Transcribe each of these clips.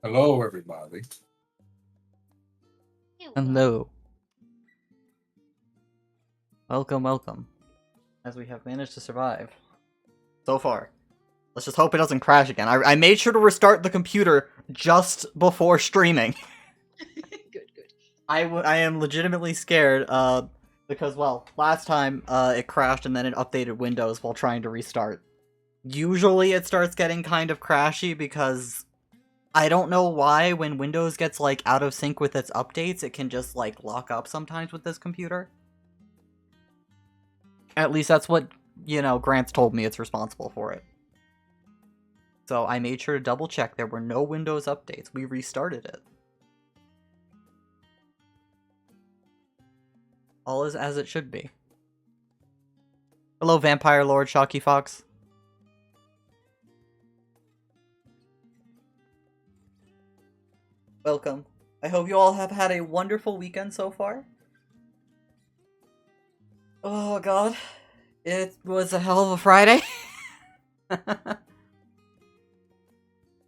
Hello, everybody. Hello. Welcome, welcome. As we have managed to survive. So far. Let's just hope it doesn't crash again. I made sure to restart the computer just before streaming. Good. I am legitimately scared, because, well, last time, it crashed and then it updated Windows while trying to restart. Usually it starts getting kind of crashy because I don't know why when Windows gets, like, out of sync with its updates, it can just, like, lock up sometimes with this computer. At least that's what, Grant's told me it's responsible for it. So I made sure to double check there were no Windows updates. We restarted it. All is as it should be. Hello, Vampire Lord Shocky Fox. Welcome. I hope you all have had a wonderful weekend so far. Oh god. It was a hell of a Friday.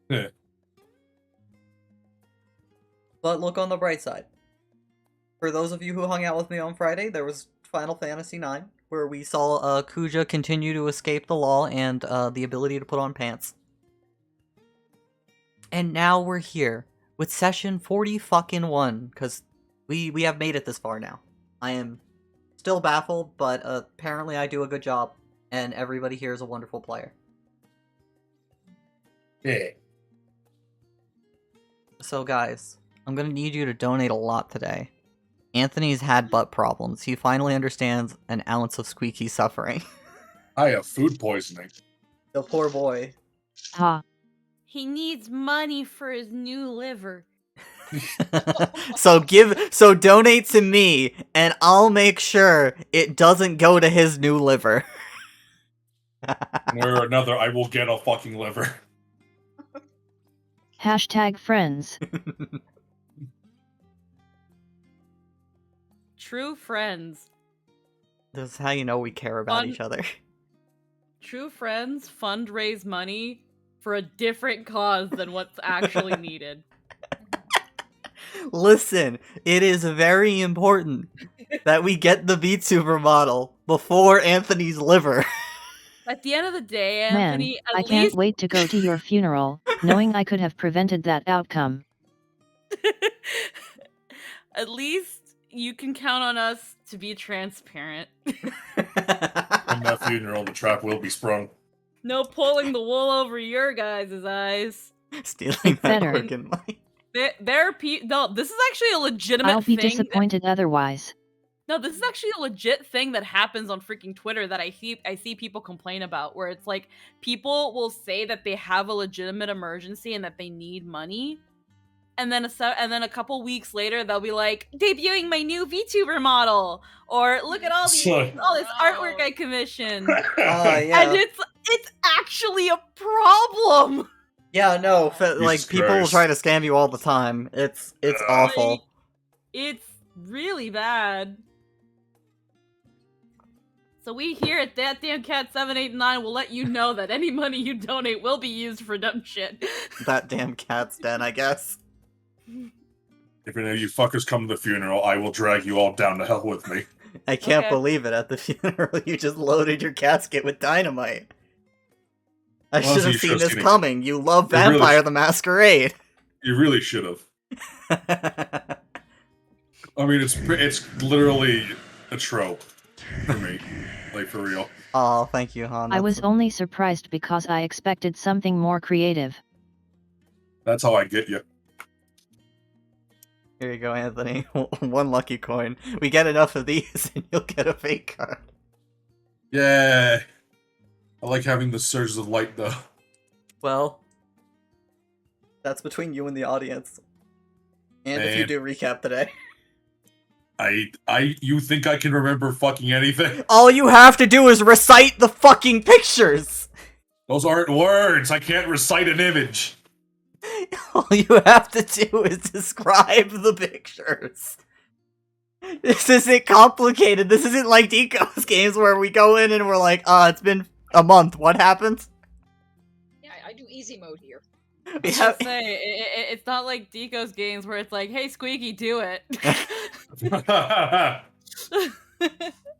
Yeah. But look on the bright side. For those of you who hung out with me on Friday, there was Final Fantasy IX, where we saw Kuja continue to escape the law and the ability to put on pants. And now we're here with session 40-fucking-1, because we have made it this far now. I am still baffled, but apparently I do a good job, and everybody here is a wonderful player. Yeah. So guys, I'm gonna need you to donate a lot today. Anthony's had butt problems. He finally understands an ounce of squeaky suffering. I have food poisoning. The poor boy. He needs money for his new liver. So donate to me, and I'll make sure it doesn't go to his new liver. One way or another, I will get a fucking liver. #friends. True friends. This is how you know we care about each other. True friends fundraise money for a different cause than what's actually needed. Listen, it is very important that we get the VTuber model before Anthony's liver. At the end of the day, Man, Anthony, I can't wait to go to your funeral, knowing I could have prevented that outcome. At least you can count on us to be transparent. From that funeral, the trap will be sprung. No pulling the wool over your guys' eyes. Stealing that Better. organ money. No, this is actually a legitimate I'll be thing. disappointed otherwise. No, this is actually a legit thing that happens on freaking Twitter that I see people complain about, where it's like people will say that they have a legitimate emergency and that they need money, and then a couple weeks later they'll be like, debuting my new VTuber model, or look at all this artwork I commissioned. Yeah. And it's actually a problem. Yeah, no, like, Jesus people will Christ. try to scam you all the time. It's awful. Like, it's really bad. So we here at That Damn Cat 789 will let you know that any money you donate will be used for dumb shit. That damn cat's den, I guess. If any of you fuckers come to the funeral, I will drag you all down to hell with me. I can't Okay. believe it. At the funeral, you just loaded your casket with dynamite. I Well, should so you have seen should've this seen it. coming. You love You really Vampire the Masquerade. You really should have. I mean, it's literally a trope for me. Like, for real. Oh, thank you, Han. I was only surprised because I expected something more creative. That's how I get you. Here you go, Anthony. One lucky coin. We get enough of these, and you'll get a fake card. Yeah. I like having the surges of light, though. Well, that's between you and the audience. And if you Man. do recap today. You think I can remember fucking anything? All you have to do is recite the fucking pictures! Those aren't words. I can't recite an image. All you have to do is describe the pictures. This isn't complicated. This isn't like Deco's games where we go in and we're like, it's been a month. What happened? Yeah, I do easy mode here. We I have say it's not like Deco's games where it's like, "Hey, Squeaky, do it."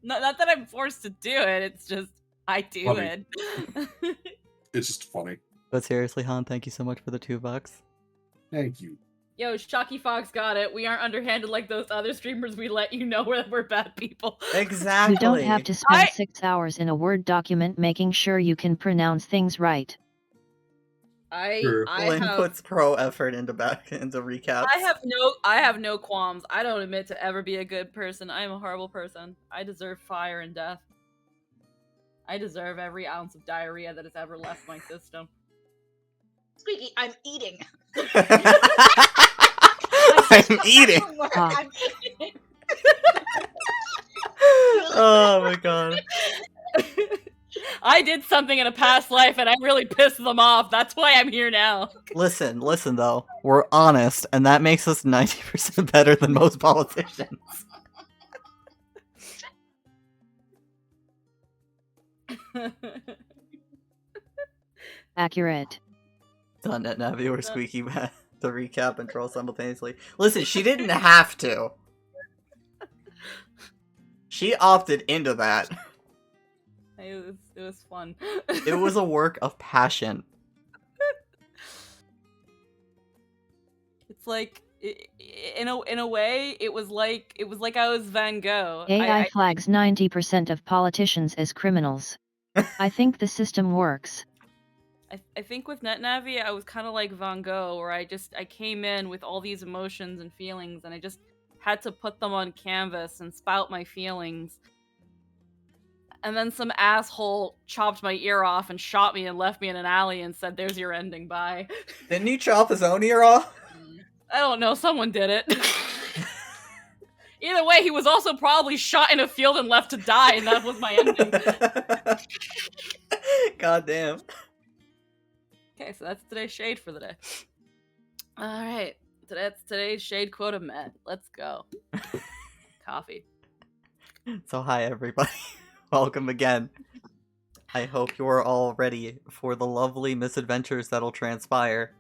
Not that I'm forced to do it. It's just I do Funny. it. It's just funny. But seriously, Han, thank you so much for the $2. Thank you. Yo, Shocky Fox got it. We aren't underhanded like those other streamers. We let you know we're bad people. Exactly. You don't have to spend I- 6 hours in a Word document making sure you can pronounce things right. Sure. Lynn puts pro effort into recaps. I have no qualms. I don't admit to ever be a good person. I am a horrible person. I deserve fire and death. I deserve every ounce of diarrhea that has ever left my system. Squeaky, I'm eating. I'm eating. I'm eating. Oh my god. I did something in a past life and I really pissed them off. That's why I'm here now. Listen though. We're honest, and that makes us 90% better than most politicians. Accurate. Done at Navi or Squeaky to recap and troll simultaneously. Listen, she didn't have to. She opted into that. It was fun. It was a work of passion. It's like in a way it was like I was Van Gogh. AI flags 90% of politicians as criminals. I think the system works. I think with NetNavi I was kind of like Van Gogh, where I came in with all these emotions and feelings, and I just had to put them on canvas and spout my feelings. And then some asshole chopped my ear off and shot me and left me in an alley and said, "There's your ending, bye." Didn't he chop his own ear off? I don't know, someone did it. Either way, he was also probably shot in a field and left to die, and that was my ending. God damn. Okay, so that's today's shade for the day. Alright, that's today's shade quota met. Let's go. Coffee. So hi everybody. Welcome again. I hope you are all ready for the lovely misadventures that'll transpire.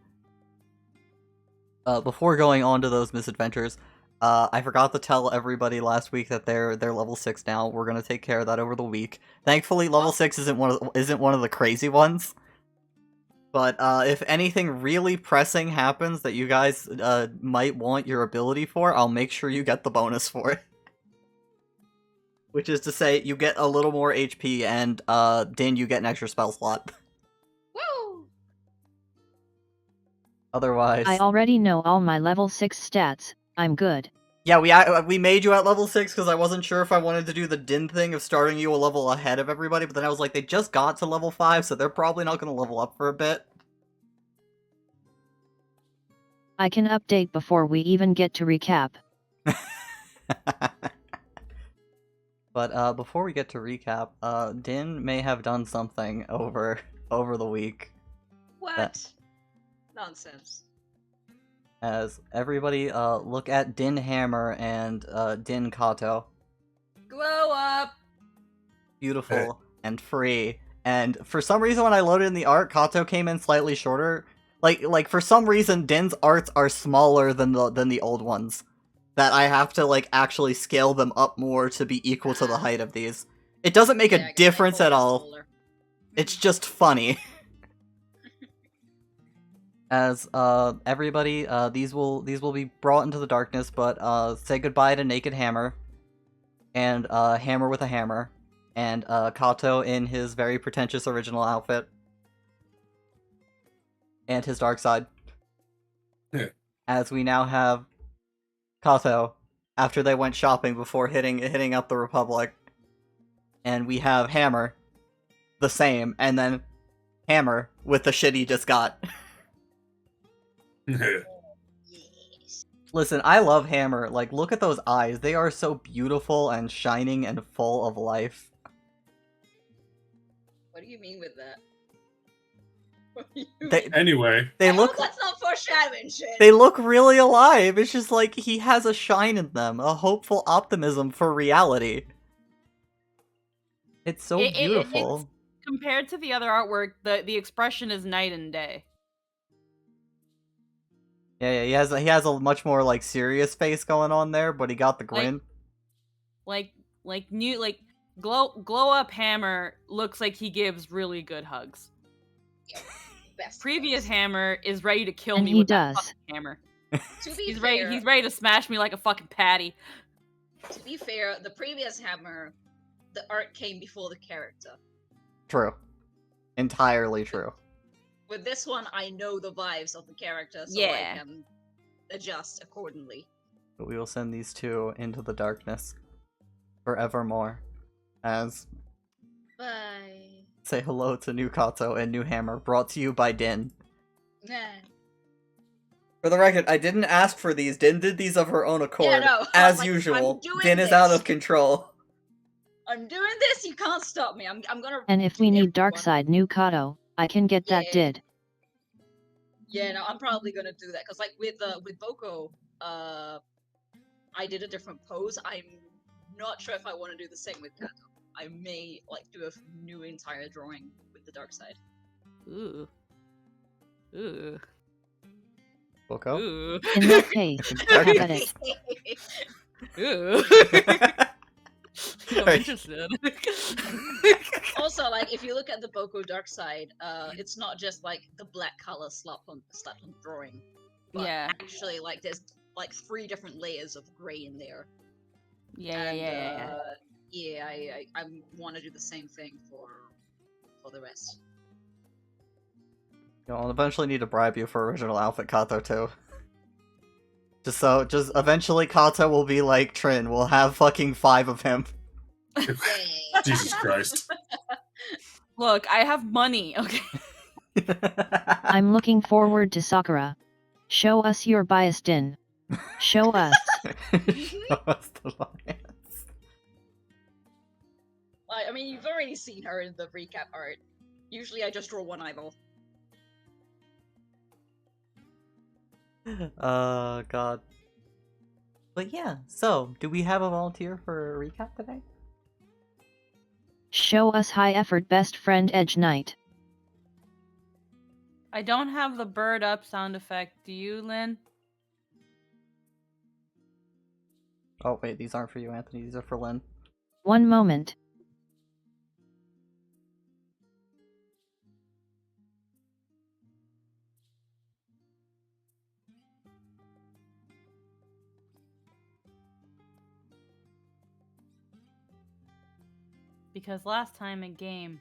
Before going on to those misadventures, I forgot to tell everybody last week that they're level 6 now. We're gonna take care of that over the week. Thankfully, level 6 isn't one of the crazy ones. But if anything really pressing happens that you guys might want your ability for, I'll make sure you get the bonus for it. Which is to say, you get a little more HP, and Din, you get an extra spell slot. Woo! Otherwise, I already know all my level 6 stats. I'm good. yeah, we made you at level 6 because I wasn't sure if I wanted to do the Din thing of starting you a level ahead of everybody, but then I was like, they just got to level 5, so they're probably not going to level up for a bit. I can update before we even get to recap. But before we get to recap, Din may have done something over the week. What? Nonsense. As everybody look at Din Hammer and Din Kato. Glow up! Beautiful and free. And for some reason when I loaded in the art, Kato came in slightly shorter. Like for some reason Din's arts are smaller than the old ones. That I have to like actually scale them up more to be equal to the height of these. It doesn't make a difference at all. It's just funny. As everybody, these will be brought into the darkness, but say goodbye to Naked Hammer and Hammer with a Hammer and Kato in his very pretentious original outfit and his dark side. Yeah. As we now have Kato after they went shopping before hitting up the Republic, and we have Hammer the same, and then Hammer with the shit he just got. Yes. Listen, I love Hammer. Like, look at those eyes. They are so beautiful and shining and full of life. What do you mean with that? What do you They mean? Anyway, they I look hope that's not foreshadowing shit. they look really alive. It's just like he has a shine in them, a hopeful optimism for reality. It's so beautiful. Compared to the other artwork, the expression is night and day. Yeah, he has a much more like serious face going on there, but he got the grin. Like new like glow up Hammer looks like he gives really good hugs. Best Previous hugs. Hammer is ready to kill And me he with that does. fucking hammer. To be He's fair, ready to smash me like a fucking patty. the previous Hammer, the art came before the character. True. Entirely true. With this one, I know the vibes of the character, so Yeah. I can adjust accordingly. But we will send these two into the darkness forevermore. As Bye. say hello to New Kato and New Hammer, brought to you by Din. Nah. For the record, I didn't ask for these. Din did these of her own accord. no, As like, usual, I'm doing Din is out this. of control. I'm doing this. You can't stop me. I'm gonna. And if do we need everyone. Darkside New Kato, I can get that Yeah. did. Yeah, no, I'm probably gonna do that because, like, with Boko, I did a different pose. I'm not sure if I want to do the same with Kato. I may like do a new entire drawing with the dark side. Ooh. Ooh. Boko? Ooh. In that case, have at it. Ooh. I'm Right. interested. Also, like, if you look at the Boko dark side, it's not just like the black color slapped on the drawing. But Yeah. actually, like, there's like 3 different layers of gray in there. Yeah. Yeah, I want to do the same thing for the rest. I'll eventually need to bribe you for original outfit Kato too. Just eventually Kato will be like Trin. We'll have fucking 5 of him. Dang. Jesus Christ. Look, I have money, okay? I'm looking forward to Sakura. Show us your bias, Din. Show us. Show us the bias. I mean, you've already seen her in the recap art. Usually I just draw one eyeball. God. But yeah, so, do we have a volunteer for a recap today? Show us high effort best friend Edge Knight. I don't have the bird up sound effect. Do you, Lynn? Oh wait, these aren't for you, Anthony. These are for Lynn. One moment. Because last time in game,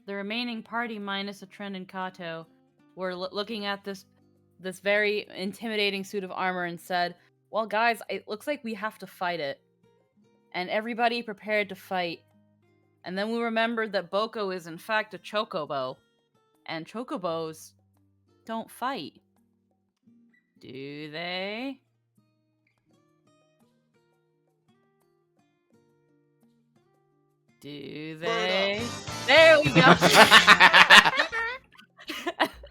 the remaining party minus a Trin and Kato were looking at this very intimidating suit of armor and said, well guys, it looks like we have to fight it. And everybody prepared to fight. And then we remembered that Boko is in fact a chocobo. And chocobos don't fight. Do they? Do they? There we go!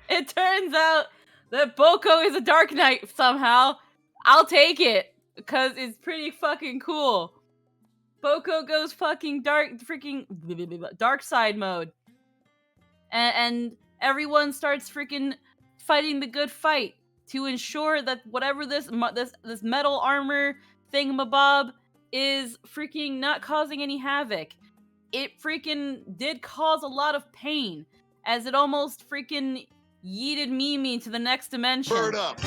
It turns out that Boko is a Dark Knight somehow. I'll take it, because it's pretty fucking cool. Boko goes fucking dark side mode. And everyone starts freaking fighting the good fight to ensure that whatever this metal armor thingamabob is freaking not causing any havoc. It freaking did cause a lot of pain, as it almost freaking yeeted Mimi to the next dimension. Bird up.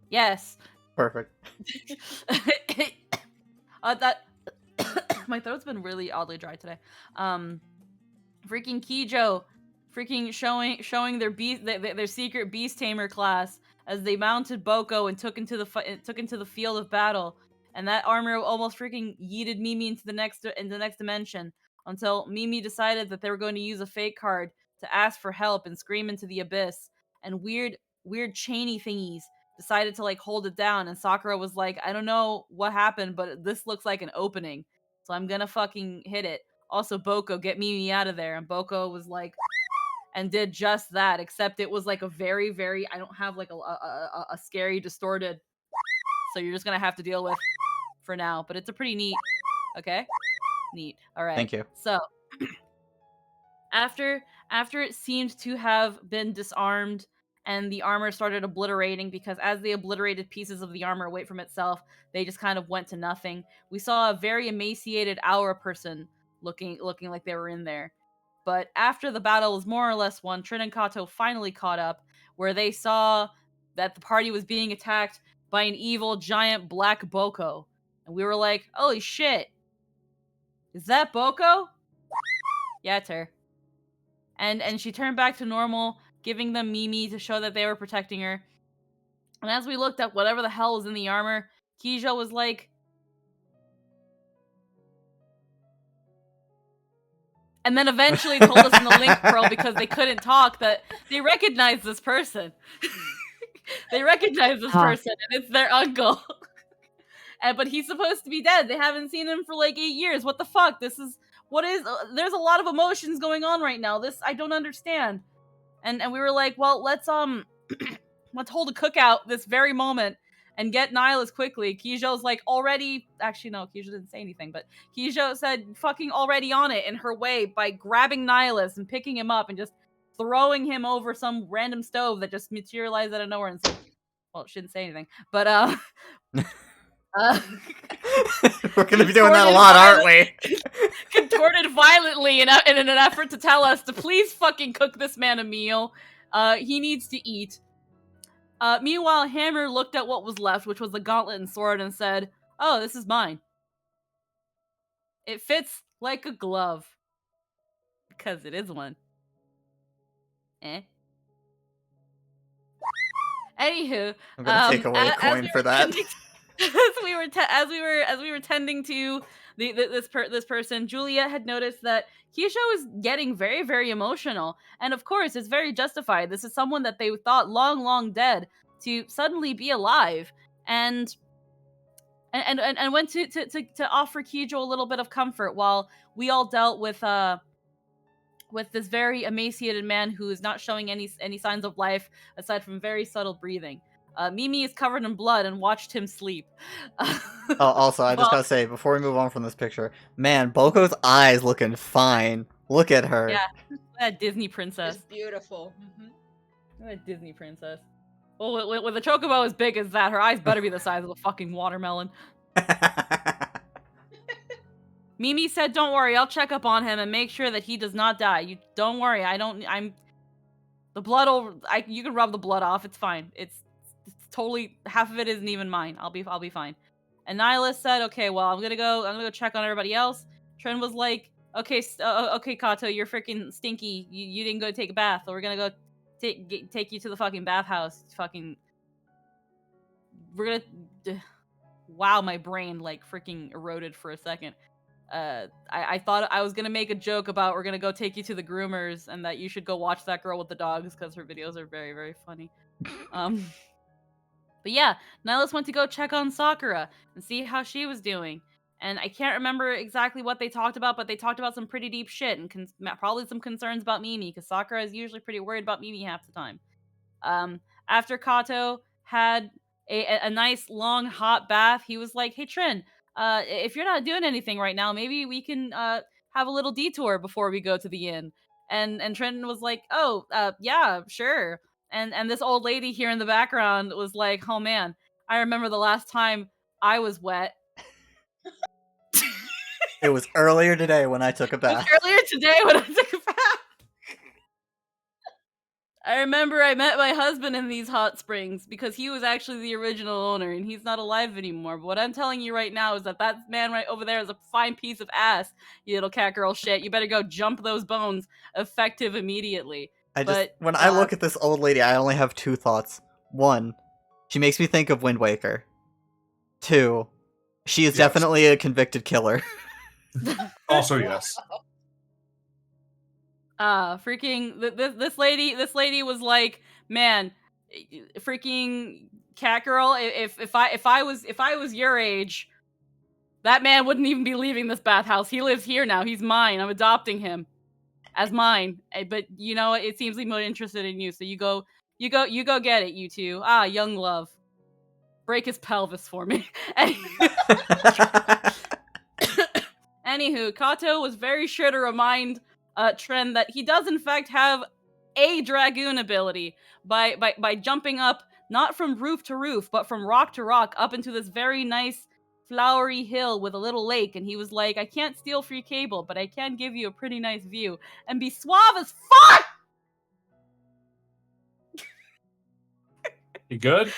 Yes. Perfect. That my throat's been really oddly dry today. Freaking Kijo, freaking showing their secret beast tamer class as they mounted Boko and took into the field of battle, and that armor almost freaking yeeted Mimi into the next dimension until Mimi decided that they were going to use a fake card to ask for help and scream into the abyss, and weird chainy thingies decided to like hold it down, and Sakura was like, I don't know what happened, but this looks like an opening, so I'm gonna fucking hit it. Also, Boko, get Mimi out of there. And Boko was like, and did just that, except it was like a very, very, I don't have like a scary distorted, so you're just gonna have to deal with for now, but it's a pretty neat, okay? Neat. All right. Thank you. So, After it seemed to have been disarmed and the armor started obliterating, because as they obliterated pieces of the armor away from itself, they just kind of went to nothing. We saw a very emaciated Aura person looking like they were in there. But after the battle was more or less won, Trin and Kato finally caught up, where they saw that the party was being attacked by an evil giant black Boko. And we were like, holy shit. Is that Boko? Yeah, it's her. And she turned back to normal, giving them Mimi to show that they were protecting her. And as we looked up whatever the hell was in the armor, Keijo was like... And then eventually told us in the link pearl, because they couldn't talk, that they recognized this person. They recognize this person, and it's their uncle. But he's supposed to be dead. They haven't seen him for like 8 years. What the fuck? There's a lot of emotions going on right now. I don't understand. And we were like, well, let's hold a cookout this very moment and get Nihilus quickly. Keijo's like already, actually no, Keijo didn't say anything, but Keijo said fucking already on it in her way by grabbing Nihilus and picking him up and just throwing him over some random stove that just materialized out of nowhere and said, well, she didn't say anything, but we're gonna be doing that a lot, aren't we? Contorted violently in an effort to tell us to please fucking cook this man a meal. He needs to eat. Meanwhile, Hammer looked at what was left, which was the gauntlet and sword, and said, oh, this is mine. It fits like a glove. Because it is one. Anywho, I'm gonna take away a coin for that. As we were tending to this person, Julia had noticed that Keijo was getting very, very emotional, and of course, it's very justified. This is someone that they thought long dead to suddenly be alive, and went to offer Keijo a little bit of comfort while we all dealt with this very emaciated man who is not showing any signs of life aside from very subtle breathing. Mimi is covered in blood and watched him sleep. Also, I just gotta say, before we move on from this picture, man, Boko's eyes looking fine. Look at her. Yeah, that Disney princess. It's beautiful. That Disney princess. Well, with a chocobo as big as that, her eyes better be the size of a fucking watermelon. Mimi said, don't worry, I'll check up on him and make sure that he does not die. You don't worry, the blood you can rub the blood off, it's fine. It's totally, half of it isn't even mine. I'll be fine. And Nihilus said, okay, well, I'm gonna go check on everybody else. Trin was like, okay, okay, Kato, you're freaking stinky. You didn't go take a bath, so we're gonna go take you to the fucking bathhouse. We're gonna, wow, my brain like freaking eroded for a second. I thought I was gonna make a joke about we're gonna go take you to the groomers and that you should go watch that girl with the dogs because her videos are very, very funny. But yeah, Nihilus went to go check on Sakura and see how she was doing. And I can't remember exactly what they talked about, but they talked about some pretty deep shit and probably some concerns about Mimi, because Sakura is usually pretty worried about Mimi half the time. After Kato had a nice, long, hot bath, he was like, hey, Trin, if you're not doing anything right now, maybe we can have a little detour before we go to the inn. And Trin was like, oh, yeah, sure. And this old lady here in the background was like, oh man, I remember the last time I was wet. It was earlier today when I took a bath. I remember I met my husband in these hot springs because he was actually the original owner and he's not alive anymore. But what I'm telling you right now is that man right over there is a fine piece of ass, you little cat girl shit. You better go jump those bones effective immediately. When I look at this old lady, I only have two thoughts. One, she makes me think of Wind Waker. Two, she is definitely a convicted killer. Also, yes. This lady was like, man, freaking cat girl, if I was your age, that man wouldn't even be leaving this bathhouse. He lives here now. He's mine. I'm adopting him as mine. But you know, it seems he's more interested in you. So you go get it, you two. Young love. Break his pelvis for me. Anywho, Kato was very sure to remind Tren that he does in fact have a dragoon ability by jumping up not from roof to roof, but from rock to rock up into this very nice flowery hill with a little lake. And he was like, I can't steal free cable, but I can give you a pretty nice view and be suave as fuck. You good?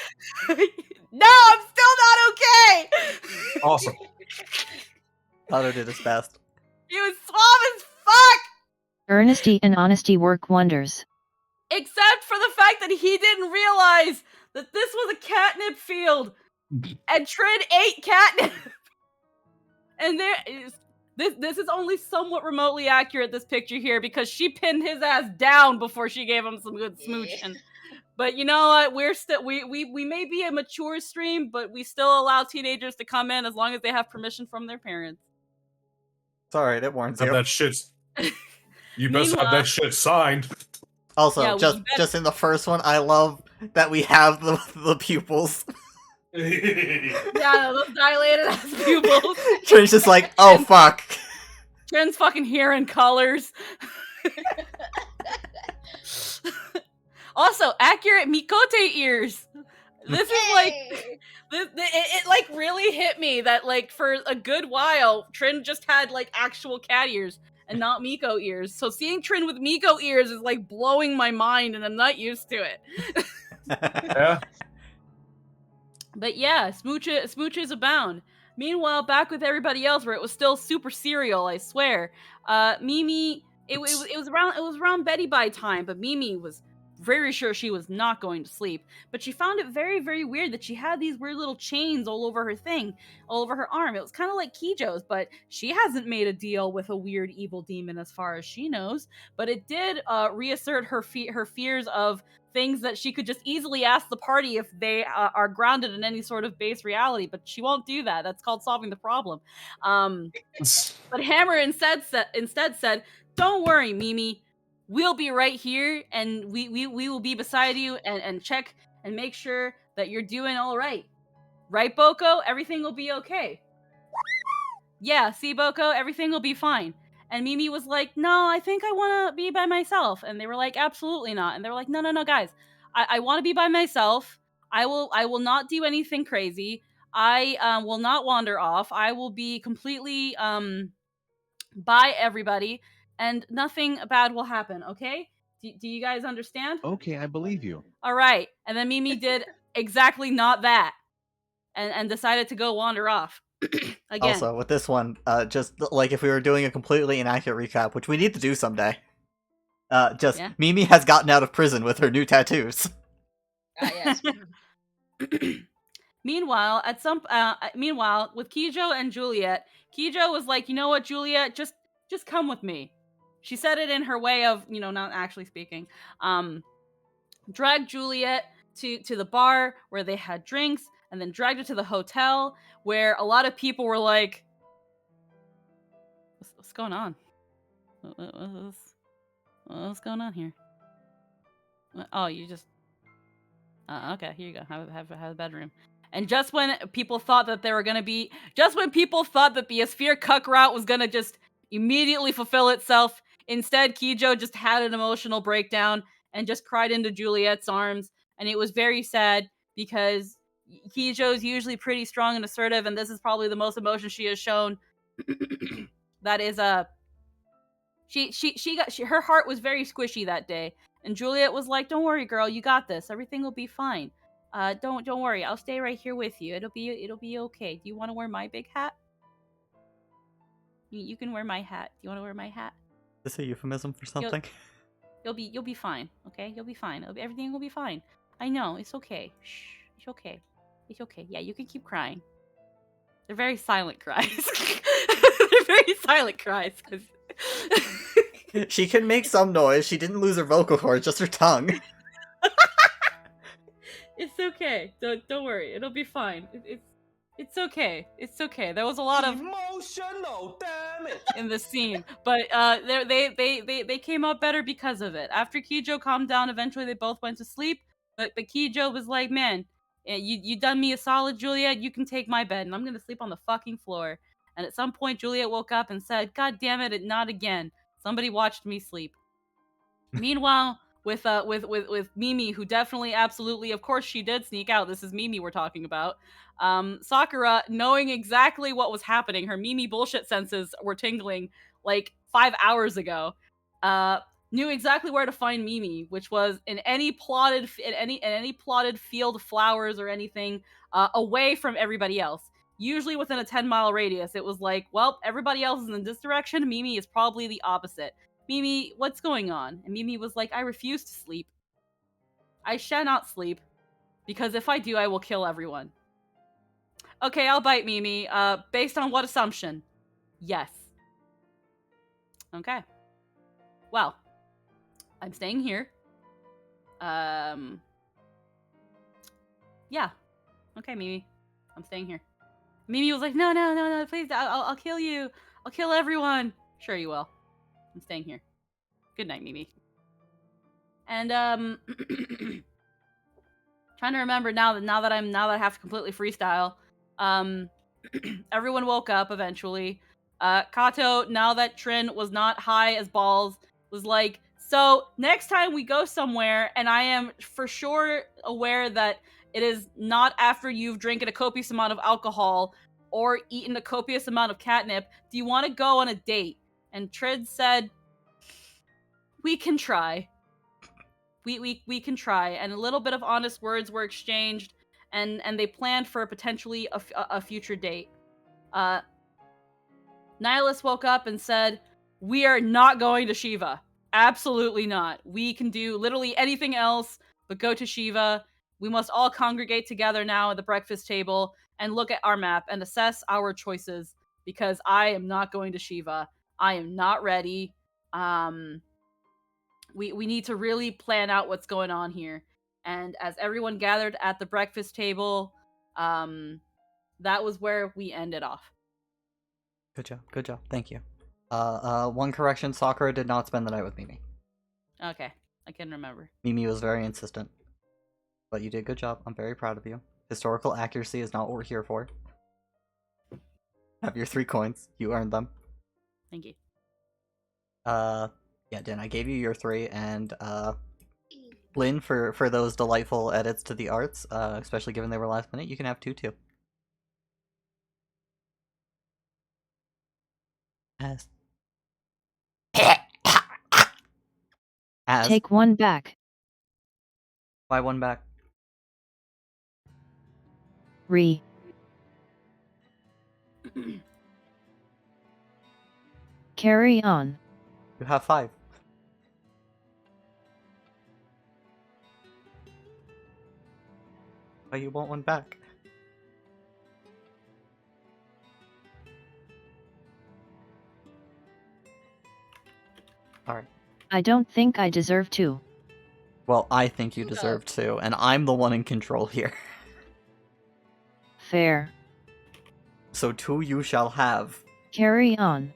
No, I'm still not okay. Awesome. Otto did his best. He was suave as fuck. Earnesty and honesty work wonders. Except for the fact that he didn't realize that this was a catnip field, and Trin ate catnip. And this is only somewhat remotely accurate, this picture here, because she pinned his ass down before she gave him some good smooching. But you know what? We're still we may be a mature stream, but we still allow teenagers to come in as long as they have permission from their parents. Sorry, it warns Have you. that shit. You best have that shit signed. Also, Yeah, just in the first one, I love that we have the pupils. Yeah, those dilated ass pupils. Trin's just like, oh fuck. Trin's fucking hearing colors. Also, accurate Mikote ears. This is like, it like really hit me that like for a good while, Trin just had like actual cat ears and not Miko ears. So seeing Trin with Miko ears is like blowing my mind, and I'm not used to it. Yeah. But yeah, smooches abound. Meanwhile, back with everybody else, where it was still super serial, I swear. Mimi, it was around Betty Bye time, but Mimi was very sure she was not going to sleep. But she found it very, very weird that she had these weird little chains all over her thing, all over her arm. It was kind of like Kijo's, but she hasn't made a deal with a weird evil demon as far as she knows. But it did reassert her fears of things that she could just easily ask the party if they are grounded in any sort of base reality, but she won't do that. That's called solving the problem. But Hammer instead said, "Don't worry, Mimi. We'll be right here, and we will be beside you and check and make sure that you're doing all right. Right, Boko? Everything will be okay." Yeah, see, Boko? Everything will be fine. And Mimi was like, no, I think I want to be by myself. And they were like, absolutely not. And they were like, no, guys. I want to be by myself. I will not do anything crazy. I will not wander off. I will be completely by everybody. And nothing bad will happen, okay? Do you guys understand? Okay, I believe you. All right. And then Mimi did exactly not that. And decided to go wander off. Again. Also, with this one, just like if we were doing a completely inaccurate recap, which we need to do someday, Mimi has gotten out of prison with her new tattoos. Yes. Meanwhile, with Kijo and Juliet, Kijo was like, you know what, Juliet, just come with me. She said it in her way of, not actually speaking. Dragged Juliet to the bar where they had drinks, and then dragged her to the hotel where a lot of people were like, what's going on? What's going on here? Oh, you just... okay, here you go. Have a bedroom. And just when people thought that the Asphere cuck route was gonna just immediately fulfill itself, instead Kijo just had an emotional breakdown and just cried into Juliet's arms. And it was very sad because Kijo's usually pretty strong and assertive, and this is probably the most emotion she has shown. That is her heart was very squishy that day, and Juliet was like, "Don't worry, girl, you got this. Everything will be fine. Don't worry. I'll stay right here with you. It'll be okay. Do you want to wear my big hat? You can wear my hat. Do you want to wear my hat? Is this a euphemism for something? You'll be fine. Okay, you'll be fine. Everything will be fine. I know. It's okay. Shh. It's okay. It's okay. Yeah, you can keep crying. They're very silent cries. They're very silent cries. She can make some noise. She didn't lose her vocal cords, just her tongue. It's okay. Don't worry. It'll be fine. It's okay. It's okay. There was a lot of emotional damage in the scene, but they came out better because of it. After Kijo calmed down, eventually they both went to sleep. But Kijo was like, "Man, you done me a solid, Juliet. You can take my bed, and I'm gonna sleep on the fucking floor." And at some point, Juliet woke up and said, "God damn it, not again." Somebody watched me sleep. Meanwhile, with Mimi, who definitely, absolutely, of course, she did sneak out. This is Mimi we're talking about. Sakura, knowing exactly what was happening, her Mimi bullshit senses were tingling like 5 hours ago. Knew exactly where to find Mimi, which was in any plotted field of flowers or anything, away from everybody else. Usually within a 10-mile radius. It was like, well, everybody else is in this direction. Mimi is probably the opposite. Mimi, what's going on? And Mimi was like, I refuse to sleep. I shall not sleep, because if I do, I will kill everyone. Okay, I'll bite Mimi. Based on what assumption? Yes. Okay. Well, I'm staying here. Yeah. Okay, Mimi. I'm staying here. Mimi was like, no, please, I'll kill you. I'll kill everyone. Sure you will. I'm staying here. Good night, Mimi. And trying to remember now that I have to completely freestyle. Everyone woke up eventually. Kato, now that Trin was not high as balls, was like, so next time we go somewhere, and I am for sure aware that it is not after you've drinking a copious amount of alcohol or eaten a copious amount of catnip, do you want to go on a date? And Trin said, we can try. We can try. And a little bit of honest words were exchanged, and they planned for potentially a future date. Nihilus woke up and said, we are not going to Shiva. Absolutely not. We can do literally anything else but go to Shiva. We must all congregate together now at the breakfast table and look at our map and assess our choices, because I am not going to Shiva. I am not ready. We need to really plan out what's going on here. And as everyone gathered at the breakfast table, that was where we ended off. Good job. Thank you. One correction, Sakura did not spend the night with Mimi. Okay, I can remember. Mimi was very insistent. But you did a good job. I'm very proud of you. Historical accuracy is not what we're here for. Have your 3 coins. You earned them. Thank you. Yeah, Dan, I gave you your 3, and Lynn, for those delightful edits to the arts, especially given they were last minute, you can have 2 too. As Take 1 back. Buy 1 back. Carry on. You have 5. But you want 1 back. Alright. I don't think I deserve to. Well, I think you You deserve to, and I'm the one in control here. Fair. So 2 you shall have. Carry on.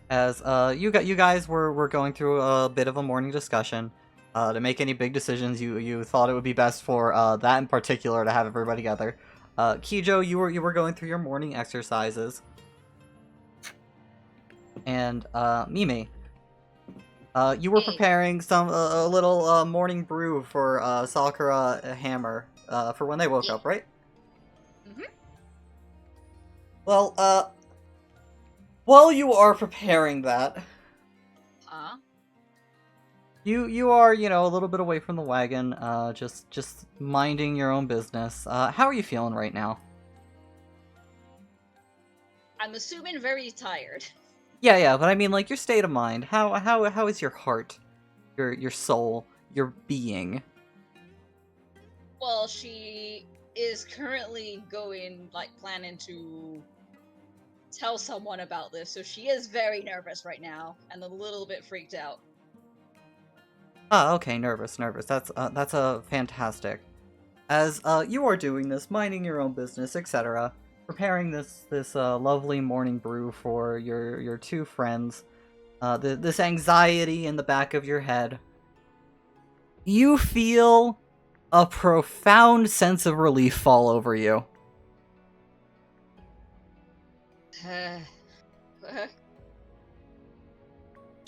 As you guys were going through a bit of a morning discussion. To make any big decisions, you thought it would be best for that in particular to have everybody together. Kijo, you were going through your morning exercises. And Mimi, you were preparing a little morning brew for Sakura Hammer for when they woke up, right? Mhm. Well, while you are preparing that, you are, a little bit away from the wagon, just minding your own business. How are you feeling right now? I'm assuming very tired. Yeah, but I mean, like, your state of mind. How is your heart, your soul, your being? Well, she is currently planning to tell someone about this, so she is very nervous right now and a little bit freaked out. Ah, okay, nervous. That's fantastic. As you are doing this, minding your own business, etc., preparing this lovely morning brew for your 2 friends, this anxiety in the back of your head, you feel a profound sense of relief fall over you.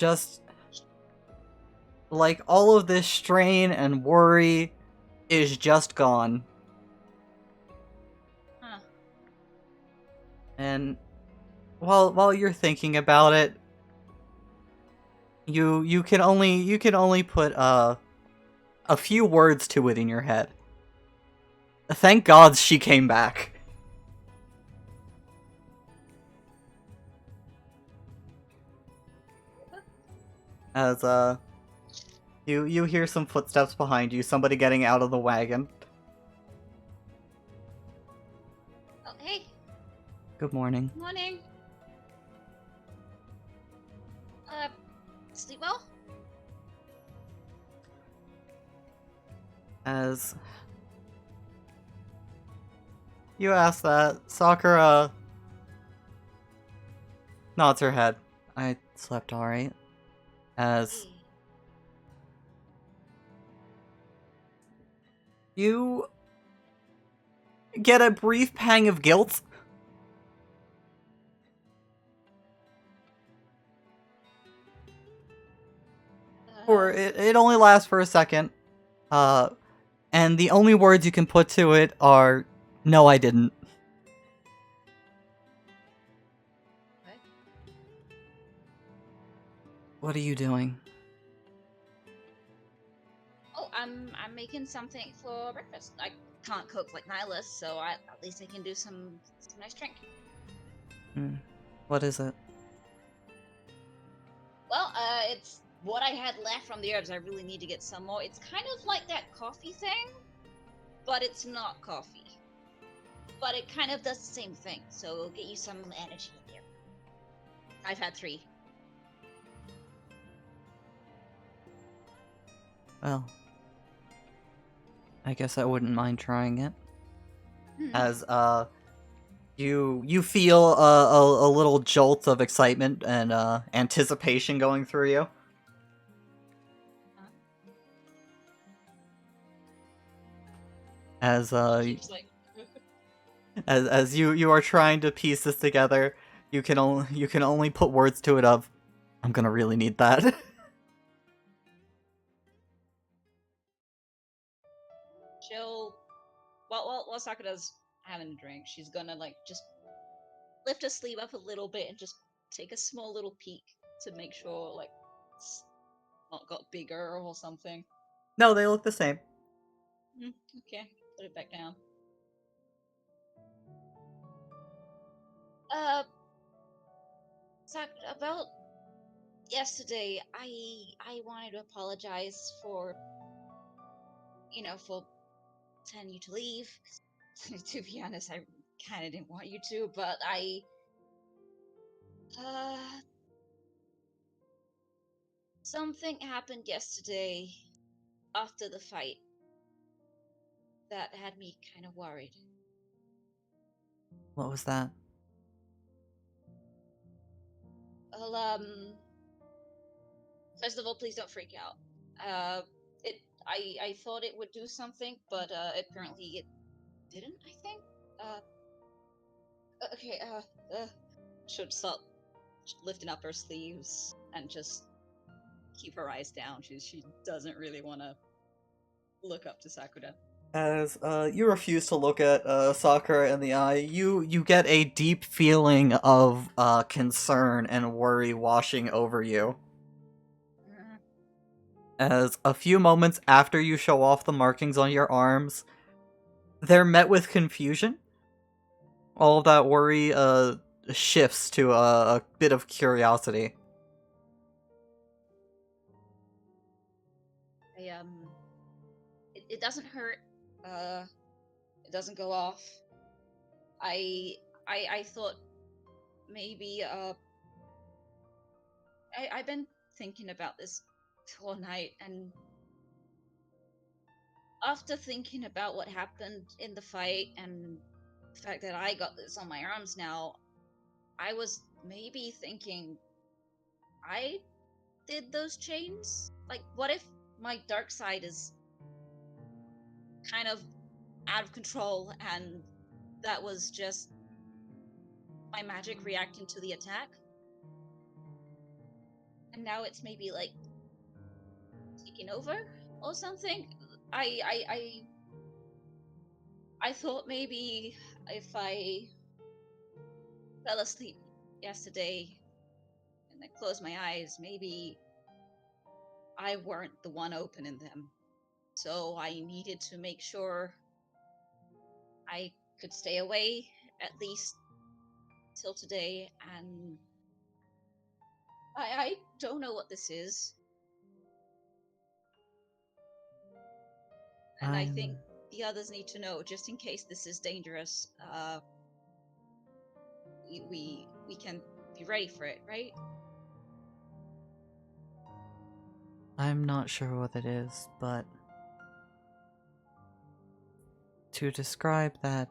just like all of this strain and worry is just gone. Huh. And while you're thinking about it, you can only put a few words to it in your head. Thank God she came back. As you hear some footsteps behind you, somebody getting out of the wagon. Oh, hey, Good morning. morning. Sleep well? As you ask that, Sakura nods her head. I slept alright. As you get a brief pang of guilt. Or it only lasts for a second. And the only words you can put to it are, no, I didn't. Okay. What are you doing? Oh, I'm making something for breakfast. I can't cook like Nihilus, so at least I can do some nice drink. What is it? Well, it's what I had left from the herbs. I really need to get some more. It's kind of like that coffee thing, but it's not coffee. But it kind of does the same thing, so it'll get you some energy in there. I've had 3. Well, I guess I wouldn't mind trying it. As you feel a little jolt of excitement and anticipation going through you. As She's like, as you are trying to piece this together, you can only put words to it of, I'm gonna really need that. she'll while Sakura's having a drink, she's gonna like just lift her sleeve up a little bit and just take a small little peek to make sure like it's not got bigger or something. No, they look the same. Okay, put it back down. About yesterday, I wanted to apologize for for telling you to leave. To be honest, I kind of didn't want you to, but something happened yesterday after the fight that had me kind of worried. What was that? Well, first of all, please don't freak out. I thought it would do something, but apparently it didn't. I think. Okay. Should stop lifting up her sleeves and just keep her eyes down. She doesn't really want to look up to Sakura. As you refuse to look at Sakura in the eye, you get a deep feeling of concern and worry washing over you. As a few moments after you show off the markings on your arms, they're met with confusion. All of that worry shifts to a bit of curiosity. It doesn't hurt. It doesn't go off. I thought maybe I've been thinking about this all night, and after thinking about what happened in the fight and the fact that I got this on my arms now, I was maybe thinking I did those chains? Like, what if my dark side is kind of out of control and that was just my magic reacting to the attack? and now it's maybe like taking over or something. I thought maybe if I fell asleep yesterday and I closed my eyes, maybe I weren't the one opening them. So I needed to make sure I could stay away at least till today, and I don't know what this is. And I think the others need to know, just in case this is dangerous. We can be ready for it, right? I'm not sure what it is, but to describe that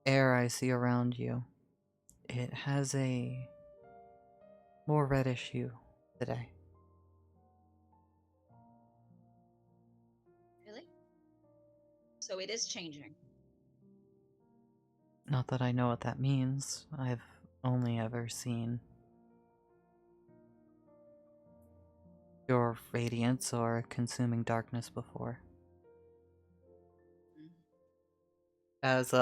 air I see around you, it has a more reddish hue today. Really? So it is changing. Not that I know what that means. I've only ever seen your radiance or consuming darkness before. As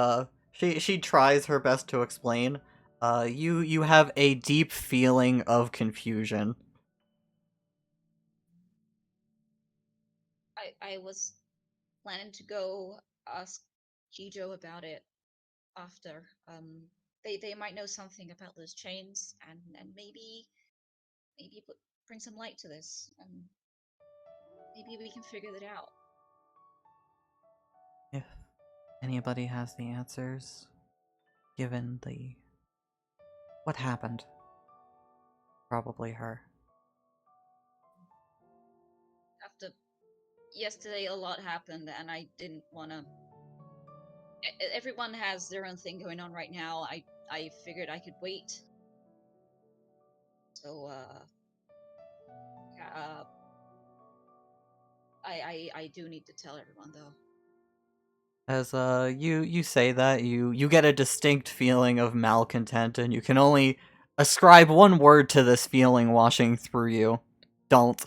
she tries her best to explain, you have a deep feeling of confusion. I was planning to go ask Jijo about it after. They might know something about those chains, and maybe bring some light to this, and maybe we can figure that out. If anybody has the answers, given what happened, probably her. After yesterday, a lot happened, and I didn't want to. Everyone has their own thing going on right now. I figured I could wait. So yeah, I do need to tell everyone though. As you say that, you get a distinct feeling of malcontent, and you can only ascribe one word to this feeling washing through you. Don't.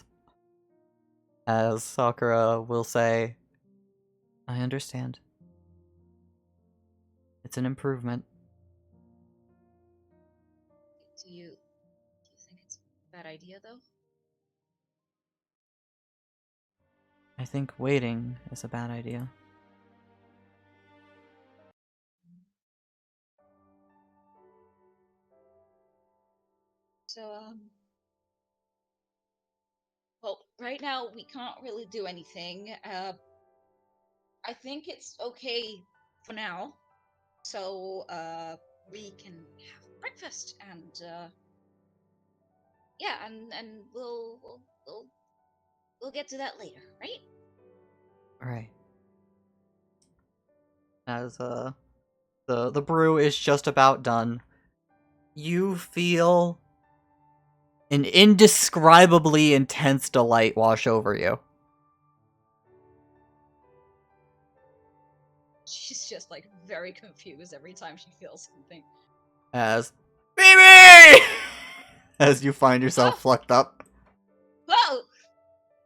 As Sakura will say, I understand. It's an improvement. Do you think it's a bad idea though? I think waiting is a bad idea. So well, right now we can't really do anything. I think it's okay for now. So we can have breakfast and yeah, and we'll get to that later, right? Alright. As the brew is just about done, you feel an indescribably intense delight wash over you. She's just like very confused every time she feels something. As Mimi! As you find yourself flucked up. Whoa!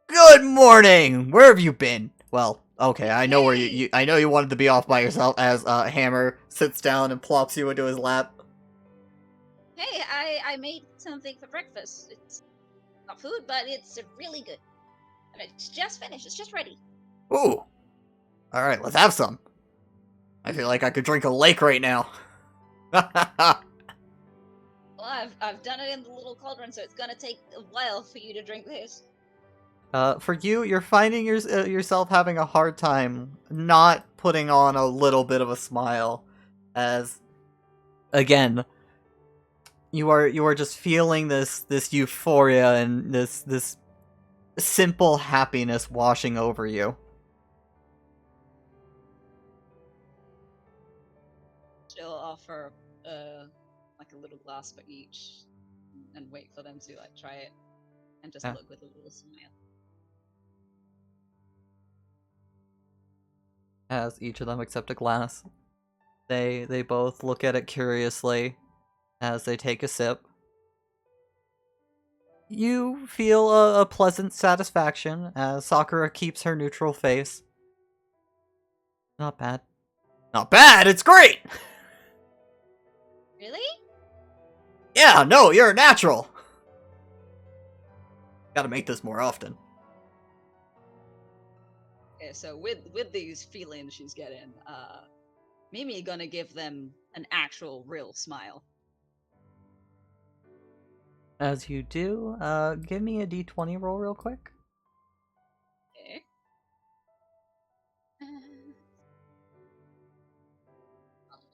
Good morning! Where have you been? Well, okay, I know where Hey! you I know you wanted to be off by yourself as Hammer sits down and plops you into his lap. Hey, I made something for breakfast. It's not food, but it's really good. And it's just finished. It's just ready. Ooh. Alright, let's have some. I feel like I could drink a lake right now. Well, I've done it in the little cauldron, so it's gonna take a while for you to drink this. For you, you're finding yourself having a hard time not putting on a little bit of a smile, as again, you are just feeling this euphoria and this simple happiness washing over you. She'll offer like a little glass for each, and wait for them to like try it, and just look with a little smile. As each of them accept a glass, they both look at it curiously as they take a sip. you feel a pleasant satisfaction as Sakura keeps her neutral face. Not bad. Not bad, it's great! Really? Yeah, no, you're a natural! Gotta make this more often. Okay, so with these feelings she's getting, Mimi gonna give them an actual real smile. As you do, give me a d20 roll real quick. Okay.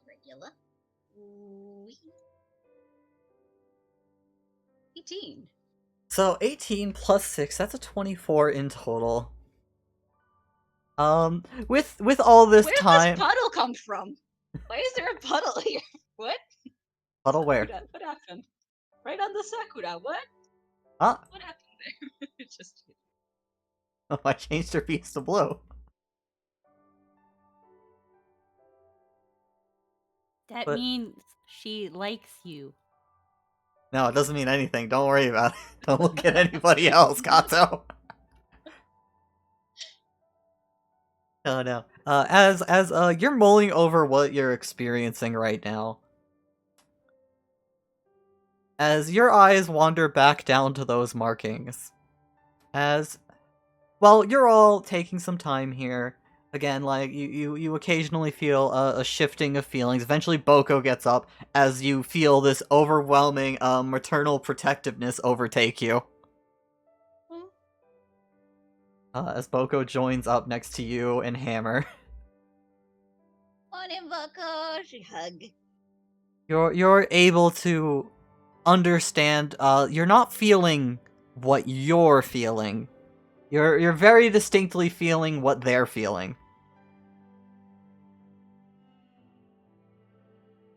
Regular. 18. So 18 plus 6, that's a 24 in total. With all this Where time... does puddle come from? Why is there a puddle here? What? Puddle where? Sakura, what happened? Right on the Sakura, what? Huh? What happened there? Just Oh, I changed her piece to blue. That But- means she likes you. No, it doesn't mean anything. Don't worry about it. Don't look at anybody else, Kato. Oh no. As you're mulling over what you're experiencing right now, as your eyes wander back down to those markings, well, you're all taking some time here. Again, like, you occasionally feel a shifting of feelings. Eventually, Boko gets up as you feel this overwhelming maternal protectiveness overtake you. As Boko joins up next to you and Hammer. Morning, Boko. She hug. You're able to understand, you're not feeling what you're feeling. You're very distinctly feeling what they're feeling.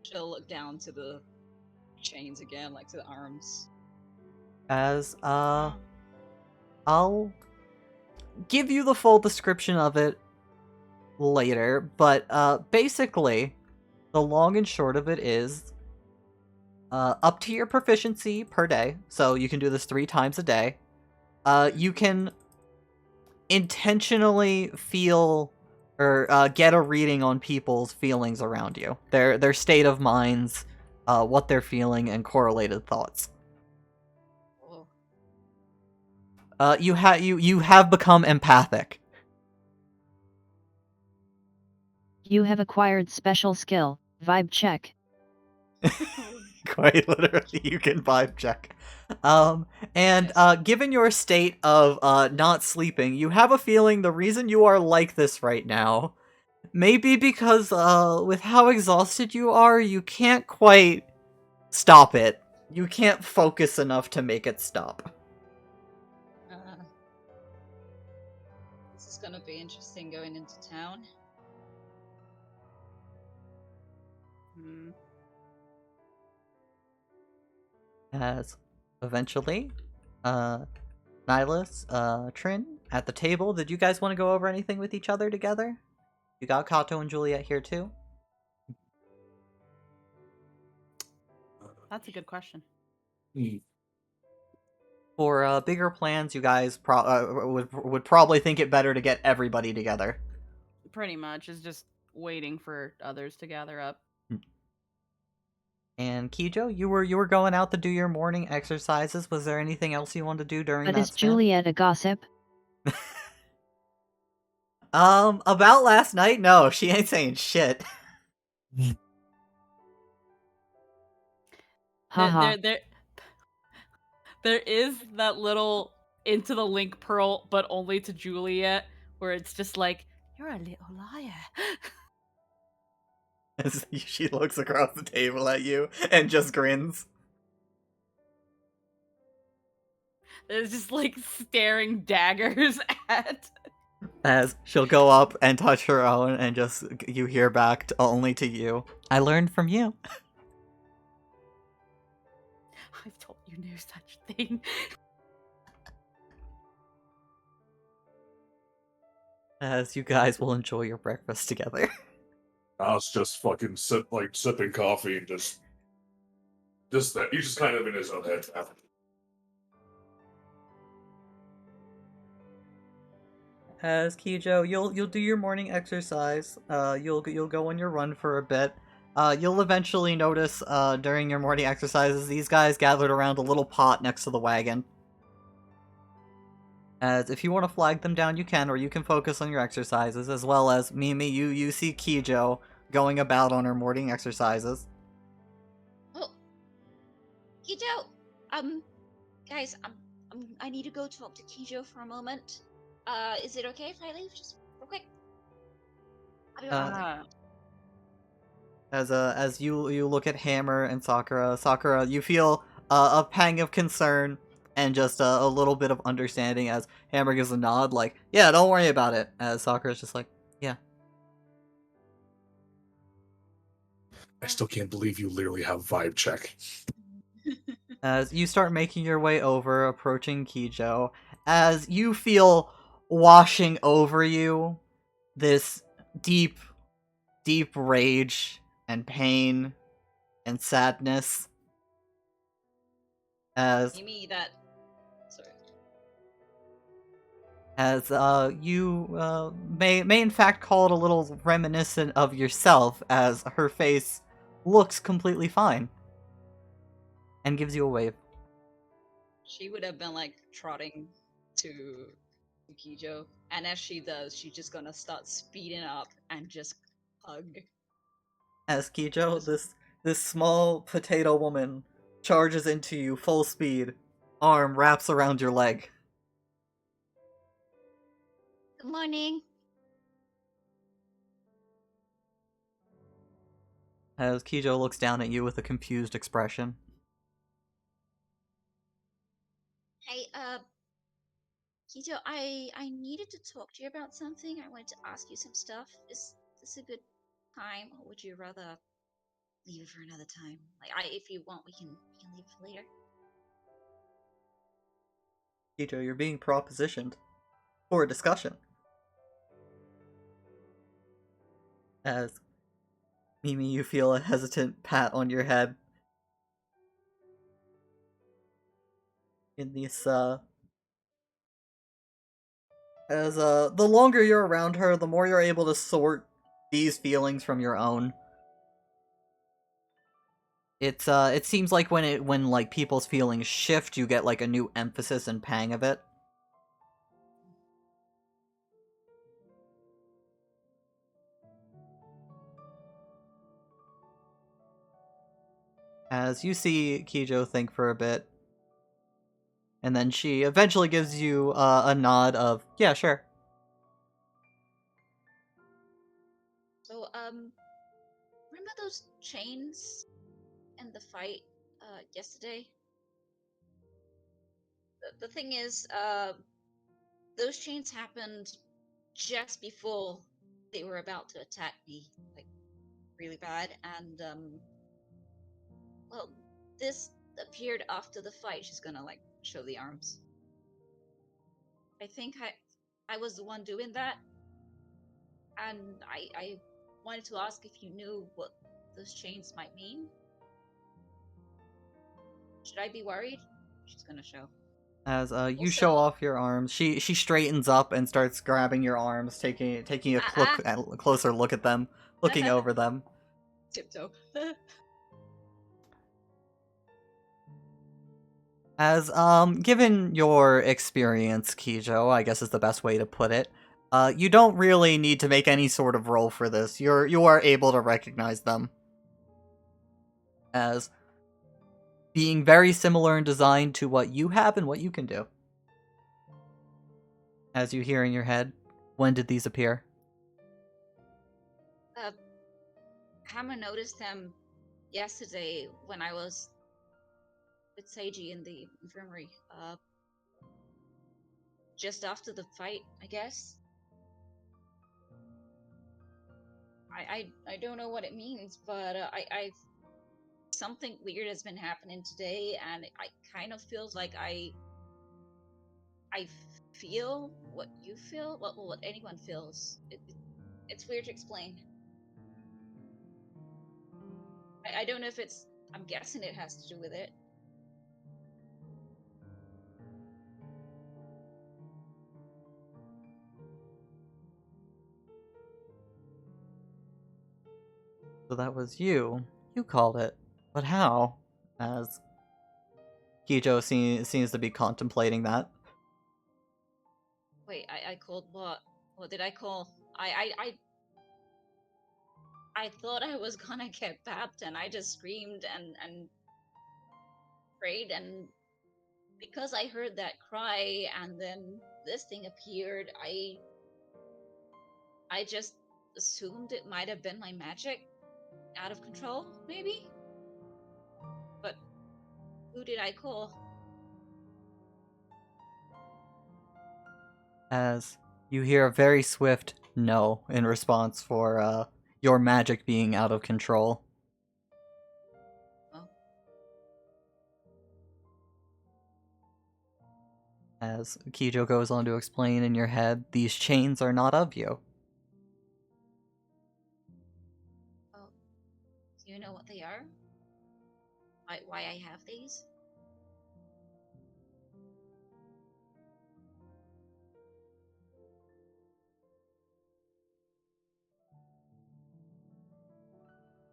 She'll look down to the chains again, like to the arms. As, I'll give you the full description of it later, but, basically, the long and short of it is, up to your proficiency per day, so you can do this 3 times a day, you can intentionally feel or get a reading on people's feelings around you, their state of minds, what they're feeling, and correlated thoughts. Oh. You have become empathic. You have acquired special skill, vibe check. Quite literally, you can vibe check. And given your state of not sleeping, you have a feeling the reason you are like this right now may be because with how exhausted you are, you can't quite stop it. You can't focus enough to make it stop. This is gonna be interesting going into town. As eventually, Nihilus, Trin, at the table, did you guys want to go over anything with each other together? You got Kato and Juliet here too? That's a good question. For bigger plans, you guys would probably think it better to get everybody together. Pretty much is just waiting for others to gather up. And Kijo, you were going out to do your morning exercises. Was there anything else you wanted to do during But that is span? Juliet a gossip? About last night? No, she ain't saying shit. Haha. There is that little into the link pearl, but only to Juliet, where it's just like, you're a little liar. As she looks across the table at you and just grins. It's just like staring daggers at. As she'll go up and touch her own and just, you hear back only to you. I learned from you. I've told you no such thing. As you guys will enjoy your breakfast together. I was just fucking sipping coffee and just that. He's just kind of in his own head. As Kijo, you'll do your morning exercise. You'll go on your run for a bit. You'll eventually notice during your morning exercises these guys gathered around a little pot next to the wagon. As if you want to flag them down, you can, or you can focus on your exercises, as well as Mimi. You see Kijo going about on her morning exercises. Oh, Kijo, guys, I need to go talk to Kijo for a moment. Is it okay if I leave just real quick? I'll be right back. As you look at Hammer and Sakura, you feel a pang of concern and just a little bit of understanding as Hammer gives a nod, like, yeah, don't worry about it. As Sakura's just like, yeah. I still can't believe you literally have vibe check. As you start making your way over, approaching Kijo, as you feel washing over you this deep, deep rage and pain and sadness. As Mimi, that. Sorry. as you may in fact call it a little reminiscent of yourself, as her face looks completely fine and gives you a wave. She would have been like trotting to Kijo, and as she does, she's just gonna start speeding up and just hug. As Kijo, this small potato woman charges into you full speed, arm wraps around your leg. Good morning. As Kijo looks down at you with a confused expression. Hey, Kijo, I needed to talk to you about something. I wanted to ask you some stuff. Is this a good time, or would you rather leave it for another time? Like, if you want, we can leave it for later. Kijo, you're being propositioned for a discussion. As Mimi, you feel a hesitant pat on your head. In this, as, the longer you're around her, the more you're able to sort these feelings from your own. It's, it seems like when, like, people's feelings shift, you get, like, a new emphasis and pang of it. As you see Kijo think for a bit, and then she eventually gives you a nod of, yeah, sure. So, remember those chains in the fight yesterday? The thing is, those chains happened just before they were about to attack me, like really bad, and well, this appeared after the fight. She's gonna like show the arms. I think I was the one doing that, and I wanted to ask if you knew what those chains might mean. Should I be worried? She's gonna show. As you show Also- off your arms, she straightens up and starts grabbing your arms, taking a closer look at them, looking over them. Tiptoe. As given your experience, Kijo, I guess is the best way to put it. You don't really need to make any sort of roll for this. You are able to recognize them as being very similar in design to what you have and what you can do. As you hear in your head, when did these appear? Hammer noticed them yesterday when I was with Seiji in the infirmary. Just after the fight, I guess. I don't know what it means, but I something weird has been happening today, and I kind of feels like I feel what you feel, what anyone feels. It's weird to explain. I don't know if it's. I'm guessing it has to do with it. So that was you. You called it. But how? As Kijo seems to be contemplating that. Wait, I called what? What did I call? I thought I was gonna get bapped, and I just screamed and prayed, and because I heard that cry and then this thing appeared, I just assumed it might have been my magic out of control, maybe? But who did I call? As you hear a very swift no in response for your magic being out of control. Oh. As Kijo goes on to explain in your head, these chains are not of you. Oh. Do you know what they are? Why I have these?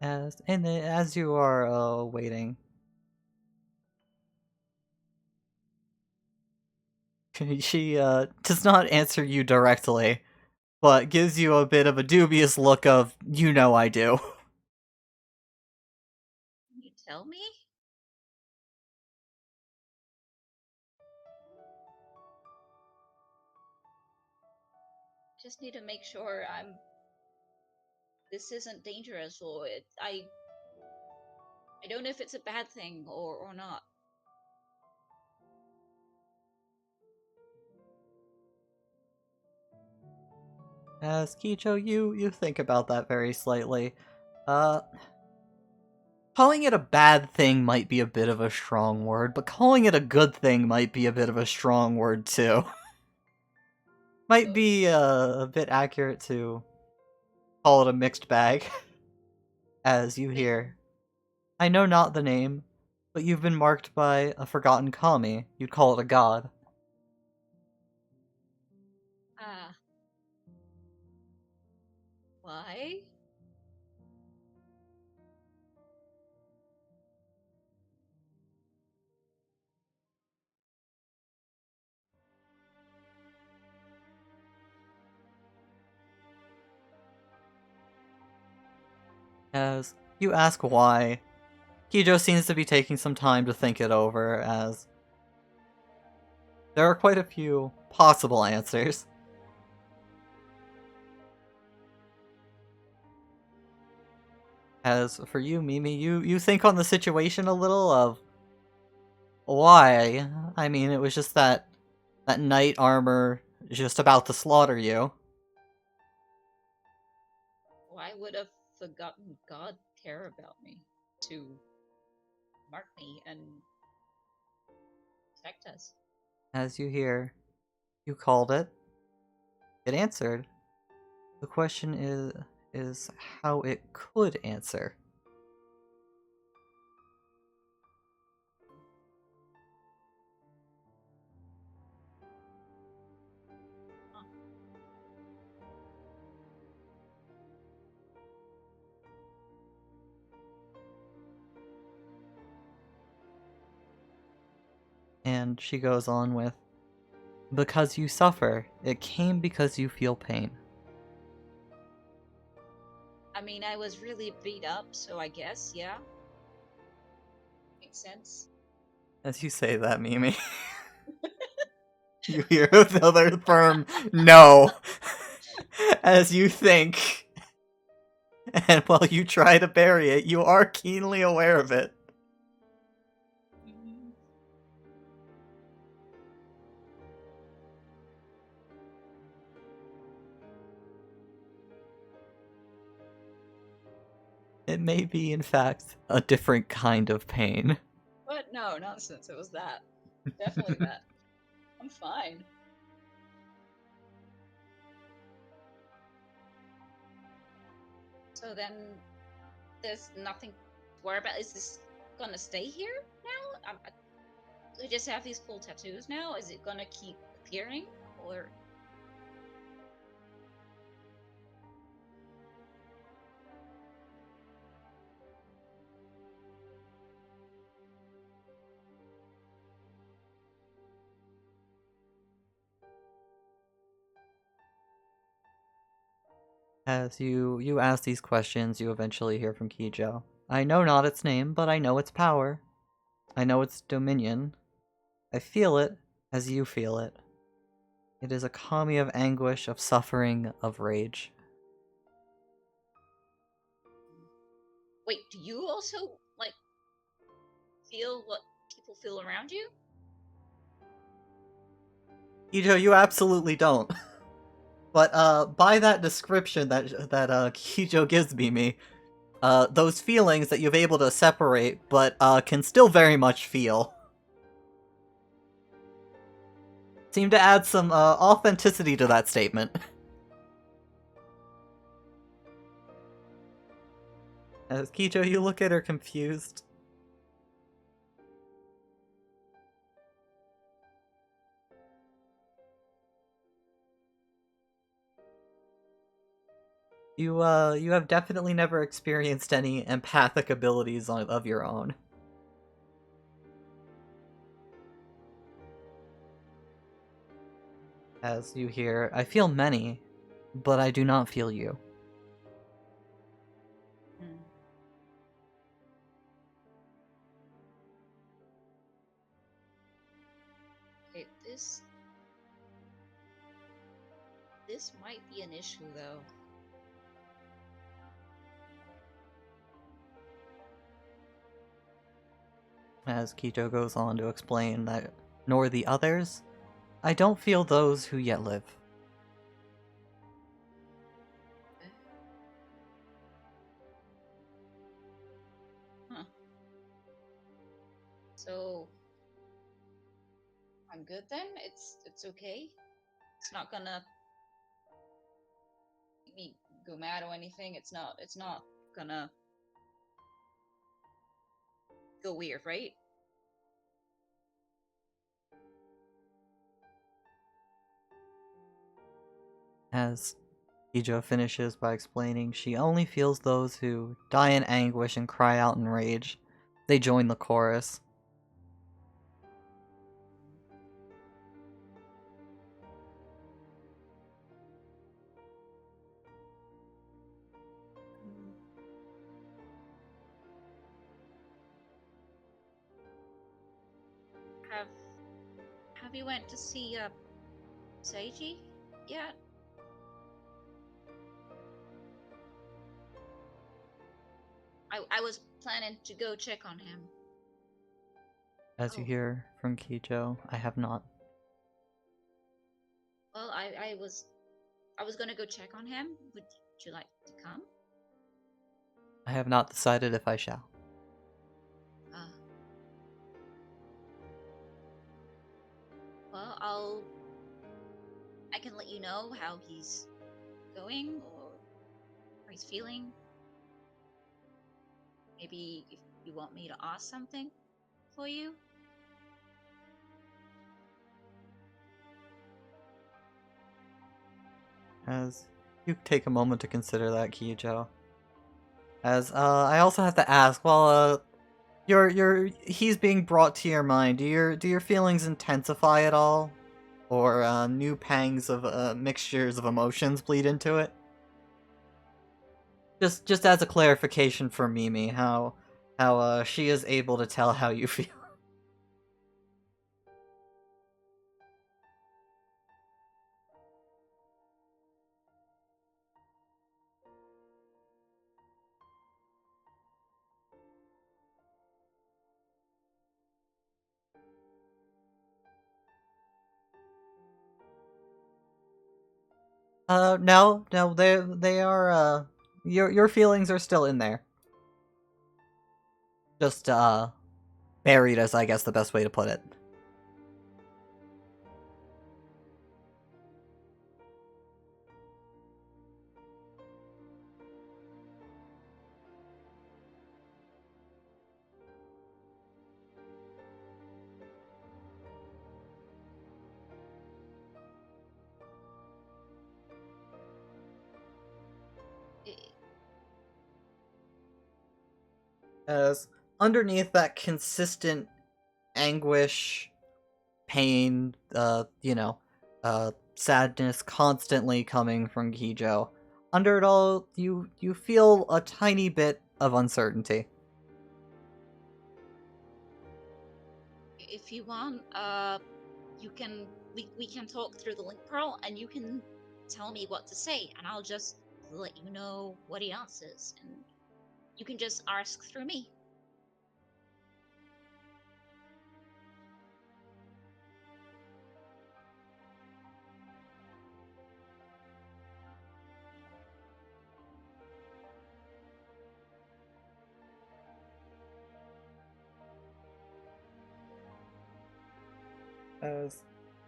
As you are waiting, she does not answer you directly, but gives you a bit of a dubious look of, you know I do. Can you tell me? Just need to make sure this isn't dangerous, or I don't know if it's a bad thing or not. As Kicho, you think about that very slightly. Uh, Calling it a bad thing might be a bit of a strong word, but calling it a good thing might be a bit of a strong word too. Might be a bit accurate to call it a mixed bag. As you hear, I know not the name, but you've been marked by a forgotten kami. You'd call it a god. Ah. Why? As you ask why, Kijo seems to be taking some time to think it over, as there are quite a few possible answers. As for you, Mimi, you think on the situation a little of why. I mean, it was just that knight armor just about to slaughter you. Why would a forgotten god care about me to mark me and protect us? As you hear, you called it. It answered. The question is how it could answer. Huh. And she goes on with, because you suffer, it came because you feel pain. I mean, I was really beat up, so I guess, yeah. Makes sense. As you say that, Mimi, you hear another firm no. As you think, and while you try to bury it, you are keenly aware of it. Mhm. It may be, in fact, a different kind of pain. But no, nonsense. It was that. Definitely that. I'm fine. So then, there's nothing to worry about. Is this gonna stay here now? We just have these cool tattoos now. Is it gonna keep appearing, or? As you ask these questions, you eventually hear from Kijo. I know not its name, but I know its power. I know its dominion. I feel it as you feel it. It is a kami of anguish, of suffering, of rage. Wait, do you also like feel what people feel around you? Kijo, you absolutely don't. But by that description that Kijo gives me, those feelings that you've able to separate, but can still very much feel, seem to add some authenticity to that statement. As Kijo, you look at her confused. You have definitely never experienced any empathic abilities of your own. As you hear, I feel many, but I do not feel you. Okay, this might be an issue though. As Kijo goes on to explain that, nor the others, I don't feel those who yet live. Huh. So I'm good then? It's okay? It's not gonna make me go mad or anything. It's not gonna go weird, right? As Kijo finishes by explaining, she only feels those who die in anguish and cry out in rage. They join the chorus. Have you went to see Seiji yet? I was planning to go check on him. As you Oh. hear from Kijo, I have not. Well, I was gonna go check on him. Would you like to come? I have not decided if I shall. Well, I can let you know how he's going or how he's feeling. Maybe if you want me to ask something for you. As you take a moment to consider that, Kijo. As I also have to ask, while he's being brought to your mind, do your feelings intensify at all, or new pangs of mixtures of emotions bleed into it? Just as a clarification for Mimi, how she is able to tell how you feel. No, they are, your feelings are still in there. Just, buried is, I guess, the best way to put it. As underneath that consistent anguish, pain, sadness constantly coming from Kijo, under it all, you feel a tiny bit of uncertainty. If you want, we can talk through the link pearl, and you can tell me what to say, and I'll just let you know what he answers, and you can just ask through me. As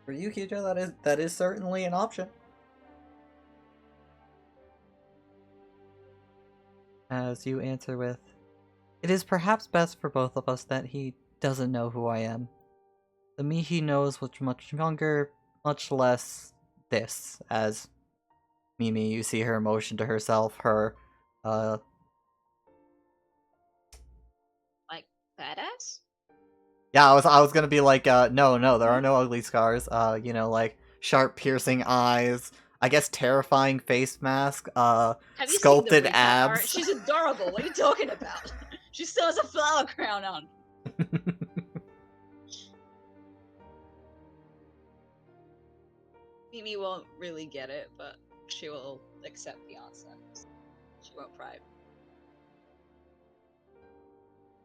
for you, Kijo, that is certainly an option. As you answer with, "It is perhaps best for both of us that he doesn't know who I am. The me he knows was much younger, much less this." As Mimi, you see her motion to herself, her, Like, badass? Yeah, I was gonna be like, no, there are no ugly scars. Like sharp, piercing eyes. I guess terrifying face mask. Have you seen the Sculpted recent art? abs. She's adorable. What are you talking about? She still has a flower crown on. Mimi won't really get it, but she will accept the answer. She won't pry.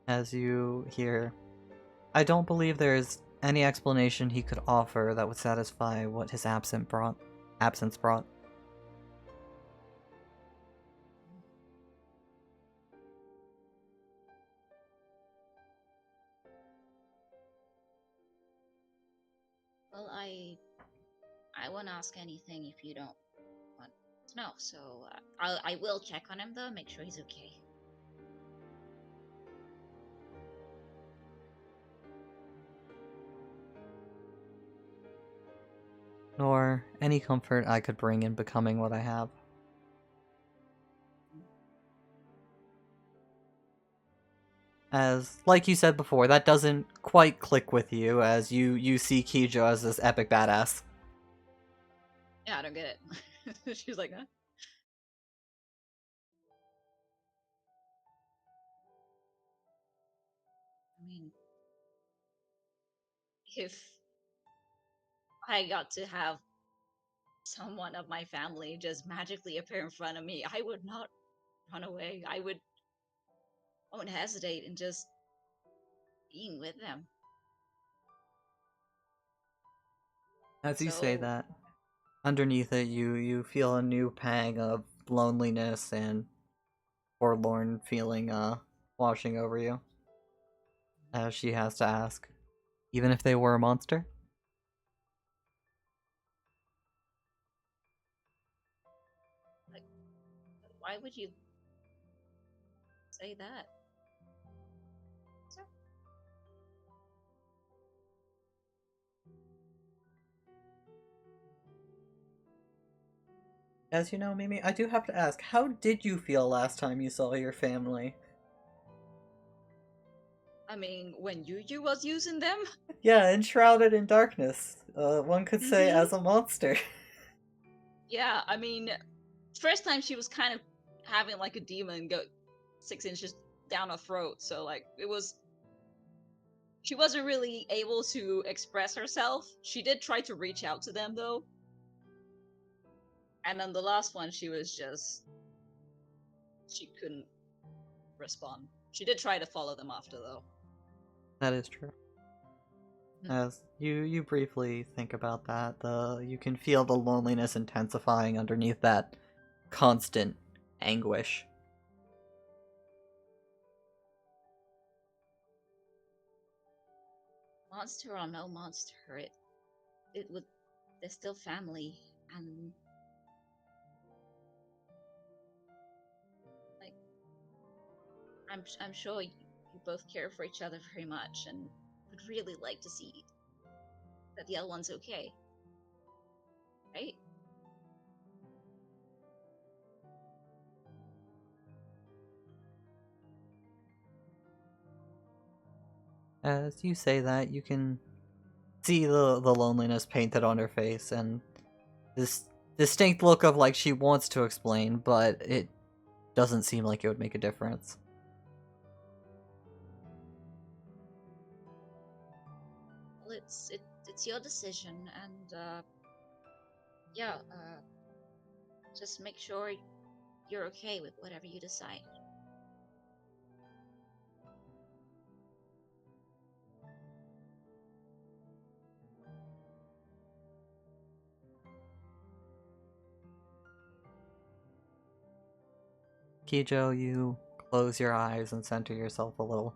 As you hear, "I don't believe there is any explanation he could offer that would satisfy what his absence brought. Well, I won't ask anything if you don't want to know. So I will check on him though, make sure he's okay. Nor any comfort I could bring in becoming what I have." As, like you said before, that doesn't quite click with you, as you see Kijo as this epic badass. Yeah, I don't get it. She's like, huh? I mean, if I got to have someone of my family just magically appear in front of me, I would not run away. I won't hesitate in just being with them. As you say So- that, underneath it, you feel a new pang of loneliness and forlorn feeling washing over you. As she has to ask, "Even if they were a monster?" Why would you say that? Sir? As you know, Mimi, I do have to ask, how did you feel last time you saw your family? I mean, when Yuju was using them? Yeah, enshrouded in darkness. One could say Mhm. as a monster. Yeah, I mean, first time she was kind of having like a demon go 6 inches down her throat, so like it was. She wasn't really able to express herself. She did try to reach out to them though. And then the last one, she was just. She couldn't respond. She did try to follow them after though. That is true. As you briefly think about that, you can feel the loneliness intensifying underneath that constant anguish. Monster or no monster, it would. They're still family, and like I'm sure you both care for each other very much, and would really like to see that the other one's okay, right? As you say that, you can see the loneliness painted on her face, and this distinct look of like she wants to explain, but it doesn't seem like it would make a difference. Well, it's your decision, and yeah, just make sure you're okay with whatever you decide. Kijo, you close your eyes and center yourself a little.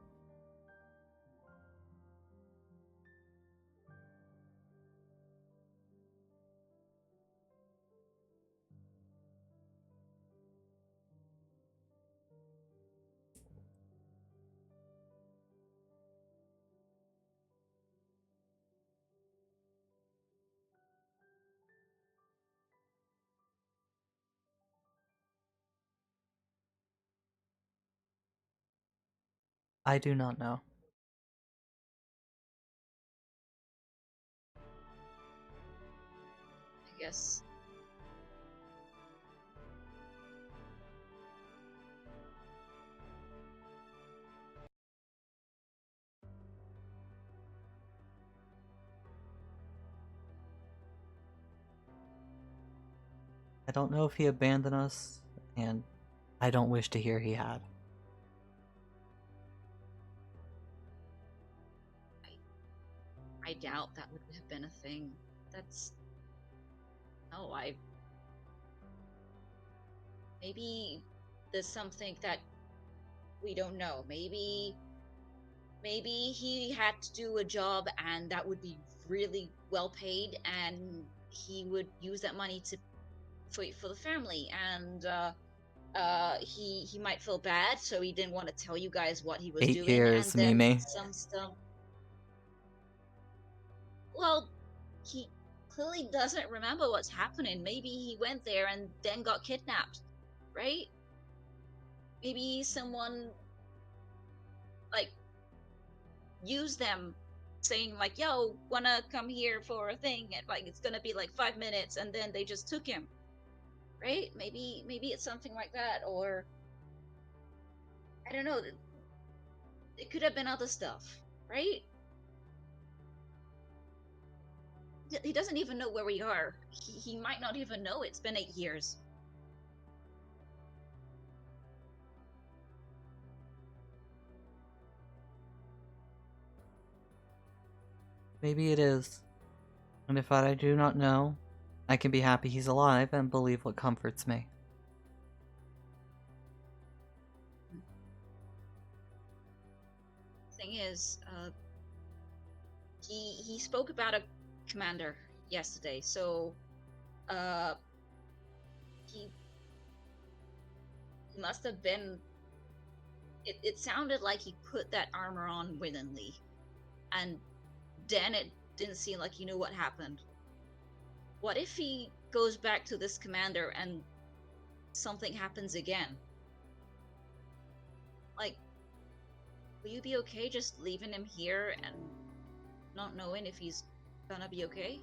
I do not know. I guess. I don't know if he abandoned us, and I don't wish to hear he had. I doubt that would have been a thing. That's. No, I. Maybe there's something that we don't know. Maybe he had to do a job and that would be really well paid, and he would use that money to for the family, and he might feel bad, so he didn't want to tell you guys what he was 8 doing, years, and then Mimi. some stuff. Well, he clearly doesn't remember what's happening. Maybe he went there and then got kidnapped, right? Maybe someone like used them, saying like, "Yo, wanna come here for a thing?" And like it's gonna be like 5 minutes, and then they just took him, right? Maybe it's something like that, or I don't know. It could have been other stuff, right? He doesn't even know where we are. He might not even know it's been 8 years. Maybe it is. And if I do not know, I can be happy he's alive and believe what comforts me. Thing is, he spoke about a commander yesterday, so he must have been. It sounded like he put that armor on willingly, and then it didn't seem like he knew what happened. What if he goes back to this commander and something happens again? Like, will you be okay just leaving him here and not knowing if he's gonna be okay?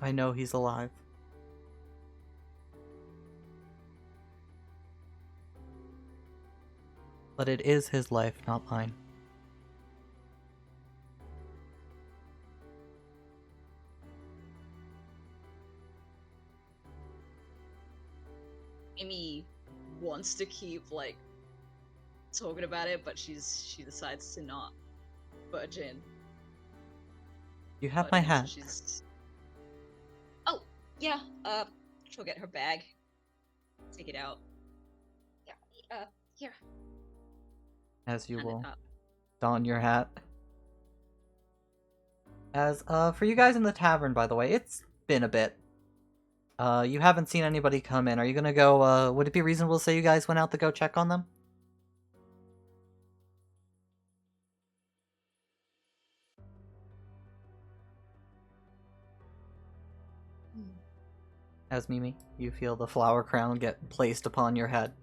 I know he's alive. But it is his life, not mine. Amy wants to keep like talking about it, but she decides to not budge in. You have But, my you know, hat. she's. Oh yeah. She'll get her bag. Take it out. Yeah. Here. As you Hand it will up. don your hat. As, for you guys in the tavern, by the way, it's been a bit. You haven't seen anybody come in. Are you gonna go, would it be reasonable to say you guys went out to go check on them? As Mimi, you feel the flower crown get placed upon your head.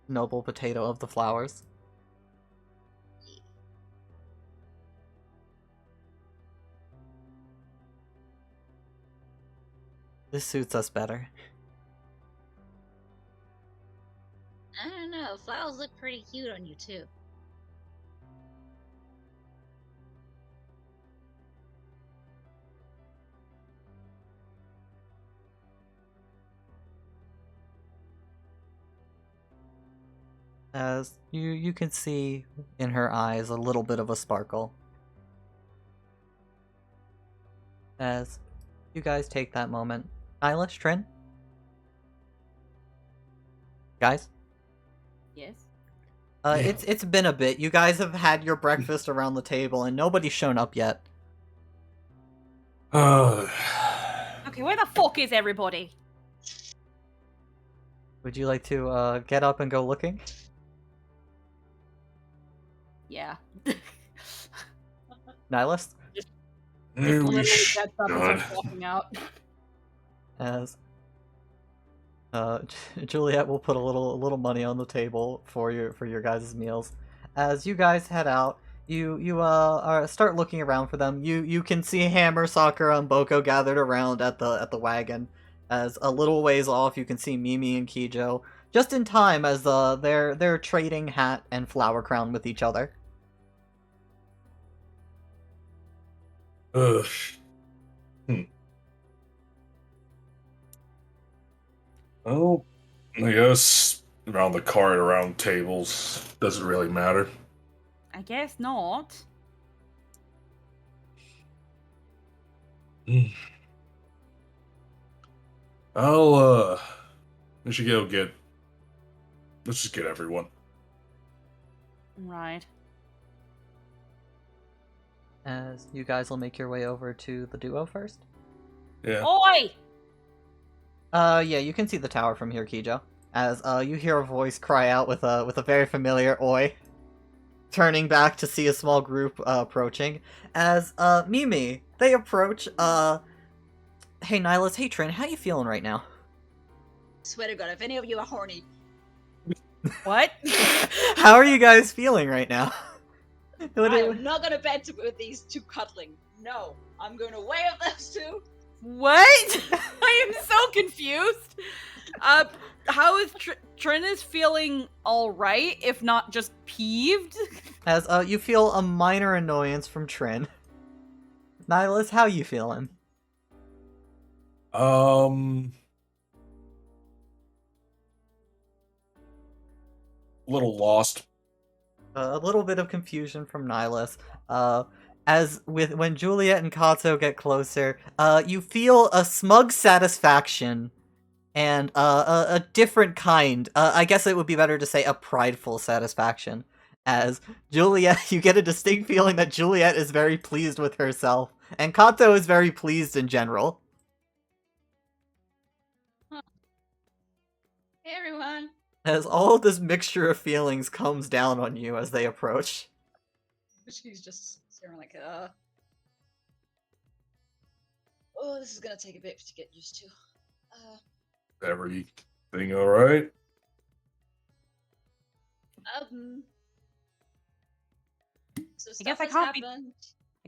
noble potato of the flowers. This suits us better. I don't know. Flowers look pretty cute on you too. As you can see in her eyes a little bit of a sparkle. As you guys take that moment. Nyla, Trin? Guys? Yes. Yeah. It's been a bit. You guys have had your breakfast around the table and nobody's shown up yet. Okay, where the fuck is everybody? Would you like to get up and go looking? Yeah. Nihilus? Maybe we Literally should. gets up and starts walking out. As Juliet will put a little money on the table for your guys' meals. As you guys head out, you start looking around for them. You can see Hammer, Sakura, and Boko gathered around at the wagon. As a little ways off, you can see Mimi and Kijo just in time as they're trading Hat and Flower Crown with each other. Ugh. Well, I guess around the cart, around tables, doesn't really matter. I guess not. I'll we should go get. Let's just get everyone. Right. As you guys will make your way over to the duo first. Yeah. Oi! Yeah, you can see the tower from here, Kijo. As you hear a voice cry out with a very familiar oi. Turning back to see a small group approaching. As Mimi, they approach. Hey Nihilus, hey Trin, how you feeling right now? Swear to God, if any of you are horny, What? How are you guys feeling right now? I'm not gonna bed with these two cuddling. No, I'm gonna wave those two. What? I am so confused. How is Trin is feeling all right, if not just peeved? As you feel a minor annoyance from Trin. Nihilus, how you feeling? Little lost. A little bit of confusion from Nihilus. As when Juliet and Kato get closer, you feel a smug satisfaction and a different kind. I guess it would be better to say a prideful satisfaction. As Juliet, you get a distinct feeling that Juliet is very pleased with herself, and Kato is very pleased in general. Hey everyone. As all of this mixture of feelings comes down on you as they approach. She's just staring like, oh, this is gonna take a bit to get used to. Everything all right? So I guess stuff I has can't be- happened.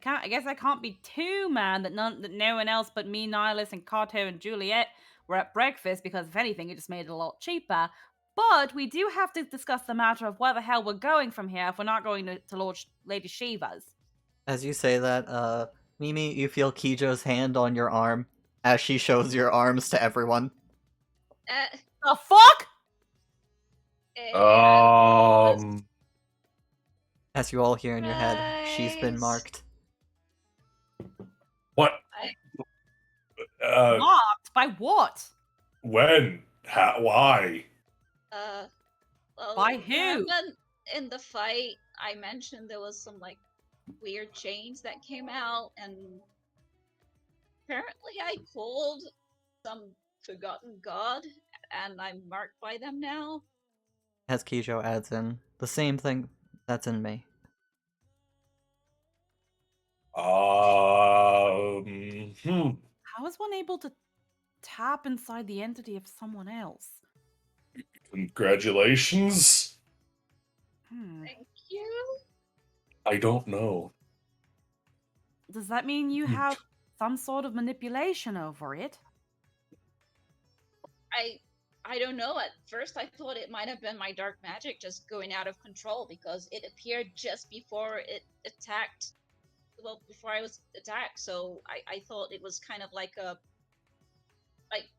I guess I can't be too mad that no one else but me, Nihilus, and Kato and Juliet were at breakfast, because if anything, it just made it a lot cheaper. But we do have to discuss the matter of where the hell we're going from here if we're not going to Lord Lady Shiva's. As you say that, Mimi, you feel Kijo's hand on your arm as she shows your arms to everyone. The fuck? As you all hear in your head, she's been Nice. marked. What? Marked? By what? When? How? Why? Well, By who? remember in the fight, I mentioned there was some like weird chains that came out, and apparently I called some forgotten god, and I'm marked by them now. As Kijo adds in, the same thing that's in me. How is one able to tap inside the entity of someone else? Congratulations. Thank you. I don't know. Does that mean you Hmm. have some sort of manipulation over it? I don't know. At first, I thought it might have been my dark magic just going out of control because it appeared just before it attacked. Well, before I was attacked, so I thought it was kind of like a like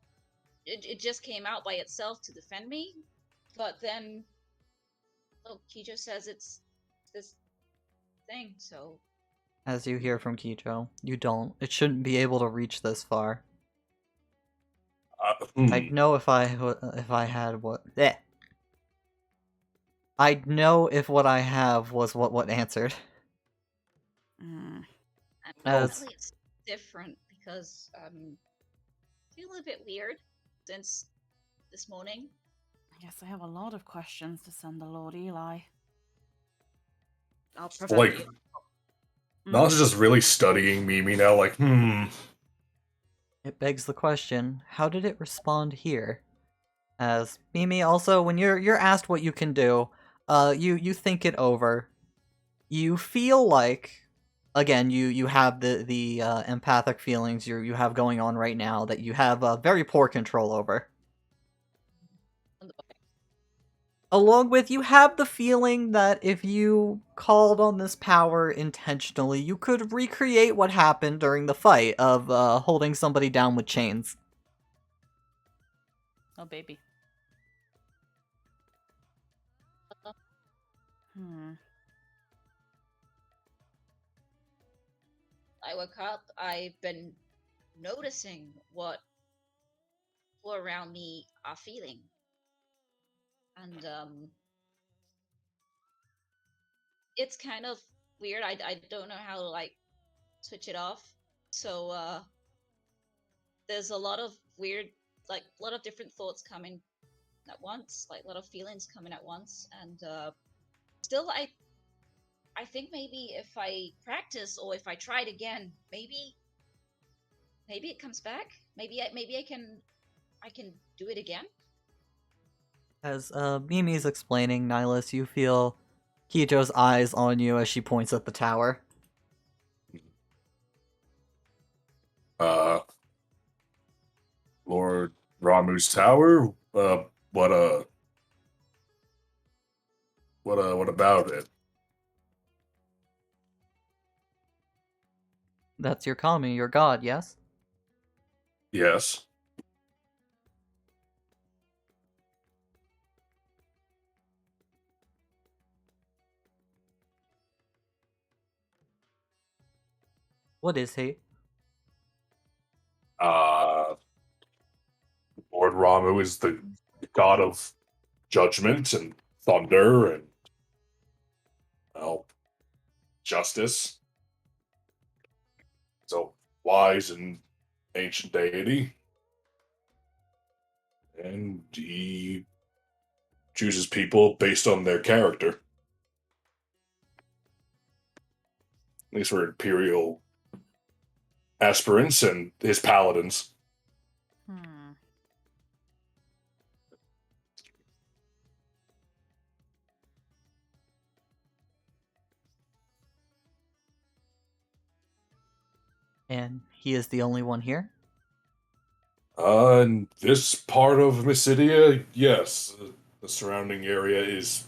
it just came out by itself to defend me. But then, oh, Kijo says it's this thing, so As you hear from Kijo, you don't. It shouldn't be able to reach this far. I'd know if I had what. Eh. I'd know if what I have was what answered. Mm. and As- hopefully it's different because feel a bit weird since this morning. I guess I have a lot of questions to send the Lord Eli. I'll Like, you. Nas is just really studying Mimi now, like, It begs the question: how did it respond here? As Mimi, also, when you're asked what you can do, you think it over. You feel like, again, you have the empathic feelings you have going on right now that you have very poor control over. Along with, you have the feeling that if you called on this power intentionally, you could recreate what happened during the fight of holding somebody down with chains. Oh, baby. Hmm. I woke up, I've been noticing what people around me are feeling. And it's kind of weird. I don't know how to like switch it off. So there's a lot of weird, like a lot of different thoughts coming at once, like a lot of feelings coming at once. And still I think maybe if I practice or if I try it again, maybe it comes back. Maybe I can do it again. As Mimi's explaining, Nihilus, you feel Kijo's eyes on you as she points at the tower. Lord Ramu's tower? What about it? That's your kami, your god, yes? Yes. What is he? Lord Ramu is the god of judgment and thunder and, well, justice. So wise and ancient deity. And he chooses people based on their character. At least for Imperial aspirants and his paladins. Hmm. And he is the only one here? In this part of Mysidia, yes. The surrounding area is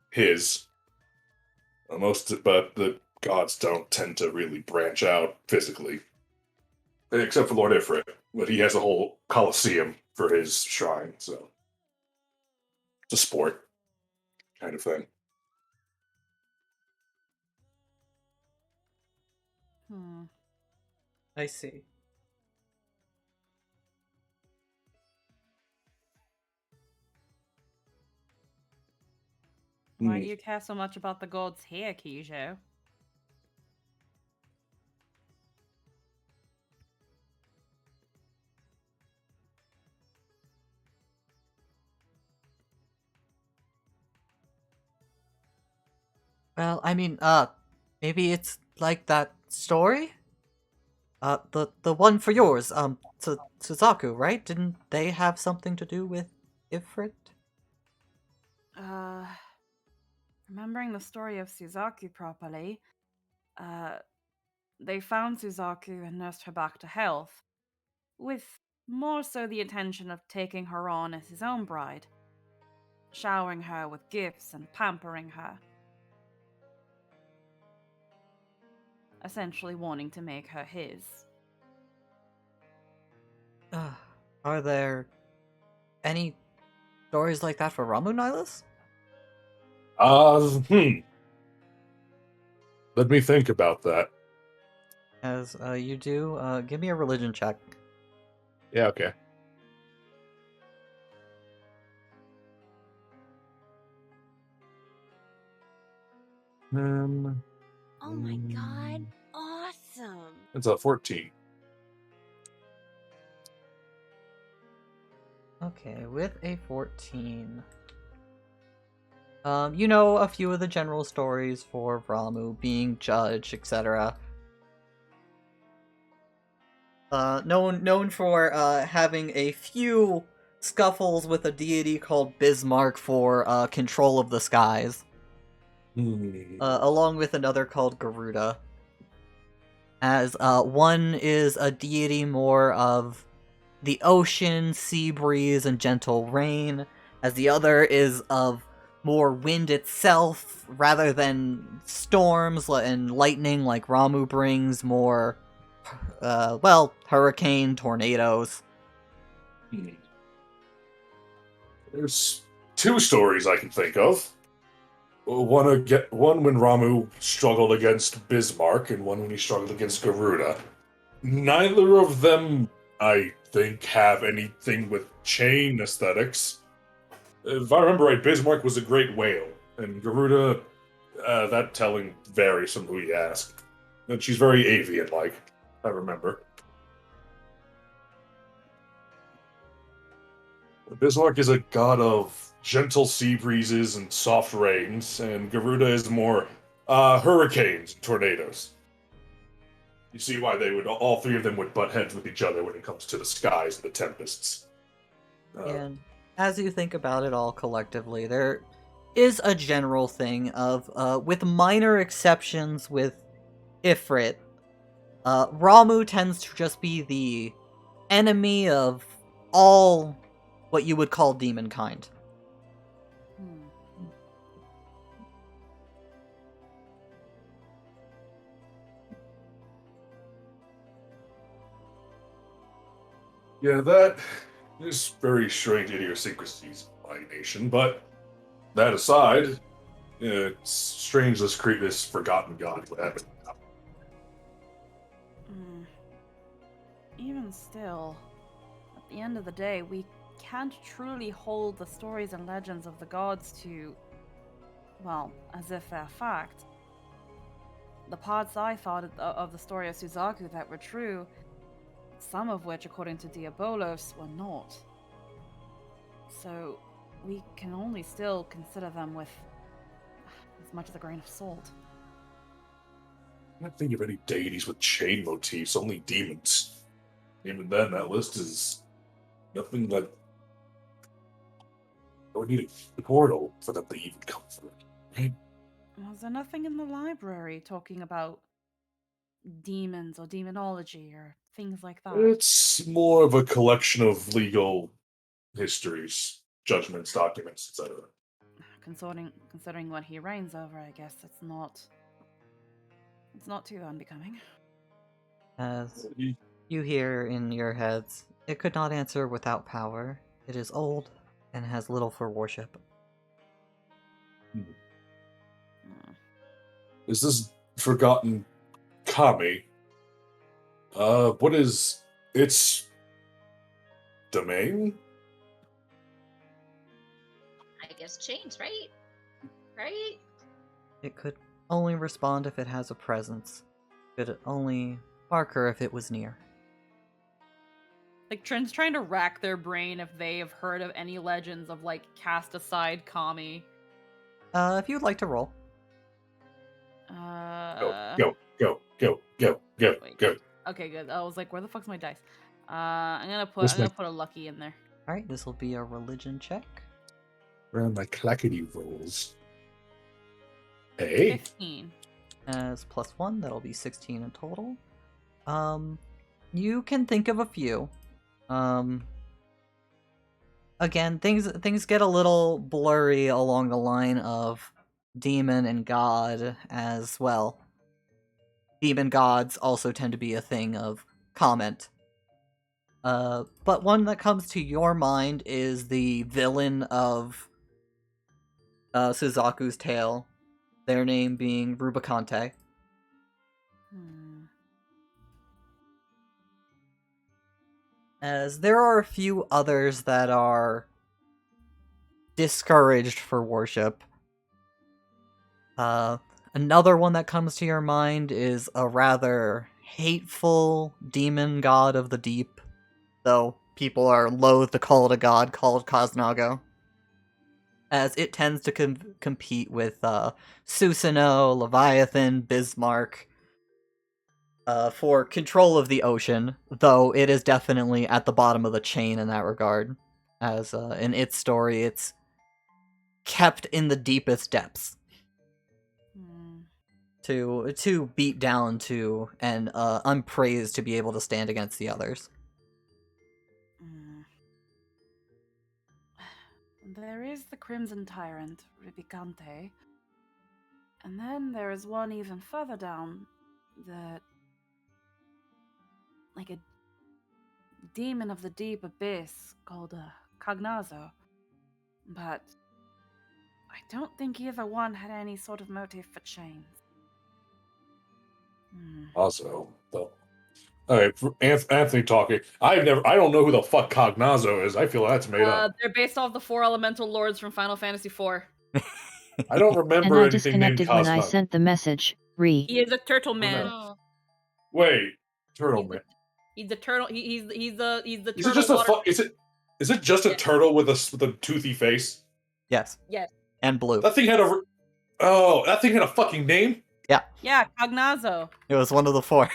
his. But the gods don't tend to really branch out physically. Except for Lord Ifrit, but he has a whole coliseum for his shrine, so it's a sport kind of thing. Hmm. I see. Why do you care so much about the gods here, Kijo? Well, I mean, maybe it's like that story? The one for yours, Suzaku, right? Didn't they have something to do with Ifrit? Uh, remembering the story of Suzaku properly, they found Suzaku and nursed her back to health, with more so the intention of taking her on as his own bride, showering her with gifts and pampering her, essentially wanting to make her his. Are there any stories like that for Ramu, Nihilus? Let me think about that. As you do, give me a religion check. Yeah, okay. Oh my god, awesome. It's a 14. Okay, with a 14. You know a few of the general stories for Ramu being judged, etc. Known for having a few scuffles with a deity called Bismarck for control of the skies, along with another called Garuda. As one is a deity more of the ocean, sea breeze, and gentle rain, as the other is of more wind itself rather than storms and lightning like Ramu brings, more hurricane, tornadoes. There's two stories I can think of. One when Ramu struggled against Bismarck, and one when he struggled against Garuda. Neither of them, I think, have anything with chain aesthetics. If I remember right, Bismarck was a great whale, and Garuda, that telling varies from who you ask. And she's very avian-like, I remember. Bismarck is a god of gentle sea breezes and soft rains, and Garuda is more hurricanes and tornadoes. You see why all three of them would butt heads with each other when it comes to the skies and the tempests. And as you think about it all collectively, there is a general thing of, with minor exceptions with Ifrit, Ramu tends to just be the enemy of all what you would call demon kind. Yeah, that is very strange idiosyncrasies of my nation, but that aside, it's strange this forgotten god would happen. Even still, at the end of the day, we can't truly hold the stories and legends of the gods to, well, as if they're fact. The parts I thought of the story of Suzaku that were true, some of which, according to Diabolos, were not. So, we can only still consider them with as much as a grain of salt. I can't think of any deities with chain motifs, only demons. Even then, that list is nothing like... I would need a portal for them to even come through. Was there nothing in the library talking about demons or demonology or things like that? It's more of a collection of legal histories, judgments, documents, etc. Considering what he reigns over, I guess it's not too unbecoming. As you hear in your heads, it could not answer without power. It is old and has little for worship. Is this forgotten Kami? What is its domain? I guess chains, right? Right? It could only respond if it has a presence. Could only bark her if it was near. Like, Trent's trying to rack their brain if they have heard of any legends of, like, cast aside Kami. If you'd like to roll. Go. Wait. Okay, good. I was like, where the fuck's my dice? I'm gonna put a lucky in there. Alright, this will be a religion check. Around my clackety rolls. Hey. 15. As +1, that'll be 16 in total. You can think of a few. Again, things get a little blurry along the line of demon and god as well. Demon gods also tend to be a thing of comment. But one that comes to your mind is the villain of Suzaku's Tale, their name being Rubicante. As there are a few others that are discouraged for worship. Another one that comes to your mind is a rather hateful demon god of the deep, though people are loath to call it a god, called Kaznago, as it tends to compete with Susanoo, Leviathan, Bismarck, for control of the ocean, though it is definitely at the bottom of the chain in that regard, as in its story, it's kept in the deepest depths to beat down to and unpraised to be able to stand against the others. There is the Crimson Tyrant, Rubicante. And then there is one even further down that... like a demon of the deep abyss called Cognazo. But I don't think either one had any sort of motive for chains. Also, though. Alright, Anthony talking. I don't know who the fuck Cognazo is. I feel that's made up. They're based off the 4 elemental lords from Final Fantasy IV. I don't And remember I anything named disconnected when I Cosmo. sent the message. Re. He is a turtle man. Oh, Wait, Turtle Man. He's a turtle. He's the Is turtle. it just a water- is it just a turtle with a toothy face? Yes. Yes. And blue. That thing had a fucking name? Yeah, Cognazo. It was one of the 4.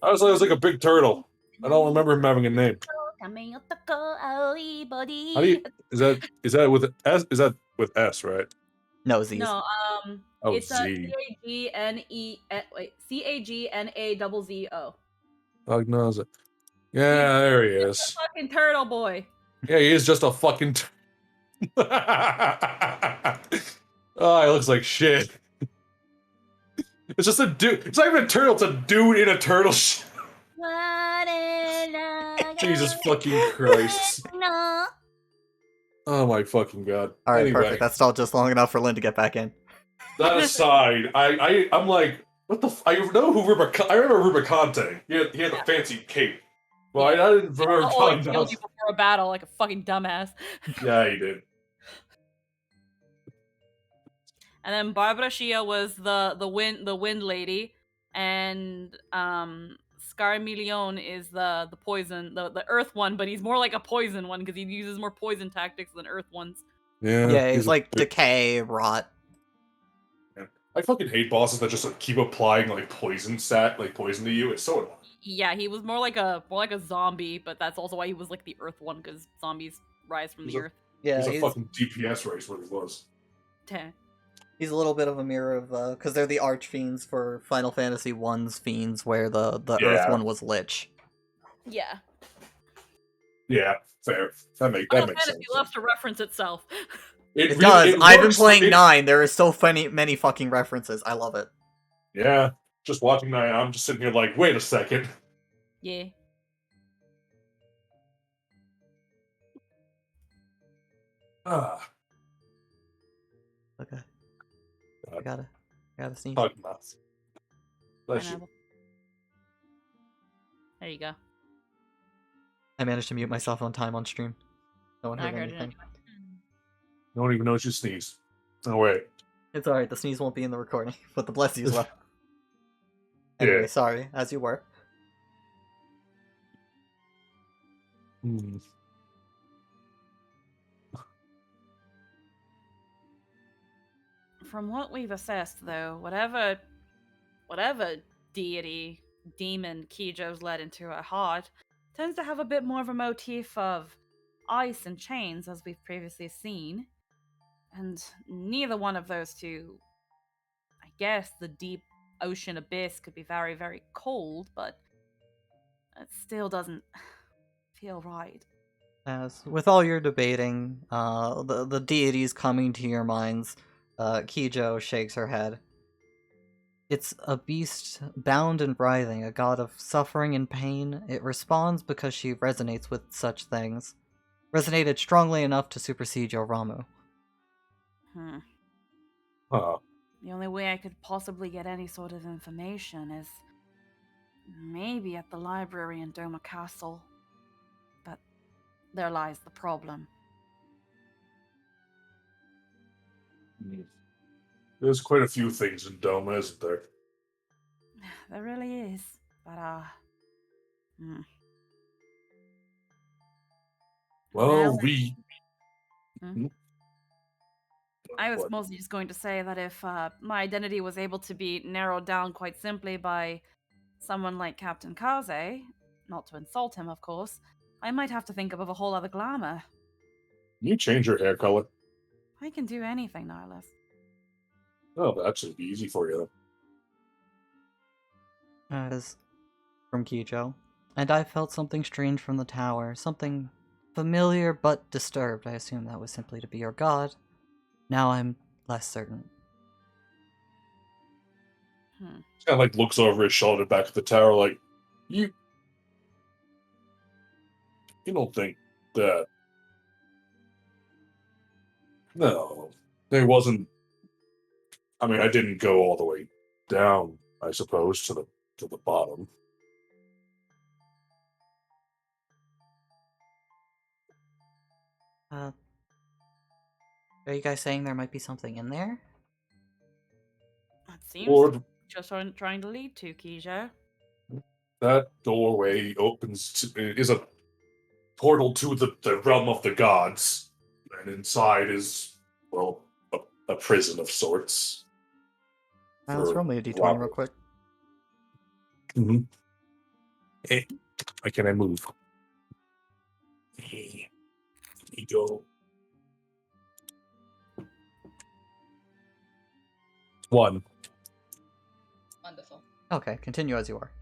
I was like, it was like a big turtle. I don't remember him having a name. How do you is that with S? Is that with S, right? No, Z's. No, Oh, it's a Z. CAGNAZZO. Cognazo. Yeah, there he is. Fucking turtle boy. Yeah, he is just a fucking. Oh, he looks like shit. It's just a dude. It's not even a turtle. It's a dude in a turtle. Jesus fucking Christ. Oh my fucking god. Alright, Anyway, perfect. That's all just long enough for Lynn to get back in. that aside, I'm like, what the? I know who I remember Rubicante. He had the fancy cape. Well, I didn't remember He talking killed about. you before a battle like a fucking dumbass. Yeah, he did. And then Barbara Shia was the wind lady, and Scarmillion is the poison, the earth one, but he's more like a poison one because he uses more poison tactics than earth ones. Yeah, he's a like bit- decay, rot. I fucking hate bosses that just like keep applying like poison to you. It's so annoying. Yeah, he was more like a zombie, but that's also why he was like the earth one because zombies rise from He's the a- earth. Yeah, He's a fucking DPS race, what he was. Teh. he's a little bit of a mirror of because they're the archfiends for Final Fantasy 1's fiends, where the Earth Yeah. one was Lich. Yeah. Yeah, fair. That Final makes Fantasy sense. loves to reference itself. It really- does. it I've been works. playing It- 9. There is so many fucking references. I love it. Yeah, just watching that, I'm just sitting here like, wait a second. Yeah. Ah, Okay. God. I gotta sneeze. fuck nuts. Bless you. Pineapple. There you go. I managed to mute myself on time on stream. No one I heard heard it anything. I don't even know you sneeze. Oh wait. It's alright, the sneeze won't be in the recording, but the bless yous will. Yeah. Anyway, sorry, as you were. Hmm. From what we've assessed, though, whatever deity, demon Kijo's led into her heart tends to have a bit more of a motif of ice and chains, as we've previously seen. And neither one of those two. I guess the deep ocean abyss could be very, very cold, but it still doesn't feel right. As with all your debating, the deities coming to your minds, Kijo shakes her head. It's a beast bound and writhing, a god of suffering and pain. It responds because she resonates with such things. Resonated strongly enough to supersede Yoramu. Hmm. Huh. The only way I could possibly get any sort of information is maybe at the library in Doma Castle. But there lies the problem. There's quite a few things in Doma, isn't there? There really is. But, hmm. Well, Well, we. Hmm? I was What? mostly just going to say that if my identity was able to be narrowed down quite simply by someone like Captain Kaze, not to insult him, of course, I might have to think of a whole other glamour. Can you change your hair color? I can do anything, Nihilus. Oh, that should be easy for you. As from Kijo. And I felt something strange from the tower, something familiar but disturbed. I assume that was simply to be your god. Now I'm less certain. Hmm. Kind of like looks over his shoulder back at the tower, like, you don't think that? No, there wasn't. I mean, I didn't go all the way down, I suppose, to the bottom. Are you guys saying there might be something in there? That seems Lord, just trying to lead to, Kijo. that doorway is a portal to the realm of the gods, and inside is, well, a prison of sorts. Let's roll me a d20 real quick. Mm-hmm. Hey, why can I move? Hey, let me go. 1. Wonderful. Okay, continue as you are.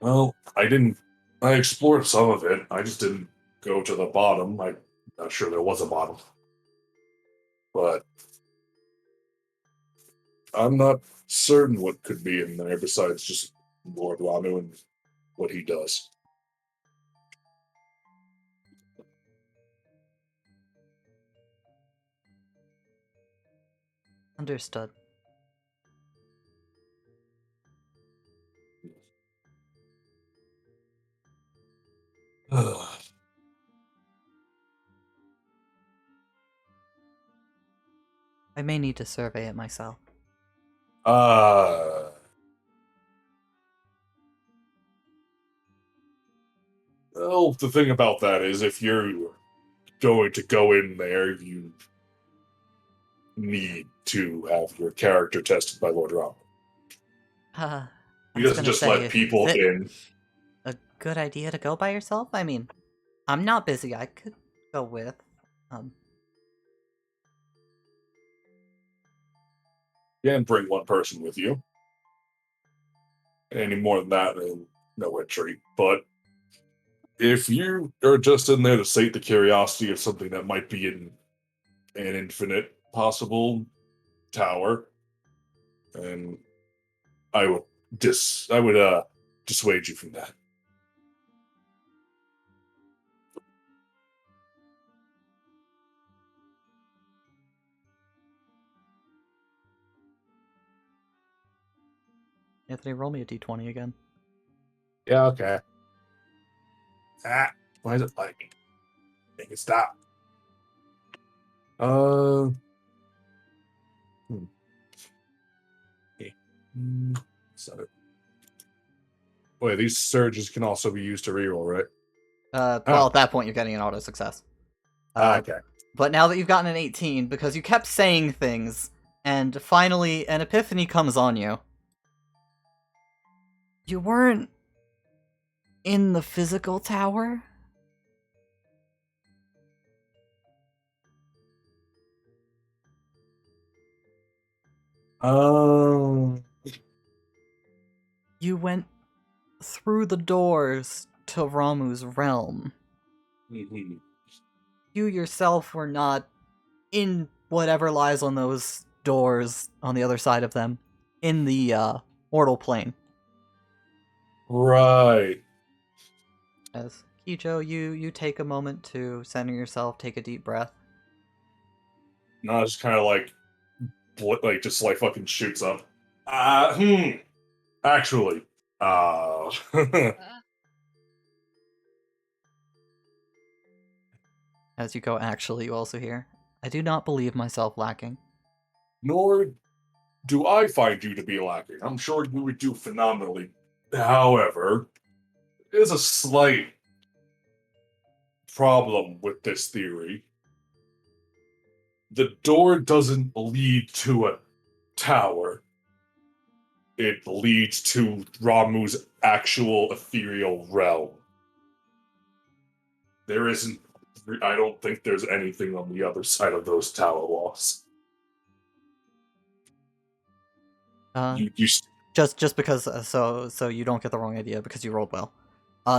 Well, I explored some of it. I just didn't go to the bottom. I'm not sure there was a bottom. But I'm not certain what could be in there besides just Lord Ramu and what he does. Understood. I may need to survey it myself. Well, the thing about that is if you're going to go in there, you need to have your character tested by Lord Ramu. He doesn't just let people in. A good idea to go by yourself? I mean, I'm not busy. I could go with. You can bring one person with you. Any more than that, then no entry. But if you are just in there to sate the curiosity of something that might be in an infinite possible tower, and I would dissuade you from that. Anthony, roll me a d20 again. Yeah, okay. Why is it lagging? Make it stop. Okay. So, wait, these surges can also be used to reroll, right? Well, at that point, you're getting an auto success. Okay. But now that you've gotten an 18, because you kept saying things, and finally an epiphany comes on you. You weren't in the physical tower, Oh. You went through the doors to Ramuh's realm. Mhm. You yourself were not in whatever lies on those doors on the other side of them, in the mortal plane. Right. As Kijo, you take a moment to center yourself, take a deep breath. No, it's kind of like just like fucking shoots up. Actually, As you go, actually, you also hear, I do not believe myself lacking. nor do I find you to be lacking. I'm sure you would do phenomenally. However, there's a slight problem with this theory. The door doesn't lead to a tower. It leads to Ramuh's actual ethereal realm. There isn't. I don't think there's anything on the other side of those tower walls. You Just because, so you don't get the wrong idea because you rolled well.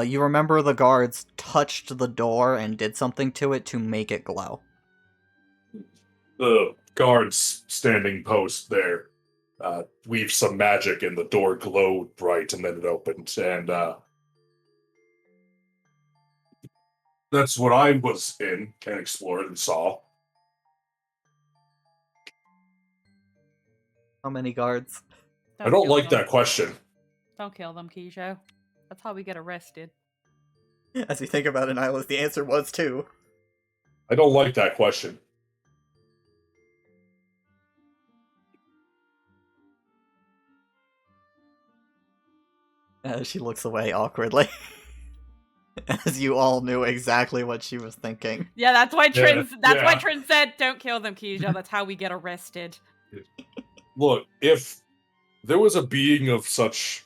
You remember the guards touched the door and did something to it to make it glow. the guards standing post there weaved some magic and the door glowed bright and then it opened and that's what I was in and explored and saw. How many guards? I don't kill like them. that question. Don't kill them, Kijo. That's how we get arrested. As you think about it, Nihilus, the answer was 2. I don't like that question. As she looks away awkwardly. As you all knew exactly what she was thinking. Yeah, that's why Trin. Yeah, That's why yeah. Trin said, "Don't kill them, Kijo." That's how we get arrested. Look, if there was a being of such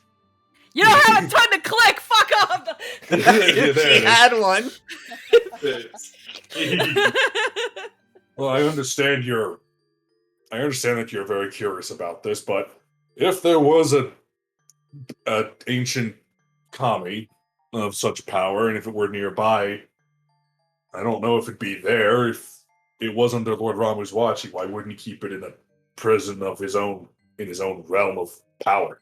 You don't have a time to click. Fuck off. Yeah, there she it is. had one. Well, I understand that you're very curious about this, but if there was a ancient kami of such power, and if it were nearby, I don't know if it'd be there. If it was under Lord Ramuh's watch, why wouldn't he keep it in a prison of his own, in his own realm of power?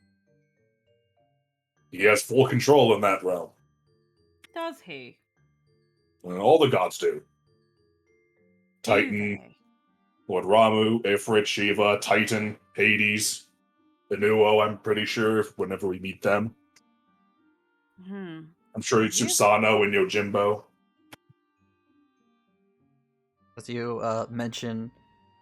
He has full control in that realm. Does he? Well, all the gods do. Do Titan, they? Lord Ramuh, Ifrit, Shiva, Titan, Hades, Inuo, I'm pretty sure, whenever we meet them. I'm sure it's Yeah. Susano and Yojimbo. As you mention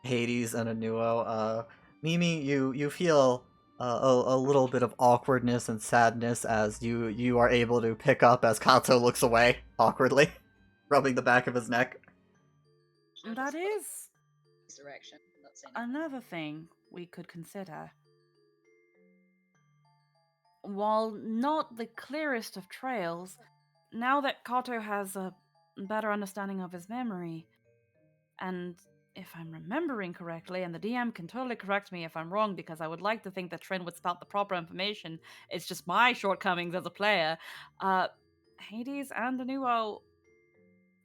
Hades and Anuo, Mimi, you feel a little bit of awkwardness and sadness as you are able to pick up as Kato looks away awkwardly, rubbing the back of his neck. That is Direction. Not saying anything. another thing we could consider. While not the clearest of trails, now that Kato has a better understanding of his memory, and if I'm remembering correctly, and the DM can totally correct me if I'm wrong, because I would like to think that Trin would spout the proper information. It's just my shortcomings as a player. Hades and Anuo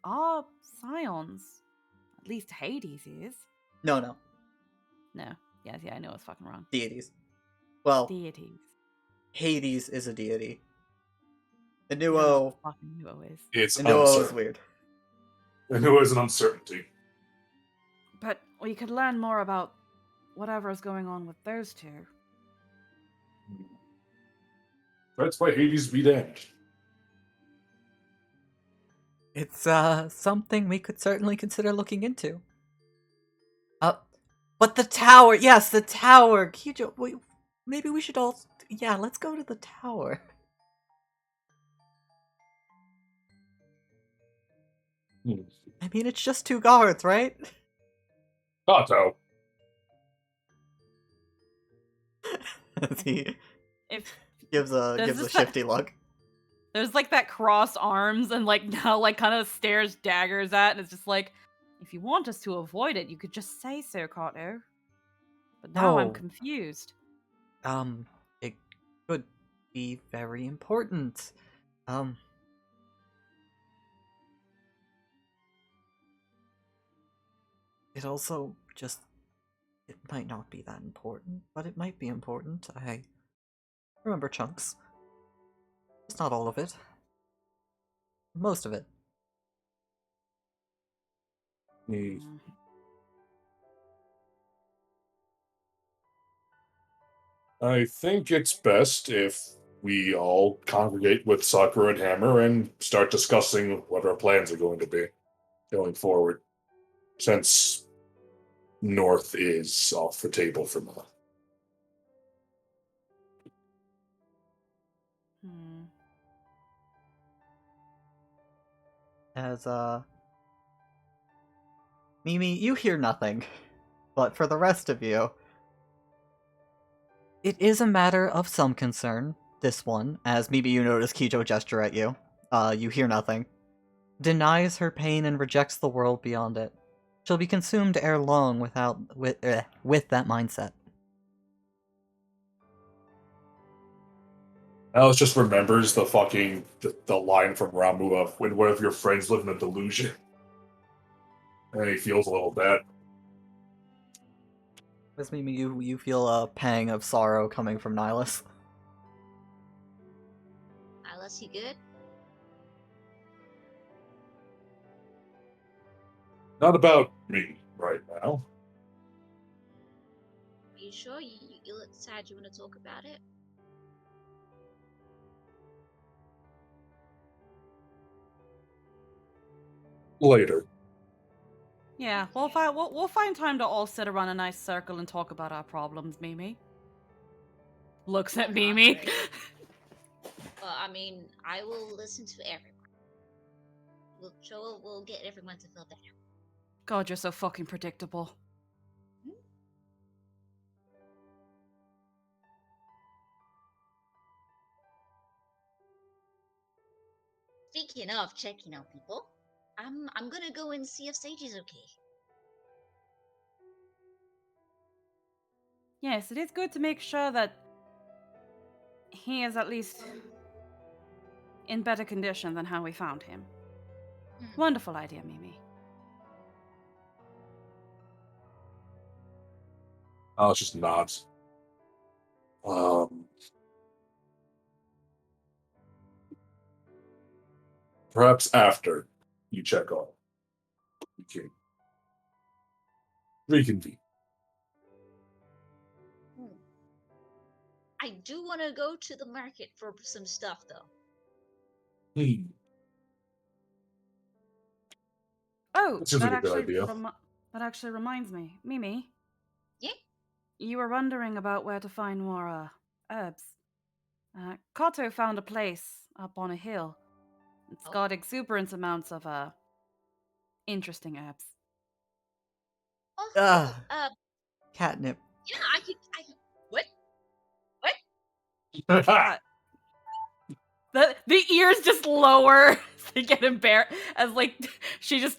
are scions. At least Hades is. No, No. Yes, yeah, I know it's fucking wrong. deities. Well, Deities. Hades is a deity. I Anuo, don't know what fucking Anuo is. It's Anuo is uncertain. weird. Inuo is an uncertainty. But we could learn more about whatever is going on with those two. That's why Hades be damned. It's something we could certainly consider looking into. But the tower, yes, the tower. Kijo, maybe we should all, yeah, let's go to the tower. I mean, it's just 2 guards, right? Kato. As he If gives a Does this shifty look. there's like that crossed arms and like now like kind of stares daggers at, and it's just like, if you want us to avoid it, you could just say so, Kato. But now I'm No. confused. It could be very important. It also just, it might not be that important, but it might be important. I remember chunks. It's not all of it. Most of it. Hmm. Mm. I think it's best if we all congregate with Sakura and Hammer and start discussing what our plans are going to be going forward. Since North is off the table for now. Hmm. As, Mimi, you hear nothing. But for the rest of you, it is a matter of some concern, this one, as Mimi, you notice Kijo gesture at you. You hear nothing. Denies her pain and rejects the world beyond it. She'll be consumed ere long with that mindset. Alice just remembers the fucking the line from Ramu of when one of your friends live in a delusion. And he feels a little bad. As Mimi, you feel a pang of sorrow coming from Nihilus. Alice, you good? Not about me right now. Are you sure? You look sad. You want to talk about it? Later. Yeah, we'll find time to all sit around a nice circle and talk about our problems, Mimi. Looks at Mimi. Great. Well, I mean, I will listen to everyone. We'll get everyone to feel better. God, you're so fucking predictable. Speaking of checking out people, I'm gonna go and see if Sage is okay. Yes, it is good to make sure that he is at least in better condition than how we found him. Wonderful idea, Mimi. Alice just nods. Perhaps after you check on, we can reconvene. I do want to go to the market for some stuff, though. Oh, That seems like a good idea. That actually reminds me, Mimi. Yeah? You were wondering about where to find more herbs. Kato found a place up on a hill. It's got exuberant amounts of interesting herbs. Oh, Ugh. cool. Catnip. Yeah, I could. What? The ears just lower. They get embarrassed as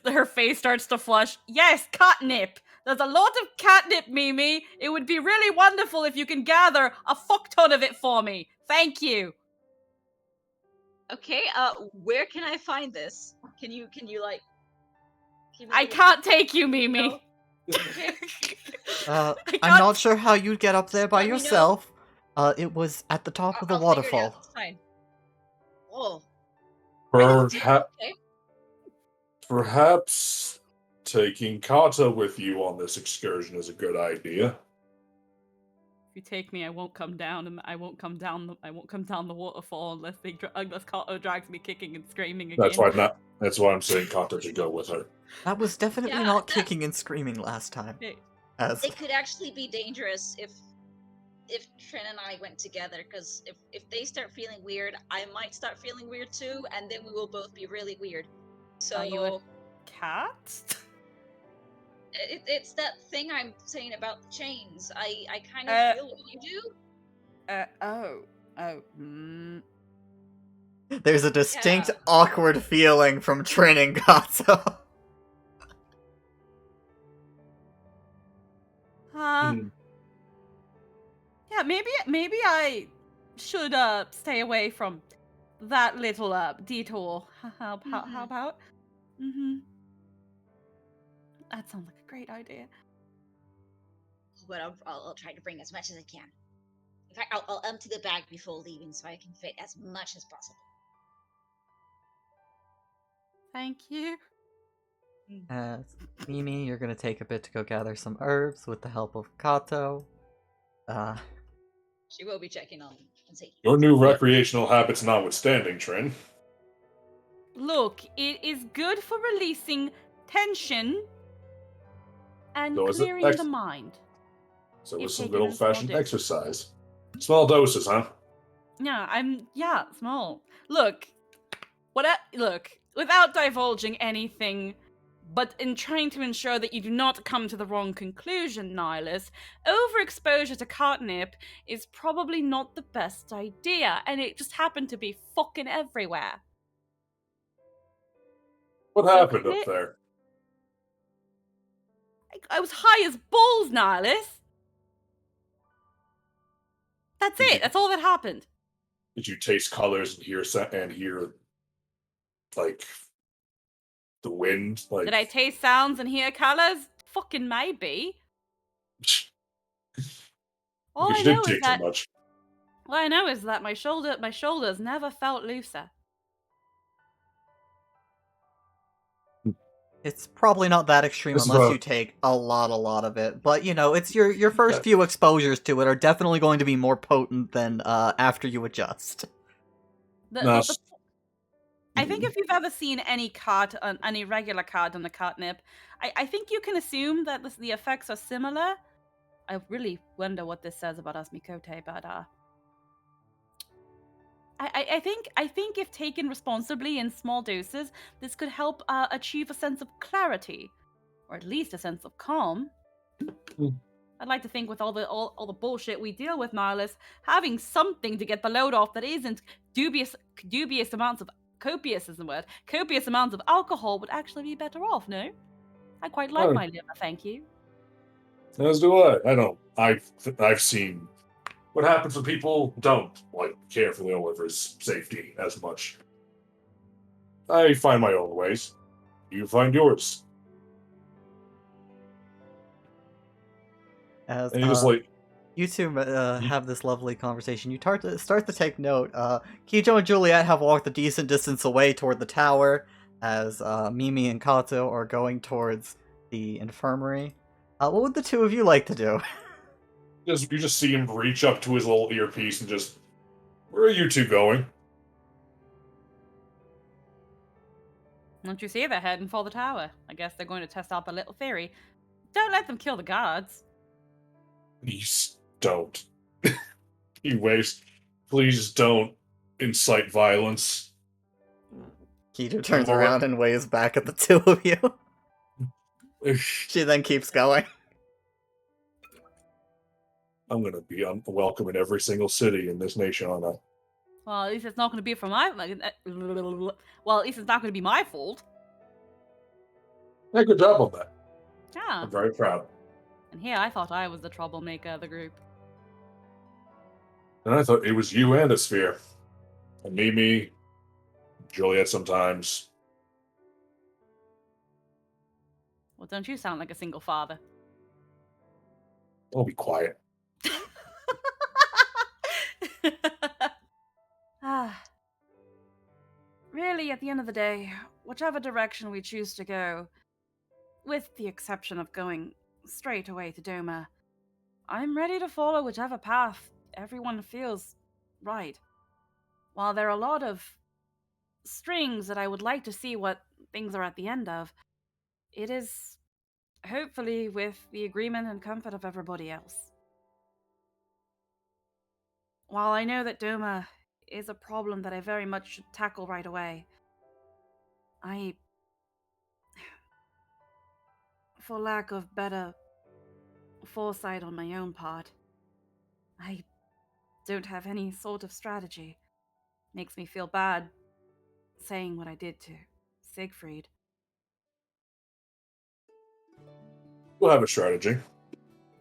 her face starts to flush. Yes, catnip. There's a lot of catnip, Mimi. It would be really wonderful if you can gather a fuck ton of it for me. Thank you. Okay. Where can I find this? Can you like? I can't take you, Mimi. No? Okay. I'm not sure how you'd get up there by Let me know. yourself. It was at the top of the I'll figure it out, waterfall. it's fine. Oh. Perhaps taking Kata with you on this excursion is a good idea. If you take me, I won't come down, and I won't come down the waterfall unless Kato drags me kicking and screaming again. That's why I'm saying Kata should go with her. That was definitely not kicking and screaming last time. It could actually be dangerous if Trin and I went together, because if they start feeling weird, I might start feeling weird too, and then we will both be really weird. So Are you a cat? It's that thing I'm saying about the chains. I kind of feel what you do. There's a distinct awkward feeling from Trin and Gato. Yeah, maybe I should stay away from that little detour. How about? Mm-hmm. That sounds like a great idea. But I'll try to bring as much as I can. In fact, I'll empty the bag before leaving so I can fit as much as possible. Thank you. Mimi, you're gonna take a bit to go gather some herbs with the help of Kato. She will be checking on and see. Your new recreational habits notwithstanding, Trin. Look, it is good for releasing tension and So is it clearing the mind. So it If was some taken good in small old-fashioned doses. exercise. Small doses, huh? Yeah, small. Look, look, without divulging anything, but in trying to ensure that you do not come to the wrong conclusion, Nihilus, overexposure to catnip is probably not the best idea, and it just happened to be fucking everywhere. What So happened clear- up there? I was high as balls, Nihilus. That's it. That's all that happened. Did you taste colors and hear like the wind? Like Did I taste sounds and hear colors? Fucking maybe. All because I you know didn't is take that too much. all I know is that my shoulders never felt looser. It's probably not that extreme This is unless a- you take a lot of it. But you know, it's your first few exposures to it are definitely going to be more potent than after you adjust. No, I think if you've ever seen any regular card on the catnip, I think you can assume that the effects are similar. I really wonder what this says about us Mikote, but I think if taken responsibly in small doses, this could help achieve a sense of clarity, or at least a sense of calm. I'd like to think with all the bullshit we deal with, Nihilus, having something to get the load off that isn't copious amounts of copious amounts of alcohol would actually be better off. No, I quite like my liver, thank you. as do I. I don't. I've seen what happens when people don't care for their liver's safety as much. I find my own ways. You find yours. As And you just you two have this lovely conversation. You start to take note. Kijo and Juliet have walked a decent distance away toward the tower, as Mimi and Kato are going towards the infirmary. What would the two of you like to do? you just see him reach up to his little earpiece and just, where are you two going? Don't you see? They're heading for the tower. I guess they're going to test out the little theory. Don't let them kill the guards. Please don't. He waves. Please don't incite violence. Kijo turns Laura- around and waves back at the two of you. She then keeps going. I'm gonna be unwelcome in every single city in this nation, aren't I? Well, at least it's not going to be from my. Well, at least it's not going to be my fault. Yeah, good job on that. Yeah. I'm very proud. And here, I thought I was the troublemaker of the group. And I thought it was you and a sphere. And Mimi, Juliet sometimes. Well, don't you sound like a single father? I'll be quiet. Really, at the end of the day, whichever direction we choose to go, with the exception of going straight away to Doma, I'm ready to follow whichever path everyone feels right. While there are a lot of strings that I would like to see what things are at the end of, it is hopefully with the agreement and comfort of everybody else. While I know that Doma is a problem that I very much should tackle right away, for lack of better foresight on my own part, I don't have any sort of strategy. Makes me feel bad saying what I did to Siegfried. We'll have a strategy.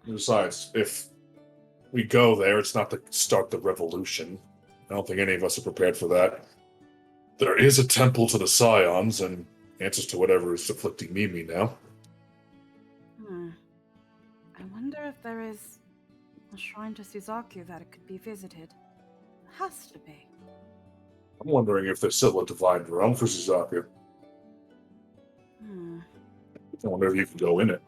Besides, if we go there, it's not to start the revolution. I don't think any of us are prepared for that. There is a temple to the Scions, and answers to whatever is afflicting Mimi now. I wonder if there is a shrine to Suzaku that it could be visited. Has to be. I'm wondering if there's still a divine realm for Suzaku. I wonder if you can go in it.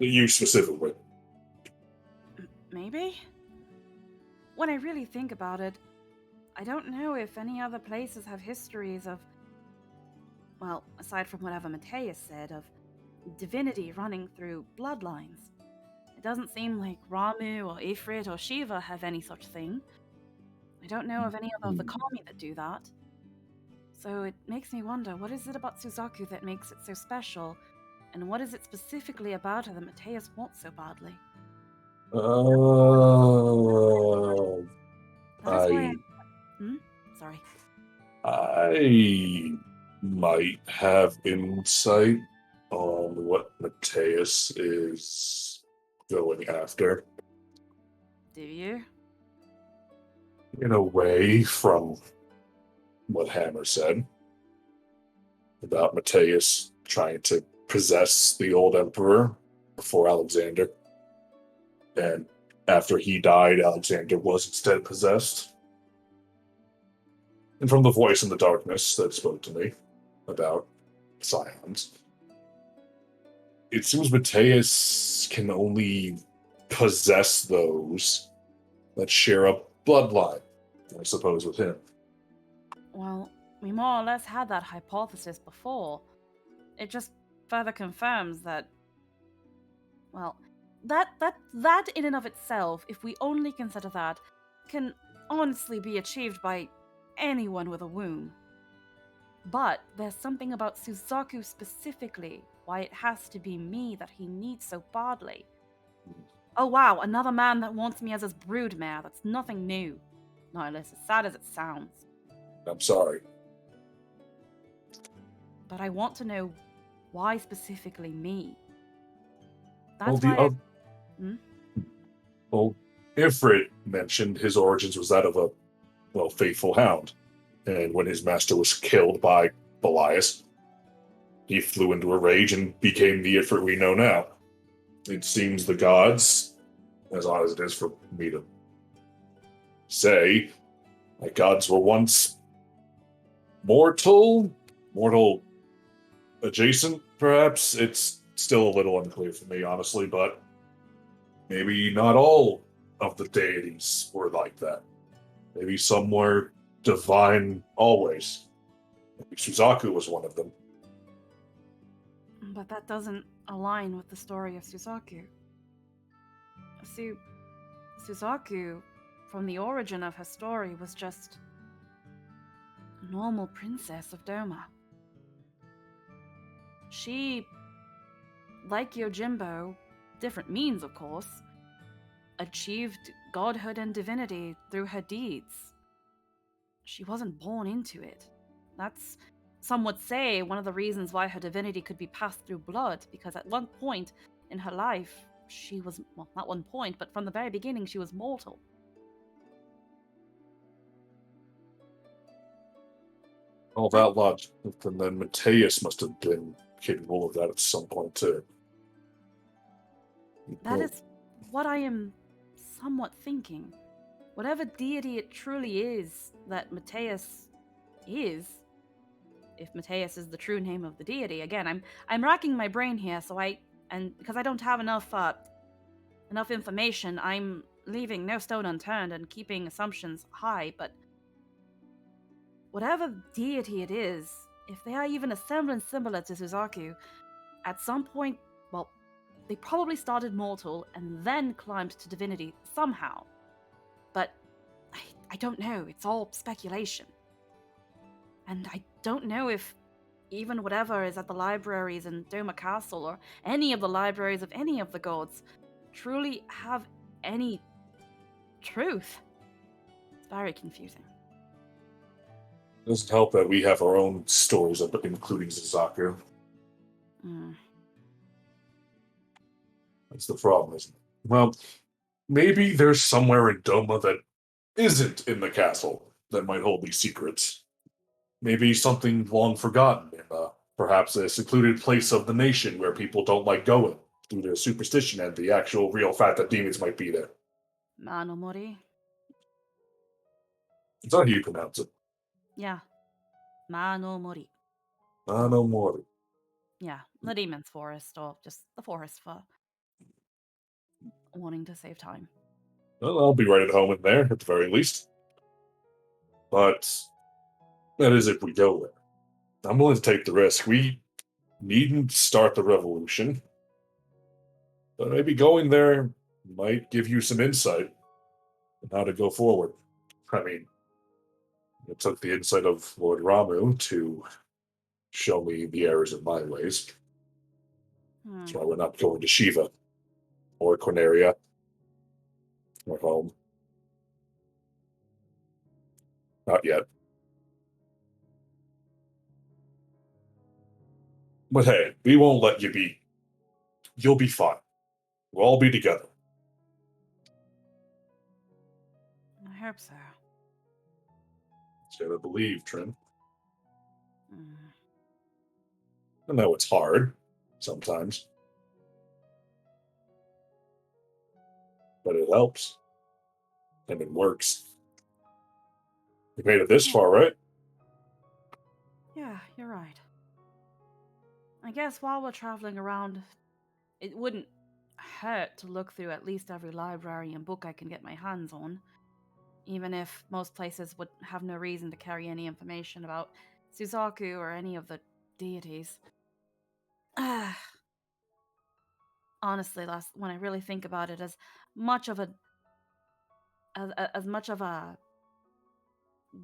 You specifically. Maybe? When I really think about it, I don't know if any other places have histories of, well, aside from whatever Mateus said, of divinity running through bloodlines. It doesn't seem like Ramu or Ifrit or Shiva have any such thing. I don't know of any of the kami that do that. So it makes me wonder, what is it about Suzaku that makes it so special? And what is it specifically about her that Mateus wants so badly? That is why Sorry. I might have insight on what Mateus is going after. Do you? In a way, from what Hammer said about Mateus trying to possess the old emperor before Alexander. And after he died, Alexander was instead possessed. And from the voice in the darkness that spoke to me about Scions, it seems Mateus can only possess those that share a bloodline, I suppose, with him. Well, we more or less had that hypothesis before. It just further confirms that, well, that in and of itself, if we only consider that, can honestly be achieved by anyone with a womb. But there's something about Suzaku specifically, why it has to be me that he needs so badly. Oh wow, another man that wants me as his broodmare. That's nothing new. Not less as sad as it sounds. I'm sorry. But I want to know why specifically me. Well, That's why. Well, Ifrit mentioned his origins was that of a, well, faithful hound. And when his master was killed by Belias, he flew into a rage and became the Ifrit we know now. It seems the gods, as odd as it is for me to say, like gods were once mortal adjacent, perhaps. It's still a little unclear for me, honestly, but maybe not all of the deities were like that. Maybe some were divine always. Maybe Suzaku was one of them. But that doesn't align with the story of Suzaku. Suzaku, from the origin of her story, was just a normal princess of Doma. She, like Yojimbo, different means of course, achieved godhood and divinity through her deeds. She wasn't born into it. That's, some would say, one of the reasons why her divinity could be passed through blood, because at one point in her life, she was, well, not one point, but from the very beginning, she was mortal. All that logic, and then Mateus must have been capable of that at some point too. That is what I am somewhat thinking. Whatever deity it truly is that Mateus is, if Mateus is the true name of the deity, again, I'm racking my brain here, and because I don't have enough information, I'm leaving no stone unturned and keeping assumptions high, but whatever deity it is, if they are even a semblance similar to Suzaku, at some point, well, they probably started mortal and then climbed to divinity somehow. But I don't know, it's all speculation. And I don't know if even whatever is at the libraries in Doma Castle or any of the libraries of any of the gods truly have any truth. It's very confusing. It doesn't help that we have our own stories, including Suzaku. That's the problem, isn't it? Well, maybe there's somewhere in Doma that isn't in the castle that might hold these secrets. Maybe something long forgotten in perhaps a secluded place of the nation where people don't like going due to superstition and the actual real fact that demons might be there. Manomori? It's not how you pronounce it. Yeah. Manomori. No more. Yeah, the demon's forest, or just the forest for wanting to save time. Well, I'll be right at home in there, at the very least. But that is if we go there. I'm willing to take the risk. We needn't start the revolution. But maybe going there might give you some insight on how to go forward. I mean, it took the insight of Lord Ramu to show me the errors of my ways. Hmm. That's why we're not going to Shiva or Corneria or home. Not yet. But hey, we won't let you be. You'll be fine. We'll all be together. I hope so. Just gotta believe, Trin. Hmm. I know it's hard sometimes, but it helps and it works. We made it this far, right? Yeah, you're right. I guess while we're traveling around, it wouldn't hurt to look through at least every library and book I can get my hands on, even if most places would have no reason to carry any information about Suzaku or any of the deities. Honestly, when I really think about it, much of a as much of a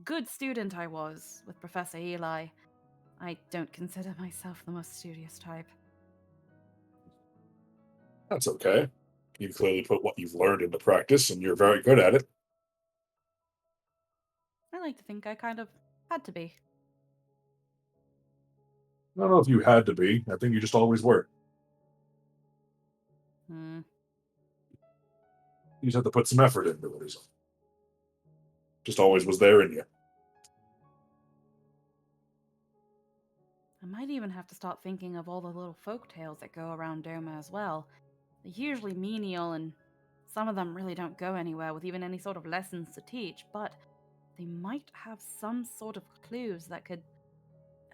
good student I was with Professor Eli, I don't consider myself the most studious type. That's okay. You've clearly put what you've learned into practice, and you're very good at it. I like to think I kind of had to be. I don't know if you had to be. I think you just always were. Hmm. You just had to put some effort into it. Just always was there in you. I might even have to start thinking of all the little folk tales that go around Doma as well. They're usually menial, and some of them really don't go anywhere with even any sort of lessons to teach, but they might have some sort of clues that could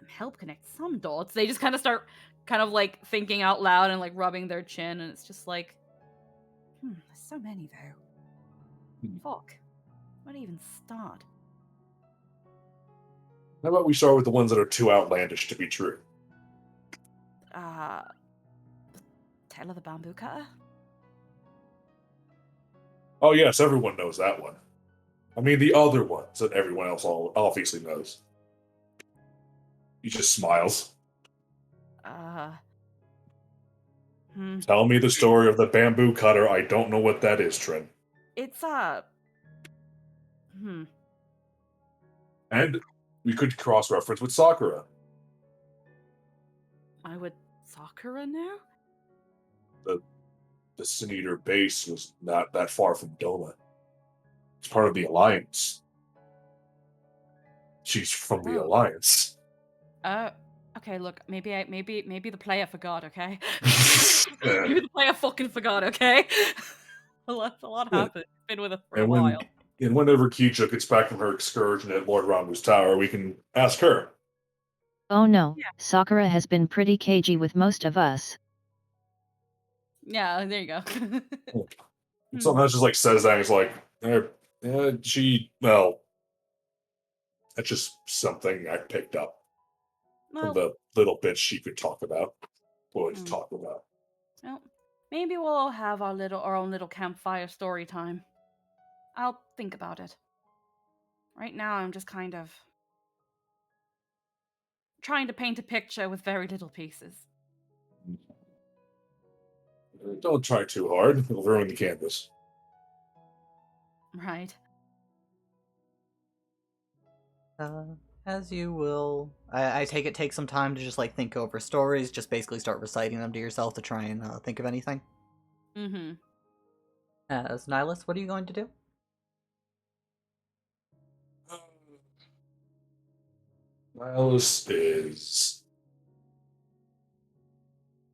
help connect some dots. They just kind of start like thinking out loud and like rubbing their chin, and it's just like, there's so many though. Fuck. Where to even start? How about we start with the ones that are too outlandish to be true? The Tale of the Bamboo Cutter? Oh, yes, everyone knows that one. I mean, the other ones that everyone else obviously knows. He just smiles. Tell me the story of the bamboo cutter. I don't know what that is, Trin. It's And we could cross-reference with Sakura. I would Sakura know? The Sin Eater base was not that far from Doma. It's part of the Alliance. She's from the Oh. Alliance. Okay, look, maybe the player forgot, okay? Maybe the player fucking forgot, okay? a lot happened. It's been with us for a while. And whenever Kicha gets back from her excursion at Lord Ramu's tower, we can ask her. Oh no, Yeah. Sakura has been pretty cagey with most of us. Yeah, there you go. Sometimes just like says that, and it's like, that's just something I picked up from Well, the little bits she could talk about. Would Hmm. talk about. well, maybe we'll all have our own little campfire story time. I'll think about it. Right now, I'm just kind of trying to paint a picture with very little pieces. Don't try too hard; it'll ruin the canvas. Right. As you will. I take it some time to just like think over stories, just basically start reciting them to yourself to try and think of anything. Mm-hmm. As Nihilus, what are you going to do? Miles is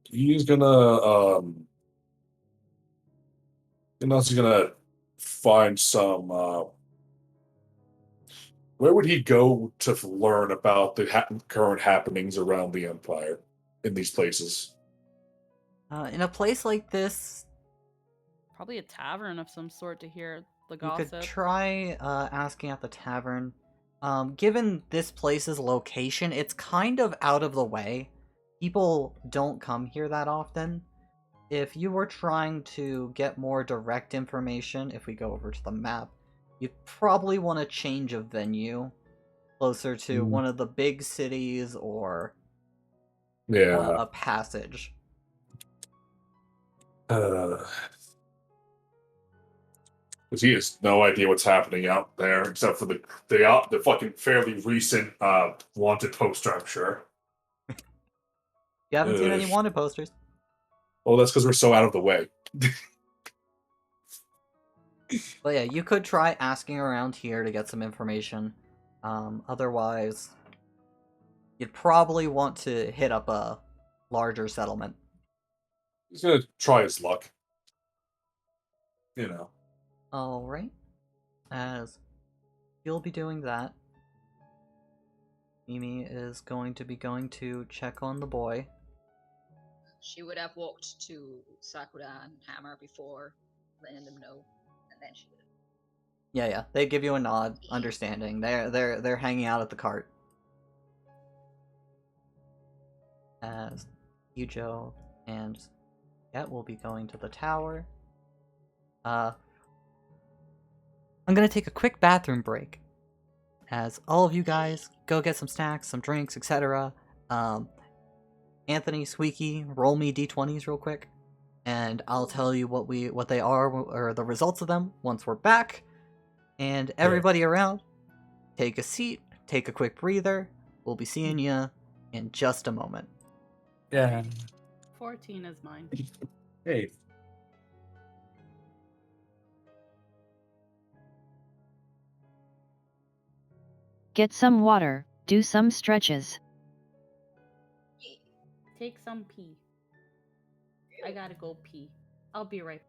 he's gonna find some where would he go to learn about the current happenings around the Empire in these places? In a place like this, Probably a tavern of some sort to hear the you gossip. could try asking at the tavern. Given this place's location, it's kind of out of the way. People don't come here that often. If you were trying to get more direct information, if we go over to the map, you'd probably want to change a venue closer to one of the big cities or Yeah. a passage. Because he has no idea what's happening out there, except for the fucking fairly recent wanted poster, I'm sure. You haven't seen any Ugh. wanted posters. Well, that's because we're so out of the way. But yeah, you could try asking around here to get some information. Otherwise, you'd probably want to hit up a larger settlement. He's gonna try his luck. You know. Alright. As you'll be doing that, Mimi is going to be going to check on the boy. She would have walked to Sakura and Hammer before letting them know, and then she would have. Yeah, they give you a nod, understanding. They're hanging out at the cart. As Yujo and Jet will be going to the tower. I'm gonna take a quick bathroom break. As all of you guys go get some snacks, some drinks, etc. Anthony, Squeaky, roll me d20s real quick, and I'll tell you what they are or the results of them once we're back. And everybody around, take a seat, take a quick breather. We'll be seeing you in just a moment. Yeah. 14 is mine. Hey. Get some water, do some stretches. Take some pee. I gotta go pee. I'll be right back.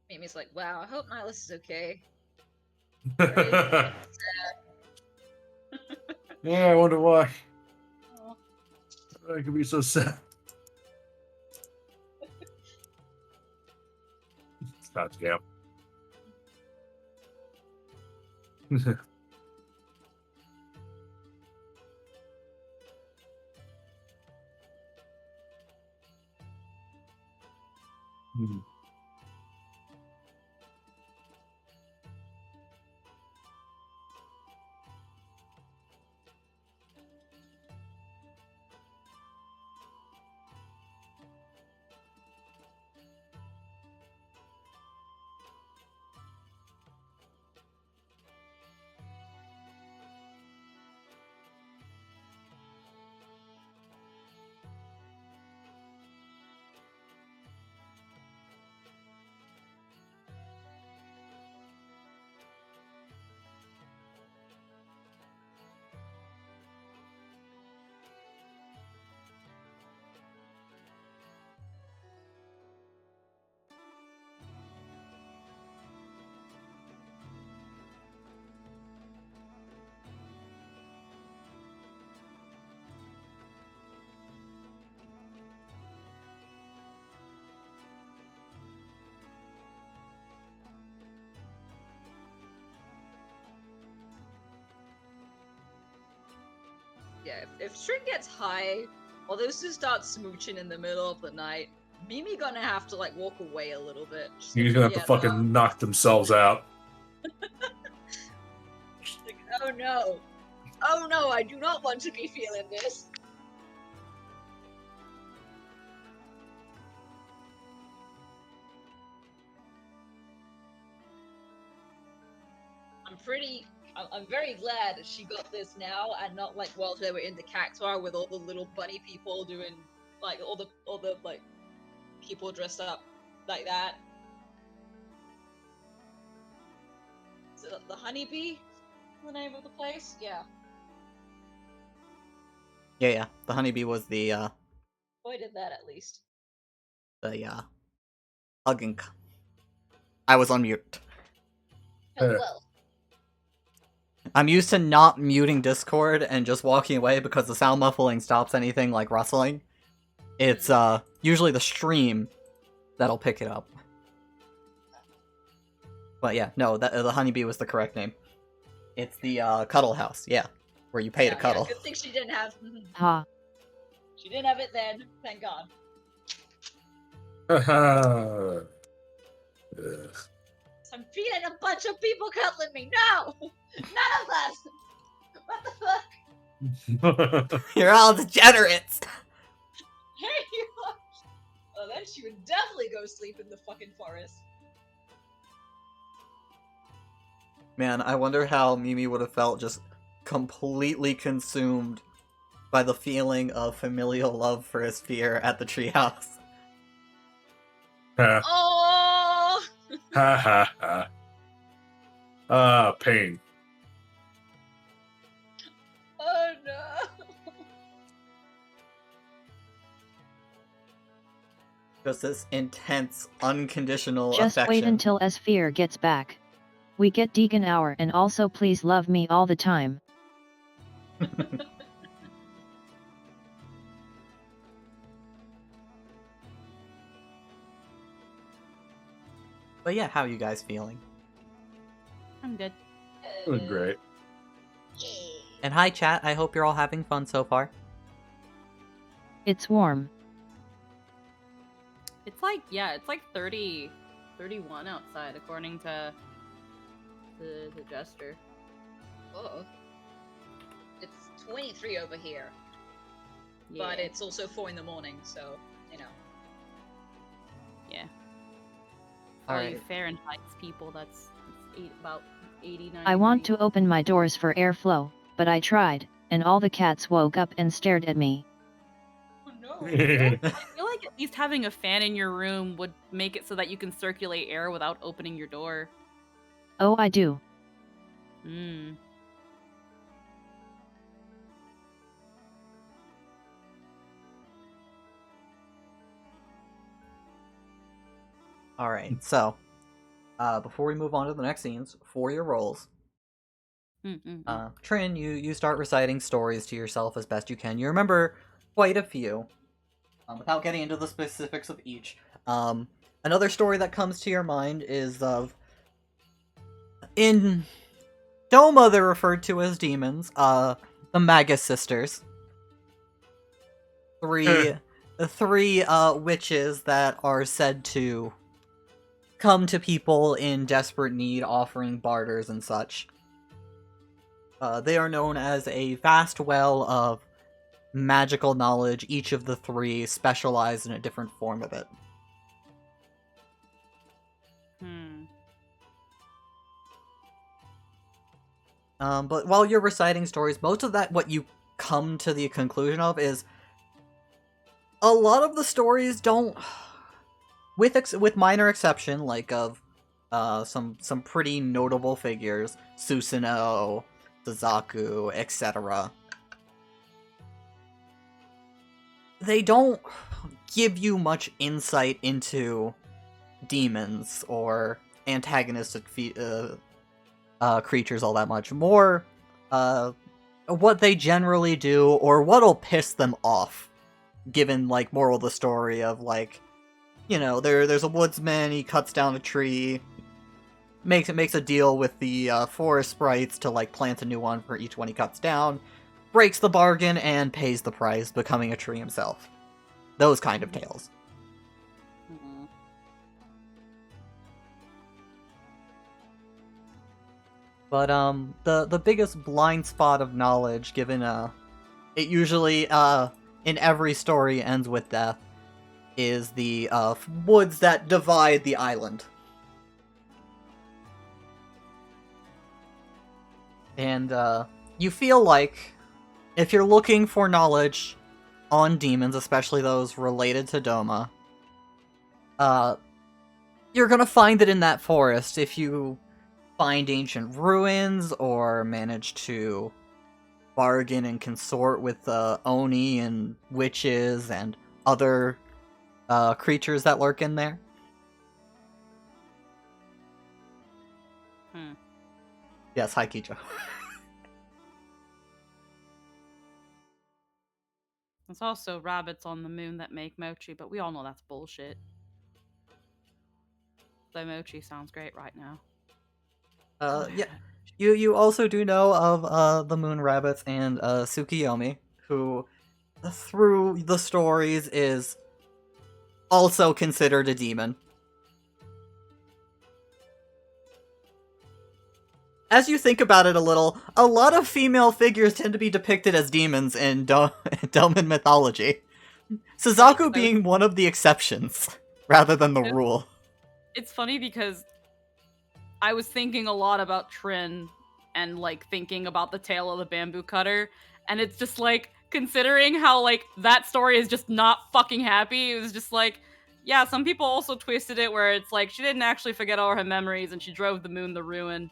Mimi's like, wow, I hope Nihilus is okay. Yeah, I wonder why. I could be so sad. God damn. Yeah, if String gets high, or those two start smooching in the middle of the night, Mimi gonna have to like walk away a little bit. Just He's like, gonna have to "Yeah, fucking knock themselves out. like, oh no. Oh no, I do not want to be feeling this. I'm very glad she got this now and not like while they were in the cactuar with all the little bunny people doing like all the like people dressed up like that. Is it the honeybee? The name of the place? Yeah. Yeah. The honeybee was the Avoided that at least. Hugging. I was on mute. Oh, Uh. well. I'm used to not muting Discord and just walking away because the sound muffling stops anything like rustling. It's usually the stream that'll pick it up. But yeah, no, the honeybee was the correct name. It's the cuddle house, yeah, where you pay to cuddle. Yeah, good thing she didn't have. Ha. She didn't have it then. Thank God. Ugh. I'm feeling a bunch of people cuddling me. No, none of that. What the fuck? You're all degenerates! Here you are. Well, then she would definitely go sleep in the fucking forest. Man, I wonder how Mimi would have felt just completely consumed by the feeling of familial love for his sphere at the treehouse. Ha Oh. ha ha. Ah, pain. Oh no. Just this intense, unconditional Just affection. wait until Sphere gets back. We get Deegan Hour and also please love me all the time. But yeah, how are you guys feeling? I'm good. It was great. And hi chat, I hope you're all having fun so far. It's warm. It's like, yeah, it's like 30, 31 outside, according to the Jester. Oh. It's 23 over here, Yeah. but it's also 4 in the morning, so you know. Yeah. For all you Alright. Fahrenheit's people, that's about 89. I want to open my doors for airflow, but I tried, and all the cats woke up and stared at me. Oh no. I feel like at least having a fan in your room would make it so that you can circulate air without opening your door. Oh, I do. Hmm. Alright, so, before we move on to the next scenes, for your roles, Trin, you start reciting stories to yourself as best you can. You remember quite a few, without getting into the specifics of each. Another story that comes to your mind is of, in Doma they're referred to as demons, the Magus sisters. Three witches that are said to come to people in desperate need, offering barters and such. They are known as a vast well of magical knowledge. Each of the three specialize in a different form of it. But while you're reciting stories, most of that, what you come to the conclusion of is a lot of the stories don't, with minor exception, like of some pretty notable figures, Susanoo, Suzaku, etc. They don't give you much insight into demons or antagonistic creatures all that much. More what they generally do or what'll piss them off, given like moral of the story of like, you know, there's a woodsman, he cuts down a tree, makes a deal with the forest sprites to like plant a new one for each one he cuts down, breaks the bargain and pays the price, becoming a tree himself. Those kind of tales. Mhm. But the biggest blind spot of knowledge, given it usually in every story ends with death, is the woods that divide the island. And you feel like if you're looking for knowledge on demons, especially those related to Doma, you're gonna find it in that forest if you find ancient ruins or manage to bargain and consort with Oni and witches and other creatures that lurk in there. Yes, hi Kijo. There's also rabbits on the moon that make mochi, but we all know that's bullshit. The mochi sounds great right now. Yeah. You also do know of the moon rabbits and Tsukiyomi, who through the stories is also considered a demon. As you think about it a lot of female figures tend to be depicted as demons in Doman mythology. Suzaku being one of the exceptions, rather than the rule. It's funny because I was thinking a lot about Trin and like thinking about the tale of the bamboo cutter, and it's just like considering how like that story is just not fucking happy. It was just like, yeah, some people also twisted it where it's like she didn't actually forget all her memories and she drove the moon to ruin.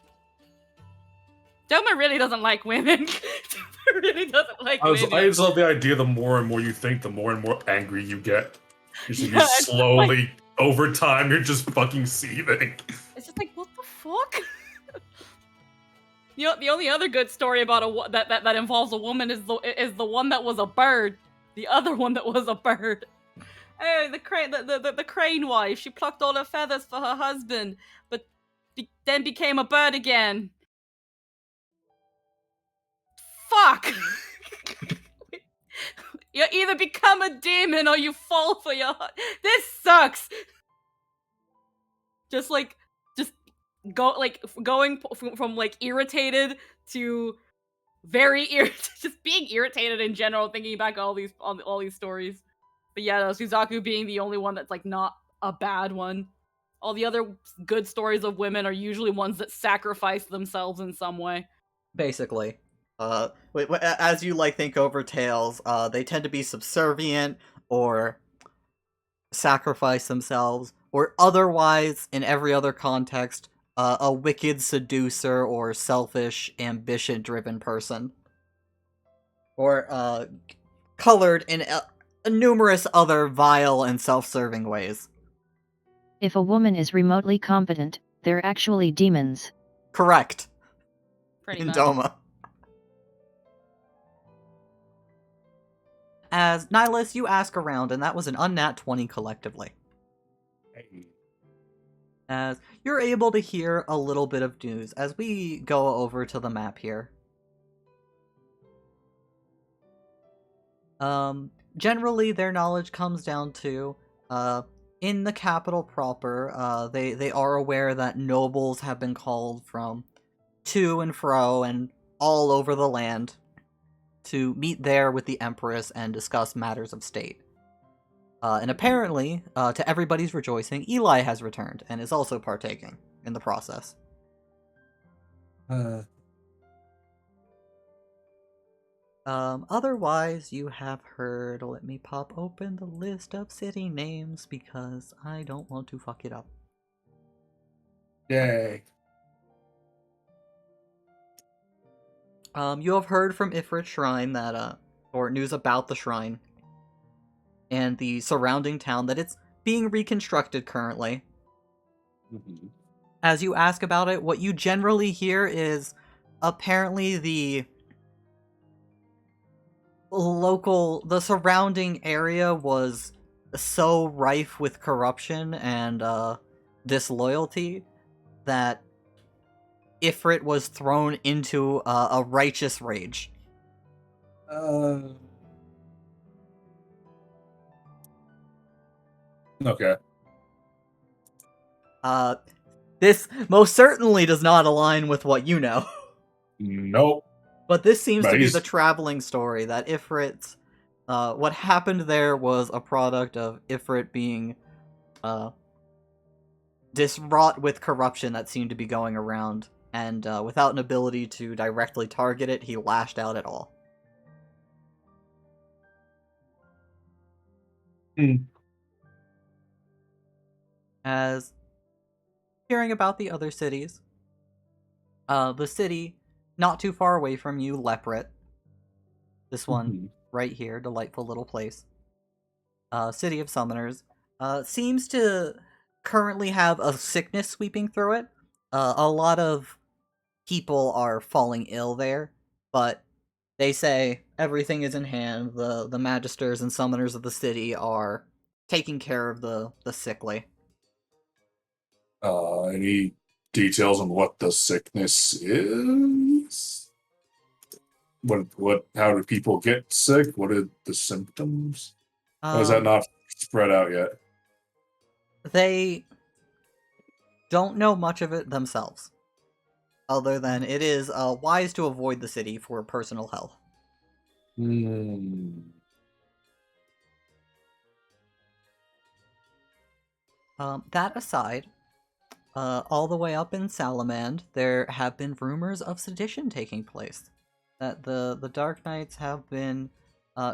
Doma really doesn't like women. Doma really doesn't like women. I just love the idea the more and more you think, the more and more angry you get. You should Yeah, be it's just slowly, like- over time, you're just fucking seething. It's just like, what the fuck? You know, the only other good story about that involves a woman is the one that was a bird. The other one that was a bird. Hey, the crane wife. She plucked all her feathers for her husband, but then became a bird again. Fuck! You either become a demon or you fall for your... This sucks! Just going from like irritated to very irritated, just being irritated in general, thinking back all these stories. But yeah, no, Suzaku being the only one that's like not a bad one. All the other good stories of women are usually ones that sacrifice themselves in some way. Basically. As you like think over tales, they tend to be subservient or sacrifice themselves, or otherwise, in every other context, a wicked seducer or selfish, ambition-driven person. Or colored in numerous other vile and self-serving ways. If a woman is remotely competent, they're actually demons. Correct. Pretty In much. Doma. As Nihilus, you ask around, and that was an unnat 20 collectively. As you're able to hear a little bit of news as we go over to the map here. Generally, their knowledge comes down to, in the capital proper, they are aware that nobles have been called from to and fro and all over the land to meet there with the Empress and discuss matters of state. And apparently, to everybody's rejoicing, Eli has returned and is also partaking in the process. Otherwise, you have heard... Let me pop open the list of city names because I don't want to fuck it up. Yay. You have heard from Ifrit Shrine that, or news about the shrine and the surrounding town that it's being reconstructed currently. Mm-hmm. As you ask about it, what you generally hear is apparently the surrounding area was so rife with corruption and disloyalty that Ifrit was thrown into a righteous rage. Okay. This most certainly does not align with what you know. Nope. But this seems But to be he's- the traveling story, that Ifrit, what happened there was a product of Ifrit being, diswrought with corruption that seemed to be going around, and, without an ability to directly target it, he lashed out at all. As hearing about the other cities, the city not too far away from you, Leprit, this one right here, delightful little place, City of Summoners, seems to currently have a sickness sweeping through it. A lot of people are falling ill there, but they say everything is in hand. The magisters and summoners of the city are taking care of the sickly. Any details on what the sickness is? How do people get sick? What are the symptoms? Or is that not spread out yet? They don't know much of it themselves, other than it is wise to avoid the city for personal health. That aside, all the way up in Salamand, there have been rumors of sedition taking place. That the Dark Knights have been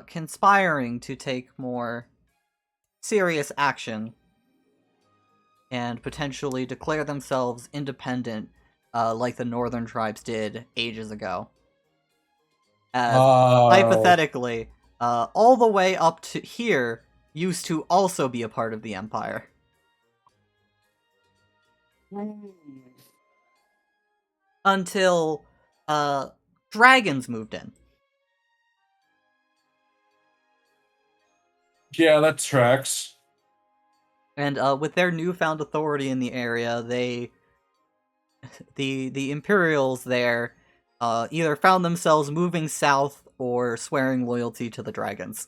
conspiring to take more serious action and potentially declare themselves independent, like the Northern tribes did ages ago. As hypothetically, all the way up to here used to also be a part of the Empire. Until dragons moved in. Yeah, that tracks. And with their newfound authority in the area, the Imperials there either found themselves moving south or swearing loyalty to the dragons.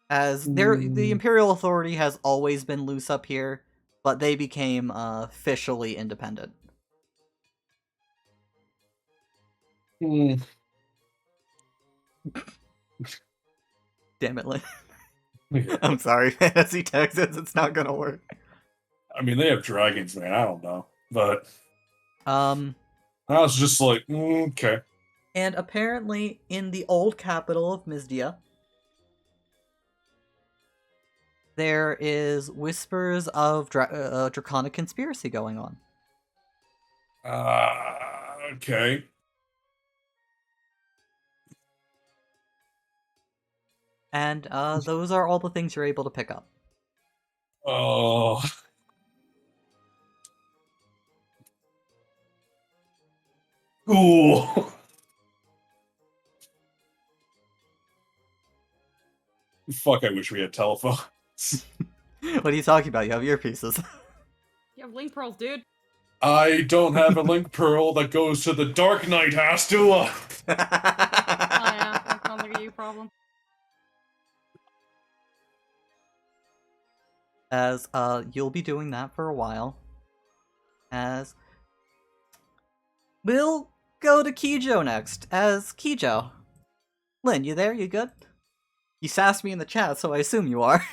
As the Imperial authority has always been loose up here, but they became officially independent. Damn it, Lynn. I'm sorry, Fantasy Texas, it's not gonna work. I mean, they have dragons, man. I don't know. But I was just like, okay. And apparently, in the old capital of Mizdia, there is whispers of draconic conspiracy going on. Okay. And those are all the things you're able to pick up. Oh. Cool. Fuck, I wish we had telephones. What are you talking about? You have earpieces. You have link pearls, dude. I don't have a link pearl that goes to the Dark Knight, has to. Oh yeah, that sounds like a you problem. As you'll be doing that for a while. As we'll go to Kijo next. As Kijo. Lynn, you there? You good? You sassed me in the chat, so I assume you are.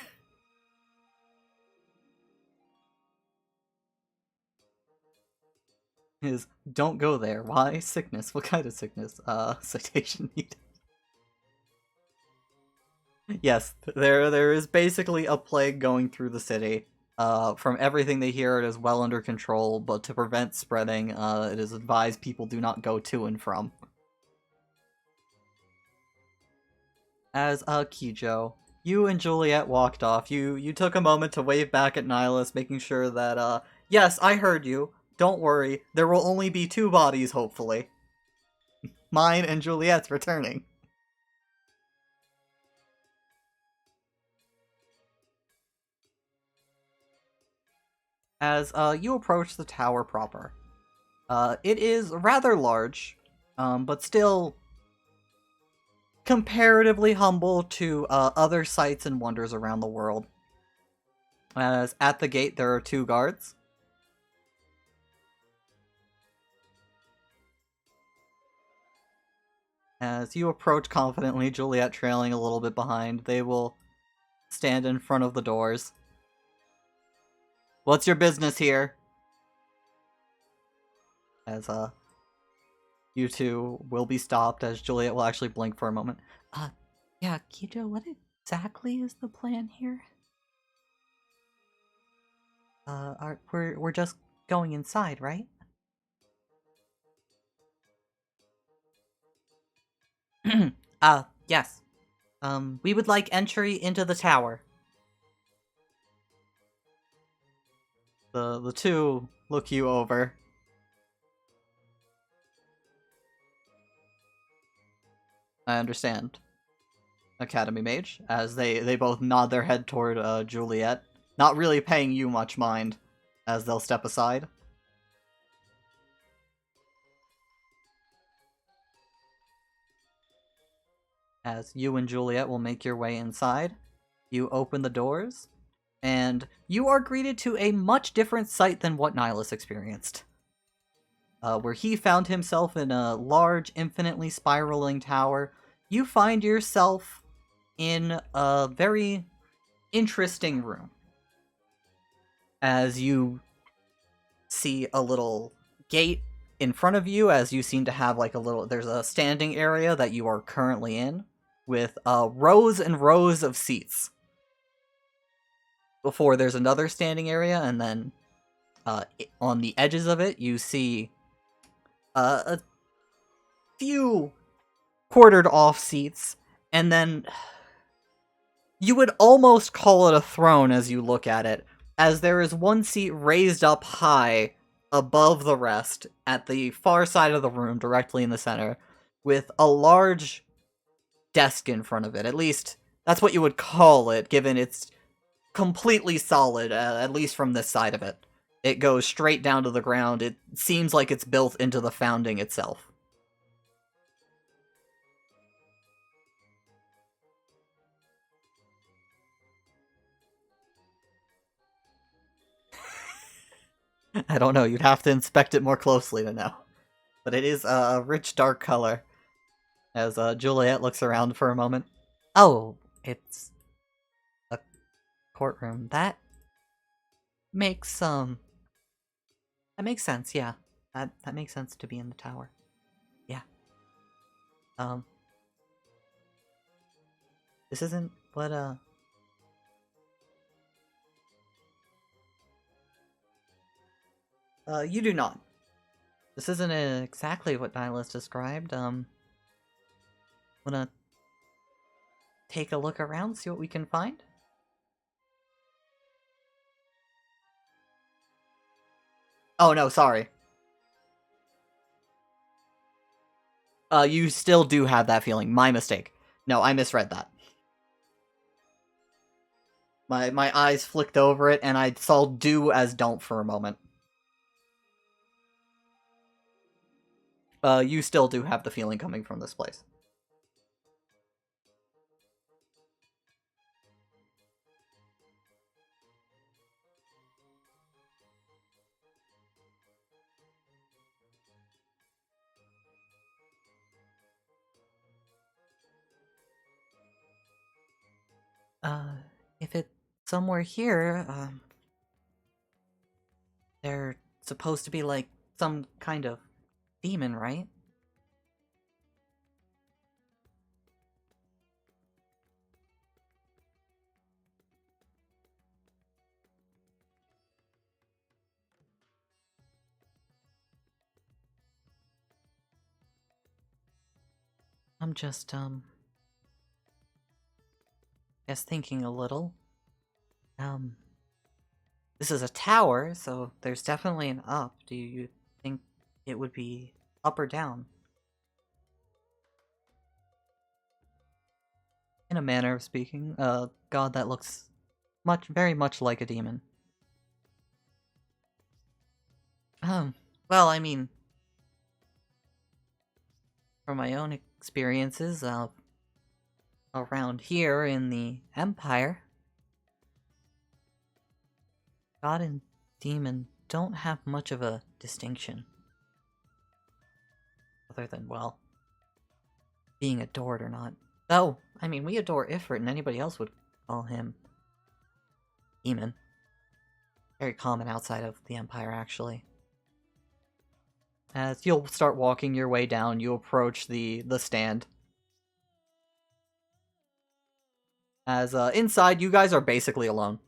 Is don't go there. Why? Sickness. What kind of sickness? Citation needed. Yes, there is basically a plague going through the city. From everything they hear, it is well under control, but to prevent spreading, it is advised people do not go to and from. As Kijo, you and Juliet walked off. You took a moment to wave back at Nihilus, making sure that, yes, I heard you. Don't worry, there will only be 2 bodies, hopefully. Mine and Juliet's returning. As you approach the tower proper. It is rather large, but still comparatively humble to other sights and wonders around the world. As at the gate there are 2 guards. As you approach confidently, Juliet trailing a little bit behind, they will stand in front of the doors. What's your business here? As you two will be stopped, as Juliet will actually blink for a moment. Yeah, Kijo, what exactly is the plan here? We're just going inside, right? Yes. We would like entry into the tower. The two look you over. I understand. Academy Mage, as they both nod their head toward Juliet, not really paying you much mind, as they'll step aside. As you and Juliet will make your way inside, you open the doors, and you are greeted to a much different sight than what Nihilus experienced. Where he found himself in a large, infinitely spiraling tower, you find yourself in a very interesting room. As you see a little gate in front of you, as you seem to have like there's a standing area that you are currently in, with rows and rows of seats. Before there's another standing area, and then on the edges of it, you see a few quartered off seats, and then you would almost call it a throne as you look at it, as there is one seat raised up high above the rest at the far side of the room, directly in the center, with a large desk in front of it. At least, that's what you would call it, given it's completely solid, at least from this side of it. It goes straight down to the ground. It seems like it's built into the founding itself. I don't know, you'd have to inspect it more closely to know. But it is a rich dark color. As Juliet looks around for a moment. Oh, it's a courtroom. That makes sense, yeah. That makes sense to be in the tower. Yeah. This isn't what you do not. This isn't exactly what Nihilus described. Wanna take a look around, see what we can find? Oh no, sorry. You still do have that feeling. My mistake. No, I misread that. My eyes flicked over it, and I saw do as don't for a moment. You still do have the feeling coming from this place. If it's somewhere here, they're supposed to be like some kind of demon, right? I'm just, guess thinking a little. This is a tower, so there's definitely an up. Do you think it would be up or down? In a manner of speaking, a god that looks very much like a demon. Well, I mean, from my own experiences, around here in the Empire, God and demon don't have much of a distinction. Other than, well, being adored or not. Though, I mean, we adore Ifrit, and anybody else would call him demon. Very common outside of the Empire, actually. As you'll start walking your way down, you approach the stand. As inside, you guys are basically alone.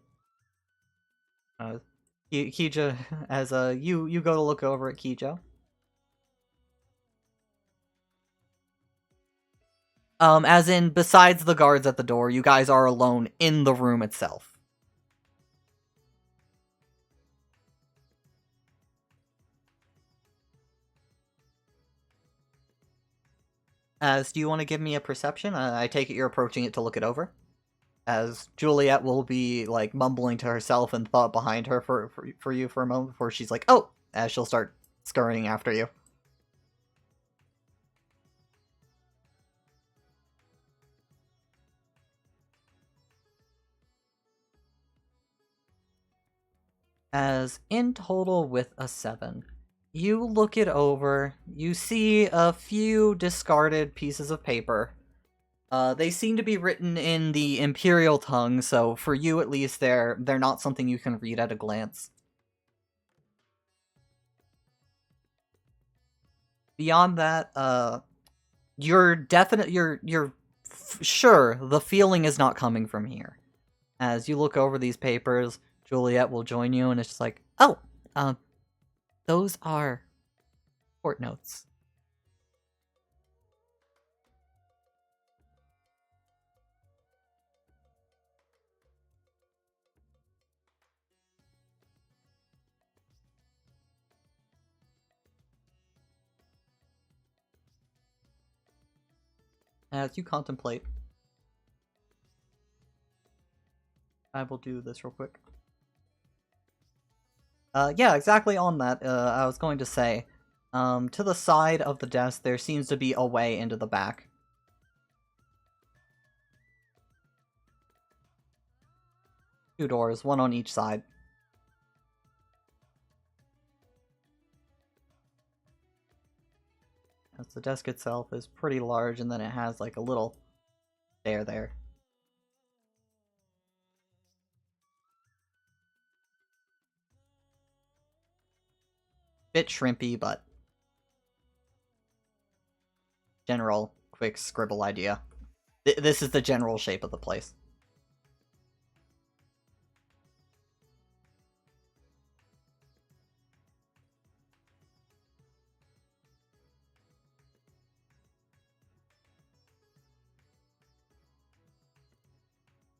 Kija, as you go to look over at Kijo. As in, besides the guards at the door, you guys are alone in the room itself. As, do you want to give me a perception? I take it you're approaching it to look it over? As Juliet will be, like, mumbling to herself and thought behind her for you for a moment before she's like, oh! As she'll start scurrying after you. As in total with a 7, you look it over, you see a few discarded pieces of paper. They seem to be written in the Imperial tongue, so for you at least, they're not something you can read at a glance. Beyond that, you're sure the feeling is not coming from here. As you look over these papers, Juliet will join you, and it's just like, oh, those are court notes. As you contemplate, I will do this real quick. Yeah, exactly on that, I was going to say, to the side of the desk, there seems to be a way into the back. Two doors, one on each side. As the desk itself is pretty large, and then it has, like, a little stair there. Bit shrimpy, but general quick scribble idea. This is the general shape of the place.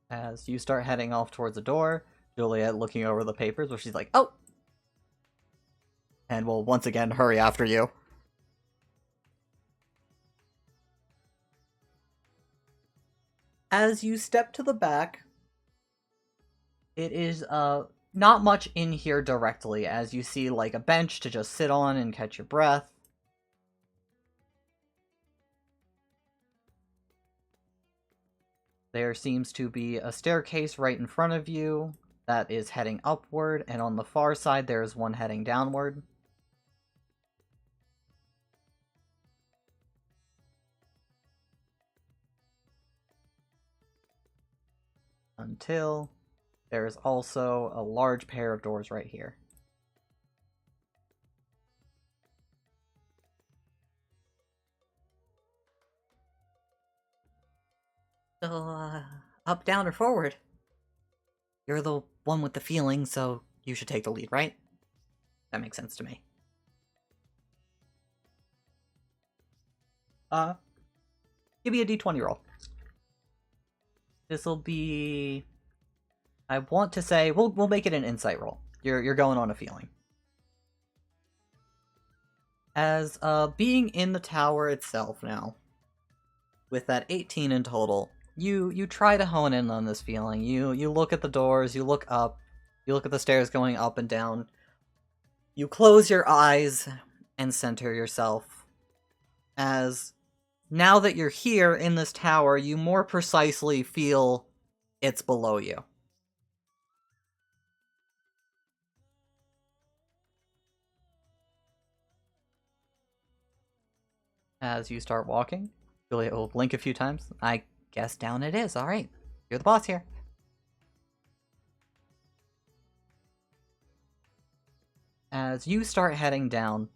As you start heading off towards the door, Juliet looking over the papers where she's like, oh! And will once again hurry after you. As you step to the back, it is not much in here directly, as you see like a bench to just sit on and catch your breath. There seems to be a staircase right in front of you that is heading upward, and on the far side there is one heading downward. Until there is also a large pair of doors right here. So, up, down, or forward? You're the one with the feeling, so you should take the lead, right? That makes sense to me. Give me a d20 roll. This'll be... I want to say, we'll make it an insight roll. You're going on a feeling. As, being in the tower itself now, with that 18 in total, you try to hone in on this feeling. You look at the doors, you look up, you look at the stairs going up and down. You close your eyes and center yourself. As now that you're here in this tower, you more precisely feel it's below you. As you start walking, Juliet will blink a few times. I guess down it is. Alright. You're the boss here. As you start heading down,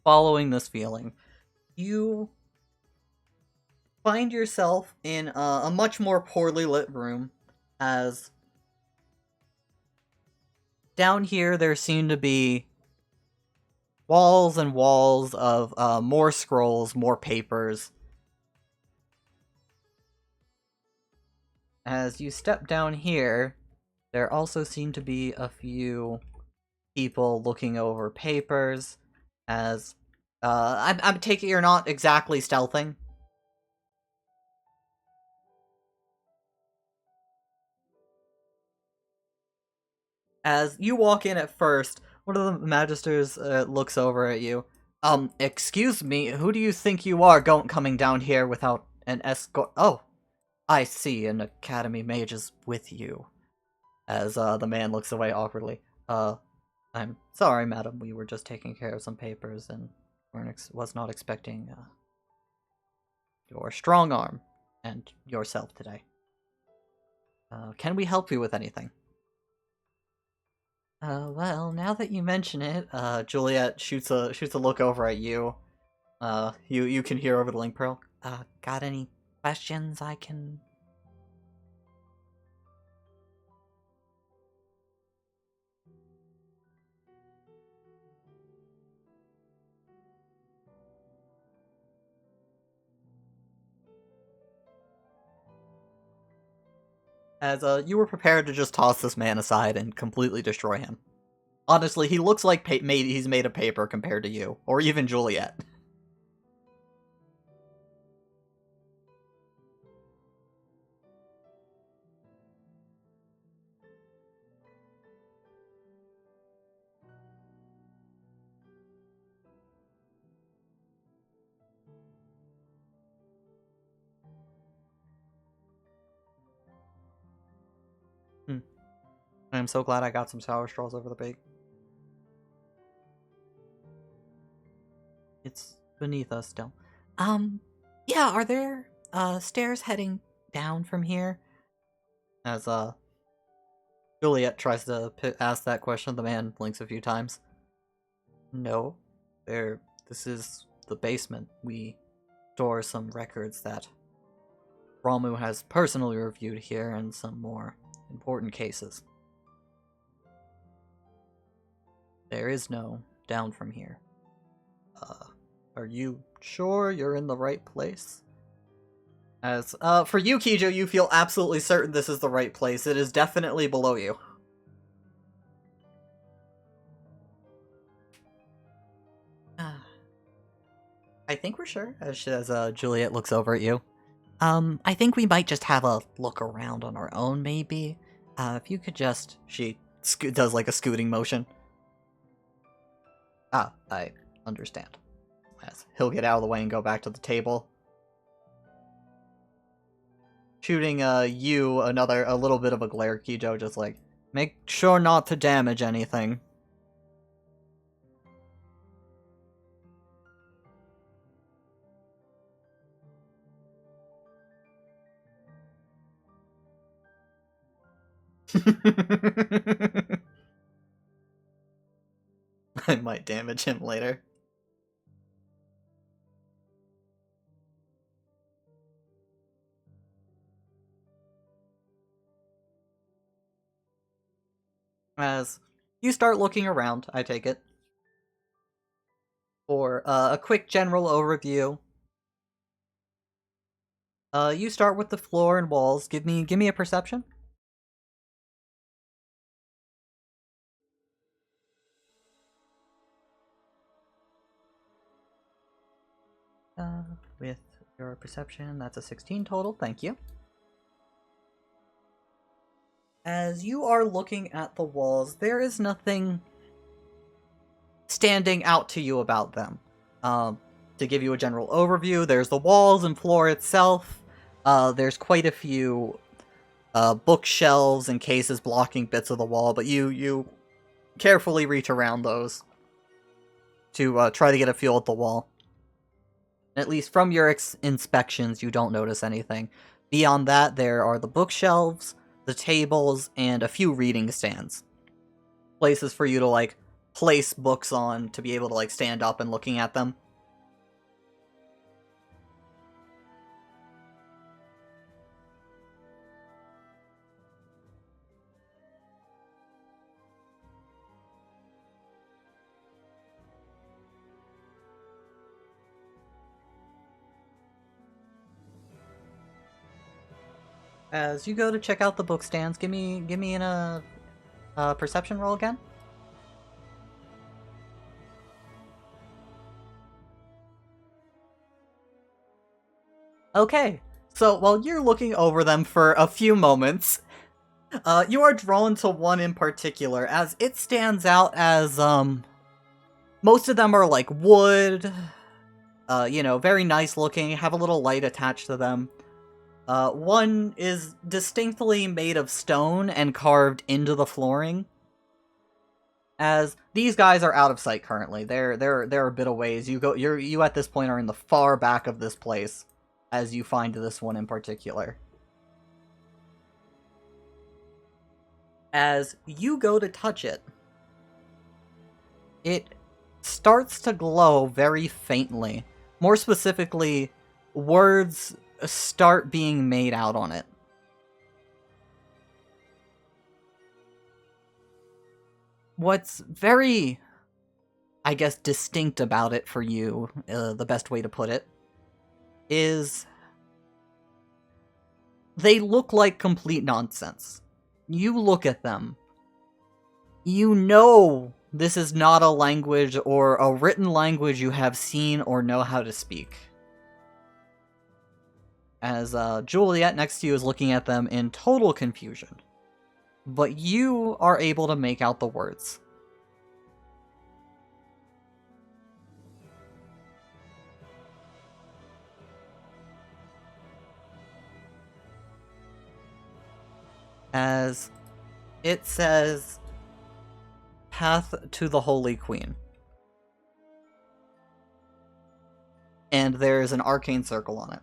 following this feeling, you find yourself in a much more poorly lit room, as down here there seem to be walls and walls of more scrolls, more papers. As you step down here, there also seem to be a few people looking over papers, as I'm taking you're not exactly stealthing. As you walk in at first, one of the magisters looks over at you. Excuse me, who do you think you are coming down here without an escort? Oh, I see, an academy mage is with you. As the man looks away awkwardly. I'm sorry, madam, we were just taking care of some papers and was not expecting your strong arm and yourself today. Can we help you with anything? Well, now that you mention it, Juliet shoots a look over at you. You can hear over the link pearl. Got any questions I can... As you were prepared to just toss this man aside and completely destroy him. Honestly, he looks like he's made of paper compared to you, or even Juliet. I'm so glad I got some sour straws over the bake. It's beneath us still. Yeah, are there, stairs heading down from here? As, Juliet tries to ask that question, the man blinks a few times. No, this is the basement. We store some records that Ramuh has personally reviewed here and some more important cases. There is no down from here. Are you sure you're in the right place? As, for you, Kijo, you feel absolutely certain this is the right place. It is definitely below you. I think we're sure, as Juliet looks over at you. I think we might just have a look around on our own, maybe. If you could just... She does, like, a scooting motion. I understand. Yes, he'll get out of the way and go back to the table. Shooting, you a little bit of a glare, Kijo, just like, make sure not to damage anything. I might damage him later. As you start looking around, I take it, for a quick general overview. You start with the floor and walls. Give me a perception. With your perception, that's a 16 total. Thank you. As you are looking at the walls, there is nothing standing out to you about them. To give you a general overview, there's the walls and floor itself. There's quite a few bookshelves and cases blocking bits of the wall, but you carefully reach around those to try to get a feel at the wall. At least from your inspections, you don't notice anything. Beyond that, there are the bookshelves, the tables, and a few reading stands. Places for you to, like, place books on to be able to, like, stand up and looking at them. As you go to check out the book stands, give me a perception roll again. Okay, so while you're looking over them for a few moments, you are drawn to one in particular, as it stands out as, most of them are like wood, you know, very nice looking, have a little light attached to them. One is distinctly made of stone and carved into the flooring. As these guys are out of sight currently, they're a bit of ways. You at this point are in the far back of this place, as you find this one in particular. As you go to touch it, it starts to glow very faintly. More specifically, words start being made out on it. What's very, I guess, distinct about it for you, the best way to put it, is they look like complete nonsense. You look at them, you know this is not a language or a written language you have seen or know how to speak. As Juliet next to you is looking at them in total confusion. But you are able to make out the words. As it says, Path to the Holy Queen. And there's an arcane circle on it.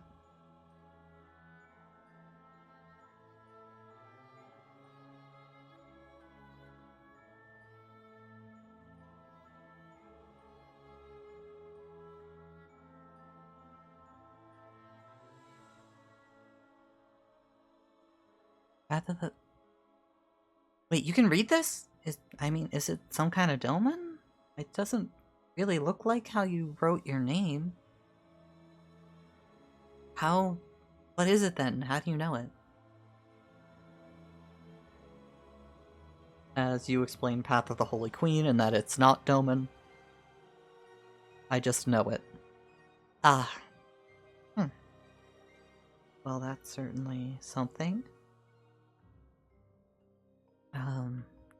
Wait, you can read this? Is it some kind of Doman? It doesn't really look like how you wrote your name. What is it then? How do you know it? As you explain Path of the Holy Queen and that it's not Doman. I just know it. Ah. Well, that's certainly something.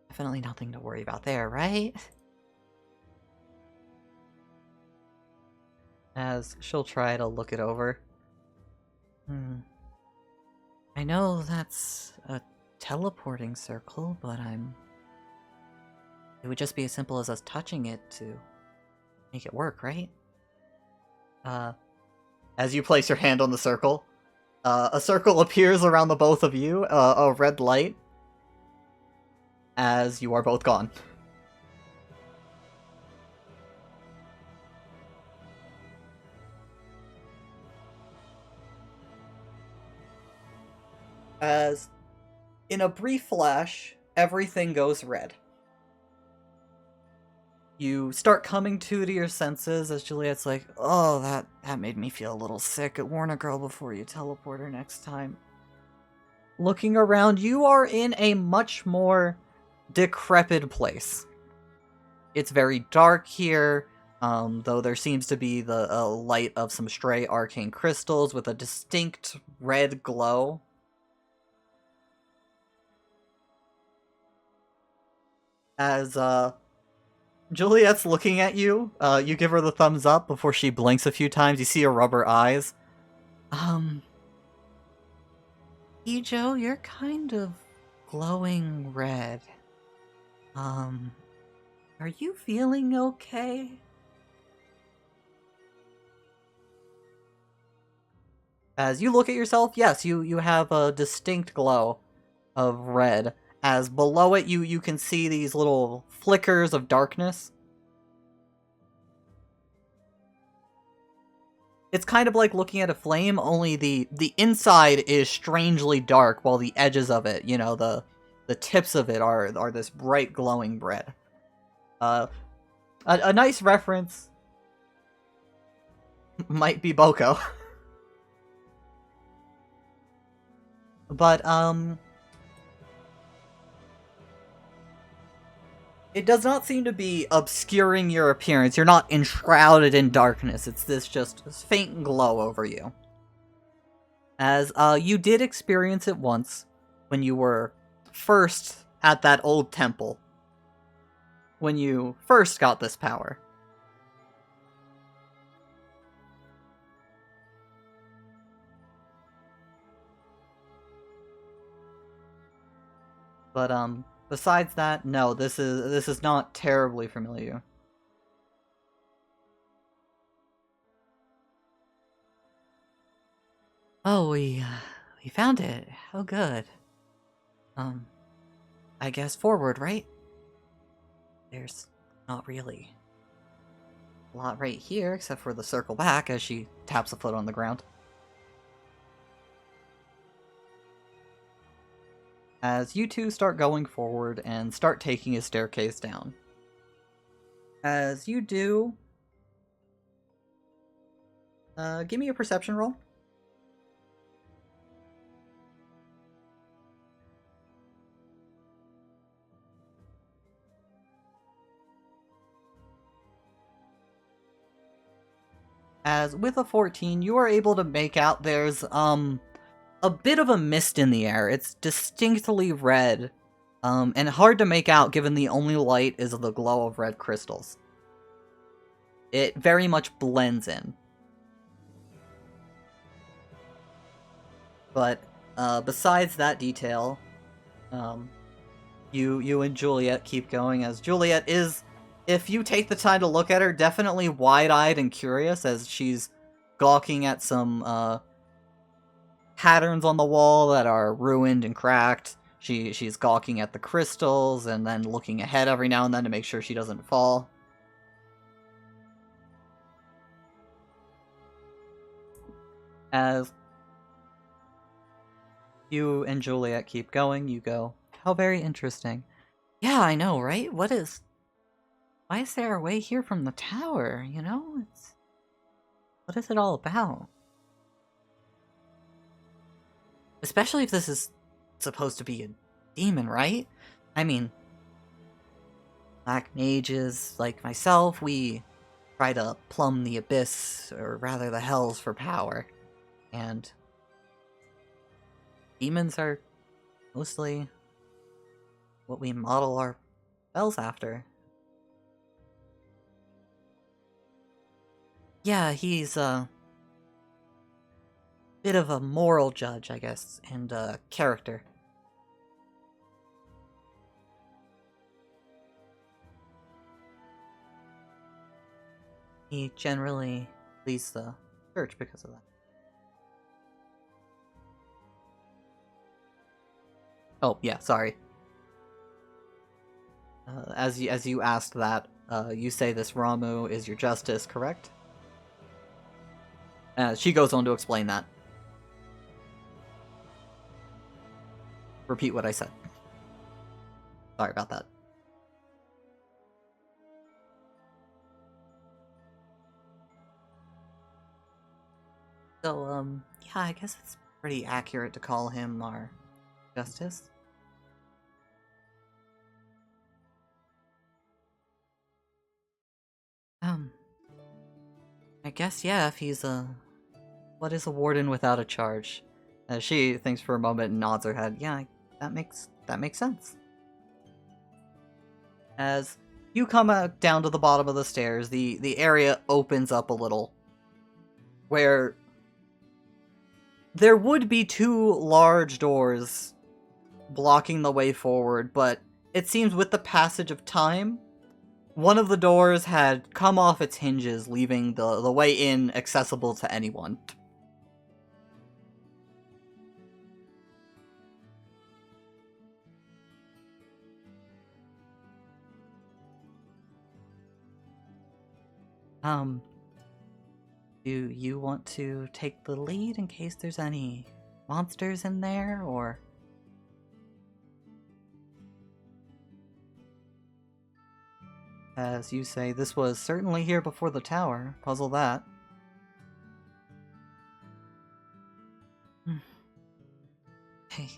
Definitely nothing to worry about there, right? As she'll try to look it over. I know that's a teleporting circle, but it would just be as simple as us touching it to make it work, right? As you place your hand on the circle, a circle appears around the both of you, a red light, as you are both gone. As, in a brief flash, everything goes red. You start coming to your senses as Juliet's like, oh, that made me feel a little sick. Warn a girl before you teleport her next time. Looking around, you are in a much more decrepit place. It's very dark here, though there seems to be the light of some stray arcane crystals with a distinct red glow. As Juliet's looking at you. You give her the thumbs up before she blinks a few times. You see her rub her eyes. Ijo, you're kind of glowing red. Are you feeling okay? As you look at yourself, yes, you have a distinct glow of red. As below it, you can see these little flickers of darkness. It's kind of like looking at a flame, only the inside is strangely dark, while the edges of it, you know, the tips of it are this bright glowing red. A nice reference might be Boko. But, it does not seem to be obscuring your appearance. You're not enshrouded in darkness. It's this faint glow over you. As, you did experience it once when you were first at that old temple. When you first got this power. But, besides that, no, this is not terribly familiar. Oh, we found it. Oh, good. I guess forward, right? There's not really a lot right here, except for the circle back as she taps a foot on the ground. As you two start going forward and start taking a staircase down. As you do, give me a perception roll. As with a 14, you are able to make out there's, a bit of a mist in the air. It's distinctly red, and hard to make out given the only light is the glow of red crystals. It very much blends in. But, besides that detail, you and Juliet keep going, as Juliet is, if you take the time to look at her, definitely wide-eyed and curious as she's gawking at some, patterns on the wall that are ruined and cracked. She's gawking at the crystals and then looking ahead every now and then to make sure she doesn't fall. As you and Juliet keep going, you go, how very interesting. Yeah, I know, right? Why is there a way here from the tower, you know? What is it all about? Especially if this is supposed to be a demon, right? I mean, black mages like myself, we try to plumb the abyss, or rather the hells, for power. And demons are mostly what we model our spells after. Yeah, he's a bit of a moral judge, I guess, and a character. He generally leads the church because of that. Oh, yeah, sorry. As you asked that, you say this Ramuh is your justice, correct? She goes on to explain that. Repeat what I said. Sorry about that. So, yeah, I guess it's pretty accurate to call him our justice. I guess, yeah, if he's what is a warden without a charge? She thinks for a moment and nods her head. Yeah, that makes sense. As you come out down to the bottom of the stairs. The area opens up a little, where there would be 2 large doors blocking the way forward, but it seems with the passage of time, one of the doors had come off its hinges, leaving the way in accessible to anyone. Do you want to take the lead in case there's any monsters in there, or...? As you say, this was certainly here before the tower. Puzzle that. I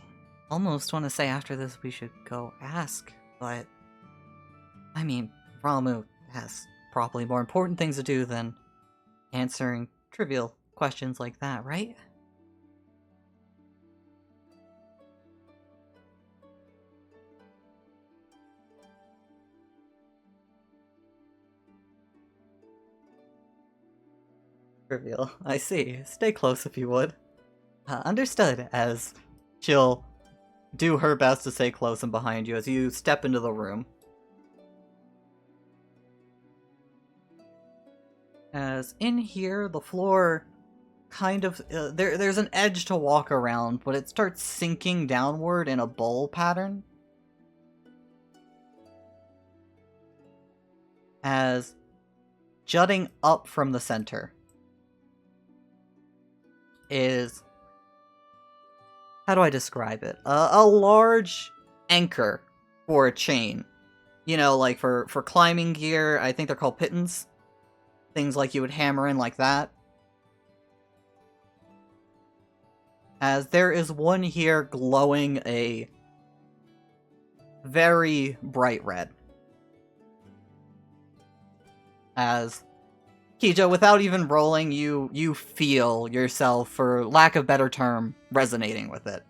almost want to say after this we should go ask, but... I mean, Ramu has probably more important things to do than answering trivial questions like that, right? Trivial. I see. Stay close if you would. Understood, as she'll do her best to stay close and behind you as you step into the room. As in here, the floor kind of... there's an edge to walk around, but it starts sinking downward in a bowl pattern. As jutting up from the center is... how do I describe it? A large anchor for a chain. You know, like for climbing gear, I think they're called pittons. Things like you would hammer in like that. As there is one here glowing a very bright red. As Kijo, without even rolling, you feel yourself, for lack of better term, resonating with it.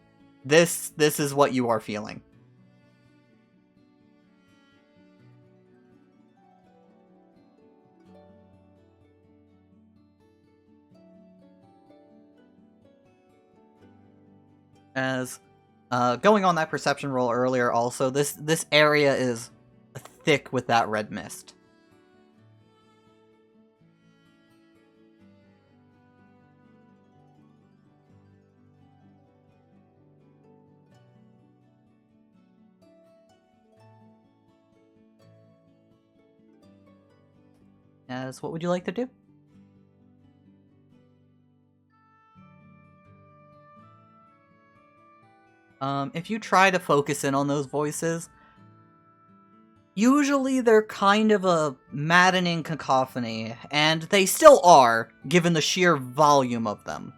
This is what you are feeling. As going on that perception roll earlier also, this area is thick with that red mist. As what would you like to do? If you try to focus in on those voices, usually they're kind of a maddening cacophony, and they still are, given the sheer volume of them.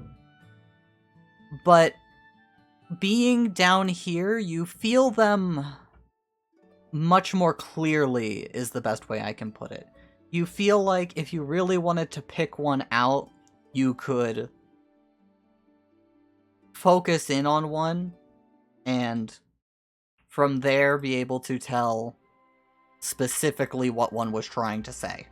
But being down here, you feel them much more clearly, is the best way I can put it. You feel like if you really wanted to pick one out, you could focus in on one, and from there be able to tell specifically what one was trying to say.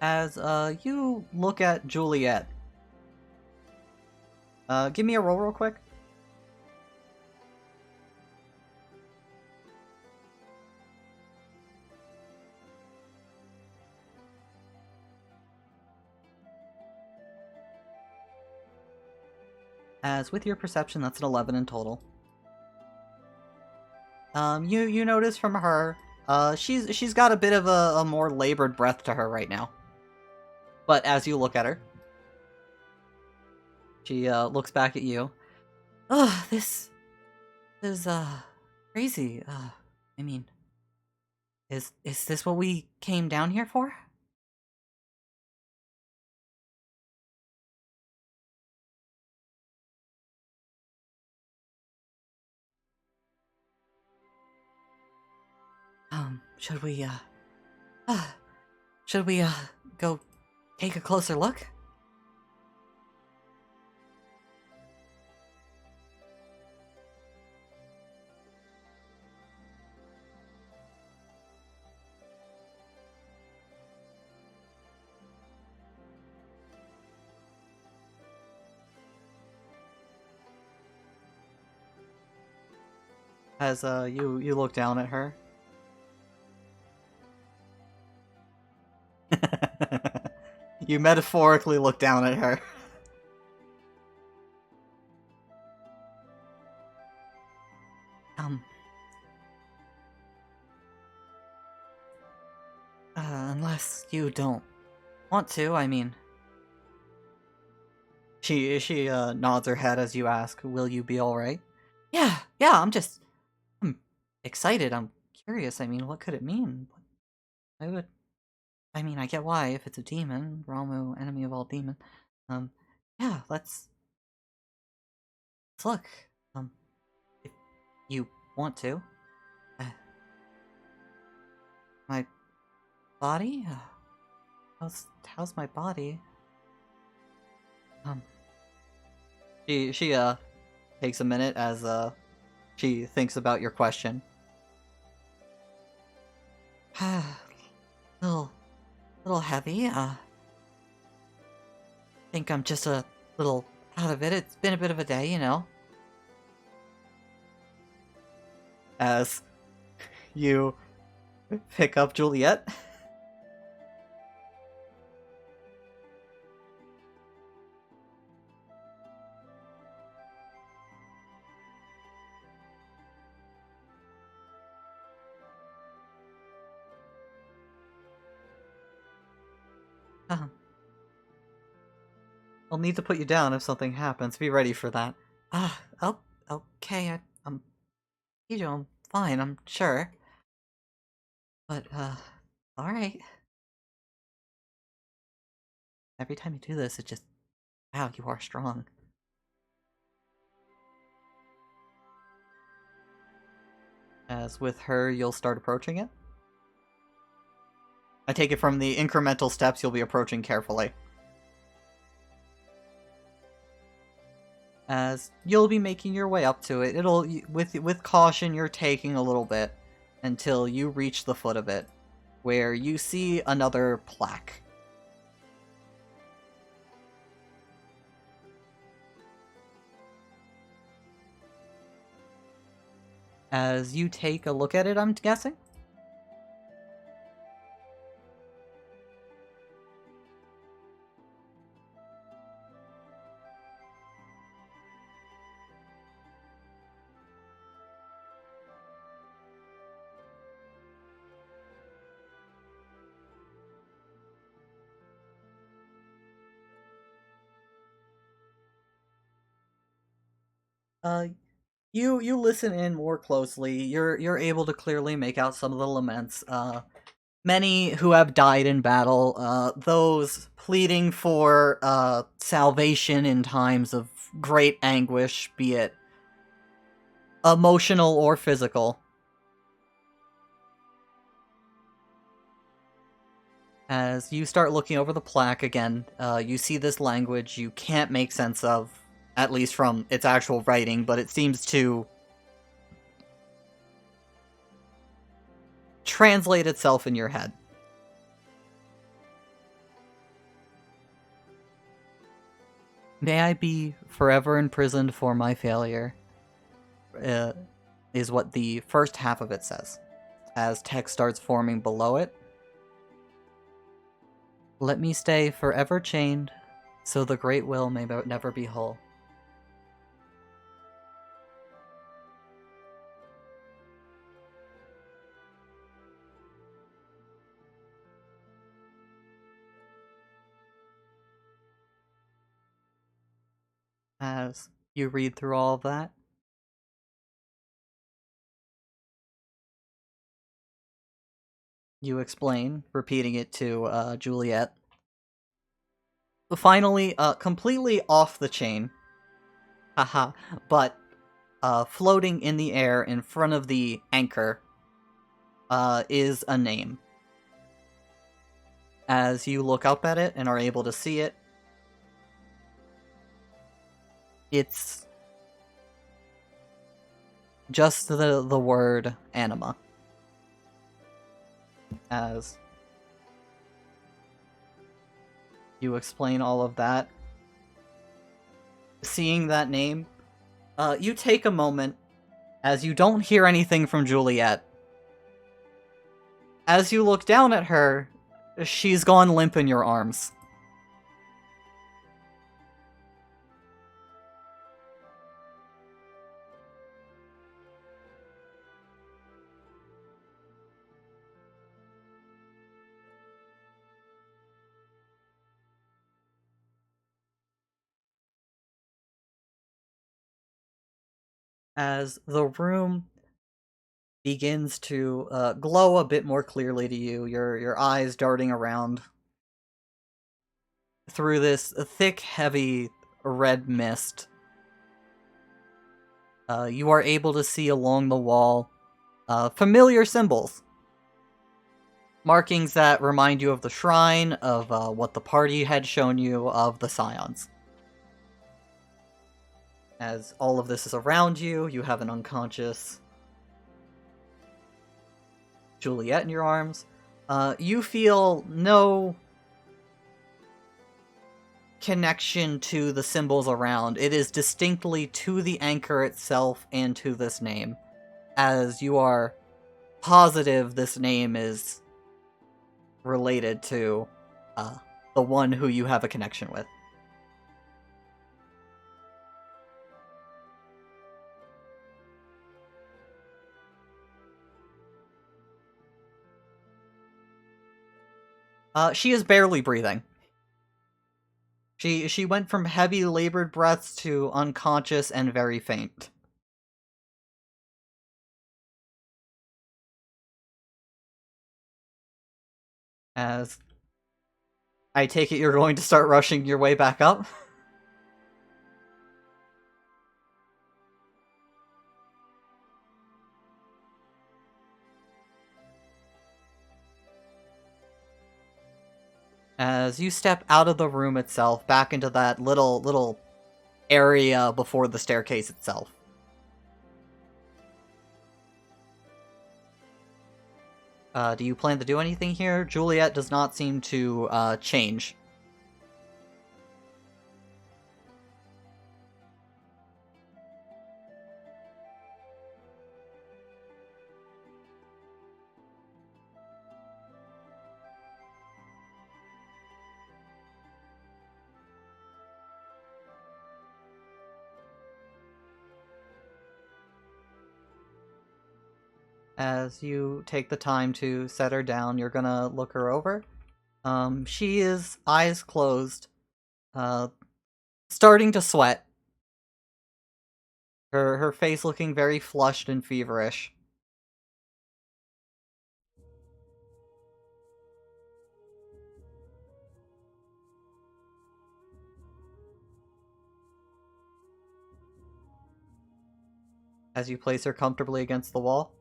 As you look at Juliet, give me a roll real quick. As with your perception, that's an 11 in total. You notice from her, she's got a bit of a more labored breath to her right now. But as you look at her, she looks back at you. Ugh, this is crazy. I mean, is this what we came down here for? Should we Should we, go take a closer look? As, you look down at her. You metaphorically look down at her. Unless you don't want to, I mean... She nods her head as you ask, will you be alright? Yeah, I'm excited, I'm curious, I mean, what could it mean? I get why, if it's a demon, Ramu, enemy of all demons. Yeah, let's look. If you want to. My body? How's my body? She takes a minute as, she thinks about your question. Little heavy, think I'm just a little out of it. It's been a bit of a day, you know. As you pick up Juliet. I'll need to put you down if something happens. Be ready for that. Oh, okay, I'm fine, I'm sure. But, alright. Every time you do this, it just... Wow, you are strong. As with her, you'll start approaching it? I take it from the incremental steps you'll be approaching carefully. As you'll be making your way up to it, with caution you're taking a little bit until you reach the foot of it, where you see another plaque. As you take a look at it, I'm guessing? You listen in more closely. You're able to clearly make out some of the laments. Many who have died in battle, those pleading for salvation in times of great anguish, be it emotional or physical. As you start looking over the plaque again, you see this language you can't make sense of, at least from its actual writing, but it seems to translate itself in your head. May I be forever imprisoned for my failure, is what the first half of it says. As text starts forming below it. Let me stay forever chained, so the great will may never be whole. As you read through all of that, you explain, repeating it to Juliet. Finally, completely off the chain, haha, but floating in the air in front of the anchor is a name. As you look up at it and are able to see it, it's just the word anima. As you explain all of that, seeing that name, you take a moment as you don't hear anything from Juliet. As you look down at her, she's gone limp in your arms. As the room begins to glow a bit more clearly to you, your eyes darting around through this thick, heavy red mist, you are able to see along the wall familiar symbols. Markings that remind you of the shrine, of what the party had shown you, of the Scions. As all of this is around you, you have an unconscious Juliet in your arms. You feel no connection to the symbols around. It is distinctly to the anchor itself and to this name, as you are positive this name is related to the one who you have a connection with. She is barely breathing. She went from heavy labored breaths to unconscious and very faint. As I take it you're going to start rushing your way back up? As you step out of the room itself, back into that little area before the staircase itself. Do you plan to do anything here? Juliet does not seem to change. As you take the time to set her down, you're gonna look her over. She is eyes closed, starting to sweat. Her face looking very flushed and feverish. As you place her comfortably against the wall.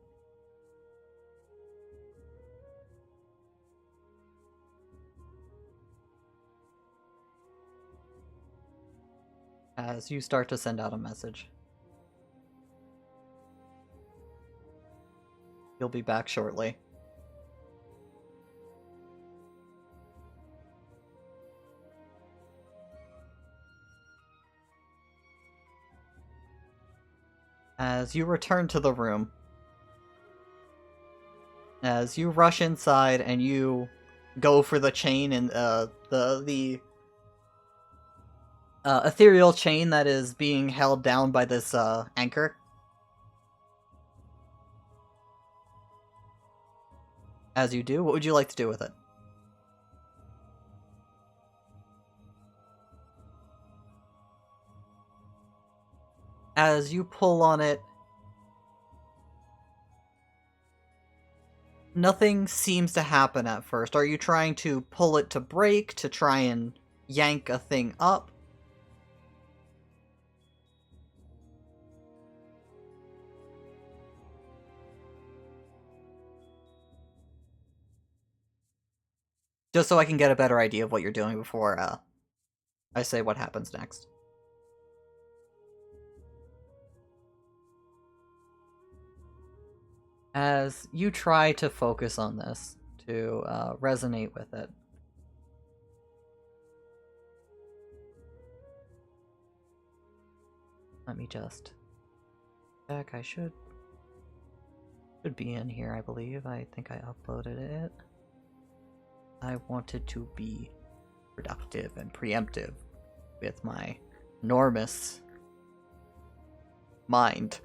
As you start to send out a message. You'll be back shortly. As you return to the room, as you rush inside and you go for the chain and the ethereal chain that is being held down by this anchor. As you do, what would you like to do with it? As you pull on it, nothing seems to happen at first. Are you trying to pull it to break, to try and yank a thing up? Just so I can get a better idea of what you're doing before I say what happens next. As you try to focus on this, to resonate with it, let me just check. I should be in here, I believe. I think I uploaded it. I wanted to be productive and preemptive with my enormous mind.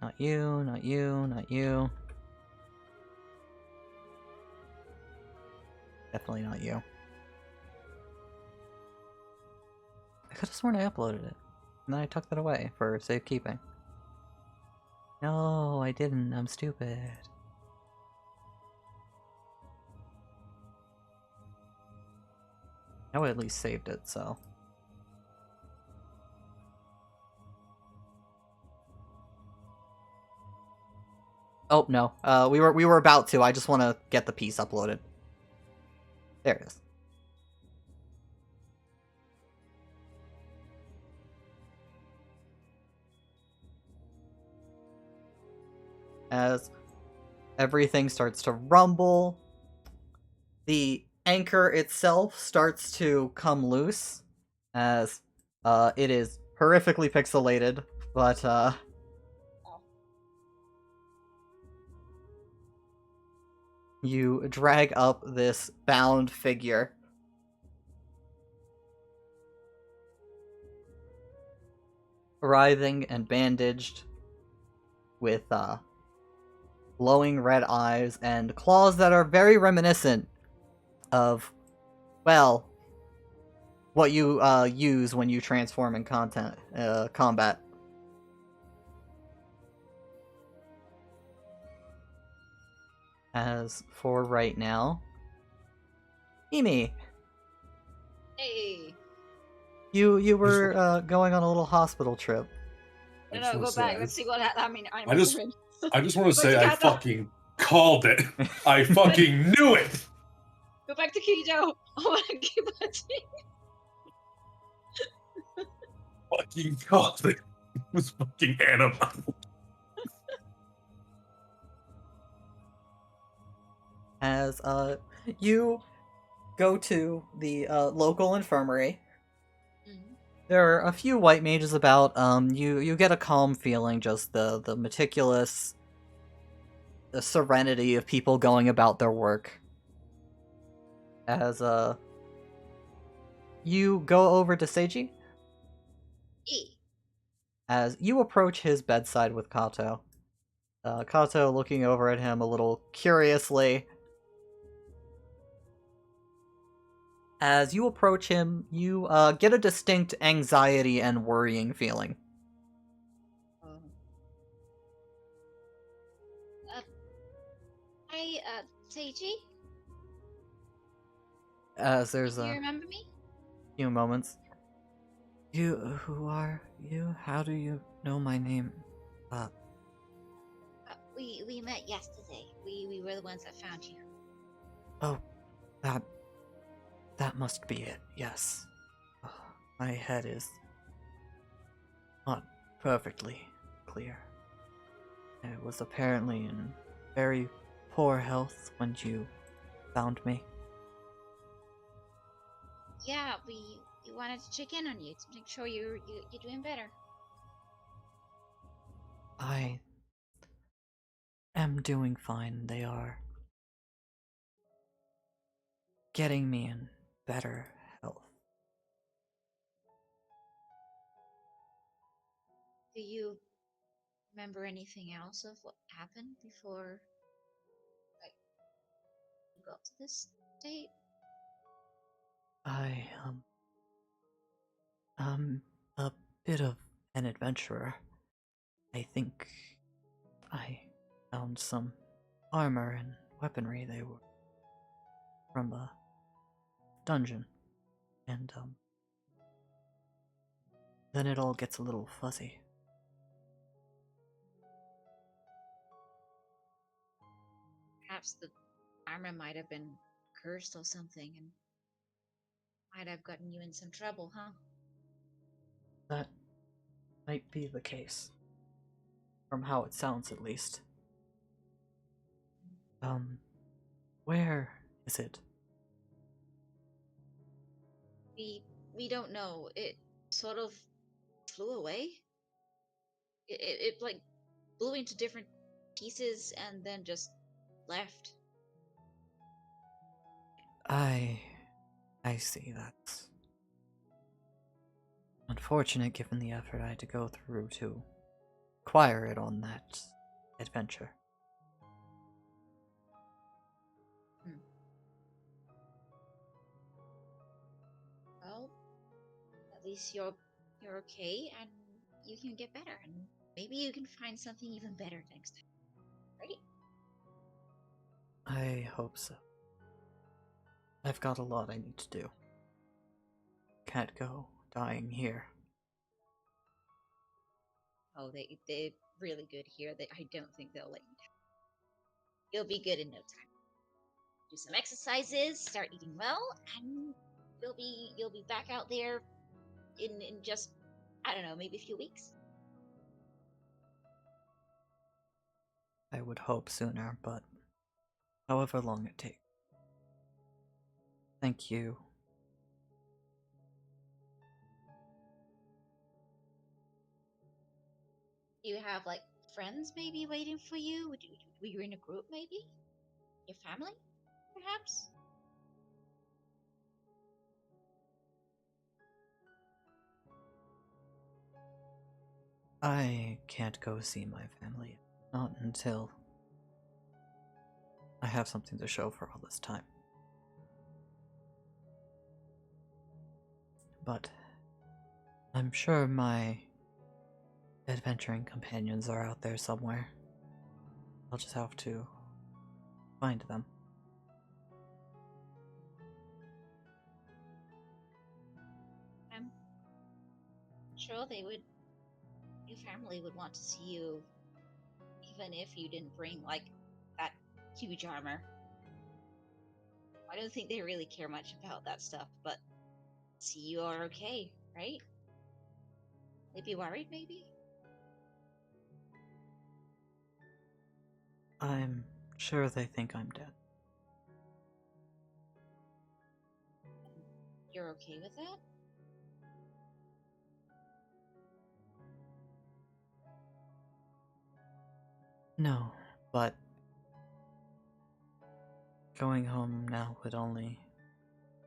Not you, not you, not you. Definitely not you. I could have sworn I uploaded it, and then I took that away for safekeeping. No, I didn't. I'm stupid. I at least saved it, so. Oh no, we were about to. I just want to get the piece uploaded. There it is. As everything starts to rumble, the anchor itself starts to come loose, as it is horrifically pixelated, but you drag up this bound figure. Writhing and bandaged, with glowing red eyes and claws that are very reminiscent of, well, what you use when you transform in combat. As for right now, Mimi, Hey. you were going on a little hospital trip. No, go back. Let's see what I mean. I just want to say I fucking called it. I fucking knew it. Go back to Kijo. Oh my god. Fucking called it. It was fucking Anima. As you go to the local infirmary. There are a few white mages about. You get a calm feeling, just the meticulous, the serenity of people going about their work. As you go over to Seiji. As you approach his bedside with Kato. Kato looking over at him a little curiously. As you approach him, you get a distinct anxiety and worrying feeling. Hi, Seiji? As there's Do you a remember me? few moments. Who are you? How do you know my name? We met yesterday. We were the ones that found you. Oh, that must be it, yes. My head is not perfectly clear. I was apparently in very poor health when you found me. Yeah, we wanted to check in on you to make sure you're doing better. I am doing fine. They are getting me in better health. Do you remember anything else of what happened before you got to this state? I a bit of an adventurer. I think I found some armor and weaponry. They were from a dungeon. And, then it all gets a little fuzzy. perhaps the armor might have been cursed or something and might have gotten you in some trouble, huh? That might be the case. From how it sounds, at least. Where is it? We don't know. It sort of flew away. It like blew into different pieces and then just left. I see. That's unfortunate given the effort I had to go through to acquire it on that adventure. Well, at least you're okay and you can get better and maybe you can find something even better next time. Right? I hope so. I've got a lot I need to do. Can't go dying here. Oh, they're really good here. I don't think they'll let you down. You'll be good in no time. Do some exercises, start eating well, and you'll be back out there in just, I don't know, maybe a few weeks. I would hope sooner, but however long it takes. Thank you. Do you have like friends maybe waiting for you? Were you in a group maybe? Your family, perhaps? I can't go see my family. Not until I have something to show for all this time. But I'm sure my adventuring companions are out there somewhere. I'll just have to find them. I'm sure your family would want to see you, even if you didn't bring like that huge armor. I don't think they really care much about that stuff, but see you are okay, right? They'd be worried, maybe? I'm sure they think I'm dead. You're okay with that? No, but going home now would only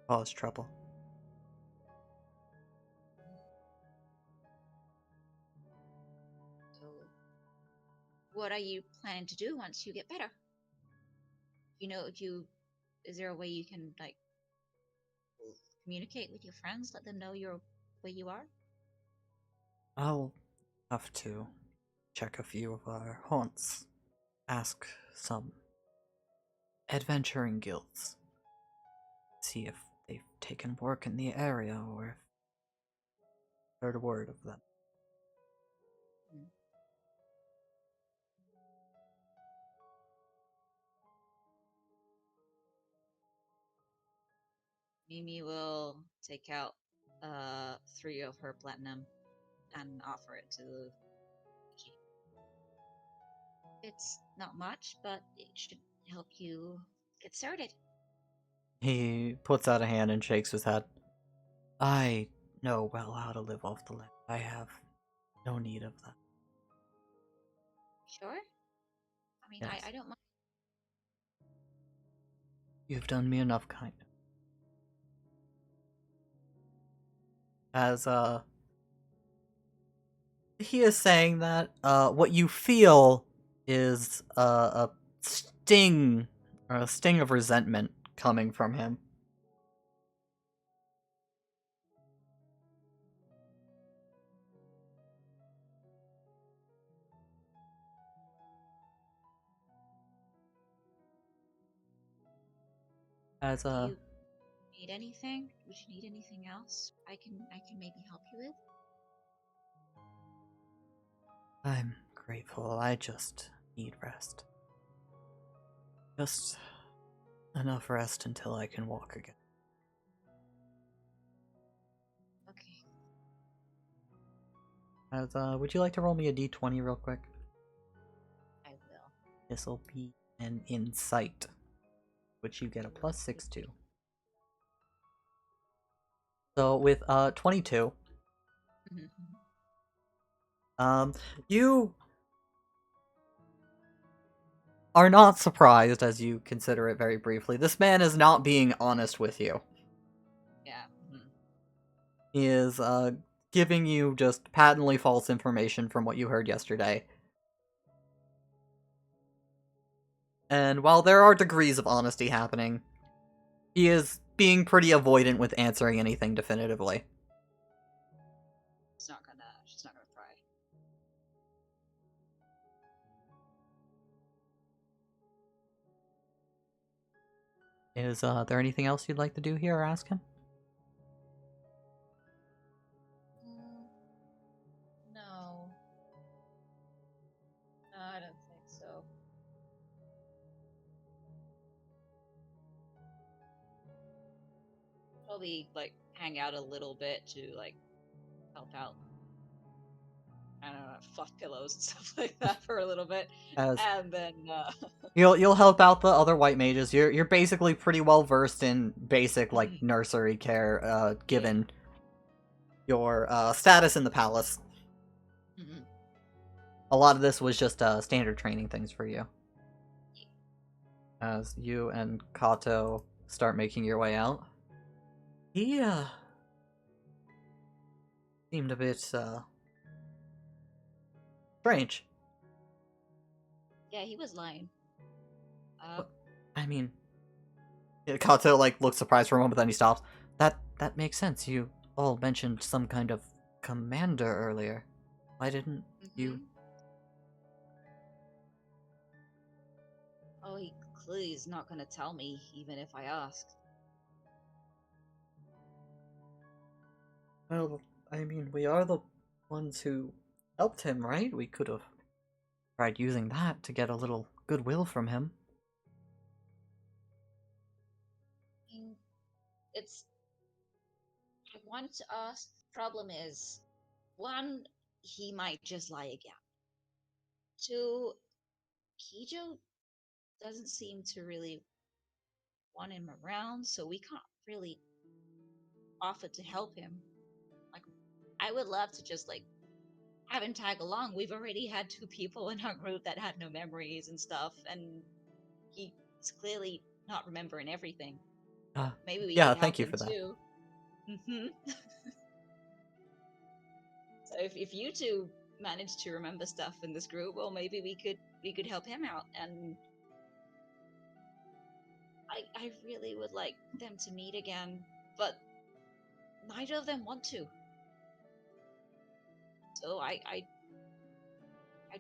cause trouble. So, what are you planning to do once you get better? Is there a way you can like communicate with your friends, let them know you're where you are? I'll have to check a few of our haunts, ask some adventuring guilds, see if they've taken work in the area or if heard word of them. Mimi will take out 3 of her platinum and offer it to Kiki. It's not much, but it should help you get started. He puts out a hand and shakes his head. I know well how to live off the land. I have no need of that. Sure? I mean, Yes. I don't mind. You've done me enough kindness. As he is saying that, what you feel is a sting, or a sting of resentment coming from him. As Do you need anything? Would you need anything else? I can maybe help you with. I'm grateful. I just need rest. Just enough rest until I can walk again. Okay. Would you like to roll me a d20 real quick? I will. This'll be an insight, which you get a +6 to. So with 22, you are not surprised as you consider it very briefly. This man is not being honest with you. Yeah. He is giving you just patently false information from what you heard yesterday. And while there are degrees of honesty happening, he is being pretty avoidant with answering anything definitively. She's not gonna pry. Is there anything else you'd like to do here or ask him? No. No, I don't think so. Probably like hang out a little bit to like help out. I don't know, fluff pillows and stuff like that for a little bit, As and then you'll help out the other white mages. You're basically pretty well versed in basic like nursery care, given your status in the palace. A lot of this was just standard training things for you. As you and Kato start making your way out, he seemed a bit strange. yeah, he was lying. I mean, Kato like looks surprised for a moment, then he stops. That makes sense. You all mentioned some kind of commander earlier. Why didn't you? Oh, he clearly is not gonna tell me, even if I ask. Well, I mean, we are the ones who helped him, right? We could have tried using that to get a little goodwill from him. It's. I want to ask. Problem is, one, he might just lie again. Two, Kijo doesn't seem to really want him around, so we can't really offer to help him. Like, I would love to just like have him tag along. We've already had 2 people in our group that had no memories and stuff, and he's clearly not remembering everything. Maybe we Yeah, could help thank you him for that. too. So if you two manage to remember stuff in this group, well, maybe we could help him out. And I really would like them to meet again, but neither of them want to. So I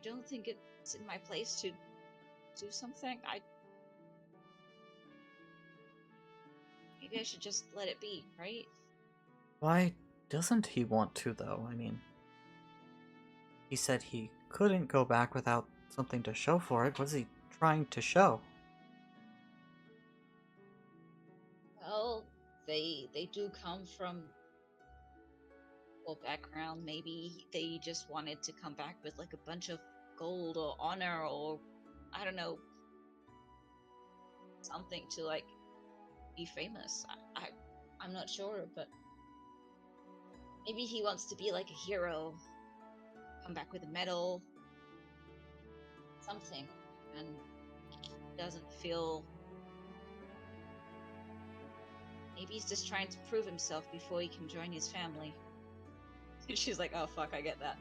don't think it's in my place to do something. Maybe I should just let it be, right? Why doesn't he want to, though? I mean, he said he couldn't go back without something to show for it. What is he trying to show? Well, they do come from background. Maybe they just wanted to come back with like a bunch of gold or honor, or I don't know, something to like be famous. I'm not sure, but maybe he wants to be like a hero, come back with a medal, something, and doesn't feel. Maybe he's just trying to prove himself before he can join his family. She's like, oh fuck, I get that.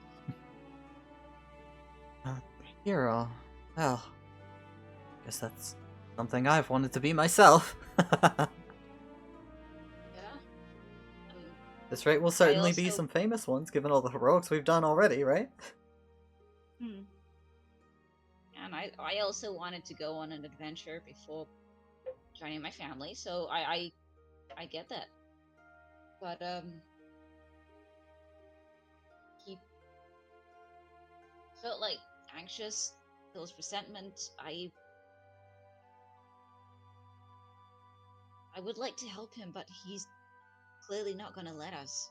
Hero. Well, guess that's something I've wanted to be myself. Yeah. At this rate, we'll certainly be also- some famous ones, given all the heroics we've done already, right? And I also wanted to go on an adventure before joining my family, so I get that. But he felt like anxious, feels resentment. I would like to help him, but he's clearly not going to let us.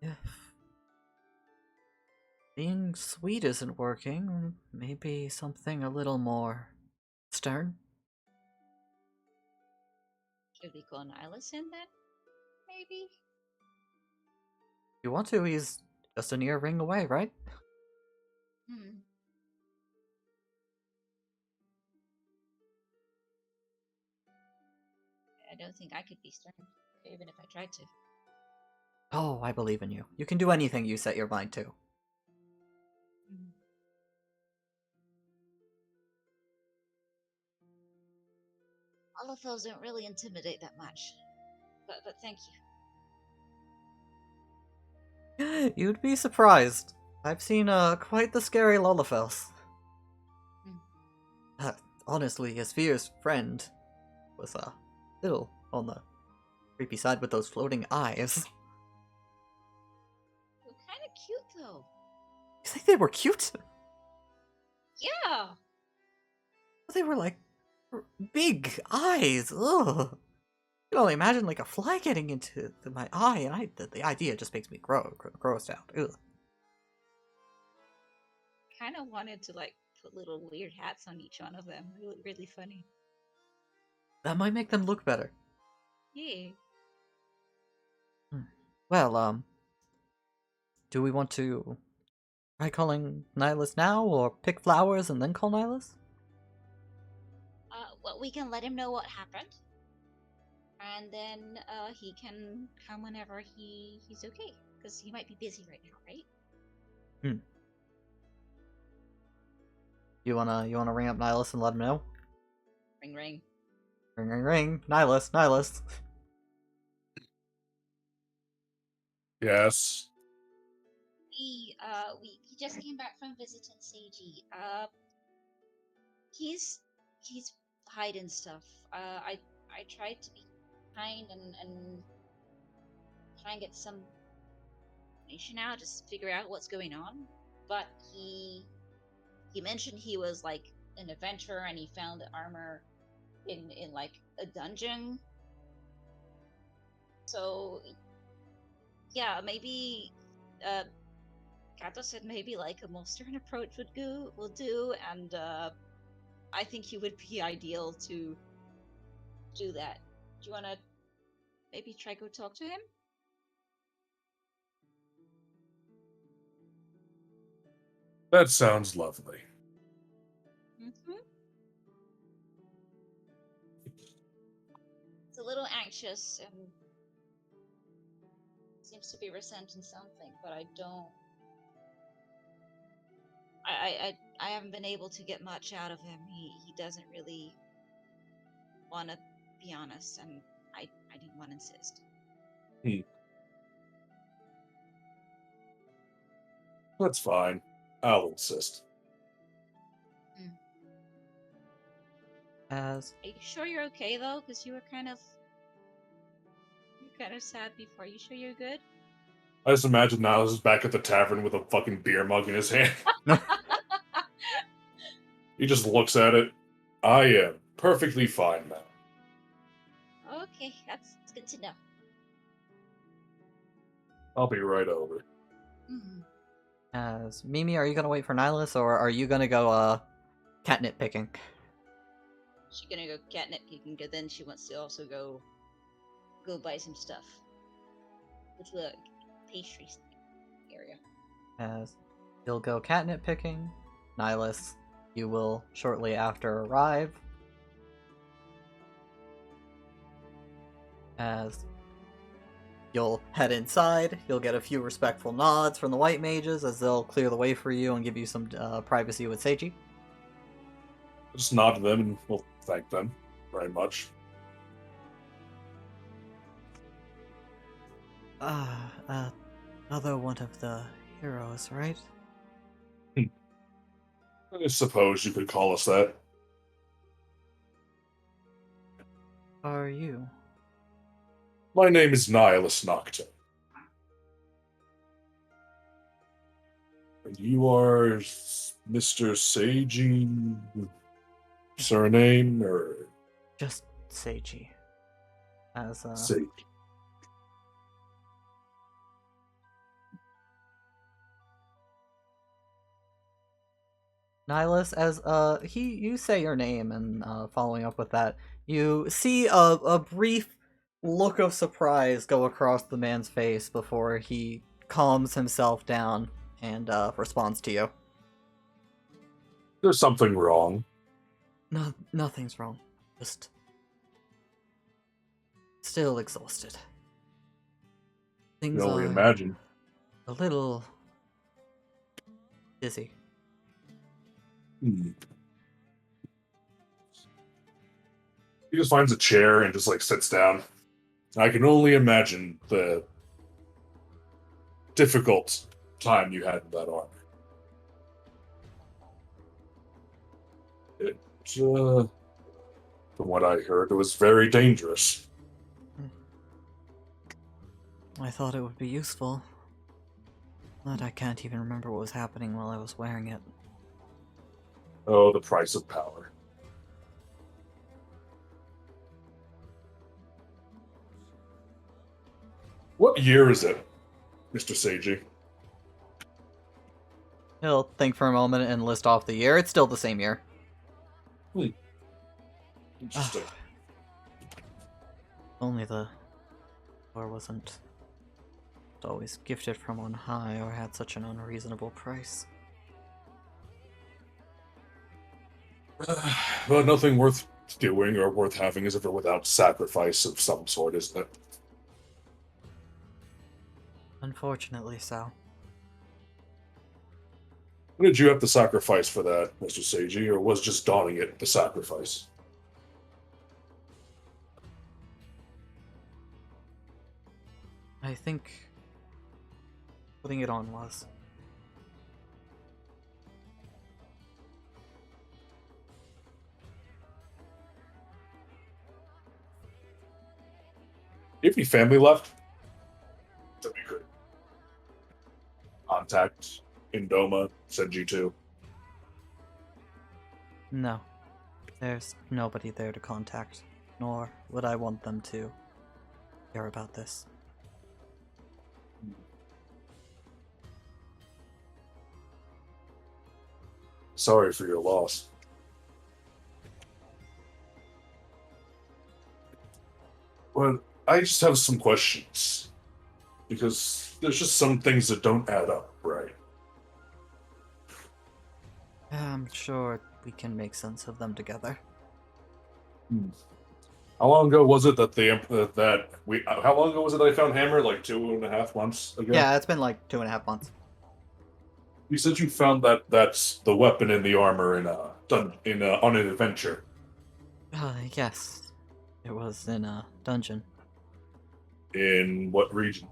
If being sweet isn't working, maybe something a little more stern? Should we call Nihilus in then? Maybe? If you want to, he's just a near ring away, right? Hmm. I don't think I could be stern, even if I tried to. Oh, I believe in you. You can do anything you set your mind to. Hmm. All of those don't really intimidate that much. But thank you. You'd be surprised. I've seen quite the scary Lullafels. Honestly, his fierce friend was a little on the creepy side with those floating eyes. They're kind of cute though. You think they were cute? Yeah. They were like big eyes. Ugh. You can only imagine like a fly getting into my eye, and the idea just makes me grossed out. Ugh. Kind of wanted to like put little weird hats on each one of them. Really, really funny. That might make them look better. Yeah. Well, do we want to try calling Nihilus now, or pick flowers and then call Nihilus? Well, we can let him know what happened, and then he can come whenever he's okay, because he might be busy right now, right? You wanna ring up Nihilus and let him know? Ring, ring. Ring, ring, ring. Nihilus, Nihilus. Yes. We just came back from visiting Seiji. He's hiding stuff. I tried to be kind and try and get some information out, just figure out what's going on. But he mentioned he was like an adventurer and he found the armor in like a dungeon. So yeah, maybe Kato said maybe like a more stern approach will do, and I think he would be ideal to do that. Do you want to maybe try go talk to him? That sounds lovely. Mm-hmm. It's a little anxious and seems to be resenting something, but I don't. I haven't been able to get much out of him. He doesn't really want to be honest, and I didn't want to insist. That's fine. I'll insist. As Are you sure you're okay though? Because you were kind of sad before. You sure you're good? I just imagine Niles is back at the tavern with a fucking beer mug in his hand. He just looks at it. I am perfectly fine now. Okay, that's good to know. I'll be right over. Mm-hmm. As Mimi, are you gonna wait for Nihilus, or are you gonna go catnip picking? She's gonna go catnip picking, but then she wants to also go buy some stuff. Which the pastry area. As you'll go catnip picking, Nihilus, you will shortly after arrive. As you'll head inside, you'll get a few respectful nods from the white mages as they'll clear the way for you and give you some privacy with Seiji. Just nod to them and we'll thank them very much. Another one of the heroes, right? I suppose you could call us that. Are you? My name is Nihilus Nocturne. And you are Mr. Seiji surname or Just Seiji. As Seiji? Nihilus, as you say your name, and following up with that, you see a brief look of surprise go across the man's face before he calms himself down and responds to you. There's something wrong. No, nothing's wrong. Just still exhausted. You Things can only are imagine. a little dizzy. Hmm. He just finds a chair and just like sits down. I can only imagine the difficult time you had in that armor. It, from what I heard, it was very dangerous. I thought it would be useful, but I can't even remember what was happening while I was wearing it. Oh, the price of power. What year is it, Mr. Seiji? He'll think for a moment and list off the year. It's still the same year. Interesting. Only the war wasn't always gifted from on high or had such an unreasonable price. Well, nothing worth doing or worth having is ever without sacrifice of some sort, isn't it? Unfortunately so. What did you have to sacrifice for that, Mr. Seiji, or was just donning it the sacrifice? I think putting it on was. Do you have any family left? That'd be great. Contact Indoma, Senji too. No. There's nobody there to contact, nor would I want them to hear about this. Sorry for your loss. Well, I just have some questions. Because there's just some things that don't add up, right? I'm sure we can make sense of them together. How long ago was it that how long ago was it that I found Hammer? Like 2.5 months ago? Yeah, it's been like 2.5 months. You said you found that's the weapon in the armor on an adventure. Yes. It was in a dungeon. In what region?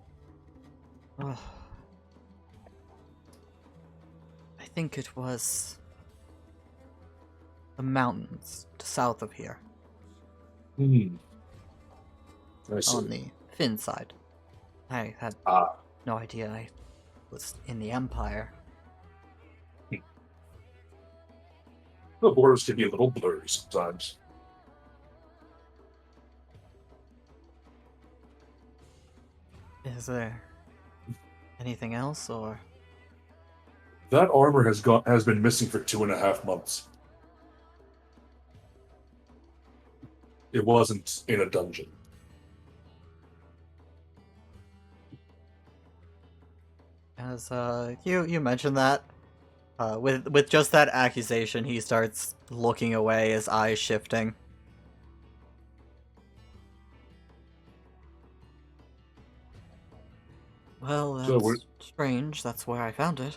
Oh. I think it was the mountains to south of here. I see. On the Finn side. I had no idea I was in the Empire. The borders can be a little blurry sometimes. Is there anything else, or? That armor has been missing for 2.5 months. It wasn't in a dungeon. As you mentioned that, with just that accusation, he starts looking away, his eyes shifting. Well, that's strange. That's where I found it.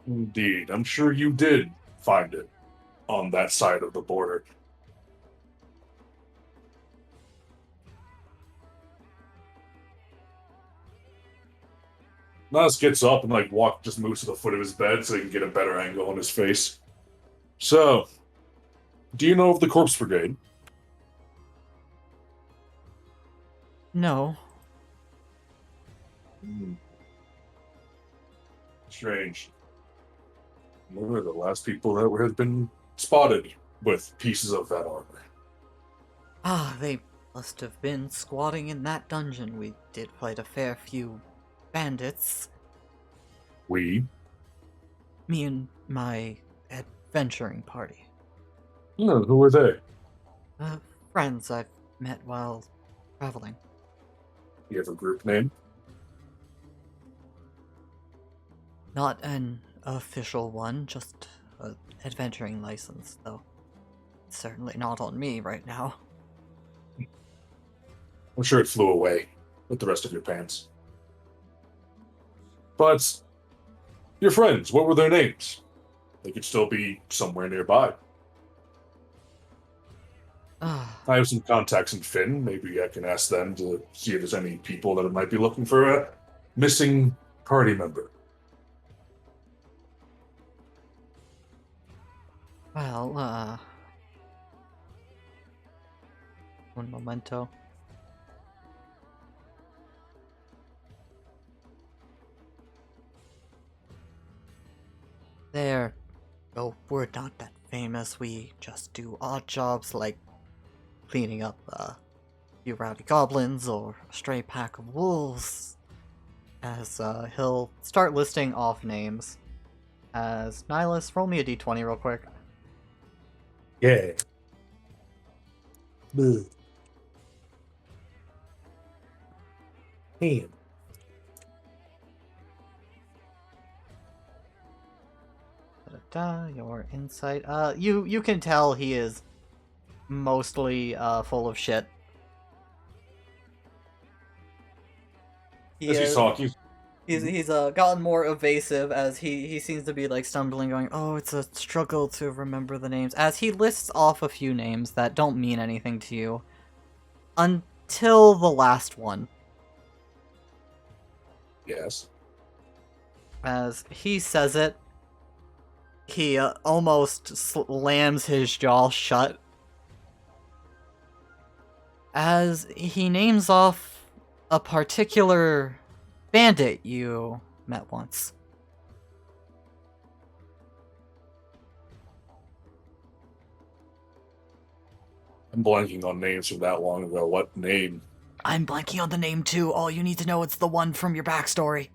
Indeed, I'm sure you did find it on that side of the border. Nas gets up and just moves to the foot of his bed so he can get a better angle on his face. So, do you know of the Corpse Brigade? No. Hmm. Strange. We were the last people that had been spotted with pieces of that armor. Ah, they must have been squatting in that dungeon. We did fight a fair few bandits. We? Me and my adventuring party. No, who were they? Friends I've met while traveling. You have a group name? Not an official one, just an adventuring license, though. It's certainly not on me right now. I'm sure it flew away with the rest of your pants. But your friends, what were their names? They could still be somewhere nearby. Ah, I have some contacts in Finn. Maybe I can ask them to see if there's any people that might be looking for a missing party member. well, un momento. There. Oh, we're not that famous. We just do odd jobs like cleaning up a few rowdy goblins or a stray pack of wolves. As he'll start listing off names. As Nihilus, roll me a d20 real quick. Yeah. Damn. Your insight. You can tell he is mostly full of shit. As he's talking, He's gotten more evasive as he seems to be like stumbling, going, "Oh, it's a struggle to remember the names." As he lists off a few names that don't mean anything to you, until the last one. yes. As he says it, he almost slams his jaw shut. As he names off a particular bandit you met once. I'm blanking on names from that long ago. What name? I'm blanking on the name too. All you need to know, it's the one from your backstory.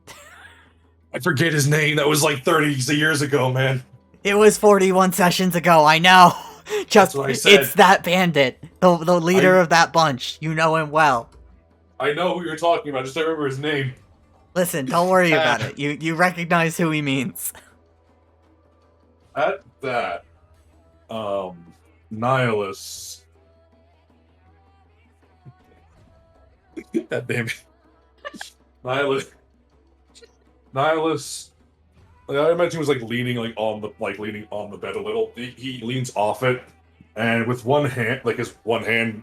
I forget his name. That was like 30 years ago, man. It was 41 sessions ago, I know. Just, what I said. it's that bandit. The leader of that bunch. You know him well. I know who you're talking about. Just don't remember his name. Listen, don't worry about it. You recognize who he means. At that, Nihilus. God damn it. Nihilus. Like, I imagine he was like leaning on the bed a little. He leans off it, and with one hand, like his one hand,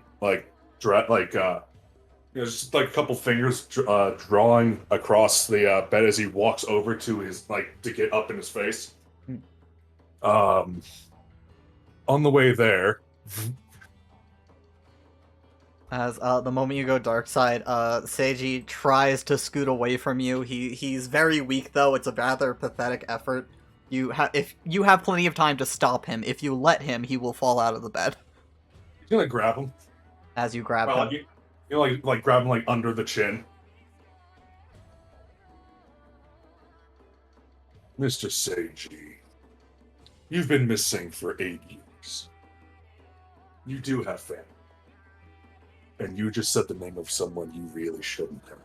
just like a couple fingers drawing across the bed as he walks over to his to get up in his face. On the way there, As the moment you go dark side, Seiji tries to scoot away from you. He's very weak though. It's a rather pathetic effort. If you have plenty of time to stop him. If you let him, he will fall out of the bed. he's gonna grab him. As you grab him. Like grab him like under the chin. Mr. Seiji, you've been missing for 8 years. You do have family. And you just said the name of someone you really shouldn't have.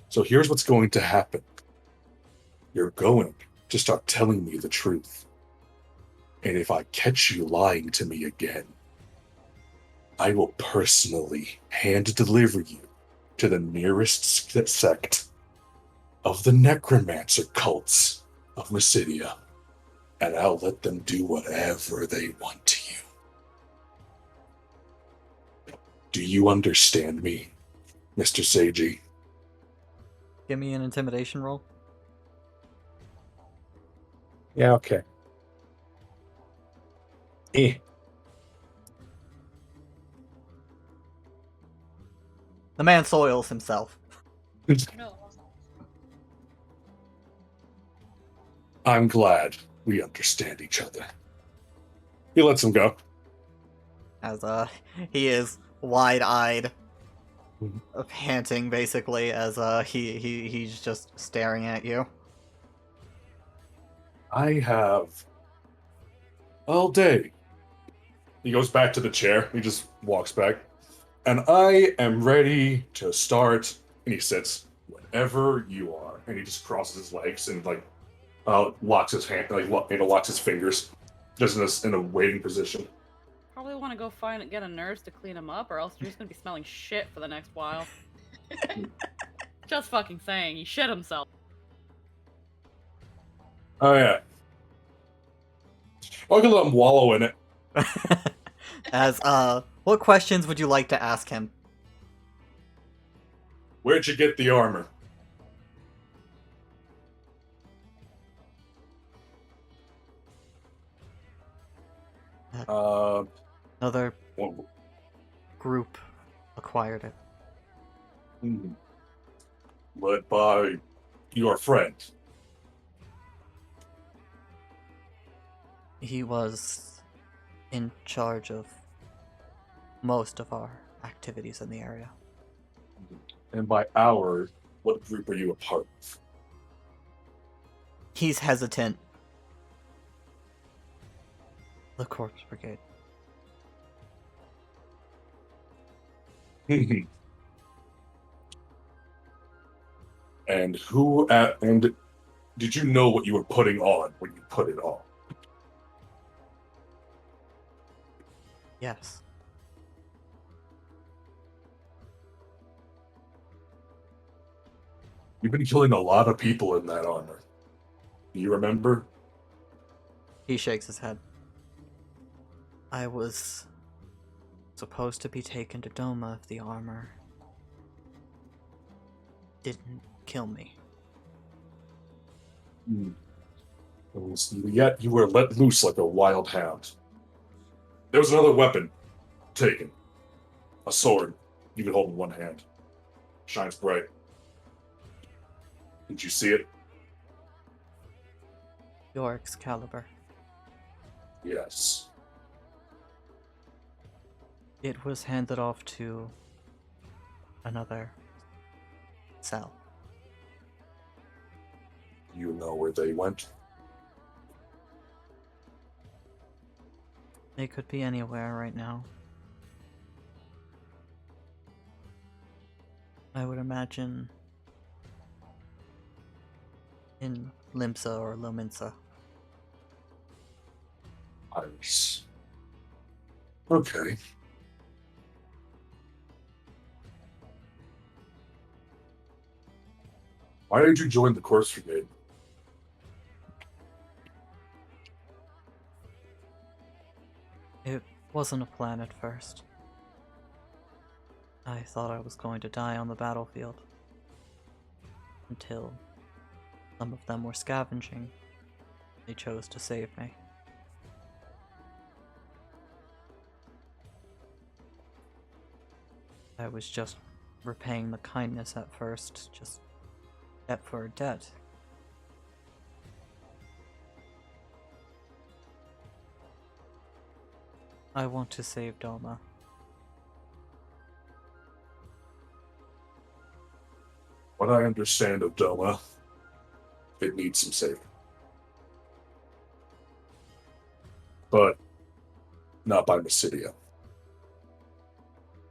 So here's what's going to happen. You're going to start telling me the truth. And if I catch you lying to me again, I will personally hand deliver you to the nearest sect of the necromancer cults of Mysidia, and I'll let them do whatever they want to you. Do you understand me, Mr. Seiji? Give me an intimidation roll. Yeah, okay. The man soils himself. No. I'm glad we understand each other. He lets him go. As he is wide-eyed, Mhm. panting basically as he's just staring at you. I have all day. He goes back to the chair. He just walks back. And I am ready to start. And he sits whenever you are. And he just crosses his legs and like locks his hand, like locks his fingers, just in a waiting position. Probably want to go get a nurse to clean him up, or else you're just gonna be smelling shit for the next while. Just fucking saying, he shit himself. Oh yeah. I can let him wallow in it. As what questions would you like to ask him? Where'd you get the armor? Another Well, group acquired it. led by your friend. He was in charge of most of our activities in the area. And by our, what group are you a part of? He's hesitant. The Corpse Brigade. And did you know what you were putting on when you put it on? Yes. You've been killing a lot of people in that armor. Do you remember? He shakes his head. I was supposed to be taken to Doma if the armor didn't kill me. Yet you were let loose like a wild hound. There was another weapon taken. A sword you could hold in one hand. Shines bright. Did you see it? Your Excalibur. Yes. It was handed off to another cell. You know where they went? They could be anywhere right now. I would imagine in Limsa or Lominsa. Iris. Okay. Why did you join the Corpse Brigade? It wasn't a plan at first. I thought I was going to die on the battlefield. Until some of them were scavenging. They chose to save me. I was just repaying the kindness at first, just debt for a debt. I want to save Doma. What I understand of Doma, it needs some saving. But not by Mysidia.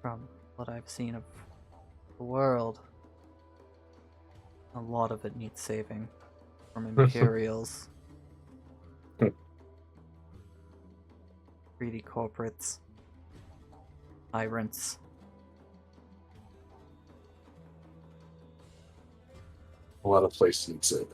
From what I've seen of the world, a lot of it needs saving from Imperials, greedy corporates, tyrants. A lot of places need saving.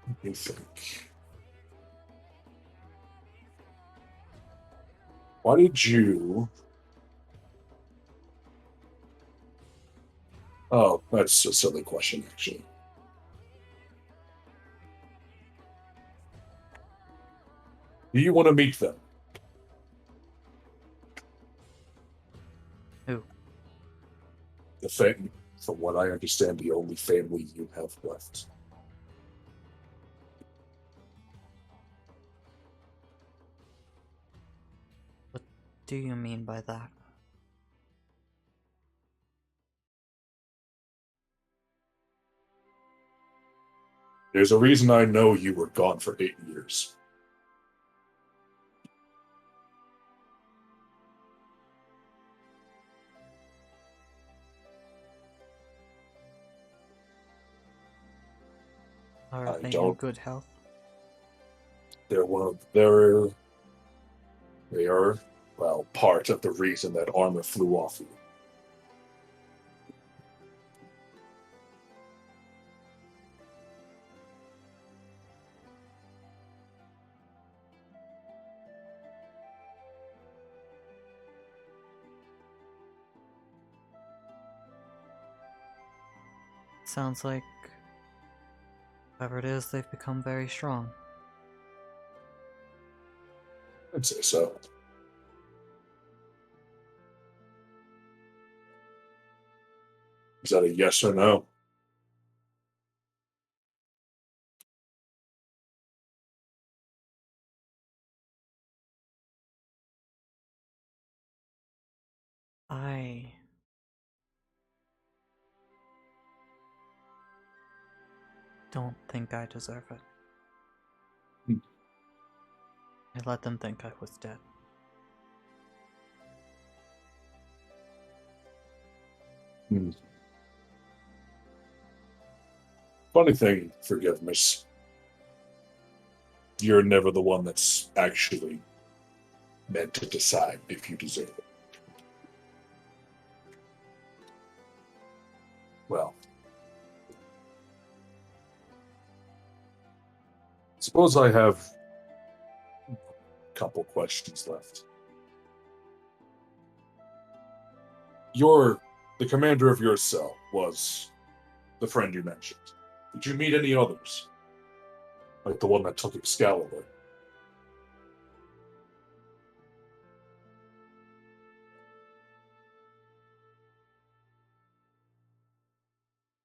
Let me think. Why did you... Oh, that's a silly question, actually. Do you want to meet them? Who? The family, from what I understand, the only family you have left. What do you mean by that? There's a reason I know you were gone for 8 years. Are I they in don't- good health? They are, well, part of the reason that armor flew off you. Sounds like whoever it is, they've become very strong. I'd say so. Is that a yes or no? I don't think I deserve it. Hmm. I let them think I was dead. Hmm. Funny thing, forgiveness. You're never the one that's actually meant to decide if you deserve it. Well, suppose I have a couple questions left. The commander of your cell was the friend you mentioned. Did you meet any others? Like the one that took Excalibur?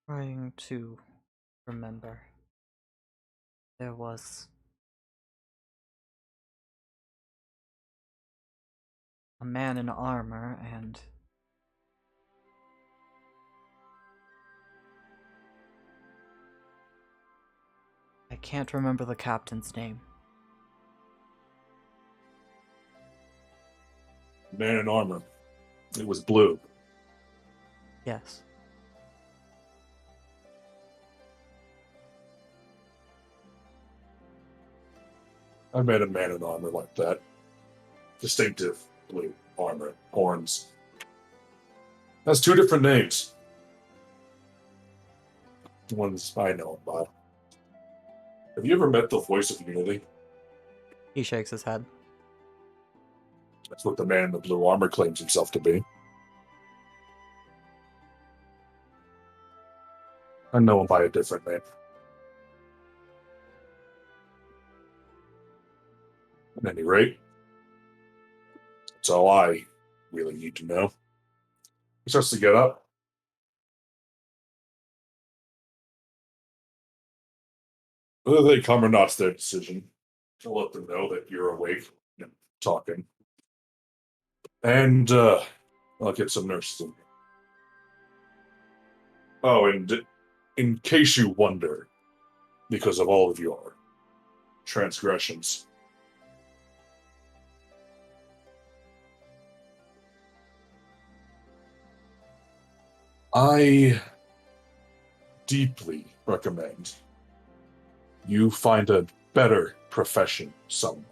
Trying to remember. There was a man in armor and I can't remember the captain's name. Man in armor. It was blue. Yes. I met a man in armor like that. Distinctive blue armor, horns. Has 2 different names. The ones I know about. Have you ever met the voice of Unity? He shakes his head. That's what the man in the blue armor claims himself to be. I know him by a different name. At any rate, that's all I really need to know. He starts to get up. Whether they come or not's their decision. I'll let them know that you're awake and talking. And I'll get some nurses in here. Oh, and in case you wonder, because of all of your transgressions, I deeply recommend you find a better profession somewhere.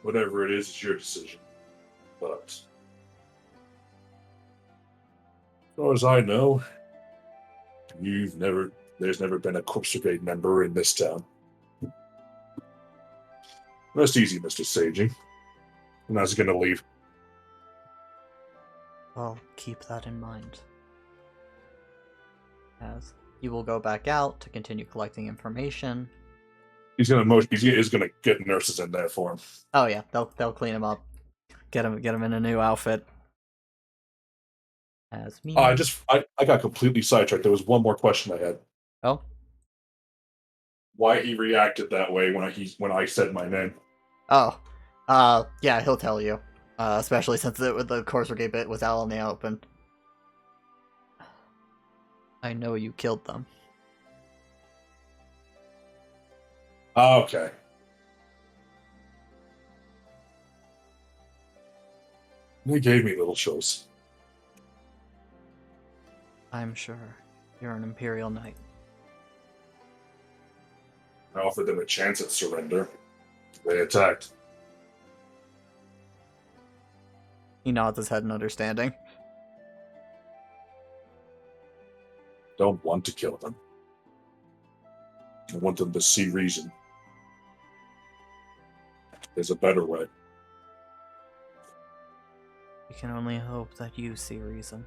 Whatever it is, it's your decision. But as far as I know, there's never been a Corpse Brigade member in this town. Rest easy, Mr. Saging. And I was gonna leave. I'll keep that in mind. As you will go back out to continue collecting information, He is gonna get nurses in there for him. Oh yeah, they'll clean him up, get him in a new outfit. As me. I got completely sidetracked. There was one more question I had. Oh, Why he reacted that way when I said my name? oh, yeah, he'll tell you. Especially since the Course Brigade bit was out in the open. I know you killed them. Oh, okay. He gave me little shows. I'm sure you're an Imperial Knight. I offered them a chance at surrender. They attacked. He nods his head in understanding. Don't want to kill them. I want them to see reason. There's a better way. We can only hope that you see reason.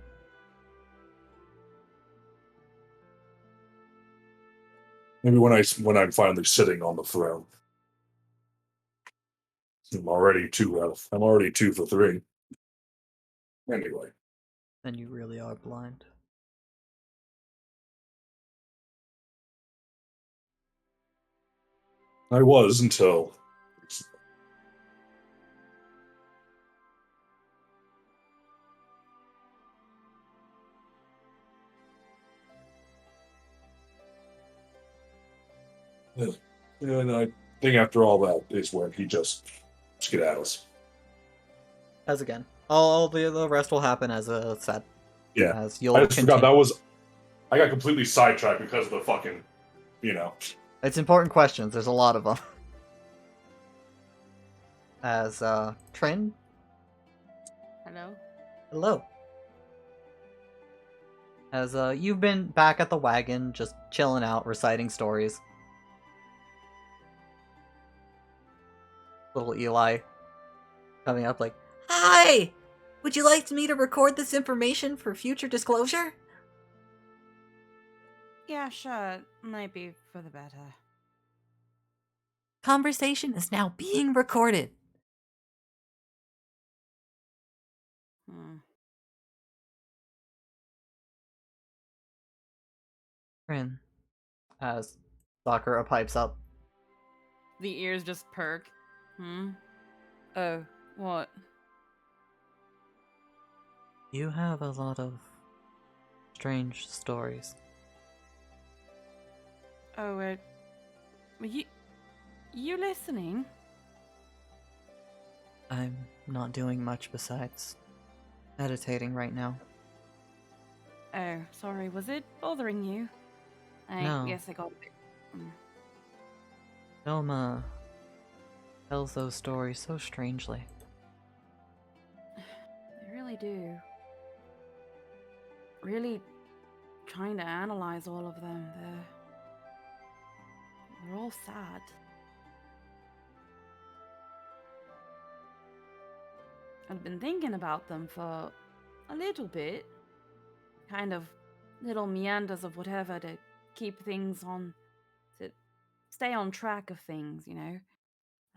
Maybe when I'm finally sitting on the throne. I'm already 2 for 3. Anyway. Then you really are blind. I was until and I think after all that is when he just skedaddles. As again, all the rest will happen as said. Yeah. As you'll I just forgot I got completely sidetracked because of the fucking, It's important questions. There's a lot of them. As Trin. Hello. Hello. As you've been back at the wagon, just chilling out, reciting stories. Little Eli coming up like, "Hi! Would you like me to record this information for future disclosure?" Yeah, sure. Might be for the better. Conversation is now being recorded. Hmm. Trin. As Sakura pipes up. The ears just perk. Oh, what? You have a lot of strange stories. Oh, were you listening? I'm not doing much besides meditating right now. Oh, sorry. Was it bothering you? I No. guess I got a bit. Velma tells those stories so strangely. They really do. Really trying to analyze all of them. They're all sad. I've been thinking about them for a little bit. Kind of little meanders of whatever to keep things on, to stay on track of things,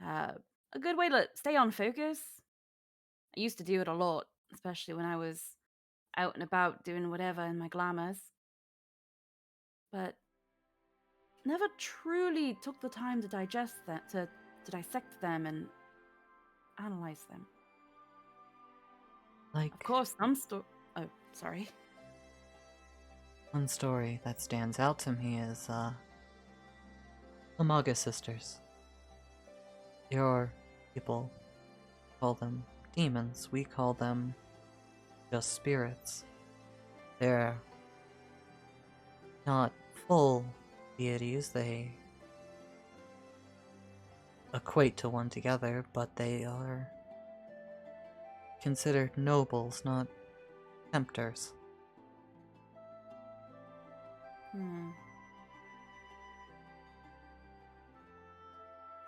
a good way to stay on focus. I used to do it a lot, especially when I was out and about doing whatever in my glamours. But never truly took the time to digest that, to dissect them and analyze them. Like, Of course, some Oh, sorry. one story that stands out to me is, the Umaga sisters. Your people call them demons. We call them just spirits. They're not full deities. They equate to one together, but they are considered nobles, not tempters.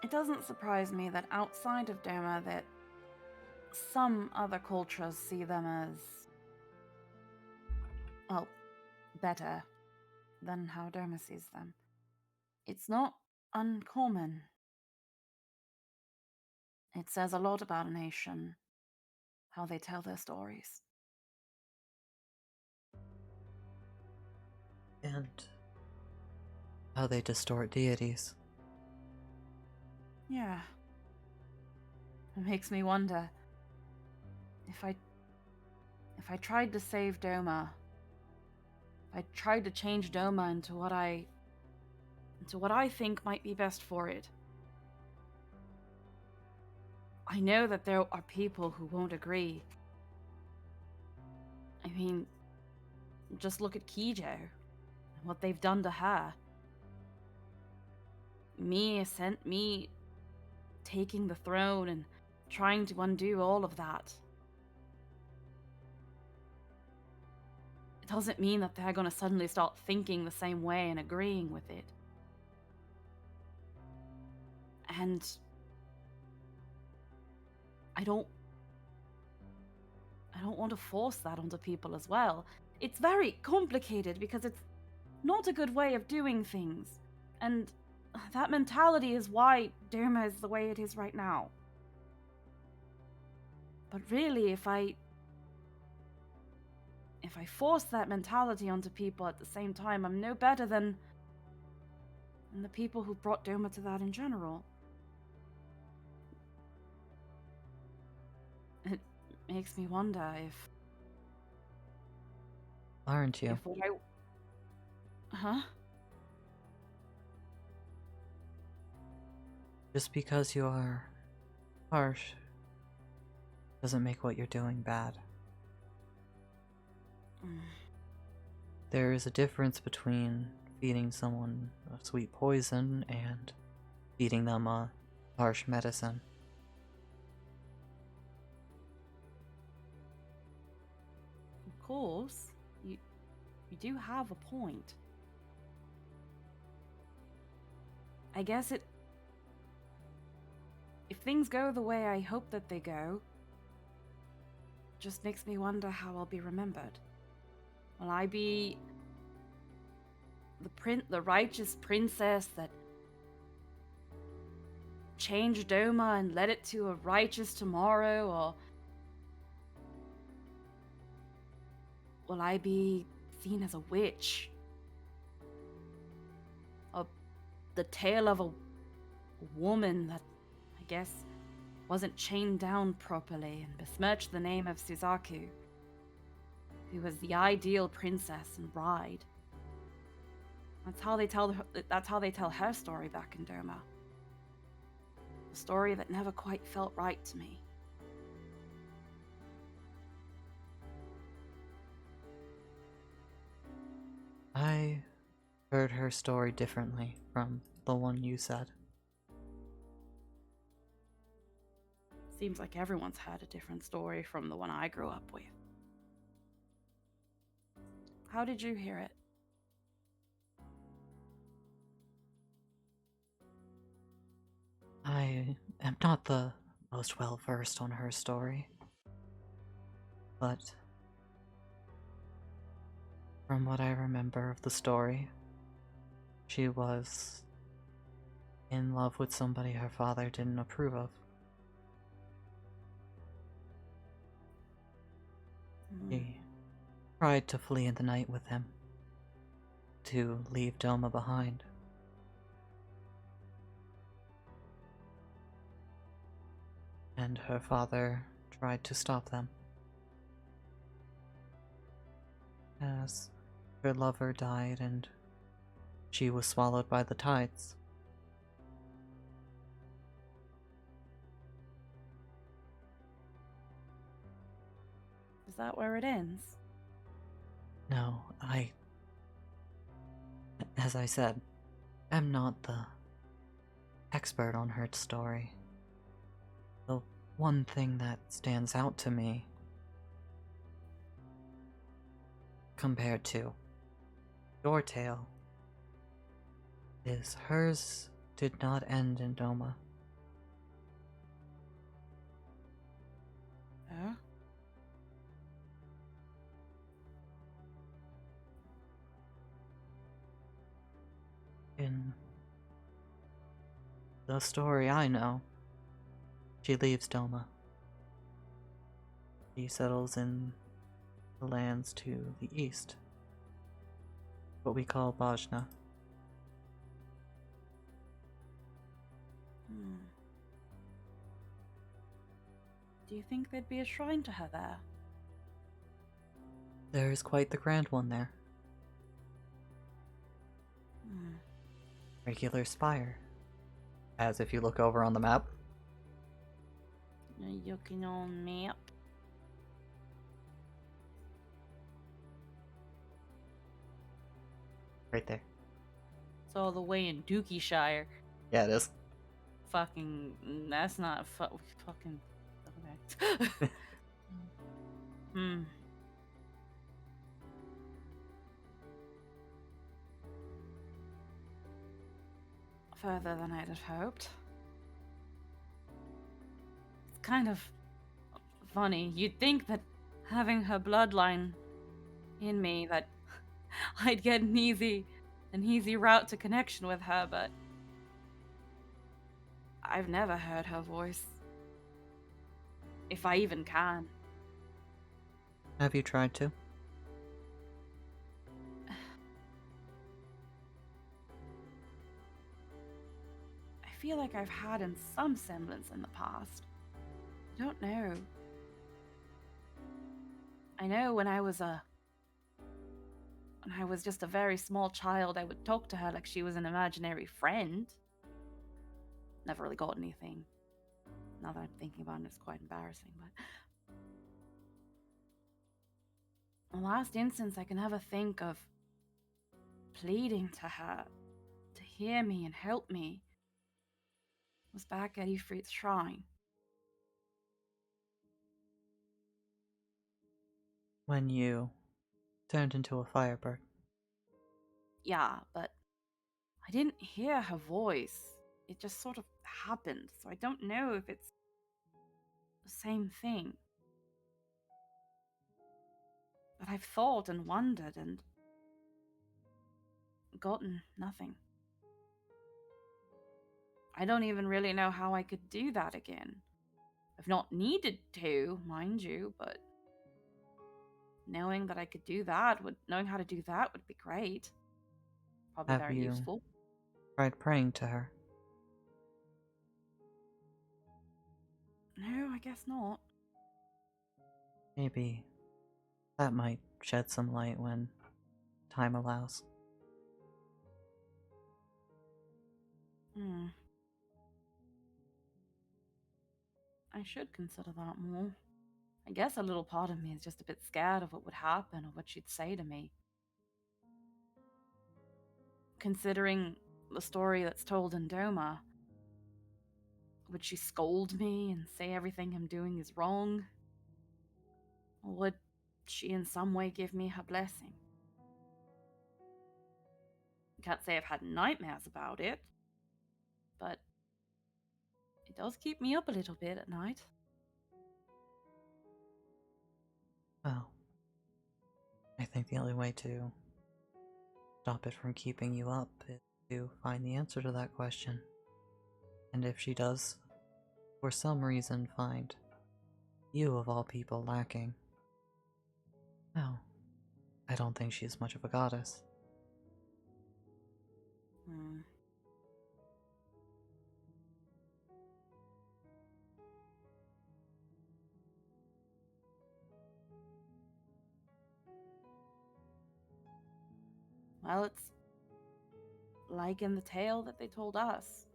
It doesn't surprise me that outside of Doma that some other cultures see them as, well, better than how Doma sees them. It's not uncommon. It says a lot about a nation, how they tell their stories. And how they distort deities. Yeah. It makes me wonder if I tried to save Doma, if I tried to change Doma into what I think might be best for it. I know that there are people who won't agree. I mean, just look at Kijo and what they've done to her. Me taking the throne and trying to undo all of that. It doesn't mean that they're gonna suddenly start thinking the same way and agreeing with it. And I don't want to force that onto people as well. It's very complicated because it's not a good way of doing things. And that mentality is why Doma is the way it is right now. But really, if I force that mentality onto people at the same time, I'm no better than the people who brought Doma to that in general. It makes me wonder if Aren't you? if what I... Huh? Just because you are harsh doesn't make what you're doing bad. There is a difference between feeding someone a sweet poison and feeding them a harsh medicine. Of course, you do have a point. I guess if things go the way I hope that they go, just makes me wonder how I'll be remembered. Will I be the righteous princess that changed Doma and led it to a righteous tomorrow, or will I be seen as a witch? Or the tale of a woman that, I guess, wasn't chained down properly and besmirched the name of Suzaku, who was the ideal princess and bride. That's how they tell her story back in Doma. A story that never quite felt right to me. I heard her story differently from the one you said. Seems like everyone's had a different story from the one I grew up with. How did you hear it? I am not the most well versed on her story, but from what I remember of the story, she was in love with somebody her father didn't approve of. She tried to flee in the night with him, to leave Doma behind. And her father tried to stop them. As her lover died and she was swallowed by the tides. Is that where it ends? No, as I said, am not the expert on her story. The one thing that stands out to me compared to your tale is hers did not end in Doma. Huh? In The story I know. She leaves Doma. She settles in the lands to the east. What we call Bajna. Hmm. Do you think there'd be a shrine to her there? There is quite the grand one there. Hmm. Regular spire. As if you look over on the map. Looking on map. Right there. It's all the way in Dookieshire. Yeah, it is. Fucking. That's not fucking. Okay. Hmm. Further than I'd have hoped. It's kind of funny. You'd think that having her bloodline in me, that I'd get an easy route to connection with her, but I've never heard her voice. If I even can. Have you tried to? I feel like I've had in some semblance in the past. I don't know. I know when I was just a very small child, I would talk to her like she was an imaginary friend. Never really got anything. Now that I'm thinking about it, it's quite embarrassing, but the last instance I can ever think of pleading to her to hear me and help me was back at Ifrit's shrine. When you turned into a firebird. Yeah, but I didn't hear her voice. It just sort of happened, so I don't know if it's the same thing. But I've thought and wondered and gotten nothing. I don't even really know how I could do that again. I've not needed to, mind you, but knowing how to do that would be great. Probably Have very you useful. tried praying to her? No, I guess not. Maybe that might shed some light when time allows. I should consider that more. I guess a little part of me is just a bit scared of what would happen or what she'd say to me. Considering the story that's told in Doma, would she scold me and say everything I'm doing is wrong? Or would she in some way give me her blessing? I can't say I've had nightmares about it, but it does keep me up a little bit at night. Well, I think the only way to stop it from keeping you up is to find the answer to that question. And if she does, for some reason, find you of all people lacking, well, I don't think she's much of a goddess. Well, it's like in the tale that they told us.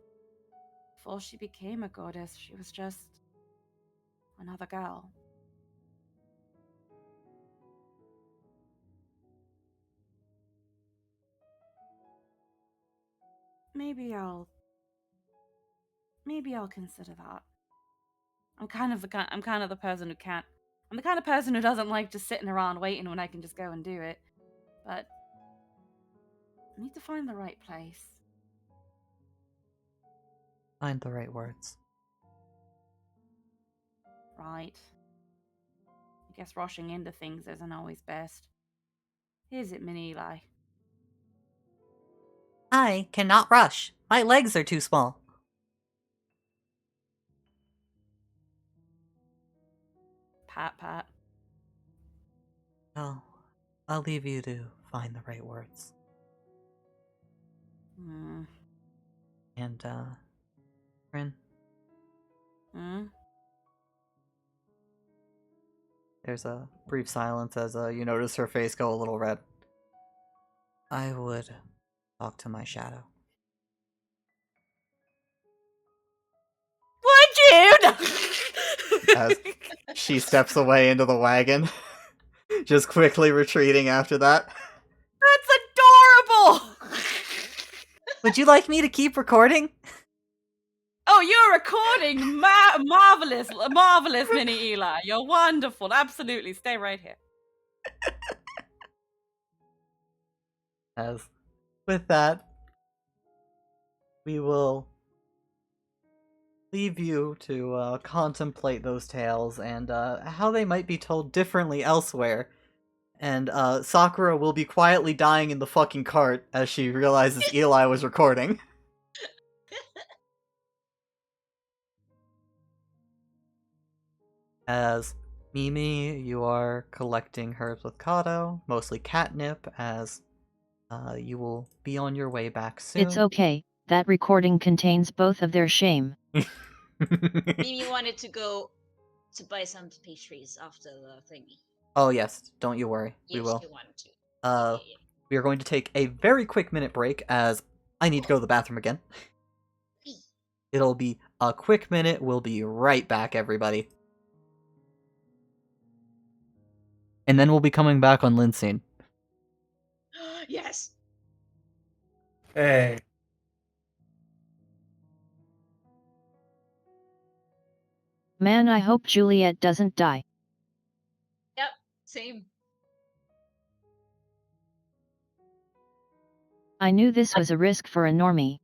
Before she became a goddess, she was just another girl. Maybe I'll consider that. I'm kind of the person who can't. I'm the kind of person who doesn't like just sitting around waiting when I can just go and do it. But I need to find the right place. Find the right words. Right. I guess rushing into things isn't always best. Is it, Min Eli? I cannot rush. My legs are too small. Pat pat. Well, I'll leave you to find the right words. Mm. And, Rin, Mm. there's a brief silence as you notice her face go a little red. I would talk to my shadow. Would you? As she steps away into the wagon, just quickly retreating after that. That's adorable. Would you like me to keep recording? Oh, you're recording! Marvelous, marvelous, Mini Eli. You're wonderful. Absolutely, stay right here. As with that, we will leave you to contemplate those tales and how they might be told differently elsewhere. And Sakura will be quietly dying in the fucking cart as she realizes Eli was recording. As Mimi, you are collecting herbs with Kato, mostly catnip, as you will be on your way back soon. It's okay, that recording contains both of their shame. Mimi wanted to go to buy some pastries after the thingy. Oh yes, don't you worry, we Yes, will. she wanted to. Uh, we are going to take a very quick minute break as I need to go to the bathroom again. It'll be a quick minute, we'll be right back, everybody. And then we'll be coming back on Lindsay. Yes. Hey. Man, I hope Juliet doesn't die. Yep. Same. I knew this was a risk for a normie.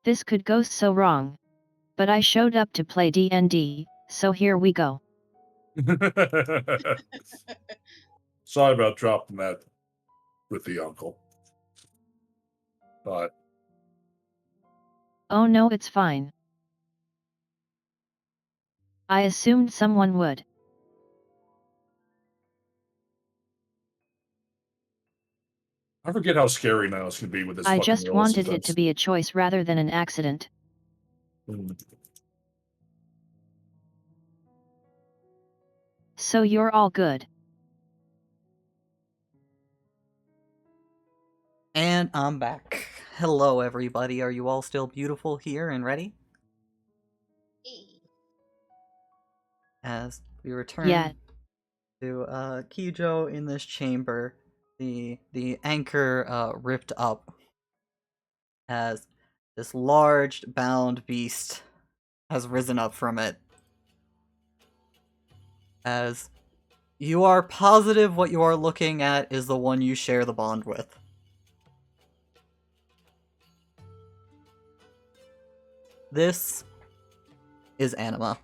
This could go so wrong. But I showed up to play D&D, so here we go. Sorry about dropping that with the uncle. But Oh no, it's fine. I assumed someone would. I forget how scary Niles can be with this I fucking just wall wanted it sometimes. to be a choice rather than an accident. Mm. So you're all good. And I'm back. Hello, everybody. Are you all still beautiful here and ready? As we return Yeah. to Kijo in this chamber, the anchor ripped up as this large bound beast has risen up from it. As you are positive what you are looking at is the one you share the bond with. This is Anima.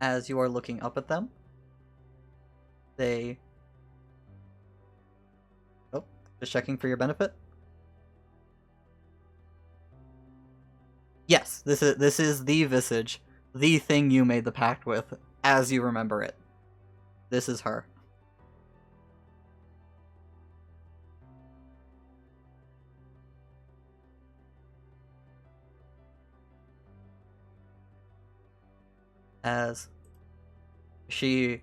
As you are looking up at them, they... Oh, just checking for your benefit. Yes, this is the visage, the thing you made the pact with, as you remember it. This is her. as she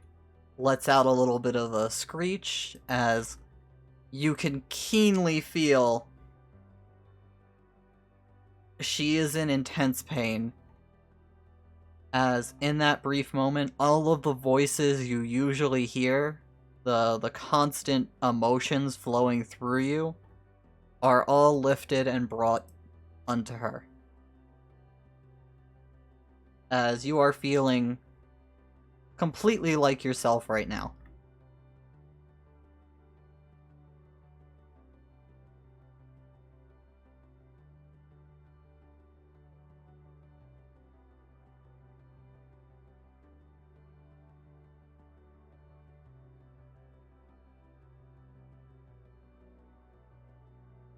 lets out a little bit of a screech, as you can keenly feel she is in intense pain. As in that brief moment, all of the voices you usually hear, the constant emotions flowing through you, are all lifted and brought unto her. As you are feeling completely like yourself right now.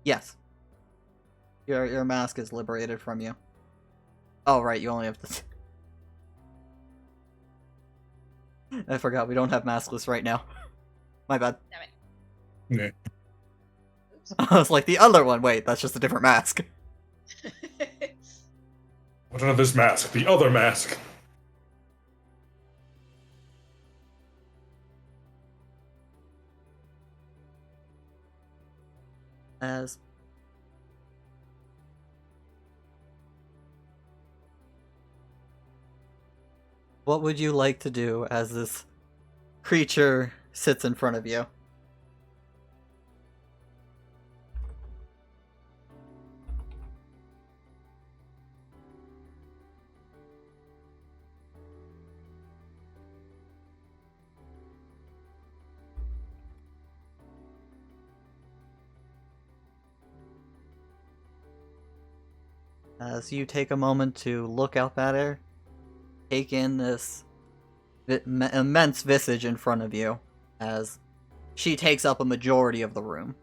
Yes. Your mask is liberated from you. Oh, right, you only have this. I forgot, we don't have maskless right now. My bad. Yeah. Oops. I was like, the other one, wait, that's just a different mask. What under this mask? The other mask. As what would you like to do as this creature sits in front of you? As you take a moment to look up at her, take in this immense visage in front of you, as she takes up a majority of the room.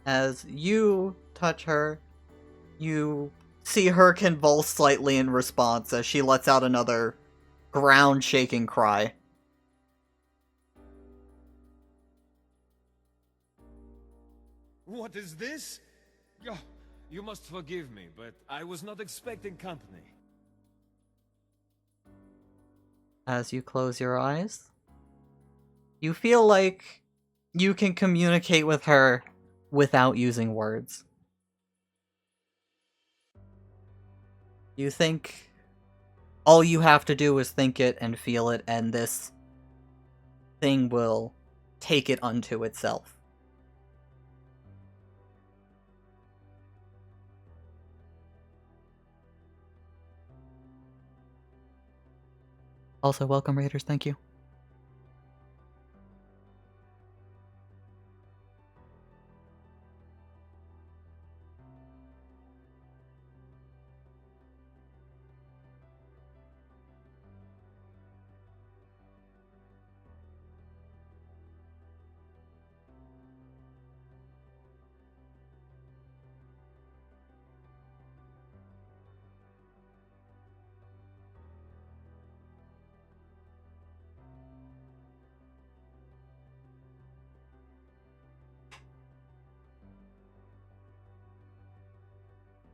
As you touch her, you see her convulse slightly in response as she lets out another ground-shaking cry. What is this? Oh, you must forgive me, but I was not expecting company. As you close your eyes, you feel like you can communicate with her without using words. You think all you have to do is think it and feel it, and this thing will take it unto itself. Also, welcome, Raiders. Thank you.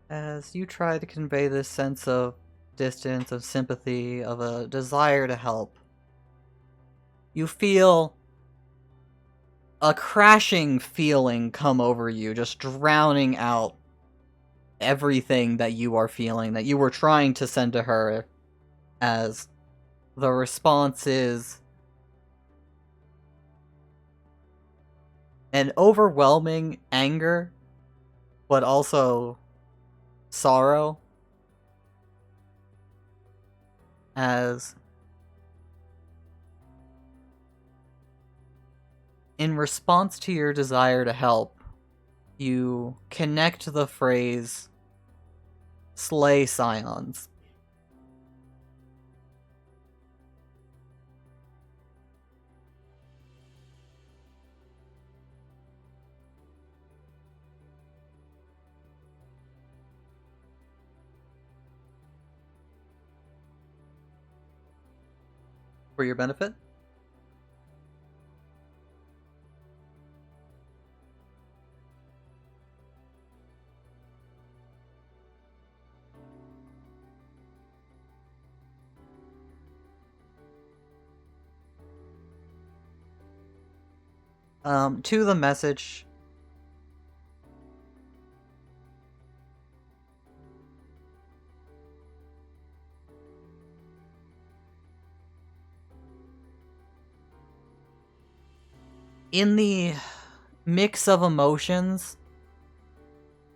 As you try to convey this sense of distance, of sympathy, of a desire to help, you feel a crashing feeling come over you, just drowning out everything that you are feeling, that you were trying to send to her, as the response is an overwhelming anger, but also sorrow, as in response to your desire to help, you connect the phrase slay scions. For your benefit? To the message. In the mix of emotions,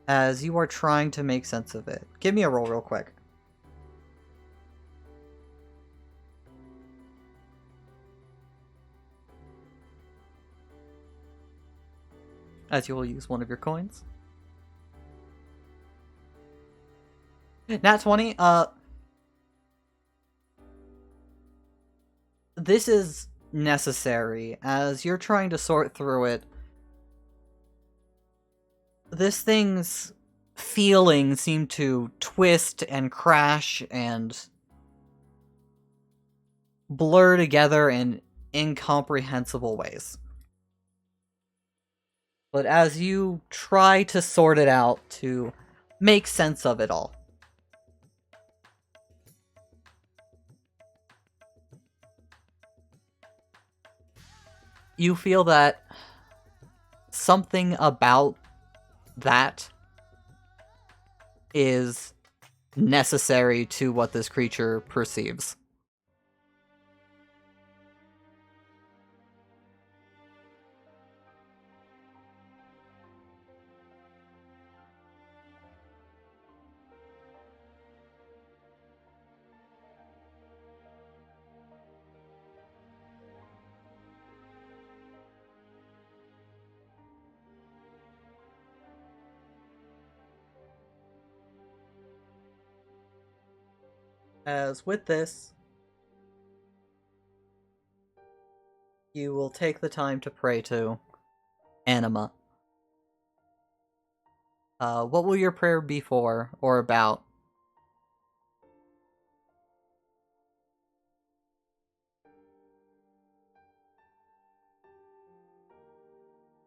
as you are trying to make sense of it, give me a roll real quick. As you will use one of your coins. Nat 20, this is necessary as you're trying to sort through it. This thing's feelings seem to twist and crash and blur together in incomprehensible ways. But as you try to sort it out, to make sense of it all, you feel that something about that is necessary to what this creature perceives. As with this, you will take the time to pray to Anima. What will your prayer be for or about?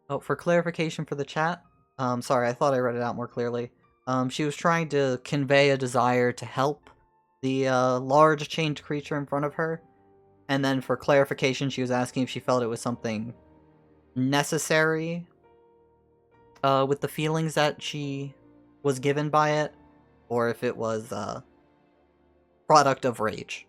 Oh, for clarification for the chat, sorry, I thought I read it out more clearly. She was trying to convey a desire to help the large chained creature in front of her, and then for clarification, she was asking if she felt it was something necessary with the feelings that she was given by it, or if it was a product of rage.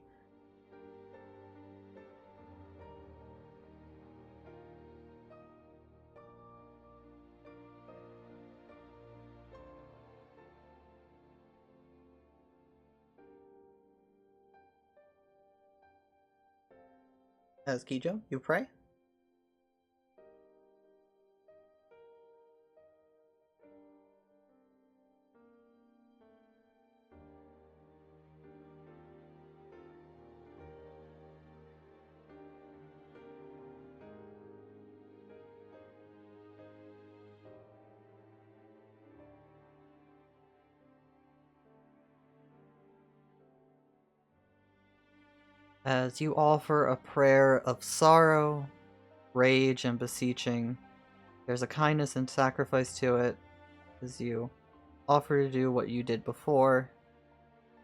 As Kijo, you pray? As you offer a prayer of sorrow, rage, and beseeching, there's a kindness and sacrifice to it, as you offer to do what you did before,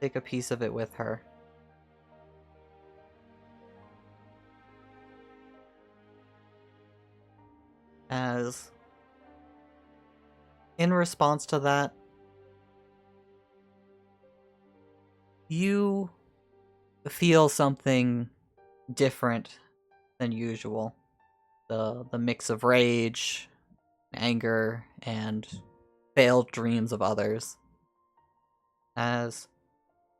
take a piece of it with her. As, in response to that, you feel something different than usual. The mix of rage, anger, and failed dreams of others. As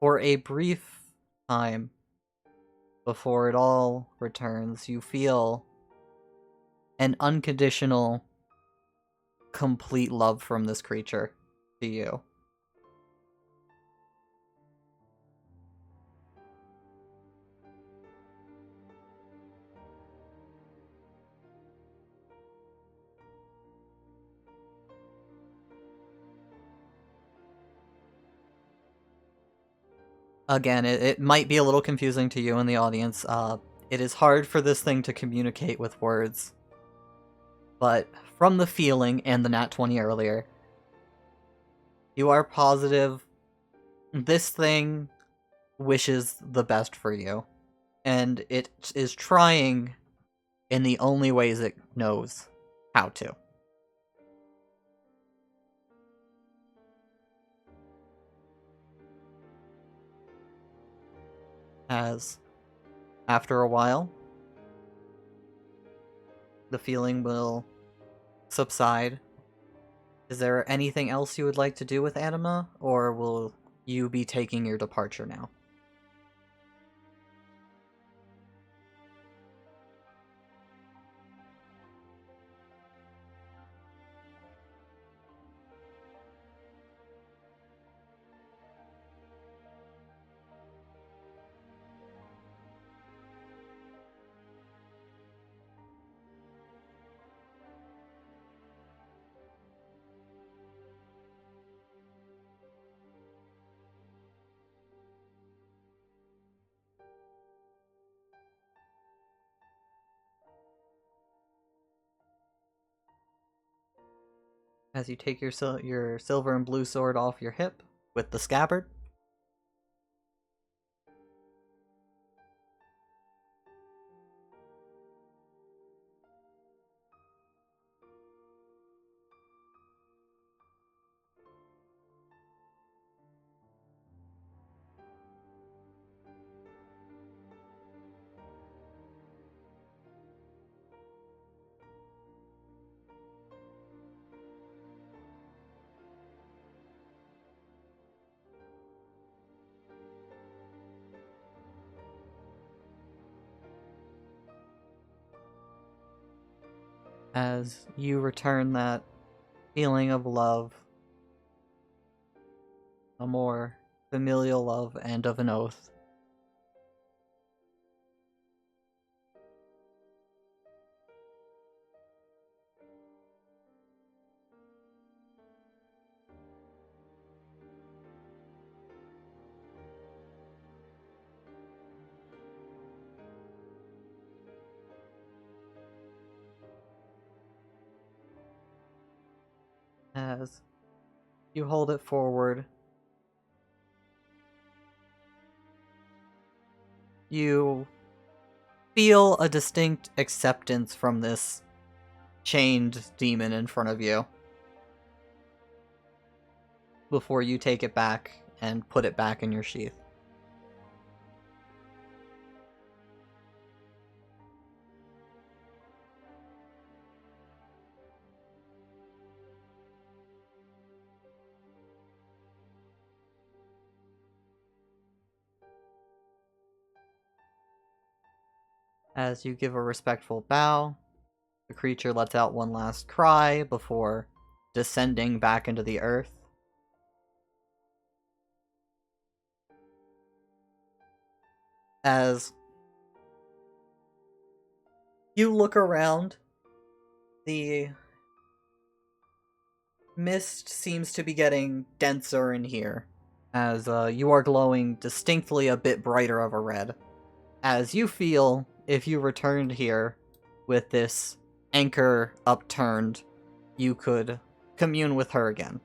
for a brief time before it all returns, you feel an unconditional, complete love from this creature to you. Again, it might be a little confusing to you in the audience. It is hard for this thing to communicate with words. But from the feeling and the nat 20 earlier, you are positive this thing wishes the best for you. And it is trying in the only ways it knows how to. As after a while, the feeling will subside. Is there anything else you would like to do with Anima, or will you be taking your departure now? As you take your silver and blue sword off your hip with the scabbard. As you return that feeling of love, a more familial love and of an oath. As you hold it forward, you feel a distinct acceptance from this chained demon in front of you before you take it back and put it back in your sheath. As you give a respectful bow, the creature lets out one last cry before descending back into the earth. As you look around, the mist seems to be getting denser in here, as you are glowing distinctly a bit brighter of a red. As you feel, if you returned here with this anchor upturned, you could commune with her again.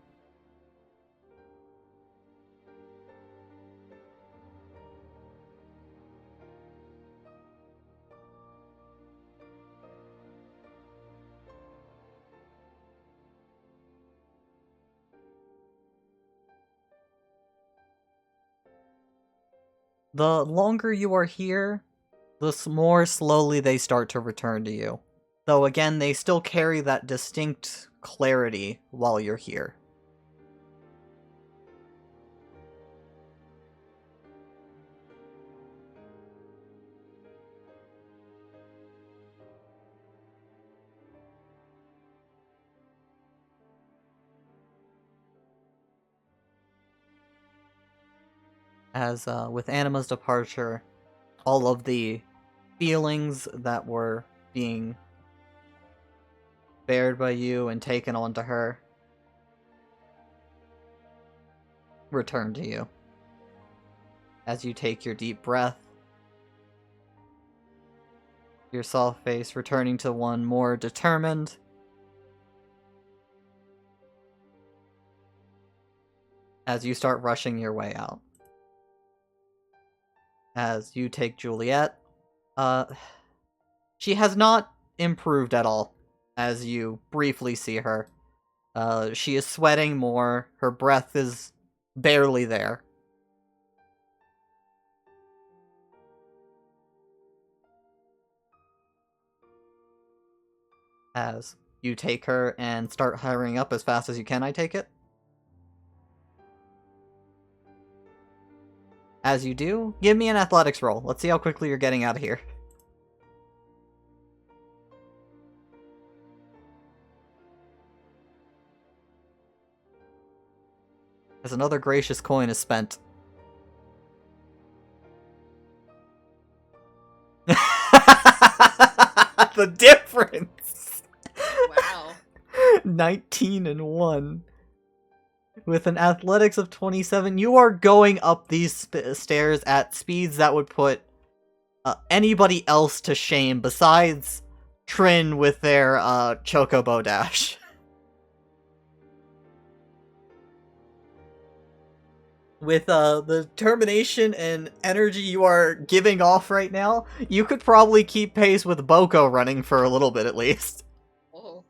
The longer you are here, the more slowly they start to return to you. Though again, they still carry that distinct clarity while you're here. As with Anima's departure, all of the feelings that were being bared by you and taken onto her return to you. As you take your deep breath, your soft face returning to one more determined. As you start rushing your way out. As you take Juliet, she has not improved at all. as you briefly see her. She is sweating more. Her breath is barely there. As you take her and start hurrying up as fast as you can, I take it? As you do, give me an athletics roll. Let's see how quickly you're getting out of here. As another gracious coin is spent. The difference! Wow. 19 and 1. With an athletics of 27, you are going up these stairs at speeds that would put anybody else to shame besides Trin with their Chocobo Dash. With the determination and energy you are giving off right now, you could probably keep pace with Boko running for a little bit at least. Oh.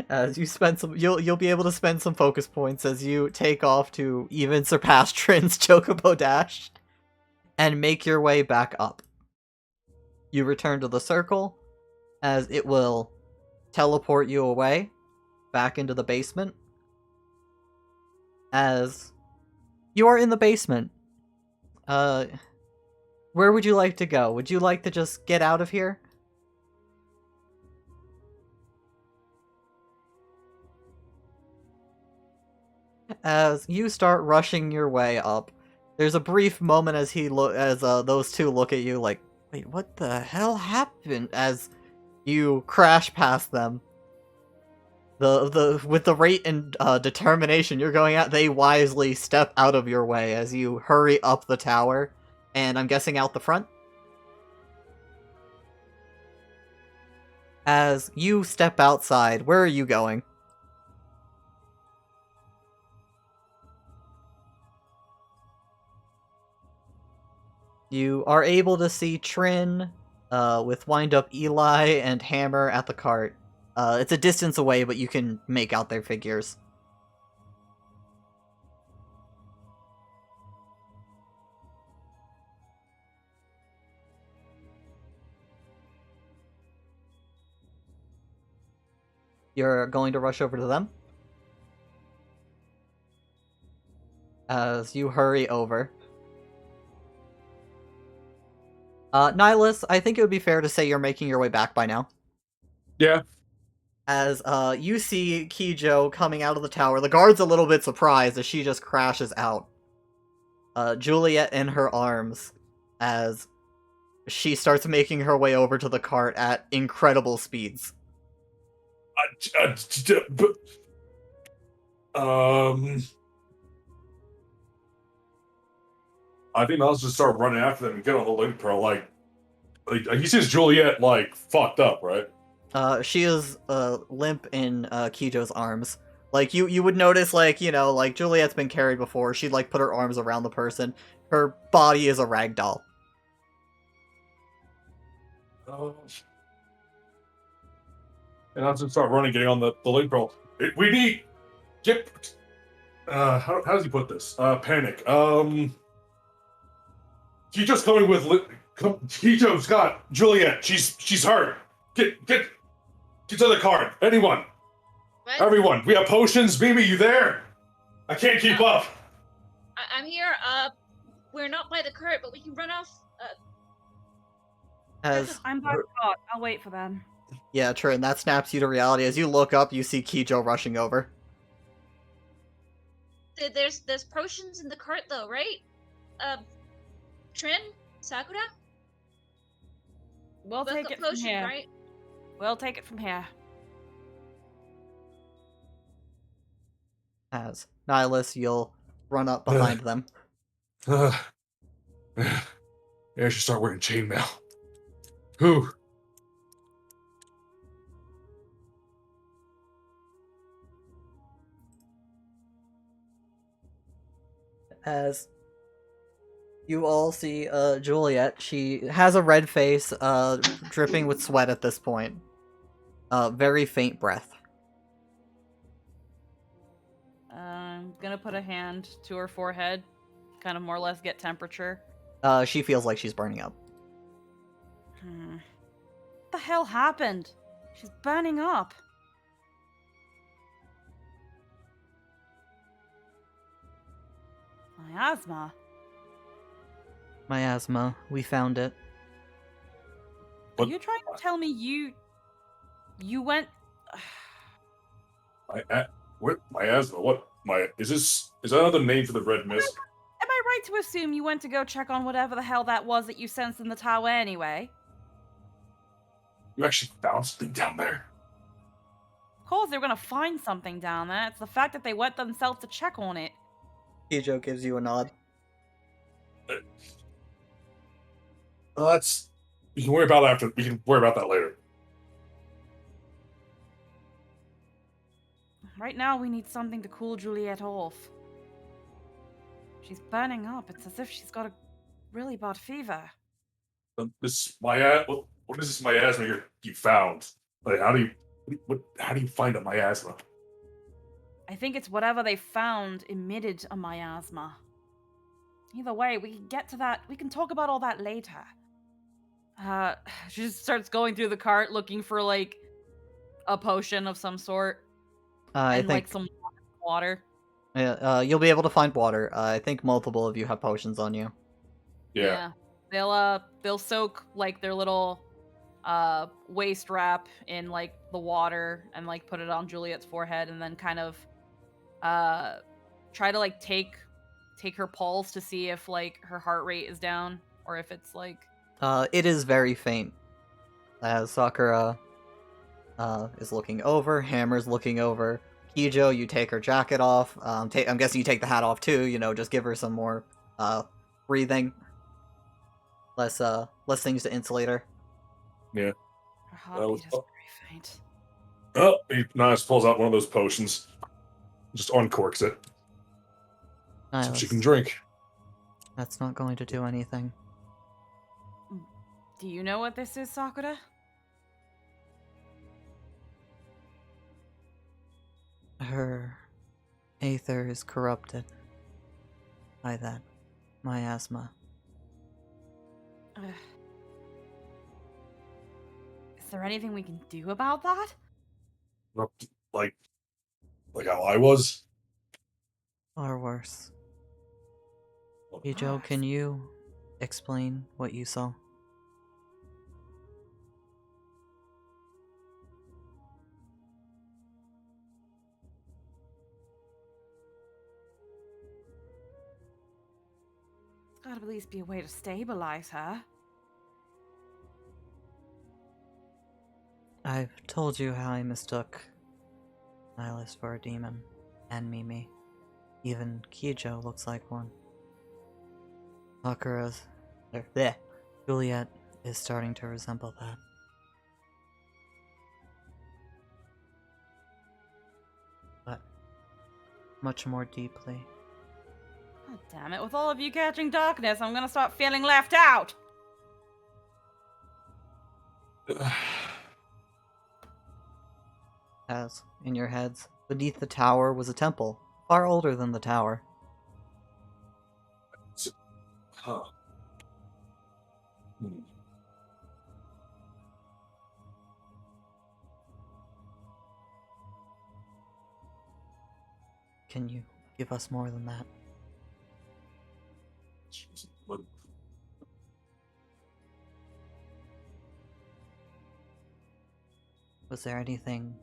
As you spend some, you'll be able to spend some focus points as you take off to even surpass Trin's Chocobo Dash, and make your way back up. You return to the circle, as it will teleport you away, back into the basement. As you are in the basement, where would you like to go? Would you like to just get out of here? As you start rushing your way up, there's a brief moment as those two look at you like, wait, what the hell happened? As you crash past them. With the rate and determination you're going at, they wisely step out of your way as you hurry up the tower, and I'm guessing out the front. As you step outside, where are you going? You are able to see Trin, with Wind-Up Eli and Hammer at the cart. It's a distance away, but you can make out their figures. You're going to rush over to them? As you hurry over. Nihilus, I think it would be fair to say you're making your way back by now. Yeah. As you see Kijo coming out of the tower. The guard's a little bit surprised as she just crashes out. Juliet in her arms as she starts making her way over to the cart at incredible speeds. I think I'll just start running after them and get on the link pro. Like he sees Juliet like fucked up, right? She is limp in Kijo's arms. Like you would notice, like, you know, like Juliet's been carried before. She'd like put her arms around the person. Her body is a rag doll. And I'll just start running, getting on the link pro. We need get. How does he put this? Panic. Kijo's coming with. Kijo's got Juliet. She's hurt. Get to the cart. Anyone. What? Everyone. We have potions. Mimi, you there? I can't keep up. I'm here. We're not by the cart, but we can run off. As I'm by the cart. I'll wait for them. yeah, Trin, that snaps you to reality. As you look up, you see Kijo rushing over. There's potions in the cart though, right? Trin, Sakura. We'll Both take got it from potion, here. right? We'll take it from here. As Nihilus, you'll run up behind them. Yeah, I should start wearing chainmail. Whew. As You all see Juliet. She has a red face, dripping with sweat at this point. Very faint breath. I'm gonna put a hand to her forehead, kind of more or less get temperature. She feels like she's burning up. What the hell happened? She's burning up. Miasma. Miasma, we found it. Are What? you trying to tell me you went? What miasma? What is this? Is that another name for the red mist? Am I right to assume you went to go check on whatever the hell that was that you sensed in the tower anyway? You actually found something down there. Of course, they were gonna find something down there. It's the fact that they went themselves to check on it. Kijo gives you a nod. Well, that's we can worry about after. We can worry about that later. Right now, we need something to cool Juliet off. She's burning up. It's as if she's got a really bad fever. This what is this miasma you found? Like, how do you find a miasma? I think it's whatever they found emitted a miasma. Either way, we can get to that. We can talk about all that later. She just starts going through the cart looking for, like, a potion of some sort. I and, think like, some water. you'll be able to find water. I think multiple of you have potions on you. Yeah. They'll soak, like, their little waist wrap in, like, the water and, like, put it on Juliet's forehead and then kind of try to, like, take her pulse to see if, like, her heart rate is down or if it's, like... It is very faint. As Sakura is looking over, Hammer's looking over. Kijo, you take her jacket off. I'm guessing you take the hat off too, just give her some more breathing. Less things to insulate her. Yeah. Her heartbeat is very faint. Oh, he nice pulls out one of those potions. Just uncorks it. So she can drink. That's not going to do anything. Do you know what this is, Sakura? Her aether is corrupted by that miasma. Is there anything we can do about that? Like how I was. Or worse. Kijo, can you explain what you saw? There's gotta at least be a way to stabilize her. I've told you how I mistook Nihilus for a demon, and Mimi. Even Kijo looks like one. Sakura's... Juliet is starting to resemble that. But much more deeply. God damn it, with all of you catching darkness, I'm gonna start feeling left out! As, in your heads, beneath the tower was a temple, far older than the tower. Huh. Can you give us more than that? What? Was there anything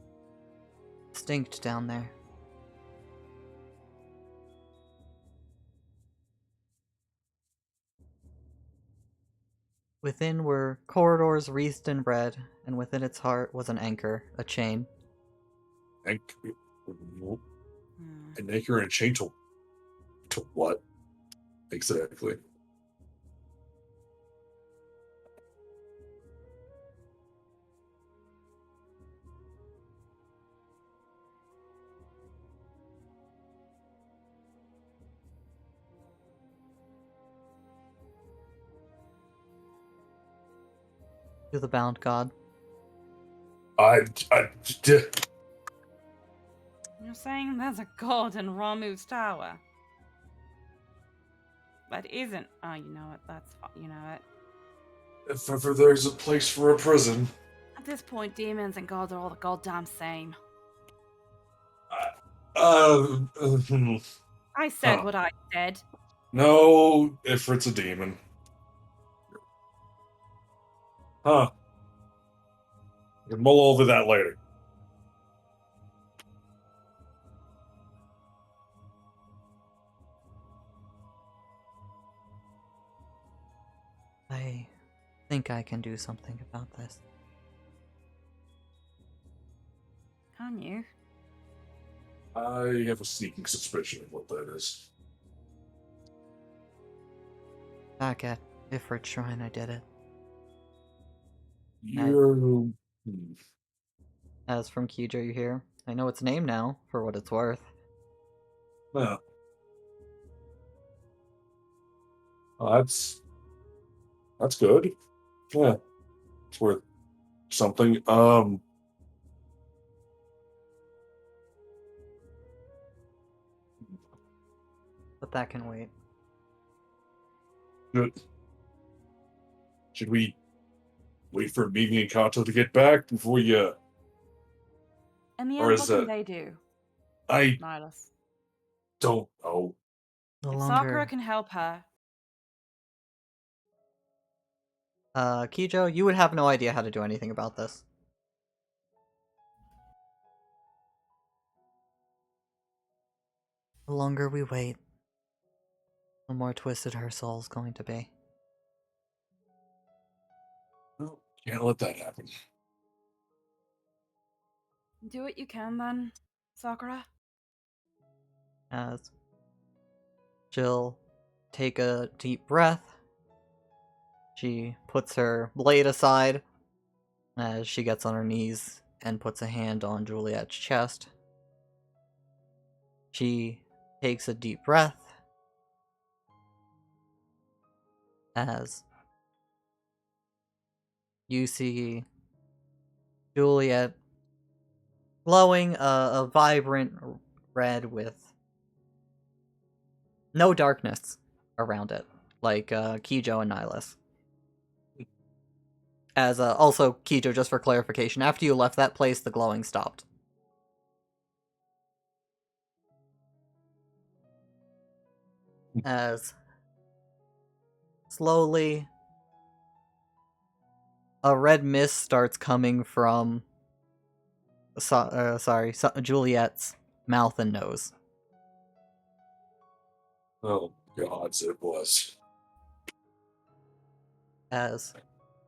distinct down there? Within were corridors wreathed in red, and within its heart was an anchor, a chain. An anchor and a chain to what? Exactly. To the bound god. D- You're saying there's a god in Ramu's tower? That isn't. Oh, you know what? You know what? if ever there's a place for a prison, At this point, demons and gods are all the goddamn same. hmm. I said Huh. what I said. No, Ifrit's a demon. Huh. We can mull over that later. I think I can do something about this. Can you? I have a sneaking suspicion of what that is. Back at Ifrit Shrine, I did it. You're. As from Kijo, you hear, I know its name now, for what it's worth. Yeah. Oh, that's good. Yeah. It's worth something. But that can wait. Good. Should we wait for Mimi and Kato to get back before you? In the Or end, is what can that- they do? I Nihilus. don't know. The If longer... Sakura can help her, Kijo, you would have no idea how to do anything about this. The longer we wait, the more twisted her soul's going to be. No, can't let that happen. do what you can then, Sakura. As she'll take a deep breath, she puts her blade aside as she gets on her knees and puts a hand on Juliet's chest. She takes a deep breath as you see Juliet glowing a vibrant red with no darkness around it, like Kijo and Nihilus. As also, Kijo, just for clarification, after you left that place, the glowing stopped. As slowly a red mist starts coming from Juliet's mouth and nose. Oh gods, it was. As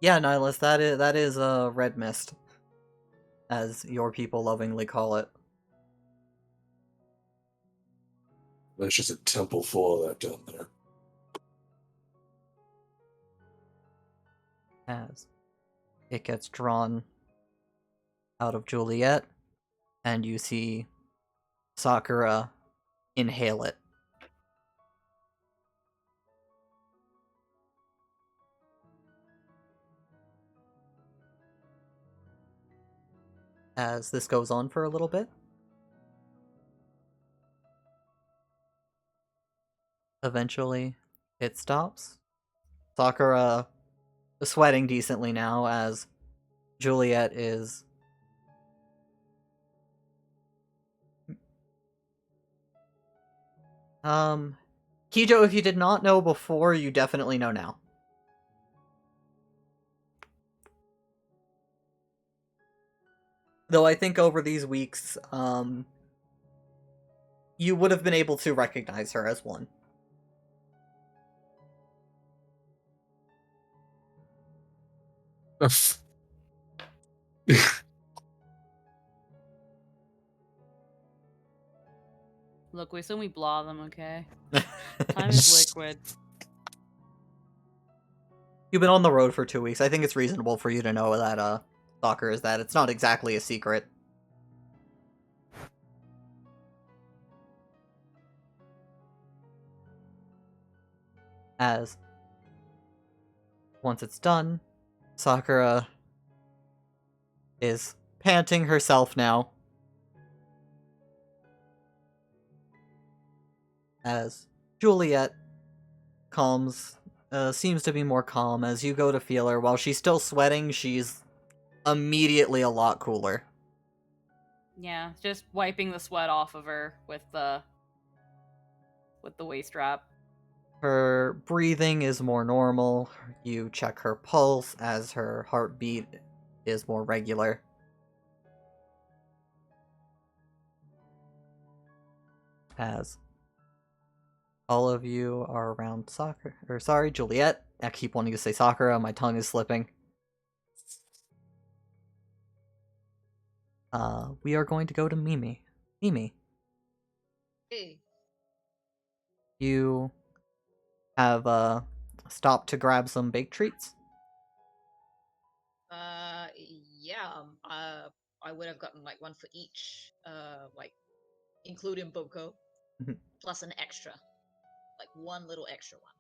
yeah, Nihilus, that is a red mist, as your people lovingly call it. There's just a temple full of that down there. As it gets drawn out of Juliet, and you see Sakura inhale it. As this goes on for a little bit, eventually it stops. Sakura is sweating decently now as Juliet is Kijo, if you did not know before, you definitely know now. Though I think over these weeks, you would have been able to recognize her as one. Look, we assume we blah them, okay? Time is liquid. You've been on the road for 2 weeks. I think it's reasonable for you to know that, Stalker is that. It's not exactly a secret. As once it's done, Sakura is panting herself now. As Juliet seems to be more calm as you go to feel her. While she's still sweating, she's immediately a lot cooler. Yeah, just wiping the sweat off of her with the waist wrap. Her breathing is more normal. You check her pulse as her heartbeat is more regular. As all of you are around Juliet. I keep wanting to say Sakura, my tongue is slipping. We are going to go to Mimi. Mimi, Hey. you have stopped to grab some baked treats? Yeah. I would have gotten like one for each. Like including Boko, Mhm. plus an extra, like one little extra one.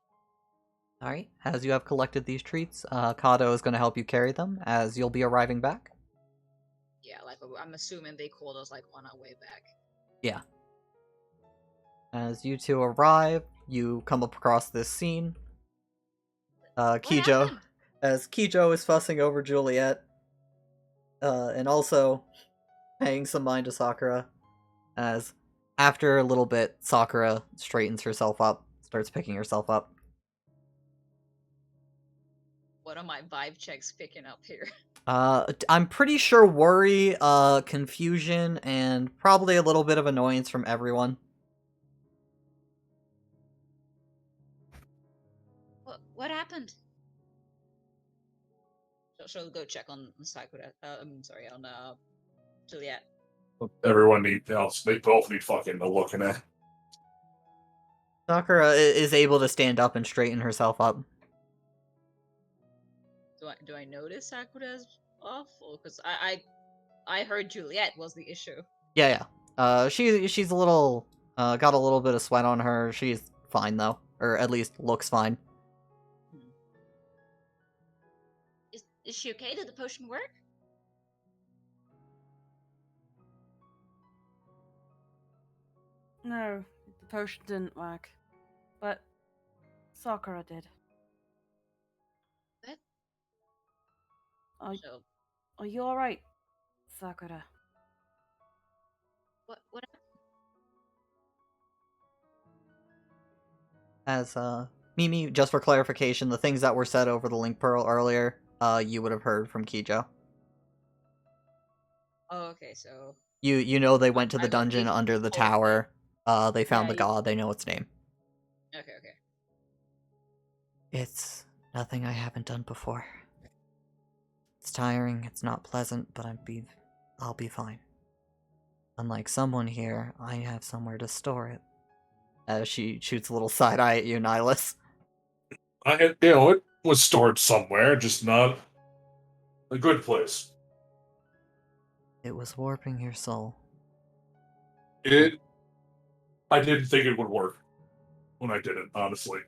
Alright, as you have collected these treats, Kato is going to help you carry them as you'll be arriving back. Yeah, like I'm assuming they called us like on our way back. Yeah. As you two arrive, you come up across this scene. Kijo, happened? as Kijo is fussing over Juliet, and also paying some mind to Sakura, as after a little bit, Sakura straightens herself up, starts picking herself up. What are my vibe checks picking up here? I'm pretty sure worry, confusion, and probably a little bit of annoyance from everyone. What happened? She'll go check on Sakura. I'm sorry, on Juliet. Everyone they both need fucking looking at. Sakura is able to stand up and straighten herself up. Do I notice Sakura's off? Because I heard Juliet was the issue. Yeah. She's a little, got a little bit of sweat on her. She's fine though, or at least looks fine. Is she okay? Did the potion work? No, the potion didn't work. But Sakura did. What? So Are you alright, Sakura? What happened? As Mimi, just for clarification, the things that were said over the link pearl earlier, you would have heard from Kijo. oh, okay, so You know they went to the I dungeon believe under the the whole tower. They found Yeah, the god. They know its name. okay. It's nothing I haven't done before. It's tiring. It's not pleasant, but I'll be fine. Unlike someone here, I have somewhere to store it. As she shoots a little side eye at you, Nihilus. It was stored somewhere, just not a good place. It was warping your soul. I didn't think it would work when I did it, honestly.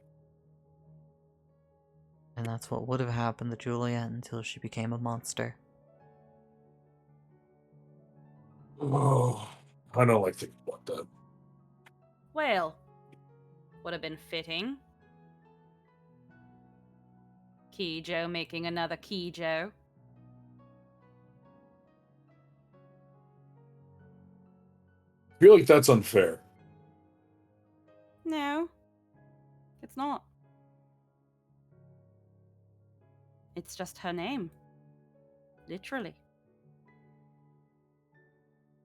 And that's what would have happened to Juliet until she became a monster. Oh, I don't like thinking about that. Well, would have been fitting. Kijo making another Kijo. I feel like that's unfair. No, it's not. It's just her name. Literally.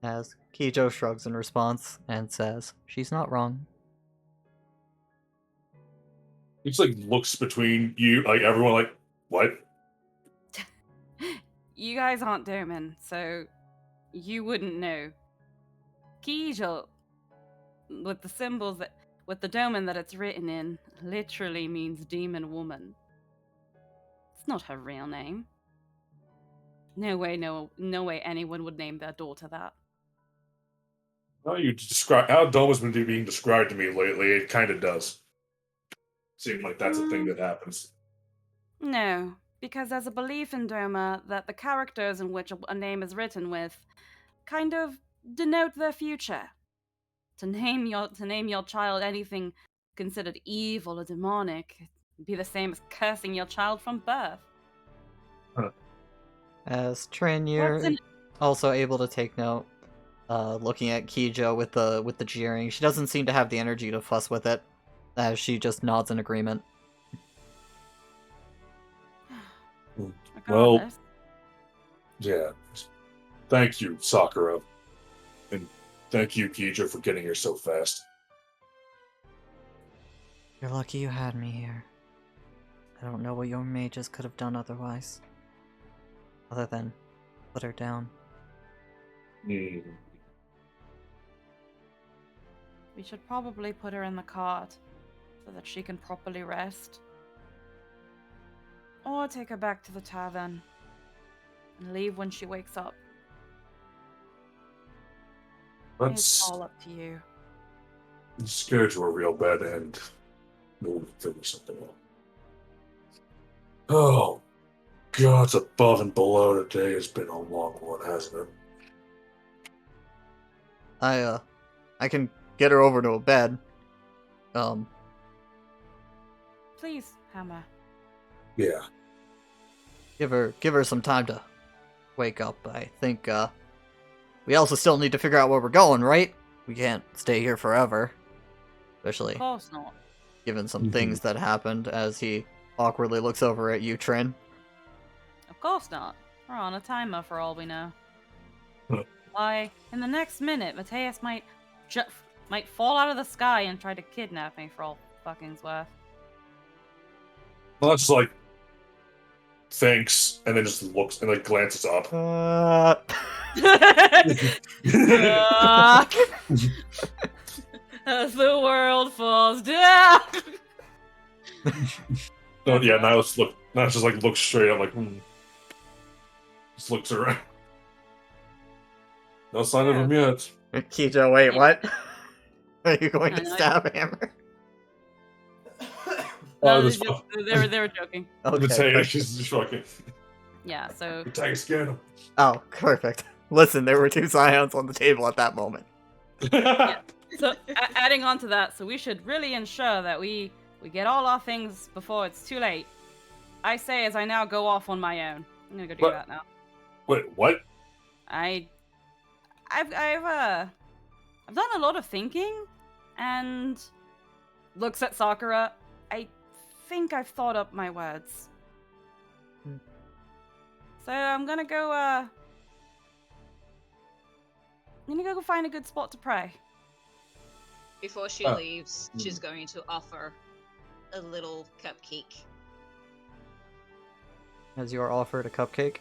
As Kijo shrugs in response and says, "She's not wrong." It's like looks between you, like everyone, like what? You guys aren't Doman, so you wouldn't know. Kijo, with the symbols with the domain that it's written in, literally means demon woman. It's not her real name. No way anyone would name their daughter that. How Dome has been being described to me lately, it kind of does seem like that's a thing that happens. No, because there's a belief in Doma that the characters in which a name is written with kind of denote their future. To name your child anything considered evil or demonic would be the same as cursing your child from birth. As Trin, What's you're in also able to take note, looking at Kijo with the jeering. She doesn't seem to have the energy to fuss with it, as she just nods in agreement. Well, regardless? Yeah. Thank you, Sakura. And thank you, Kijo, for getting here so fast. You're lucky you had me here. I don't know what your mages could have done otherwise. Other than put her down. Hmm. We should probably put her in the cart so that she can properly rest. Or take her back to the tavern and leave when she wakes up. It's Let's all up to you. go to a real bad end. We'll figure something out. Oh, God, it's above and below today has been a long one, hasn't it? I can get her over to a bed. Please, Hammer. Yeah. Give her some time to wake up. I think, we also still need to figure out where we're going, right? We can't stay here forever. Especially Of course not. given some things that happened, as he awkwardly looks over at you, Trin. Of course not. We're on a timer for all we know. Huh. Why, in the next minute, Mateus might fall out of the sky and try to kidnap me for all fucking's worth. Well, that's just like, thanks, and then just looks and like glances up. As the world falls down. No, yeah, now it's just like looks straight up, like, Just looks around. No sign of him yet. Kijo, wait, what? Are you going to I- stab Hammer? No, this they were joking. Okay. Mateus, perfect. she's just fucking. Yeah, so Mateus, get him. Oh, perfect. Listen, there were 2 scions on the table at that moment. adding on to that, so we should really ensure that we get all our things before it's too late. I say as I now go off on my own. I'm gonna go do What? that now. Wait, what? I've done a lot of thinking, and looks at Sakura. I think I've thought up my words. So I'm gonna go find a good spot to pray. Before she Oh. leaves, she's going to offer a little cupcake. As you are offered a cupcake.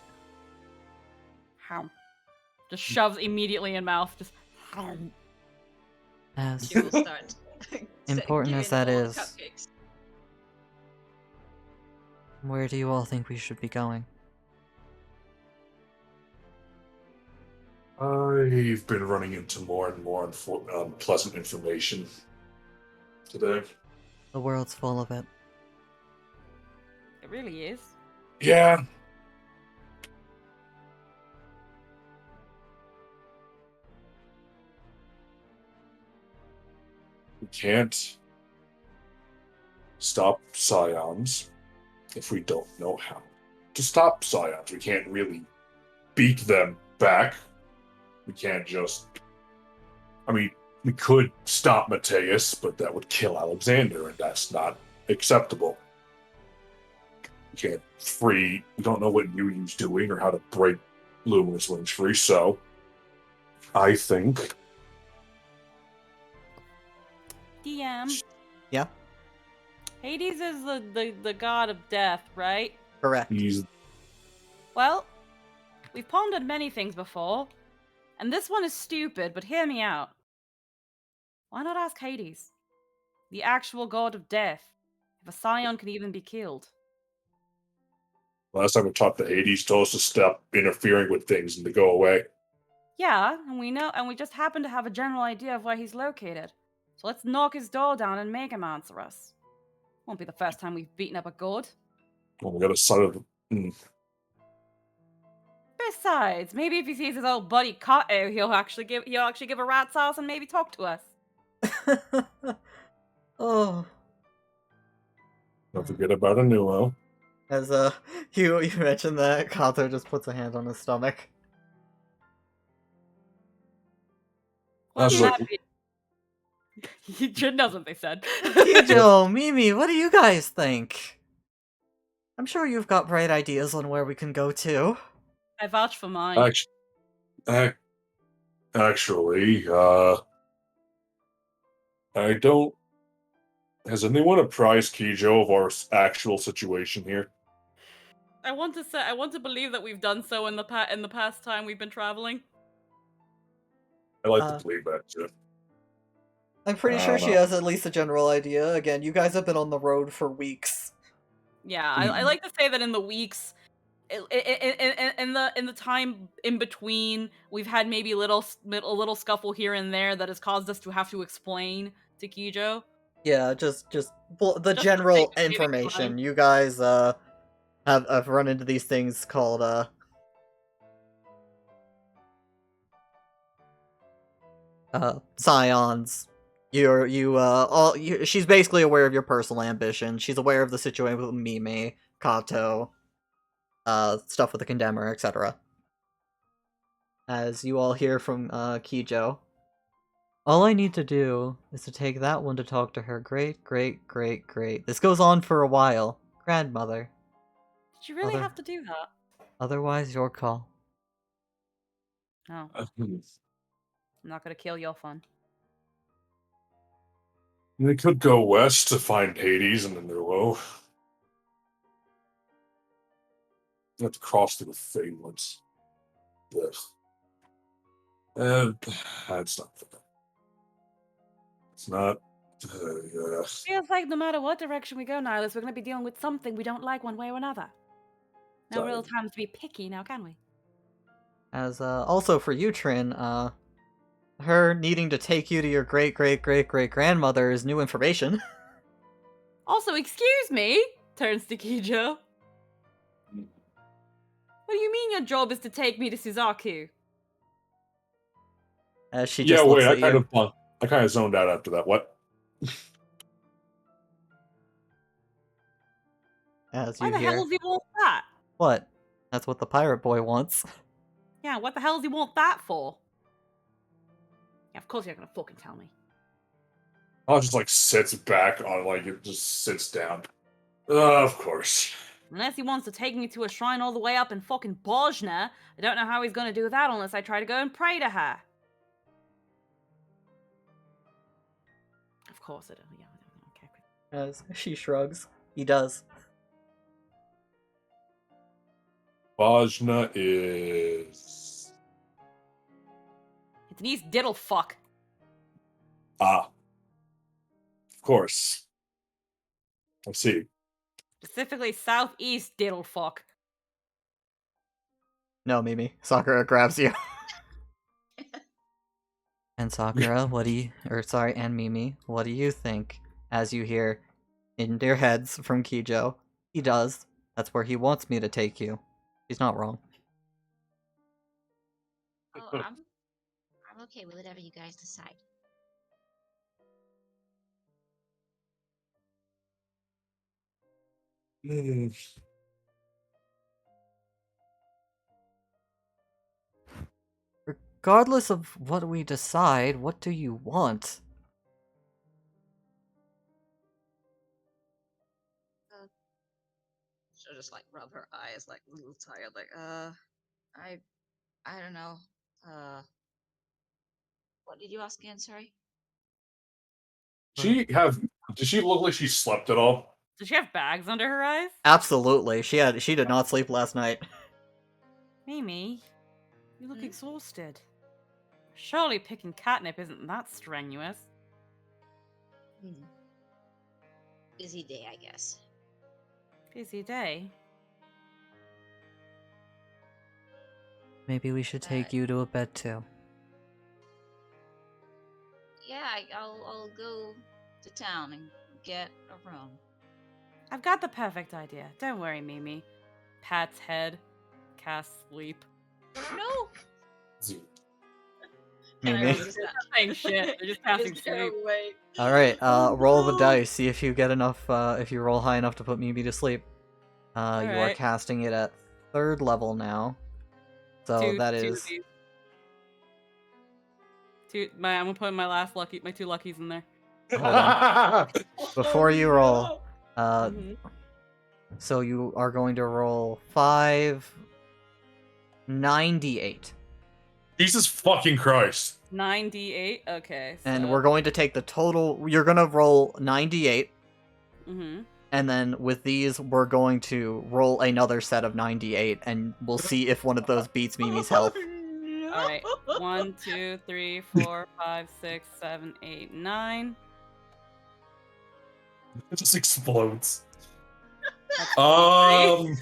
How? Just shoves immediately in mouth. Just. As She will start Important as giving that all is. cupcakes. where do you all think we should be going? I've been running into more and more pleasant information today. The world's full of it. It really is. Yeah. We can't stop scions if we don't know how to stop scions. We can't really beat them back. We can't just. I mean, we could stop Mateus, but that would kill Alexander, and that's not acceptable. We can't free. We don't know what Yu Yu's doing or how to break Luminous Wings free, so I think. DM. Yeah? Hades is the god of death, right? Correct. He's Well, we've pondered many things before, and this one is stupid, but hear me out. Why not ask Hades, the actual god of death, if a scion could even be killed? last time we talked to Hades, told us to stop interfering with things and to go away. Yeah, and we just happen to have a general idea of where he's located. So let's knock his door down and make him answer us. Won't be the first time we've beaten up a god. Well, we got a sight of Besides, maybe if he sees his old buddy Kato, he'll actually give a rat's ass and maybe talk to us. Oh, Don't forget about Anuo. as you mentioned that, Kato just puts a hand on his stomach. I was What's like, happy? Jin knows what they said. Kijo, Mimi, what do you guys think? I'm sure you've got bright ideas on where we can go to. I vouch for mine. actually, I don't. Has anyone apprised Kijo of our actual situation here? I want to believe that we've done so in the past time we've been traveling. I like to believe that too. I'm pretty sure she has at least a general idea. Again, you guys have been on the road for weeks. Yeah, I like to say that in the weeks, in the time in between, we've had maybe a little scuffle here and there that has caused us to have to explain to Kijo. Yeah, just the Just general for saving information. time. You guys have run into these things called scions. She's basically aware of your personal ambition. She's aware of the situation with Mimi, Kato, stuff with the Condemner, etc. As you all hear from Kijo. All I need to do is to take that one to talk to her great. This goes on for a while. Grandmother. Did you really have to do that? Otherwise, your call. No. I'm not gonna kill your fun. They could go west to find Hades and then they're low. You have to cross through the Phalanx. That's not fair. It's not. Feels like no matter what direction we go, Nihilus, we're gonna be dealing with something we don't like one way or another. No real time to be picky now, can we? As also for you, Trin, her needing to take you to your great grandmother is new information. Also, excuse me, turns to Kijo. What do you mean your job is to take me to Suzaku? As she just looks at you. I kind of zoned out after that. What? As Why you the hear. hell does he want that? What? That's what the pirate boy wants. Yeah, what the hell does he want that for? Yeah, of course you're gonna fucking tell me. I just like sits back on it just sits down. Of course. Unless he wants to take me to a shrine all the way up in fucking Bosnia, I don't know how he's gonna do that unless I try to go and pray to her. Of course I don't. Yeah, okay. As she shrugs. He does. Bajna is. It's an East Diddle fuck. Of course. I see. Specifically Southeast Diddle fuck. No, Mimi. Sakura grabs you. And Sakura, and Mimi, what do you think? As you hear in their heads from Kijo, he does. That's where he wants me to take you. He's not wrong. Oh, I'm okay with whatever you guys decide. Regardless of what we decide, what do you want? She'll just like rub her eyes, like a little tired, like I don't know. What did you ask again? Sorry. Does she look like she slept at all? Does she have bags under her eyes? Absolutely. She did not sleep last night. Mimi, you look exhausted. Surely picking catnip isn't that strenuous. Busy day, I guess. Busy day. Maybe we should take you to a bed too. Yeah, I'll go to town and get a room. I've got the perfect idea. Don't worry, Mimi. Pat's head. Cast sleep. No. Zoom. And I Mimi. resist that. Saying shit. They're just casting Just go sleep. away. All right, roll the no. dice. See if you get enough. If you roll high enough to put Mimi to sleep. You are Alright. casting it at 3rd level now. So that Two is. of these. I'm gonna put my 2 luckies in there. Hold on. Before you roll, Mhm. so you are going to roll 598. Jesus fucking Christ. 9d8. Okay. So, And we're going to take the total. You're going to roll 98. Mm-hmm. And then with these, we're going to roll another set of 98. And we'll see if one of those beats Mimi's health. All right. 1, 2, 3, 4, 5, 6, 7, 8, 9. It just explodes. That's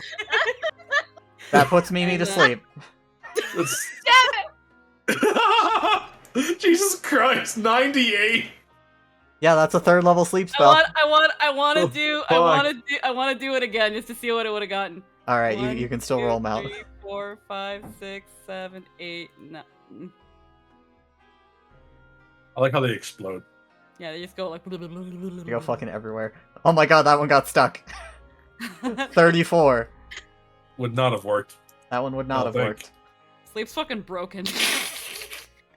That puts Mimi to And, sleep. It's... Jesus Christ, 98. Yeah, that's a 3rd level sleep spell. I want Oh, to do it again just to see what it would have gotten. Alright, 1, you can still 2, roll them out. 3, 4, 5, 6, 7, 8, 9. I like how they explode. Yeah, they just go like. They go fucking everywhere. Oh my god, that one got stuck. 34. Would not have worked. That one would not Oh, have thank- worked. Sleep's fucking broken.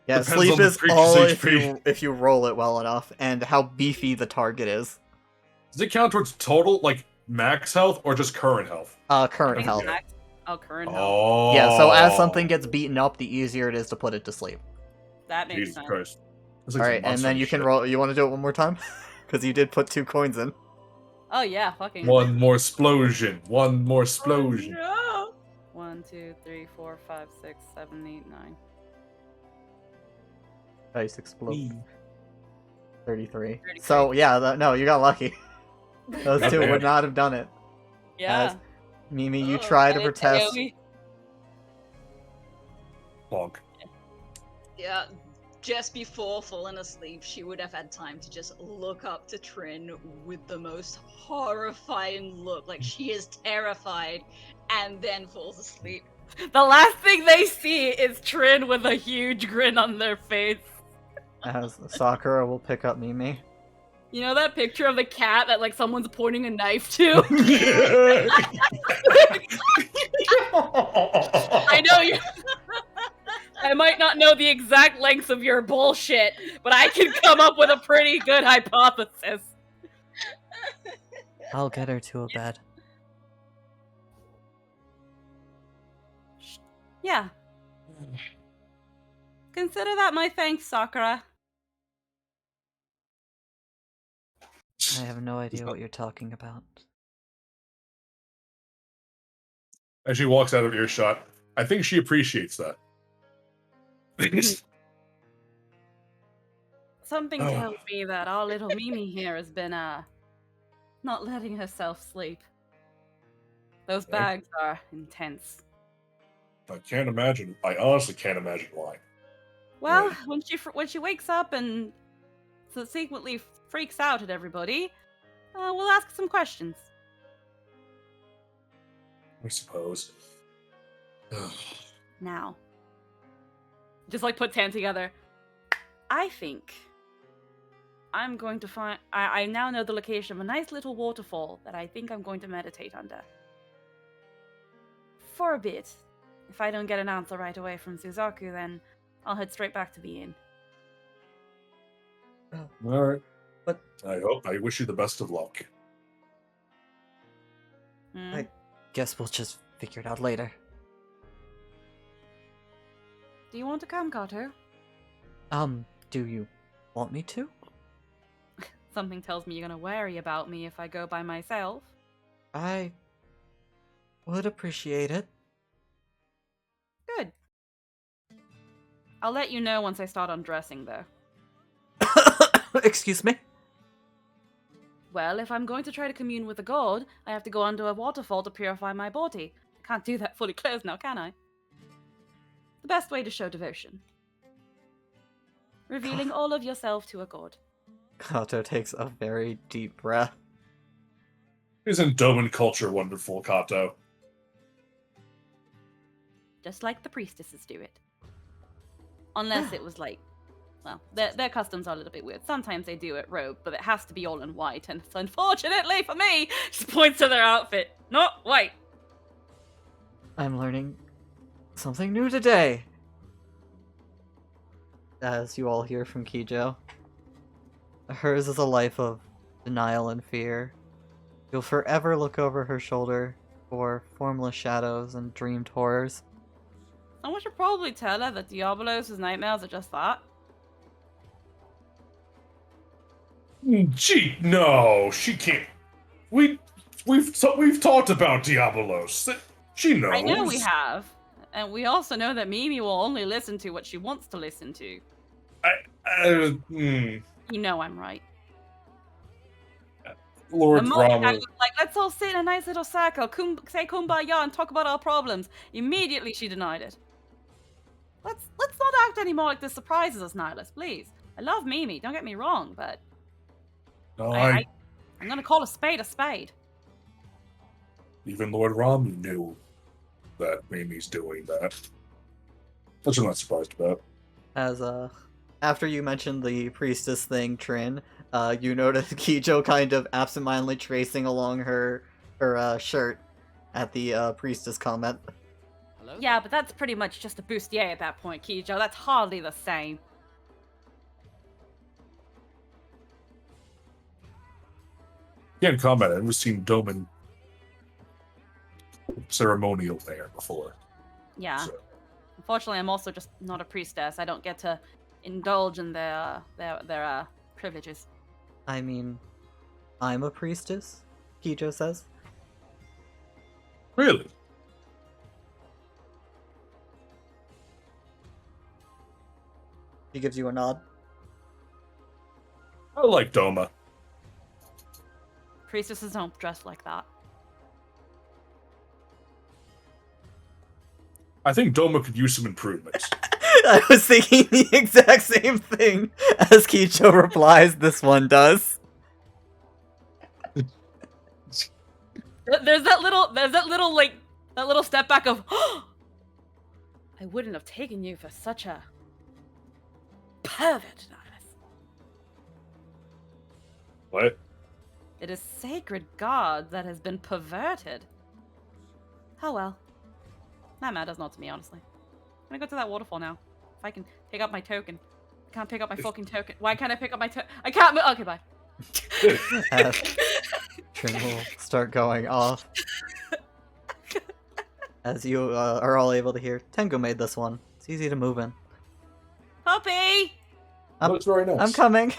Yeah, Depends sleep on the is creature's all HP. if you roll it well enough, and how beefy the target is. Does it count towards total, like, max health or just current health? Current Okay, health. max- Oh, current health. Oh. Yeah, so as something gets beaten up, the easier it is to put it to sleep. That makes Jesus sense. Christ. That's like some Alright, and monster then you can shit. roll. You want to do it one more time? Because you did put 2 coins in. Oh yeah, fucking. One more explosion. One more explosion. No. 1, 2, 3, 4, 5, 6, 7, 8, 9. Dice explode. 33. 33. So, yeah, no, you got lucky. Those two Okay. would not have done it. Yeah. Mimi, you Oh, try to And it's protest. AoE. Bonk. Yeah, just before falling asleep, she would have had time to just look up to Trin with the most horrifying look, like she is terrified, and then falls asleep. The last thing they see is Trin with a huge grin on their face. As Sakura will pick up Mimi. You know that picture of the cat that like someone's pointing a knife to? I know you. I might not know the exact length of your bullshit, but I can come up with a pretty good hypothesis. I'll get her to a bed. Yeah. Consider that my thanks, Sakura. I have no idea what you're talking about. As she walks out of earshot, I think she appreciates that. Something Oh. tells me that our little Mimi here has been, not letting herself sleep. Those Okay. bags are intense. I can't imagine. I honestly can't imagine why. Well, Right. when she wakes up and subsequently freaks out at everybody, we'll ask some questions. I suppose. Now, just like put 10 together. I think I'm going to find. I now know the location of a nice little waterfall that I think I'm going to meditate under. For a bit. If I don't get an answer right away from Suzaku, then I'll head straight back to the inn. All right. But- I wish you the best of luck. Hmm? I guess we'll just figure it out later. Do you want to come, Kato? Do you want me to? Something tells me you're gonna worry about me if I go by myself. I would appreciate it. Good. I'll let you know once I start undressing, though. Excuse me? Well, if I'm going to try to commune with a god, I have to go under a waterfall to purify my body. I can't do that fully clothed now, can I? The best way to show devotion. Revealing all of yourself to a god. Kato takes a very deep breath. Isn't Doman culture wonderful, Kato? just like the priestesses do it. Unless it was like, well, their customs are a little bit weird. Sometimes they do it robe, but it has to be all in white. And unfortunately for me, just points to their outfit, not white. I'm learning something new today. As you all hear from Kijo, hers is a life of denial and fear. You'll forever look over her shoulder for formless shadows and dreamed horrors. Someone should probably tell her that Diabolos' nightmares are just that. Gee, no, she can't. We've talked about Diabolos. She knows. I know we have. And we also know that Mimi will only listen to what she wants to listen to. You know I'm right. Lord The moment I Rama. was like, let's all sit in a nice little circle, say kumbaya and talk about our problems. Immediately she denied it. Let's not act anymore like this surprises us, Nihilus, please. I love Mimi, don't get me wrong, but No, I'm gonna call a spade a spade. even Lord Rami knew that Mimi's doing that. Which I'm not surprised about. As after you mentioned the priestess thing, Trin, you notice Kijo kind of absentmindedly tracing along her shirt at the priestess comment. Hello? Yeah, but that's pretty much just a bustier at that point, Kijo. That's hardly the same. Can't comment. I've never seen Doman ceremonial there before. Yeah. So. Unfortunately, I'm also just not a priestess. I don't get to indulge in their privileges. I mean, I'm a priestess, Kijo says. Really? She gives you a nod. I like Doma. Priestesses don't dress like that. I think Doma could use some improvements. I was thinking the exact same thing as Kicho replies, this one does. There's that little step back of, I wouldn't have taken you for such a pervert, Nihilus. What? It is sacred God that has been perverted. Oh well. That matters not to me, honestly. I'm gonna go to that waterfall now. If I can pick up my token. I can't pick up my fucking token. Why can't I pick up my token? I can't Okay, bye. Trin will start going off. As you are all able to hear, Tengu made this one. It's easy to move in. Puppy! That's very nice. I'm coming.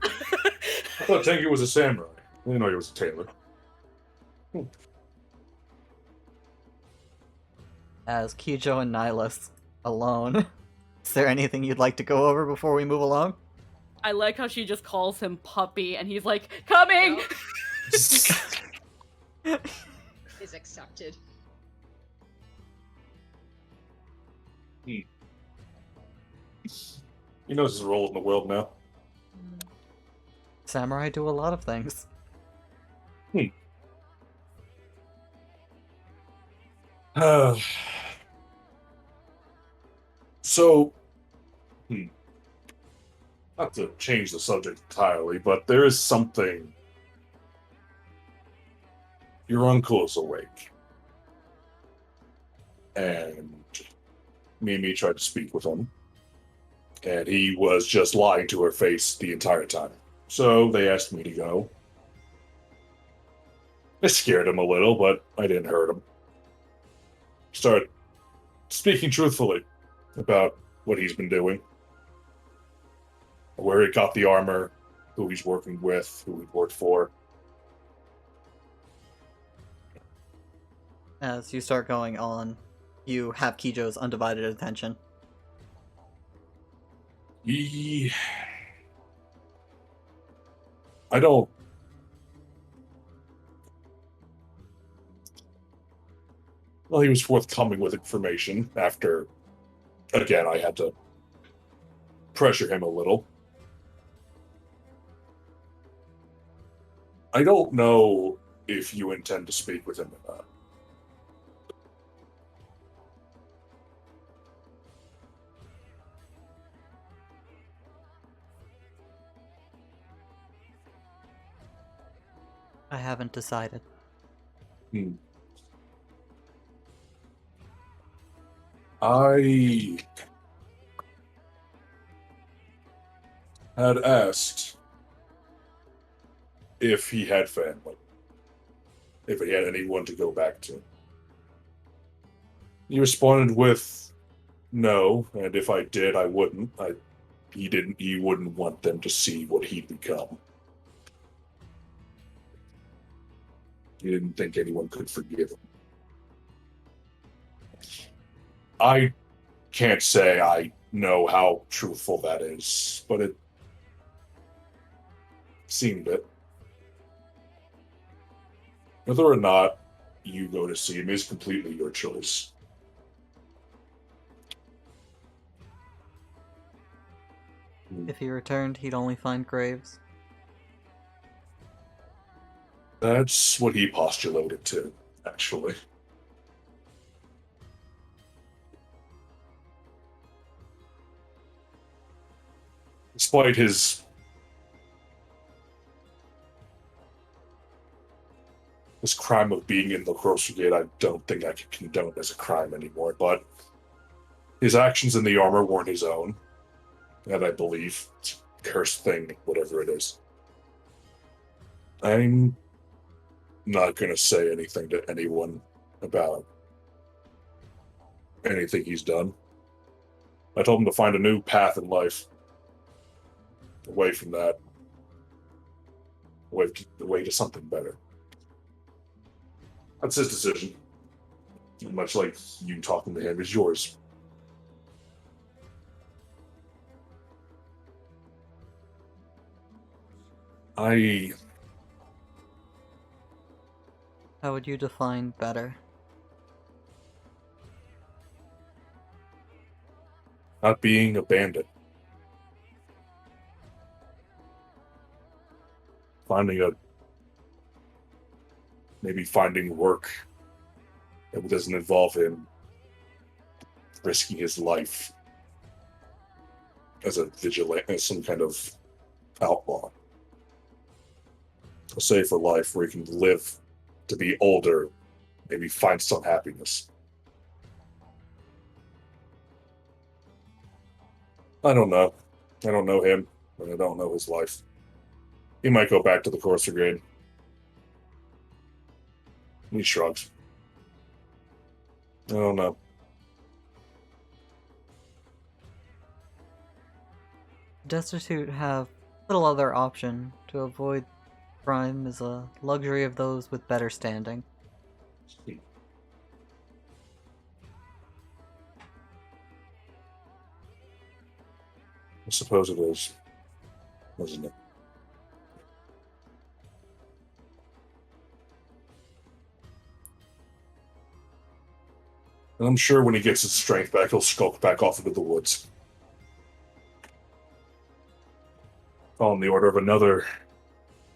I thought Tengu was a samurai. I didn't know he was a tailor. As Kijo and Nihilus alone. Is there anything you'd like to go over before we move along? I like how she just calls him puppy and he's like, coming! Is accepted. He knows his role in the world now. Samurai do a lot of things. So, not to change the subject entirely, but there is something. Your uncle is awake. And Mimi tried to speak with him. And he was just lying to her face the entire time. So they asked me to go. I scared him a little, but I didn't hurt him. Started speaking truthfully about what he's been doing, where he got the armor, who he's working with, who he worked for. As you start going on, you have Kijo's undivided attention. I don't. Well, he was forthcoming with information after, again, I had to pressure him a little. I don't know if you intend to speak with him or not. I haven't decided. I had asked if he had family, if he had anyone to go back to. He responded with no, and if I did, I wouldn't. He wouldn't want them to see what he'd become. He didn't think anyone could forgive him. I can't say I know how truthful that is, but it seemed it. Whether or not you go to see him is completely your choice. If he returned, he'd only find graves. That's what he postulated too, actually. Despite his crime of being in the Cross Brigade, I don't think I can condone as a crime anymore, but his actions in the armor weren't his own. And I believe it's a cursed thing, whatever it is. I'm not going to say anything to anyone about anything he's done. I told him to find a new path in life. Away from that. Away to something better. That's his decision. Much like you talking to him is yours. How would you define better? Not being a bandit. Maybe finding work that doesn't involve him risking his life as a vigilante, as some kind of outlaw. A safer life where he can live to be older, maybe find some happiness. I don't know. I don't know him, and I don't know his life. He might go back to the Course Brigade. He shrugs. I don't know. Destitute have little other option. To avoid crime is a luxury of those with better standing. I suppose it is, isn't it? And I'm sure when he gets his strength back, he'll skulk back off into the woods. On the order of another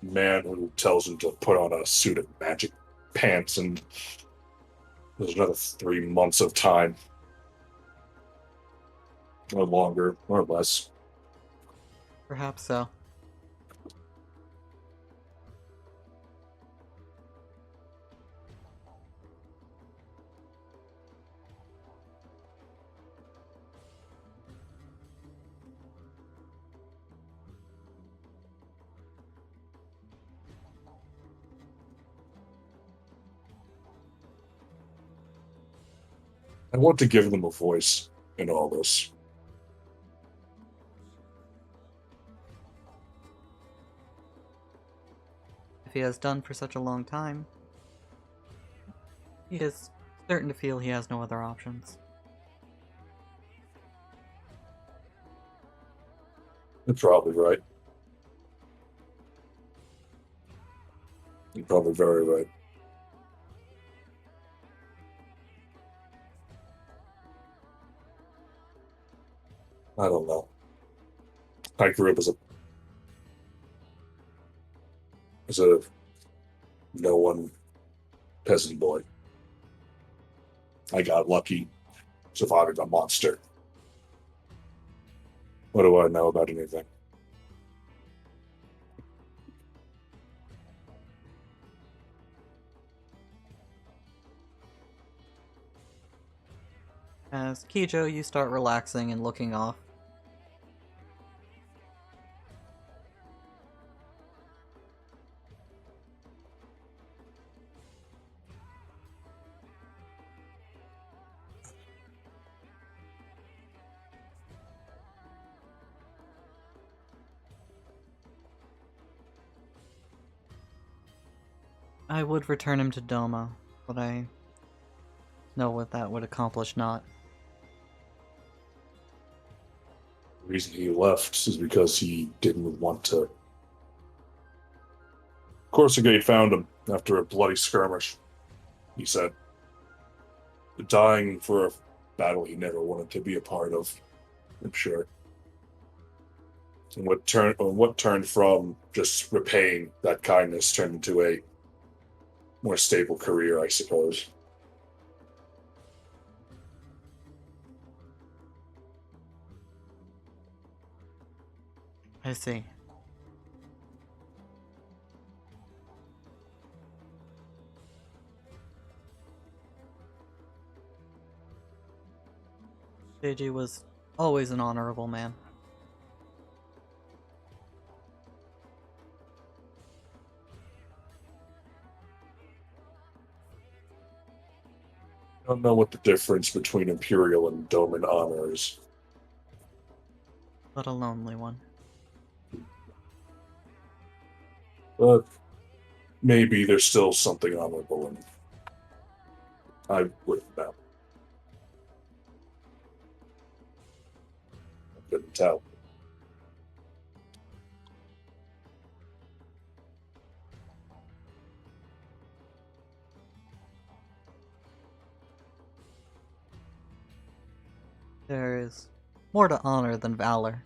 man who tells him to put on a suit of magic pants, and there's another 3 months of time. Or longer, or less. Perhaps so. I want to give them a voice in all this. If he has done for such a long time, he is certain to feel he has no other options. You're probably right. You're probably very right. I don't know. I grew up as a no one peasant boy. I got lucky surviving a monster. What do I know about anything? As Kijo, you start relaxing and looking off. I would return him to Doma, but I know what that would accomplish not. The reason he left is because he didn't want to. Corsagate found him after a bloody skirmish, he said. Dying for a battle he never wanted to be a part of, I'm sure. And what turned from just repaying that kindness turned into a more stable career, I suppose. I see. Seiji was always an honorable man. I don't know what the difference between Imperial and Doman honor is. But a lonely one. But maybe there's still something honorable in it. I wouldn't know. I couldn't tell. There is more to honor than valor.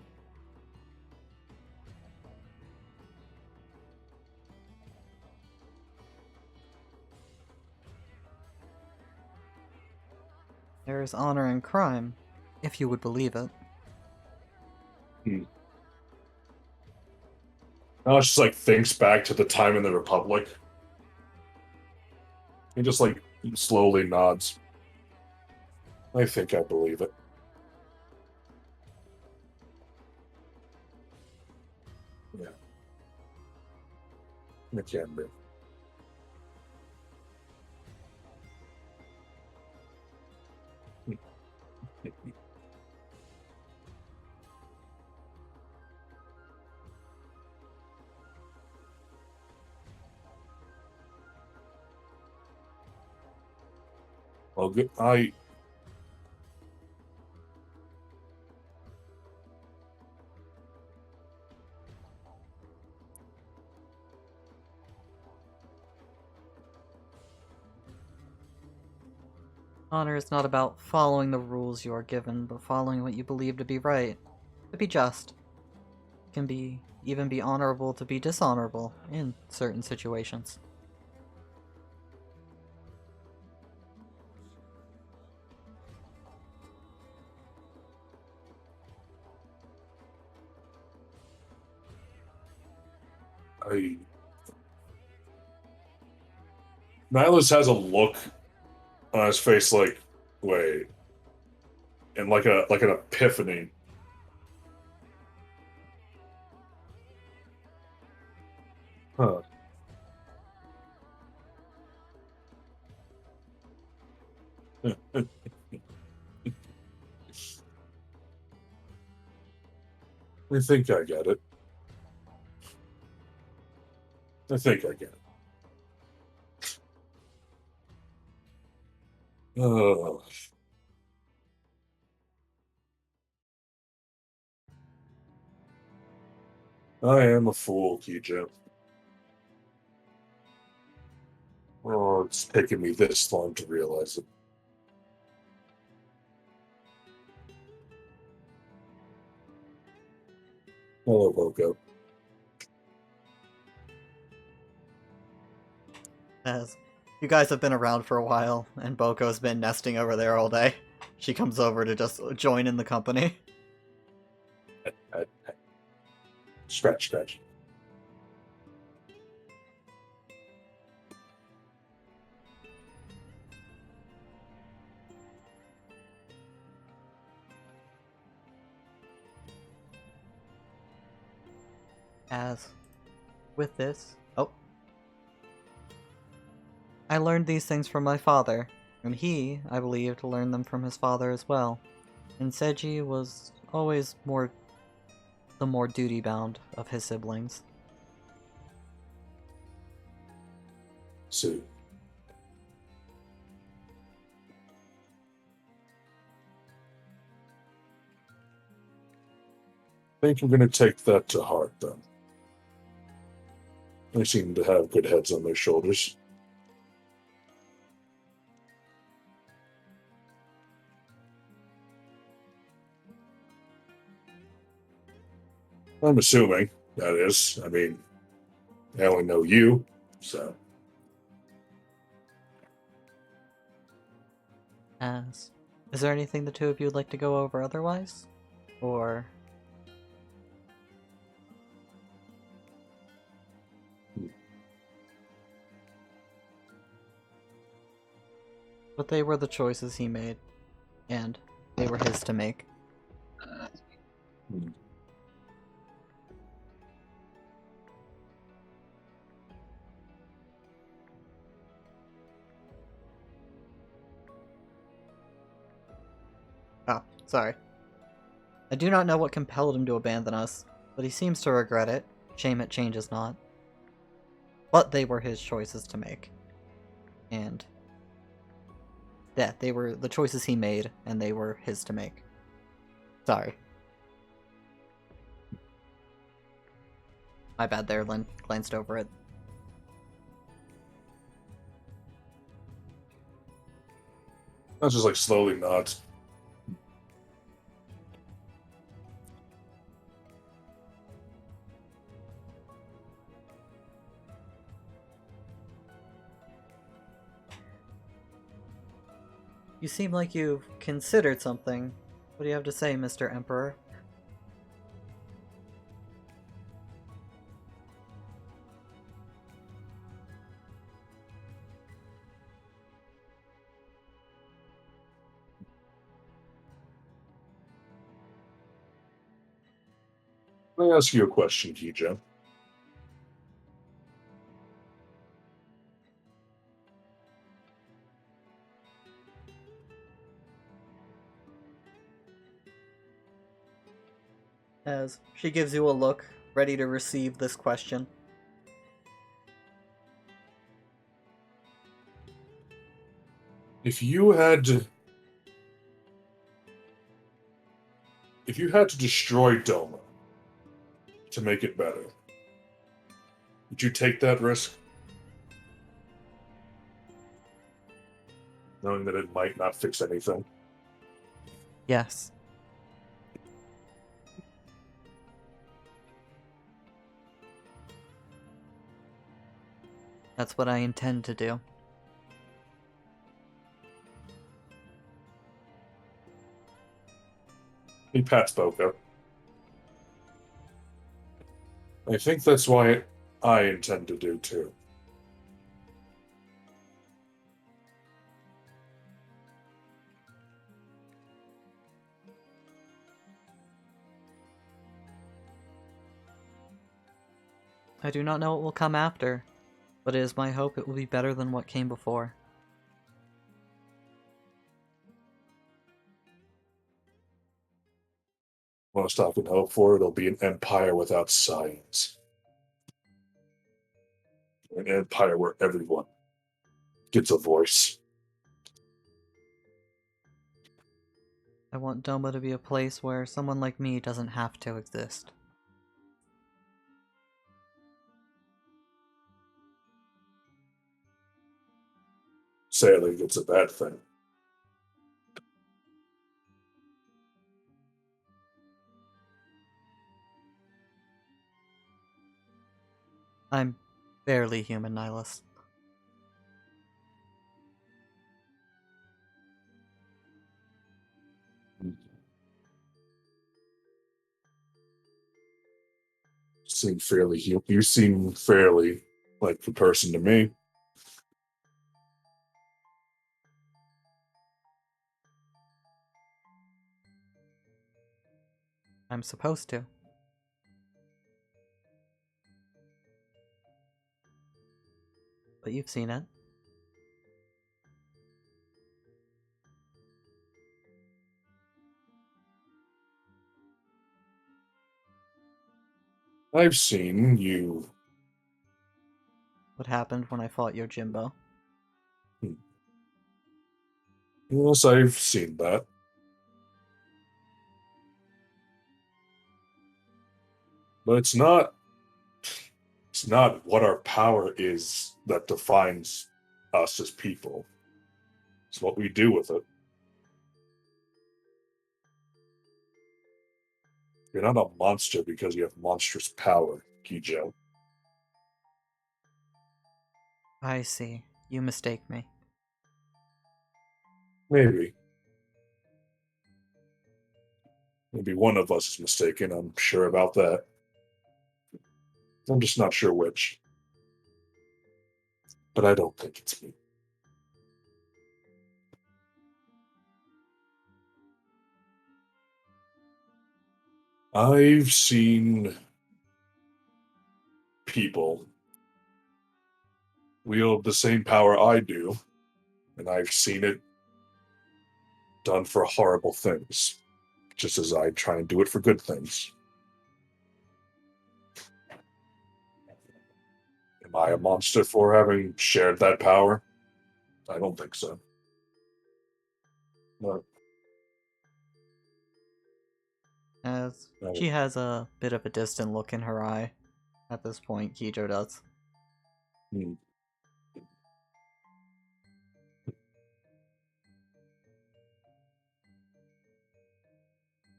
There is honor in crime, if you would believe it. Now it's just like thinks back to the time in the Republic. He just like slowly nods. I think I believe it. Yeah. It can be. Well, good. Honor is not about following the rules you are given, but following what you believe to be right, to be just. It can even be honorable to be dishonorable in certain situations. Nihilus has a look on his face like, wait, and like an epiphany. Huh. I think I get it. I think I get it. Oh. I am a fool, Kijo. Oh, it's taken me this long to realize it. Hello, Boko. As you guys have been around for a while, and Boko's been nesting over there all day, she comes over to just join in the company. Scratch, scratch. As with this, I learned these things from my father, and he, I believed, learned them from his father as well. And Seiji was always the more duty-bound of his siblings. See. I think I'm going to take that to heart, then. They seem to have good heads on their shoulders. I'm assuming, that is. I mean, I only know you, so. As, is there anything the two of you would like to go over otherwise? Or... But they were the choices he made, and they were his to make. Oh, sorry. I do not know what compelled him to abandon us, but he seems to regret it. Shame it changes not. But they were his choices to make. And... yeah, they were the choices he made, and they were his to make. Sorry. My bad there, Lynn. Glanced over it. That's just like slowly nods. You seem like you've considered something. What do you have to say, Mr. Emperor? Let me ask you a question, Kijo. As she gives you a look, ready to receive this question. If you had to destroy Doma to make it better, would you take that risk? Knowing that it might not fix anything? Yes. That's what I intend to do. He pats Boko. I think that's why I intend to do too. I do not know what will come after, but it is my hope it will be better than what came before. Want to stop and hope for it'll be an empire without science. An empire where everyone gets a voice. I want Doma to be a place where someone like me doesn't have to exist. Sailing, it's a bad thing. I'm barely human, Nihilus. You seem fairly like the person to me. I'm supposed to. but you've seen it. I've seen you. What happened when I fought Yojimbo? Yes, I've seen that. But it's not what our power is that defines us as people. It's what we do with it. You're not a monster because you have monstrous power, Kijo. I see. You mistake me. Maybe. Maybe one of us is mistaken, I'm sure about that. I'm just not sure which. But I don't think it's me. I've seen people wield the same power I do, and I've seen it done for horrible things, just as I try and do it for good things. Am I a monster for having shared that power? I don't think so. But As No. she has a bit of a distant look in her eye at this point, Kijo does. hmm.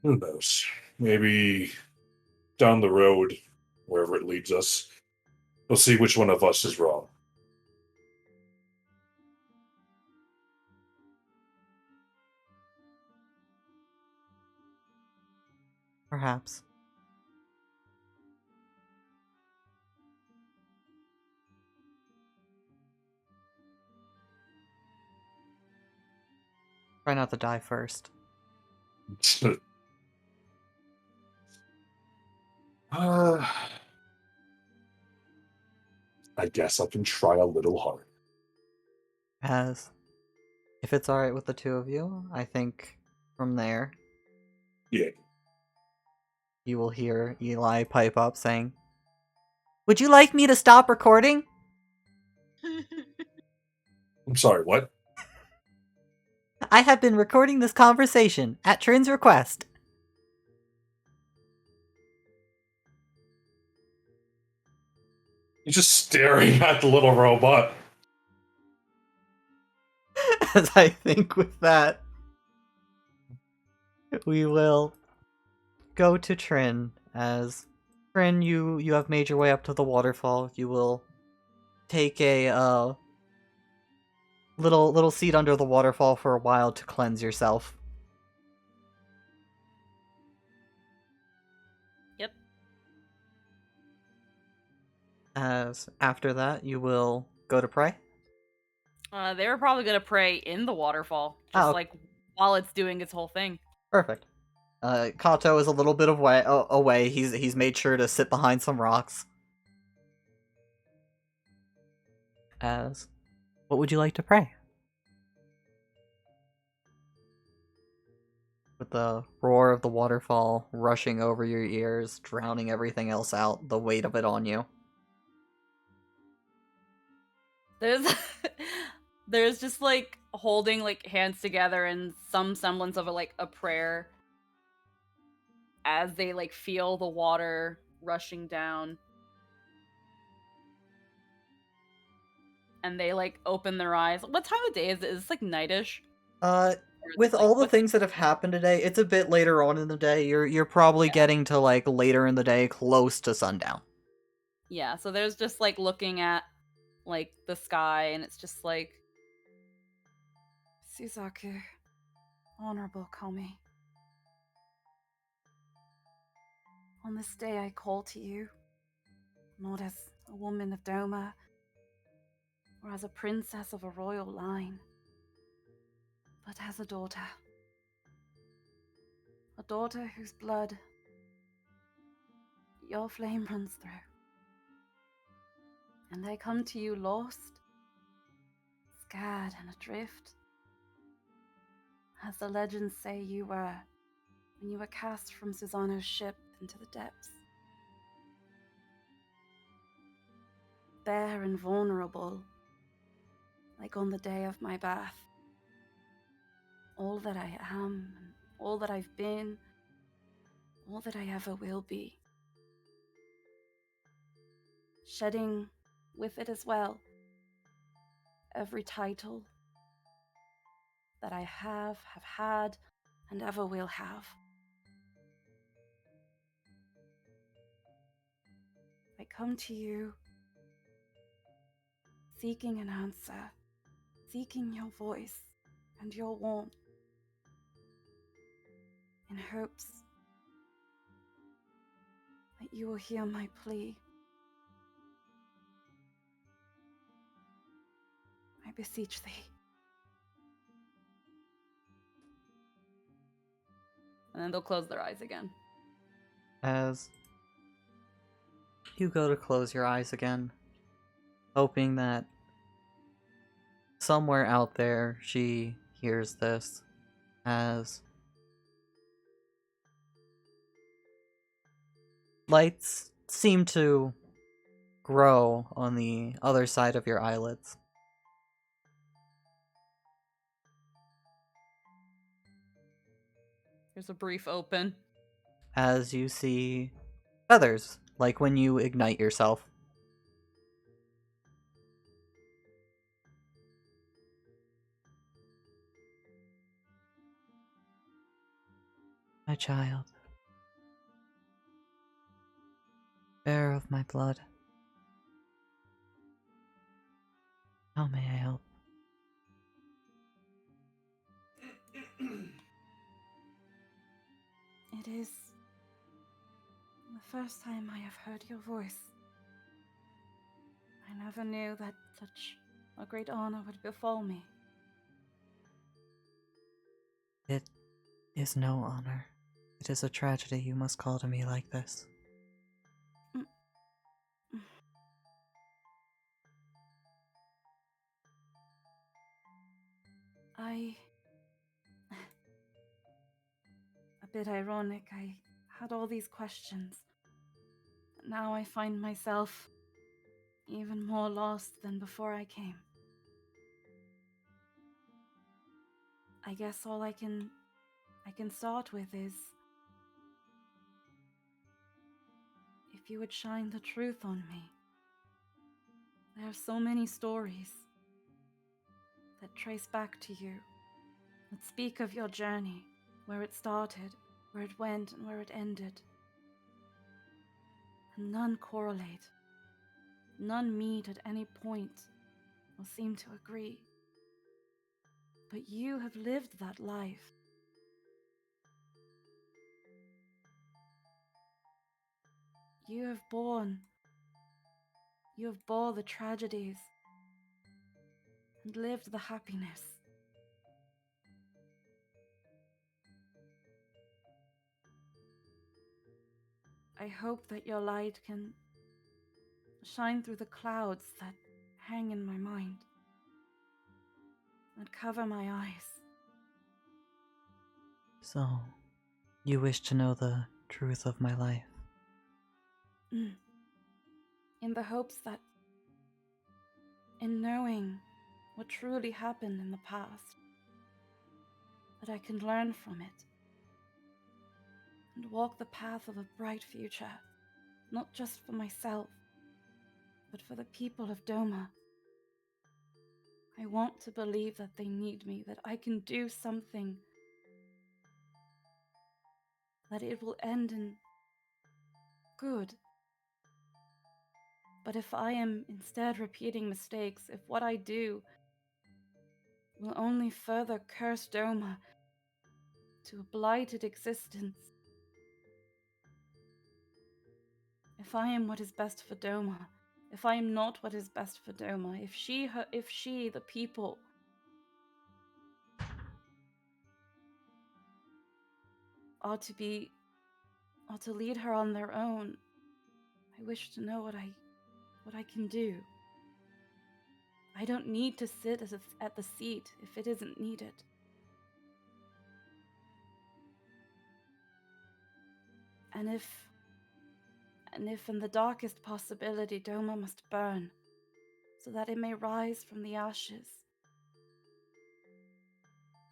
Who knows? Maybe down the road, wherever it leads us, we'll see which one of us is wrong. Perhaps. Try not to die first. uh, I guess I can try a little hard. As if it's alright with the two of you, I think from there Yeah. you will hear Eli pipe up saying, "Would you like me to stop recording?" I'm sorry, what? I have been recording this conversation at Trin's request. He's just staring at the little robot. As I think with that, we will go to Trin. As Trin, you have made your way up to the waterfall. You will take a little seat under the waterfall for a while to cleanse yourself. Yep. As after that, you will go to pray. They were probably gonna pray in the waterfall, Oh, just okay. like while it's doing its whole thing. Perfect. Kato is a little bit away. He's made sure to sit behind some rocks. As, what would you like to pray? With the roar of the waterfall rushing over your ears, drowning everything else out, the weight of it on you. There's there's just like holding like hands together and some semblance of a prayer as they like feel the water rushing down. And they like open their eyes. What time of day is it? Is this like nightish? Or is With it, all the what's- things that have happened today, it's a bit later on in the day. You're probably getting to like later in the day, close to sundown. Yeah, so there's just like looking at like the sky and it's just like Suzaku, Honorable Komi. On this day I call to you, not as a woman of Doma, or as a princess of a royal line, but as a daughter. A daughter whose blood your flame runs through. And I come to you lost scared and adrift. As the legends say you were when you were cast from Susano's ship into the depths. Bare and vulnerable, like on the day of my birth. All that I am, and all that I've been, all that I ever will be. Shedding with it as well every title that I have had, and ever will have. I come to you seeking an answer, seeking your voice and your warmth, in hopes that you will hear my plea. I beseech thee. And then they'll close their eyes again. As you go to close your eyes again, hoping that somewhere out there she hears this, as lights seem to grow on the other side of your eyelids. There's a brief open. As you see feathers, like when you ignite yourself. My child, bearer of my blood, how may I help? It is the first time I have heard your voice. I never knew that such a great honor would befall me. It is no honor. It is a tragedy you must call to me like this. A bit ironic, I had all these questions. Now I find myself even more lost than before I came. I guess all I can start with is, if you would shine the truth on me. There are so many stories that trace back to you, that speak of your journey, where it started, where it went, and where it ended. And none correlate. None meet at any point or seem to agree. But you have lived that life. You have bore the tragedies and lived the happiness. I hope that your light can shine through the clouds that hang in my mind and cover my eyes. So, you wish to know the truth of my life? In the hopes that, in knowing what truly happened in the past, that I can learn from it and walk the path of a bright future, not just for myself, but for the people of Doma. I want to believe that they need me, that I can do something, that it will end in good. But if I am instead repeating mistakes, if what I do will only further curse Doma to a blighted existence, if I am what is best for Doma, if I am not what is best for Doma, if she, the people, are to lead her on their own, I wish to know what I can do. I don't need to sit at the seat if it isn't needed. And if in the darkest possibility Doma must burn, so that it may rise from the ashes,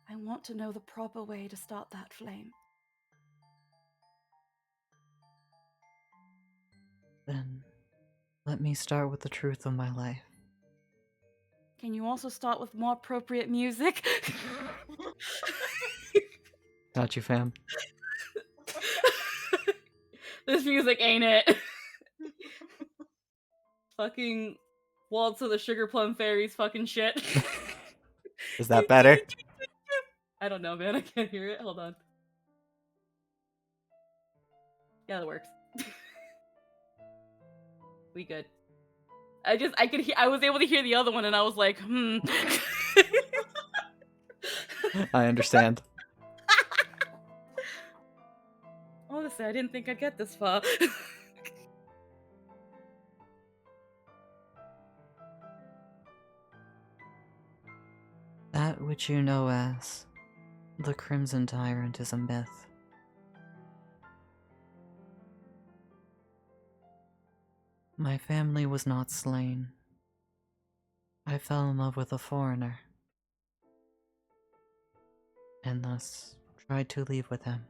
I want to know the proper way to start that flame. Then let me start with the truth of my life. Can you also start with more appropriate music? Got you, fam. This music ain't it. Fucking Waltz of the Sugar Plum Fairies fucking shit. Is that better? I don't know, man. I can't hear it. Hold on. Yeah, that works. We good. I was able to hear the other one and I was like, I understand. Honestly, I didn't think I'd get this far. That which you know as the Crimson Tyrant is a myth. My family was not slain. I fell in love with a foreigner, and thus tried to leave with him,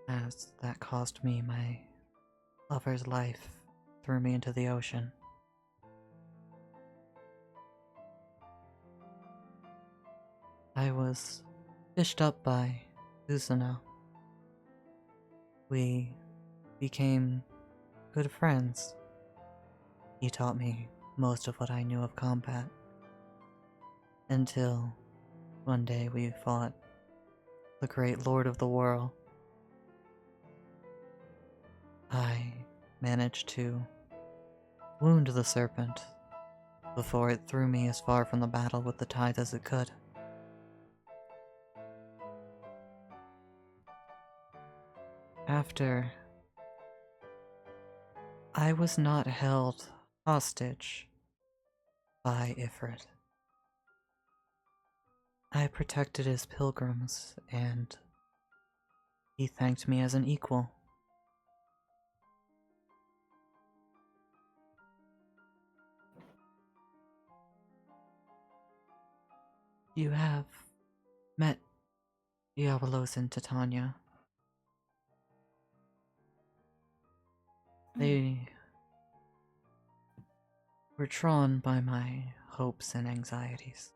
as that cost me my lover's life, threw me into the ocean. I was fished up by Susanoo. We became good friends. He taught me most of what I knew of combat. Until one day we fought the great Lord of the Whirl. I managed to wound the serpent before it threw me as far from the battle with the tide as it could. After, I was not held hostage by Ifrit. I protected his pilgrims, and he thanked me as an equal. You have met Diabolos and Titania. They were drawn by my hopes and anxieties.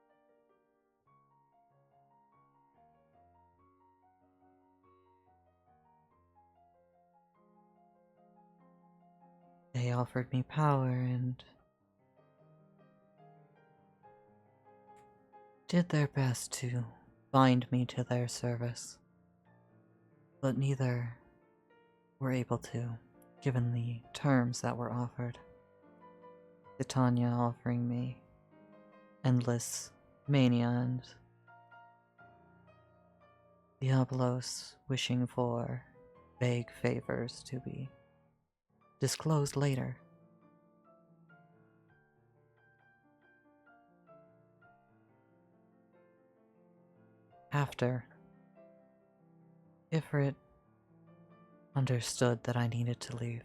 They offered me power and did their best to bind me to their service, but neither were able to, given the terms that were offered. Titania offering me endless mania and Diabolos wishing for vague favors to be disclosed later. After, Ifrit understood that I needed to leave.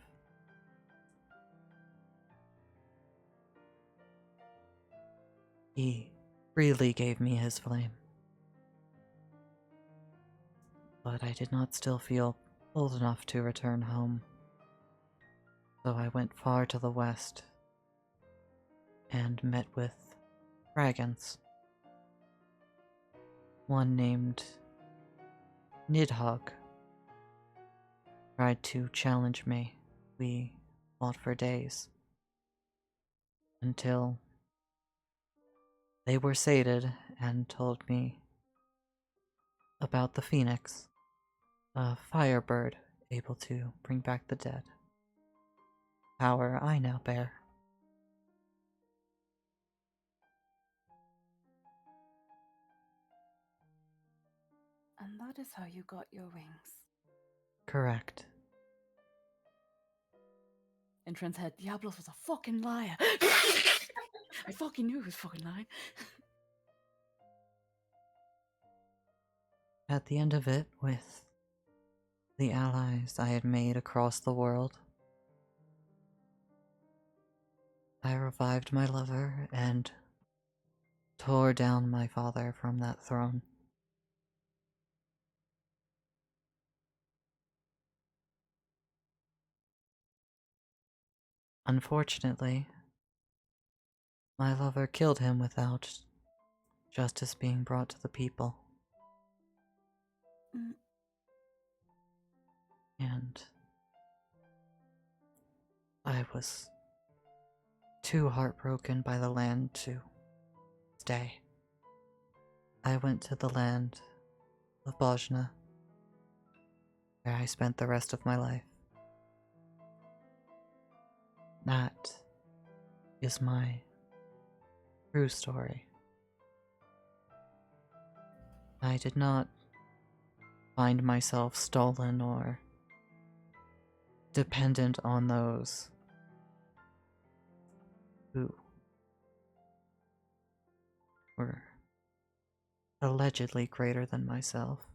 He freely gave me his flame. But I did not still feel old enough to return home. So I went far to the west and met with dragons. One named Nidhogg tried to challenge me. We fought for days until they were sated and told me about the Phoenix, a firebird able to bring back the dead. Power I now bear. And that is how you got your wings. Correct. in Trent's head, Diablos was a fucking liar. I fucking knew he was fucking lying. At the end of it, with the allies I had made across the world, I revived my lover and tore down my father from that throne. Unfortunately, my lover killed him without justice being brought to the people. Mm. And I was too heartbroken by the land to stay. I went to the land of Bosnia, where I spent the rest of my life. That is my true story. I did not find myself stolen or dependent on those who were allegedly greater than myself.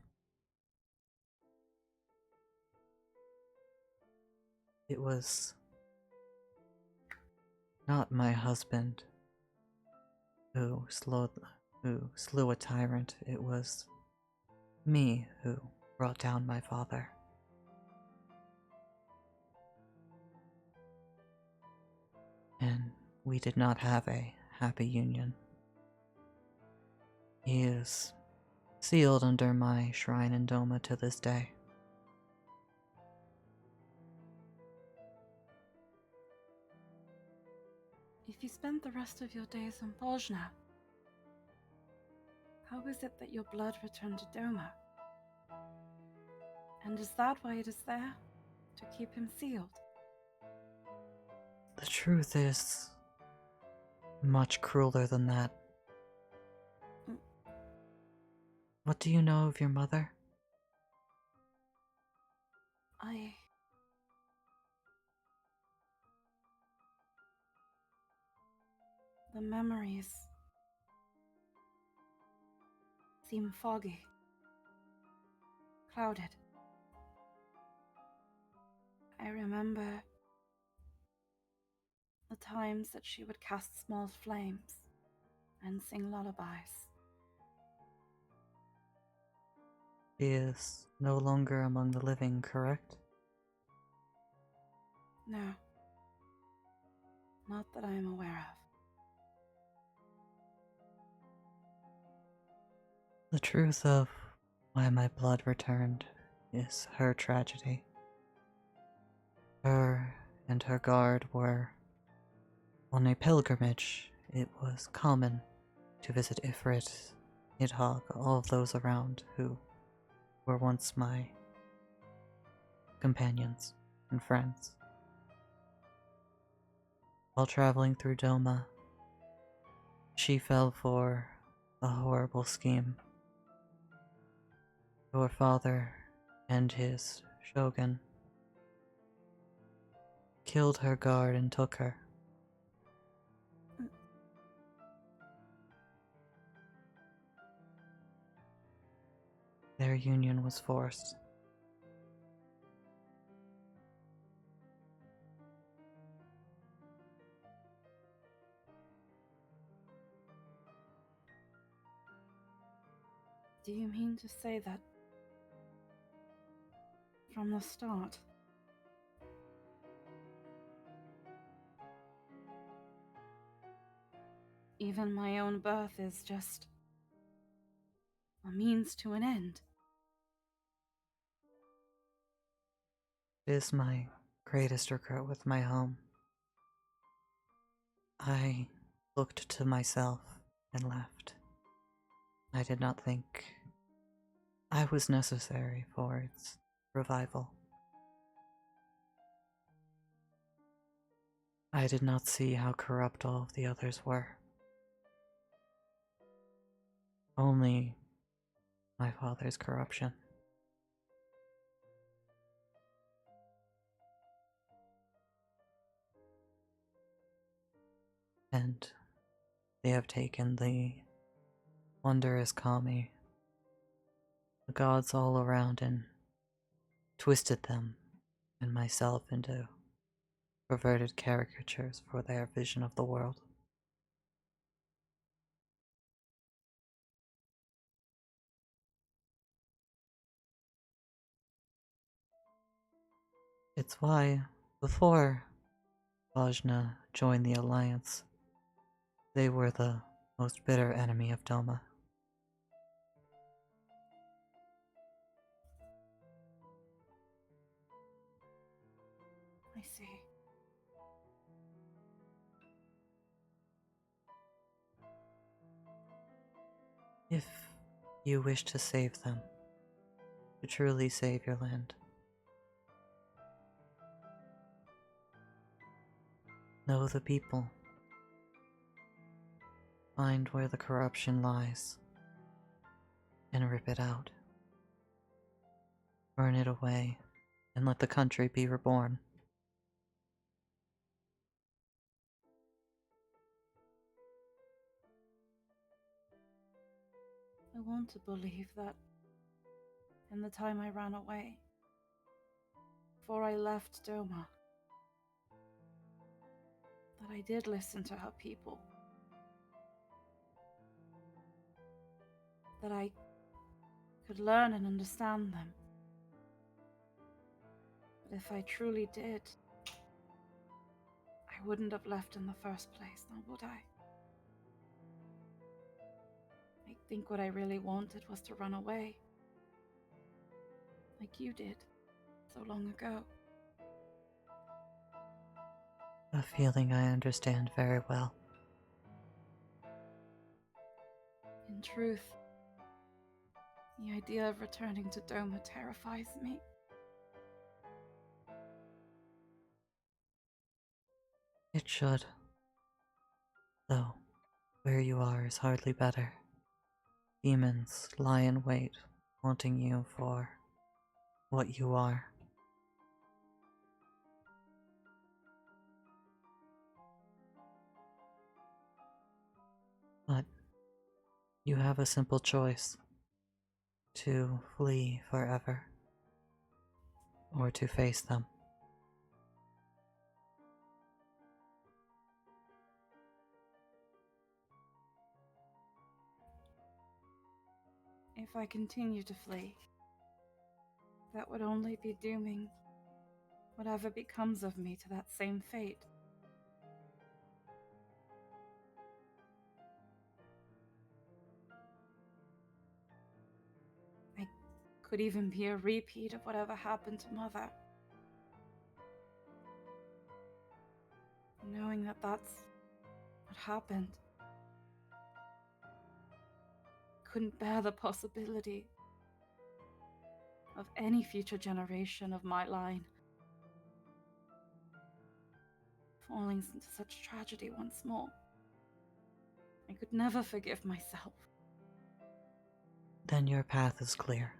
It was not my husband who slew a tyrant. It was me who brought down my father. And we did not have a happy union. He is sealed under my shrine in Doma to this day. If you spend the rest of your days in Bosnia, how is it that your blood returned to Doma? And is that why it is there? To keep him sealed? The truth is much crueler than that. What do you know of your mother? The memories seem foggy, clouded. I remember the times that she would cast small flames and sing lullabies. She is no longer among the living, correct? No, not that I am aware of. The truth of why my blood returned is her tragedy. Her and her guard were on a pilgrimage. It was common to visit Ifrit, Nidhogg, all of those around who were once my companions and friends. While traveling through Doma, she fell for a horrible scheme. Your father and his shogun killed her guard and took her. Their union was forced. Do you mean to say that from the start? Even my own birth is just a means to an end. It is my greatest regret with my home. I looked to myself and left. I did not think I was necessary for its revival. I did not see how corrupt all of the others were. Only my father's corruption. And they have taken the wondrous kami, the gods all around, and twisted them and myself into perverted caricatures for their vision of the world. It's why, before Vajna joined the Alliance, they were the most bitter enemy of Doma. I see. If you wish to save them, to truly save your land, know the people. Find where the corruption lies, and rip it out. Burn it away, and let the country be reborn. I want to believe that in the time I ran away, before I left Doma, that I did listen to our people. That I could learn and understand them. But if I truly did, I wouldn't have left in the first place, now would I? I think what I really wanted was to run away. Like you did, so long ago. A feeling I understand very well. In truth, the idea of returning to Doma terrifies me. It should. Though, where you are is hardly better. Demons lie in wait, wanting you for what you are. But you have a simple choice: to flee forever, or to face them. If I continue to flee, that would only be dooming whatever becomes of me to that same fate. I could even be a repeat of whatever happened to Mother. Knowing that that's what happened, couldn't bear the possibility of any future generation of my line falling into such tragedy once more. I could never forgive myself. Then your path is clear.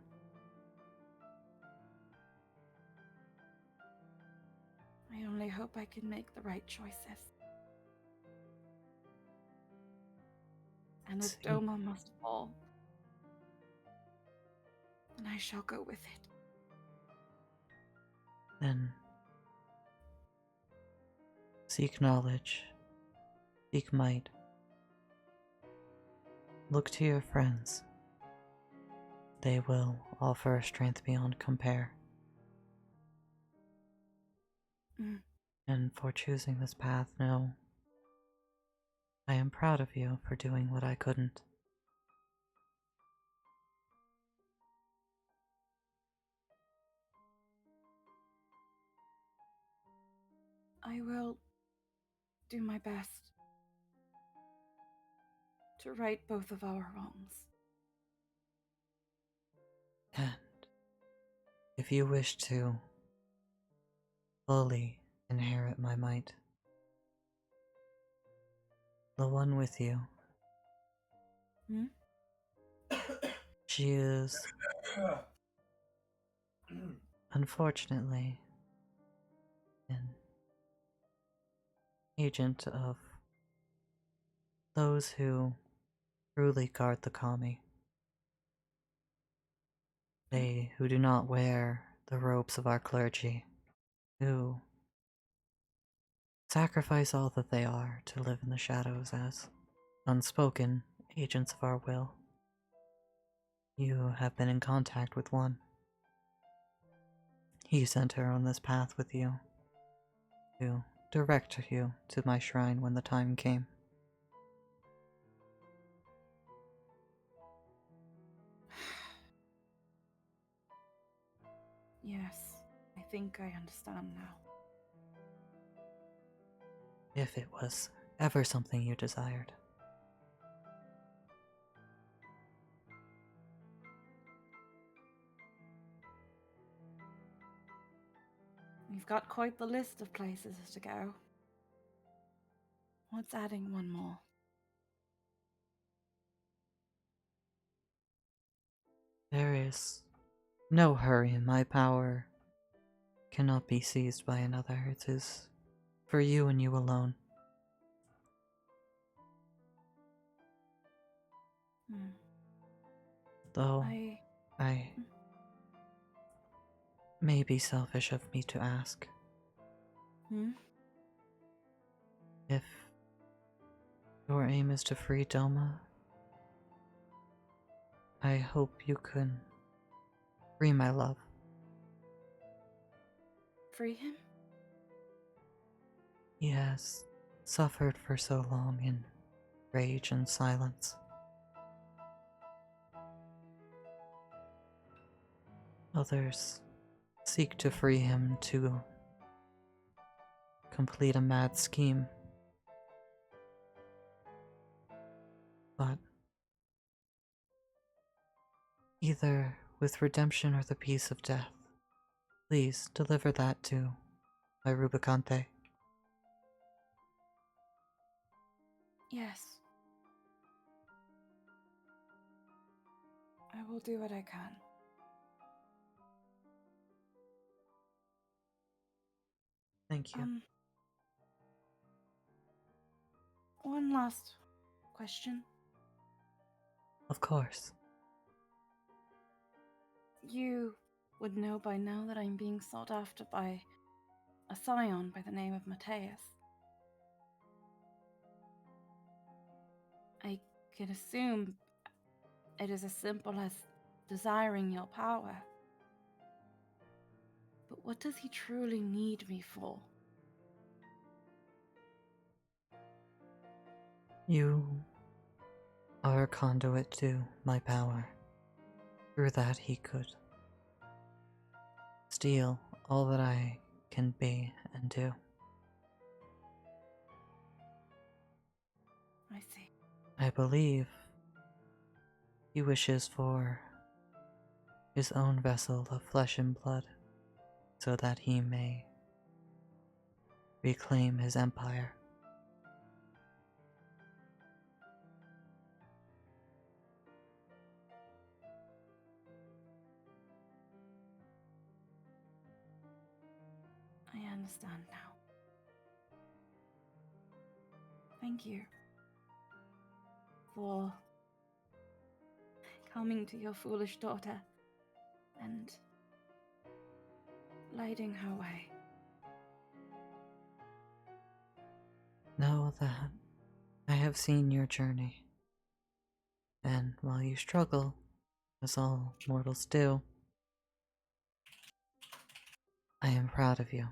I only hope I can make the right choices. And if See. Doma must fall, then I shall go with it. Then seek knowledge, seek might. Look to your friends. They will offer a strength beyond compare. And for choosing this path, know I am proud of you for doing what I couldn't. I will do my best to right both of our wrongs. And if you wish to fully inherit my might, the one with you, she is unfortunately an agent of those who truly guard the kami. They who do not wear the robes of our clergy, who sacrifice all that they are to live in the shadows as unspoken agents of our will. You have been in contact with one. He sent her on this path with you, to direct you to my shrine when the time came. Yes, I think I understand now. If it was ever something you desired. We've got quite the list of places to go. What's adding one more? There is no hurry. My power cannot be seized by another. It is for you and you alone. Hmm. Though I may be selfish of me to ask. If your aim is to free Doma, I hope you can free my love. Free him? He has suffered for so long in rage and silence. Others seek to free him to complete a mad scheme. But either with redemption or the peace of death, please deliver that to my Rubicante. Yes. I will do what I can. Thank you. One last question. Of course. You would know by now that I'm being sought after by a scion by the name of Mateus. I can assume it is as simple as desiring your power. But what does he truly need me for? You are a conduit to my power. Through that he could steal all that I can be and do. I see. I believe he wishes for his own vessel of flesh and blood, so that he may reclaim his empire. I understand now. Thank you for coming to your foolish daughter and lighting her way. Know that I have seen your journey, and while you struggle, as all mortals do, I am proud of you.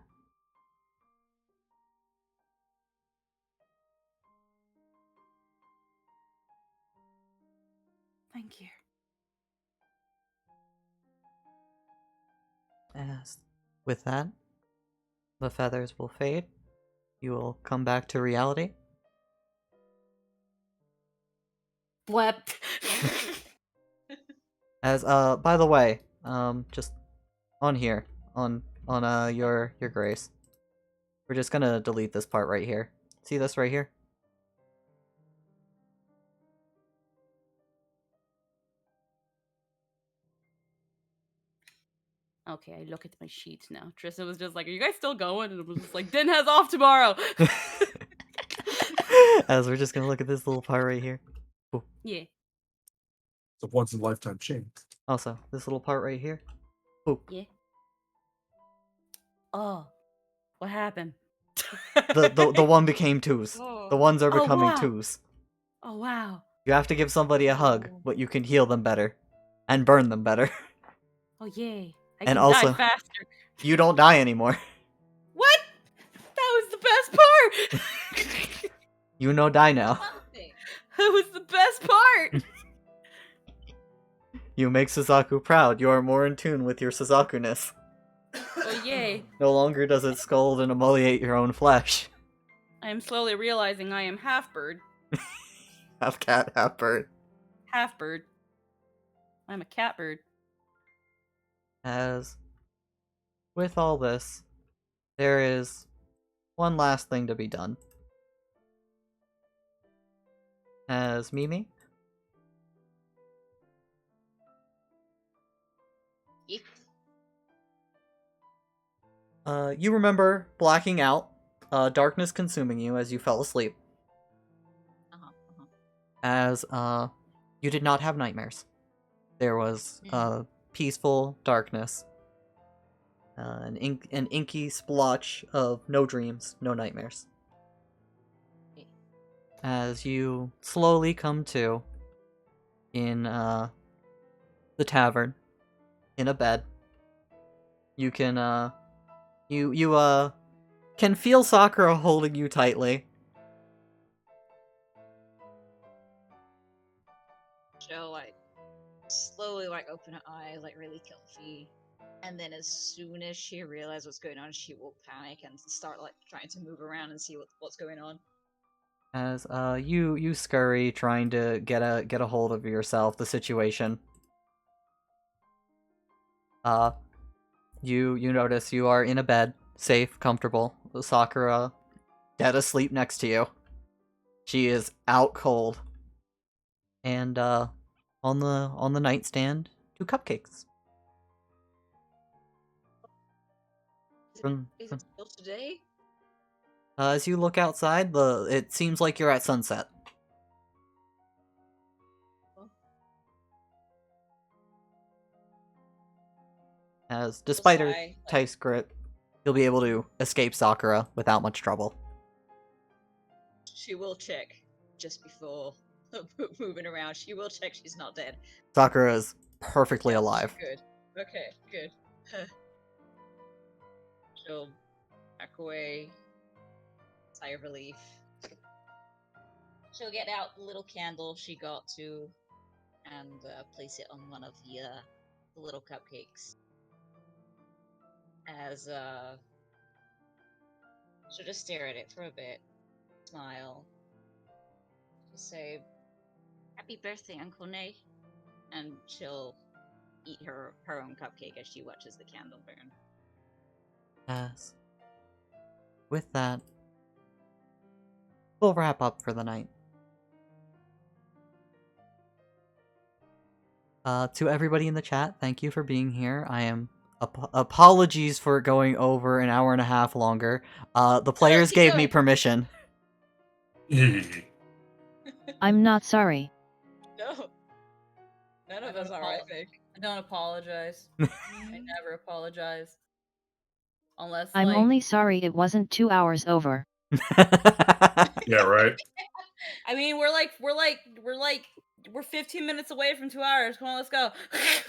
Thank you. As with that, the feathers will fade. You will come back to reality. Blep. As by the way, just on here, on your grace, we're just gonna delete this part right here. See this right here? Okay, I look at my sheet now. Tristan was just like, "Are you guys still going?" And it was just like, "Din has off tomorrow." As we're just gonna look at this little part right here. Yeah. It's a once in a lifetime chance. Also, this little part right here. Boop. Yeah. Oh, what happened? The one became twos. The ones are Oh, becoming wow. twos. Oh wow. You have to give somebody a hug, but you can heal them better. And burn them better. Oh yay. I And can also- die faster. You don't die anymore. What? That was the best part. You no die now. Fun thing. That was the best part. You make Suzaku proud. You are more in tune with your Suzaku-ness. Oh yay. No longer does it scold and emoliate your own flesh. I am slowly realizing I am half bird. Half cat, half bird. Half bird. I'm a cat bird. As with all this, there is one last thing to be done. As Mimi, Yeah. you remember blacking out, darkness consuming you as you fell asleep. As you did not have nightmares. There was peaceful darkness. An inky splotch of no dreams, no nightmares. As you slowly come to in the tavern, in a bed, you can you can feel Sakura holding you tightly. She'll like slowly like open her eyes, like really comfy. And then as soon as she realizes what's going on, she will panic and start like trying to move around and see what's going on. As you scurry trying to get a hold of yourself, the situation. You notice you are in a bed, safe, comfortable. Sakura dead asleep next to you. She is out cold. And on the nightstand, 2 cupcakes. Is it still today? As you look outside, it seems like you're at sunset. As despite her Sigh, like, tight script, you'll be able to escape Sakura without much trouble. she will check just before moving around. She will check she's not dead. Sakura is perfectly alive. Good. Okay, good. She'll back away. Sigh of relief. She'll get out the little candle she got to and place it on one of the little cupcakes. As she'll just stare at it for a bit, smile, just say, "Happy birthday, Uncle Nay," and she'll eat her own cupcake as she watches the candle burn. As with that, we'll wrap up for the night. To everybody in the chat, thank you for being here. I am apologies for going over an hour and a half longer. The players keep gave me going. permission. I'm not sorry. No, none of us are. I think. I don't apologize. I never apologize. Unless I'm like, only sorry it wasn't 2 hours over. Yeah, right. I mean, we're 15 minutes away from 2 hours. Come on, let's go.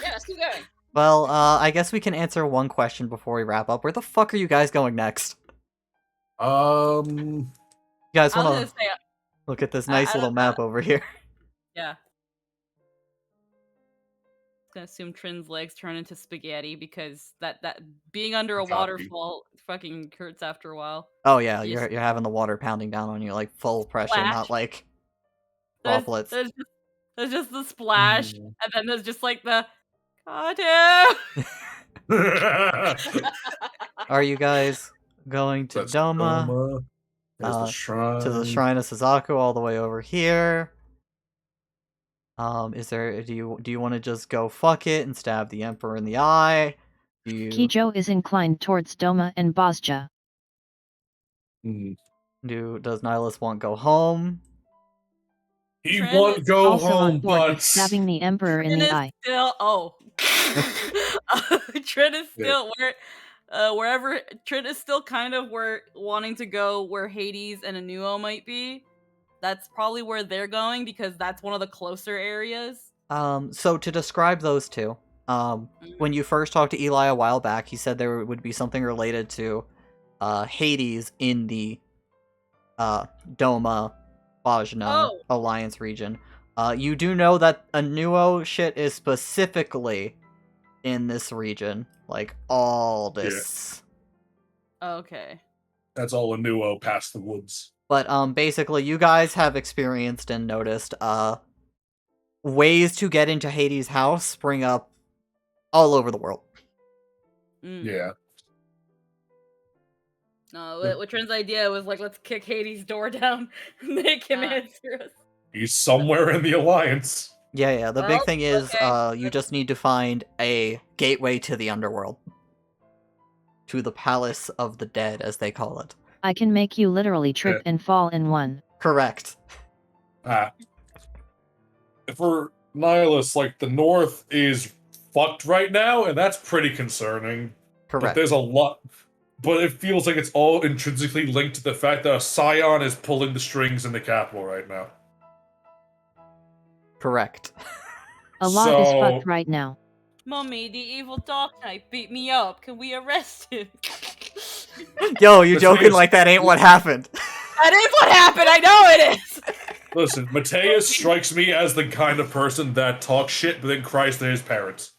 Yeah, let's keep going. Well, I guess we can answer one question before we wrap up. Where the fuck are you guys going next? Um, You guys I was want gonna to say, look at this I nice don't- little map over here? yeah. Gonna assume Trin's legs turn into spaghetti because that being under a Gotta be. waterfall fucking hurts after a while. Oh yeah, You you're just- you're having the water pounding down on you like full pressure, Splash. not like There's, droplets. there's just the splash, Mm. and then there's just like the Katu! Are you guys going to That's Doma? Doma. There's the uh, shrine. To the Shrine of Suzaku all the way over here. Is there do you want to just go fuck it and stab the Emperor in the eye? Do you Kijo is inclined towards Doma and Bosja. Mm. Does Nihilus want go home? He Trin won't is go Also on home, board but with stabbing the Emperor in Trin the is eye. still Trin is Yeah. still wherever Trin is still kind of where wanting to go where Hades and Anuo might be. That's probably where they're going because that's one of the closer areas. So to describe those two, when you first talked to Eli a while back, he said there would be something related to Hades in the Doma Bajna Oh. Alliance region. You do know that Anuo shit is specifically in this region. Like, all this. Okay. that's all a Nuo past the woods. But, basically, you guys have experienced and noticed, ways to get into Hades' house spring up all over the world. Mm. Yeah. No, what Trin's idea was like, let's kick Hades' door down, make him answer us. He's somewhere in the Alliance. Yeah, the big Well, thing is, okay. you just need to find a gateway to the underworld. To the Palace of the Dead, as they call it. I can make you literally trip and fall in one. Correct. For Nihilus, like, the North is fucked right now, and that's pretty concerning. But Correct. there's a lot. But it feels like it's all intrinsically linked to the fact that a Scion is pulling the strings in the capital right now. Correct. A lot is So- fucked right now. Mummy, the evil Dark Knight beat me up. Can we arrest him? Yo, you The thing joking is- like that ain't what happened. That is what happened. I know it is. Listen, Mateus strikes me as the kind of person that talks shit but then cries to his parents.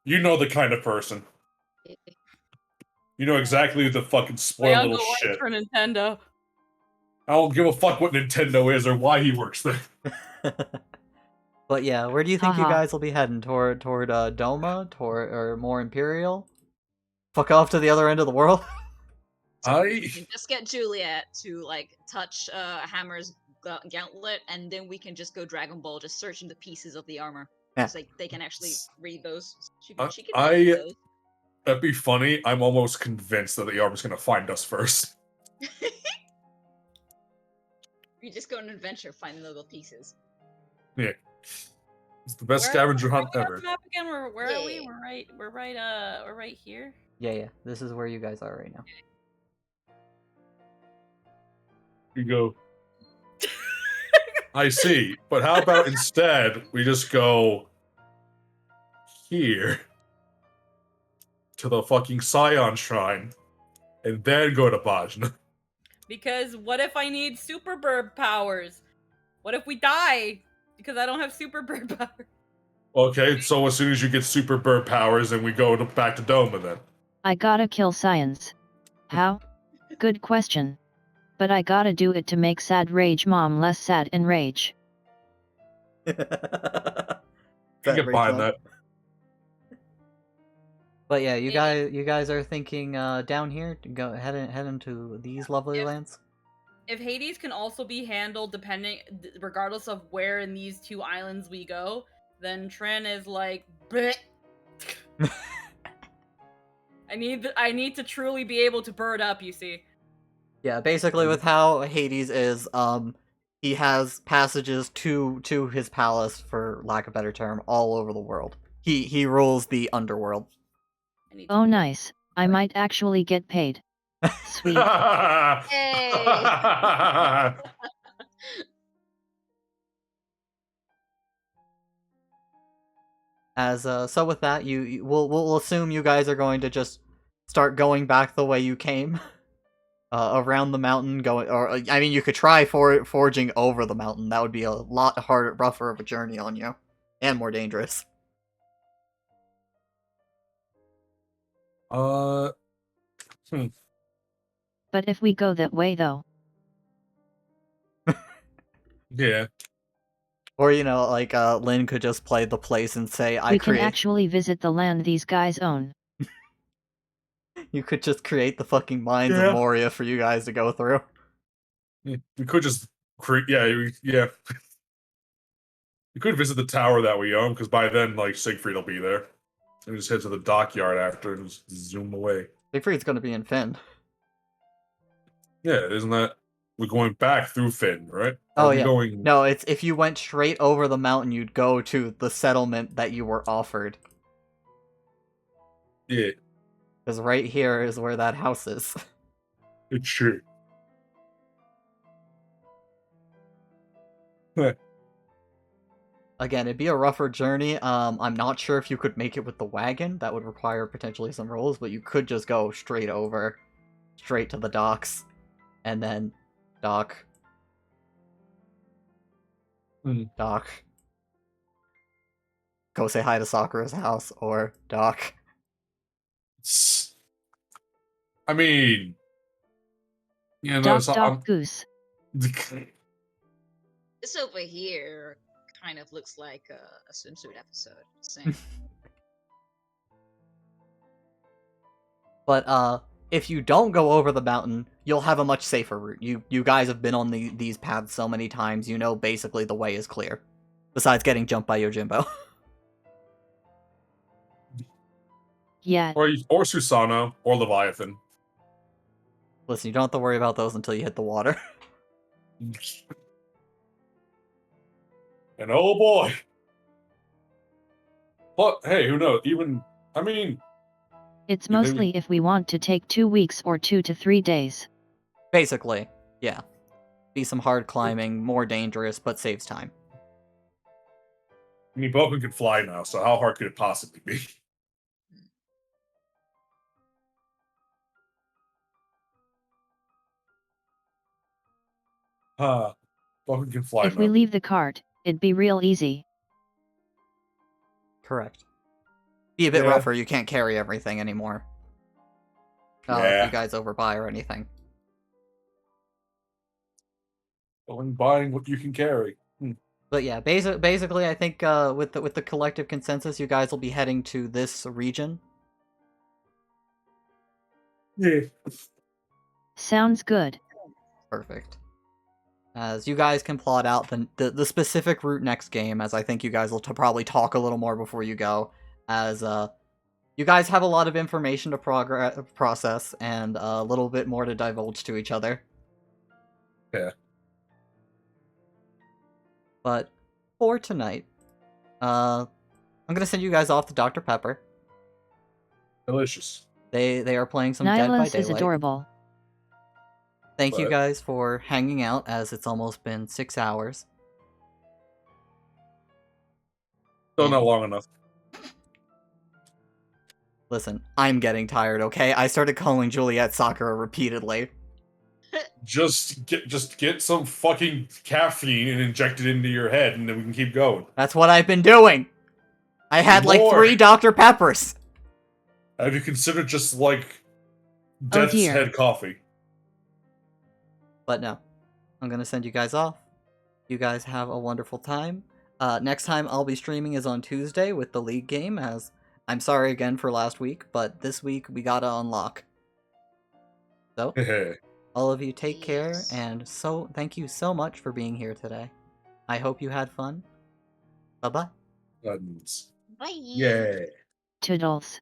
You know the kind of person. You know exactly the fucking They spoiled all little go work shit. for Nintendo. I don't give a fuck what Nintendo is or why he works there. But yeah, where do you think you Haha. guys will be heading? Toward Doma? Or more Imperial? Fuck off to the other end of the world? I Just get Juliet to like touch Hammer's gauntlet, and then we can just go Dragon Ball, just search into pieces of the armor. Yeah. It's like they can actually read those. She I- can read those. that'd be funny. I'm almost convinced that the armor's gonna find us first. You just go on an adventure, find little pieces. It's the best Where- scavenger hunt where are we ever. on the map again? Where are we? Yeah. We're right here. Yeah, this is where you guys are right now. You go. I see, but how about instead we just go here to the fucking Scion Shrine and then go to Bajna? Because what if I need super bird powers? What if we die because I don't have super bird powers? Okay, so as soon as you get super bird powers, then we go back to Doma then. I gotta kill science. How? Good question. But I gotta do it to make sad rage mom less sad and rage. You can get behind that. But yeah, you guys are thinking down here to go head into these lovely If- lands. If Hades can also be handled regardless of where in these two islands we go, then Trin is like, bleh. I need to truly be able to bird up, you see. Yeah, basically with how Hades is, he has passages to his palace, for lack of a better term, all over the world. He rules the underworld. I need to Oh do that. nice, I might actually get paid. Sweet. As so with that, we'll assume you guys are going to just start going back the way you came, around the mountain. I mean, you could try forging over the mountain. That would be a lot harder, rougher of a journey on you, and more dangerous. But if we go that way though, Yeah. Or like Lynn could just play the place and say, we can actually visit the land these guys own. You could just create the fucking mines Yeah. of Moria for you guys to go through. We could just create. Yeah. We could visit the tower that we own, because by then, like, Siegfried will be there. And just head to the dockyard after and just zoom away. Siegfried's gonna be in Finn. Yeah, isn't that we're going back through Finn, right? Oh Are we yeah. going? No, it's if you went straight over the mountain, you'd go to the settlement that you were offered. Yeah, Because right here is where that house is. it's true. Again, it'd be a rougher journey. I'm not sure if you could make it with the wagon. That would require potentially some rolls, but you could just go straight over, straight to the docks, and then dock. Dock. Go say hi to Sakura's house, or dock. I mean, you know, Doc so Doc Goose. This over here kind of looks like a swimsuit episode. Same. But if you don't go over the mountain, you'll have a much safer route. You guys have been on these paths so many times, you know basically the way is clear. Besides getting jumped by Yojimbo. Yeah. or Susano, or Leviathan. Listen, you don't have to worry about those until you hit the water. And oh boy. But hey, who knows? I mean, It's You think we- mostly if we want to take 2 weeks or 2 to 3 days. Basically, yeah. Be some hard climbing, more dangerous, but saves time. I mean, Boken can fly now, so how hard could it possibly be? Boken can fly If now. we leave the cart, it'd be real easy. Correct. Be a bit Yeah. rougher, you can't carry everything anymore. If Yeah. you guys overbuy or anything. Only buying what you can carry. But yeah, basically, I think with the collective consensus, you guys will be heading to this region. Yeah. Sounds good. Perfect. As you guys can plot out the specific route next game, as I think you guys will probably talk a little more before you go, as you guys have a lot of information to process and a little bit more to divulge to each other. Yeah. But for tonight, I'm gonna send you guys off to Dr. Pepper. Delicious. They are playing some Dead by Nihilus is Daylight. adorable. Thank you But- guys for hanging out, as it's almost been 6 hours. Still not long enough. Listen, I'm getting tired, okay? I started calling Juliet Sakura repeatedly. Just get some fucking caffeine and inject it into your head, and then we can keep going. That's what I've been doing! I had like More. 3 Dr. Peppers! Have you considered just like Death's dear. Head coffee? But no. I'm gonna send you guys off. You guys have a wonderful time. Next time I'll be streaming is on Tuesday with the League game, as I'm sorry again for last week, but this week we gotta unlock. So, all of you take care, Yes. and so thank you so much for being here today. I hope you had fun. Bye-bye. Bye. Yeah. Toodles.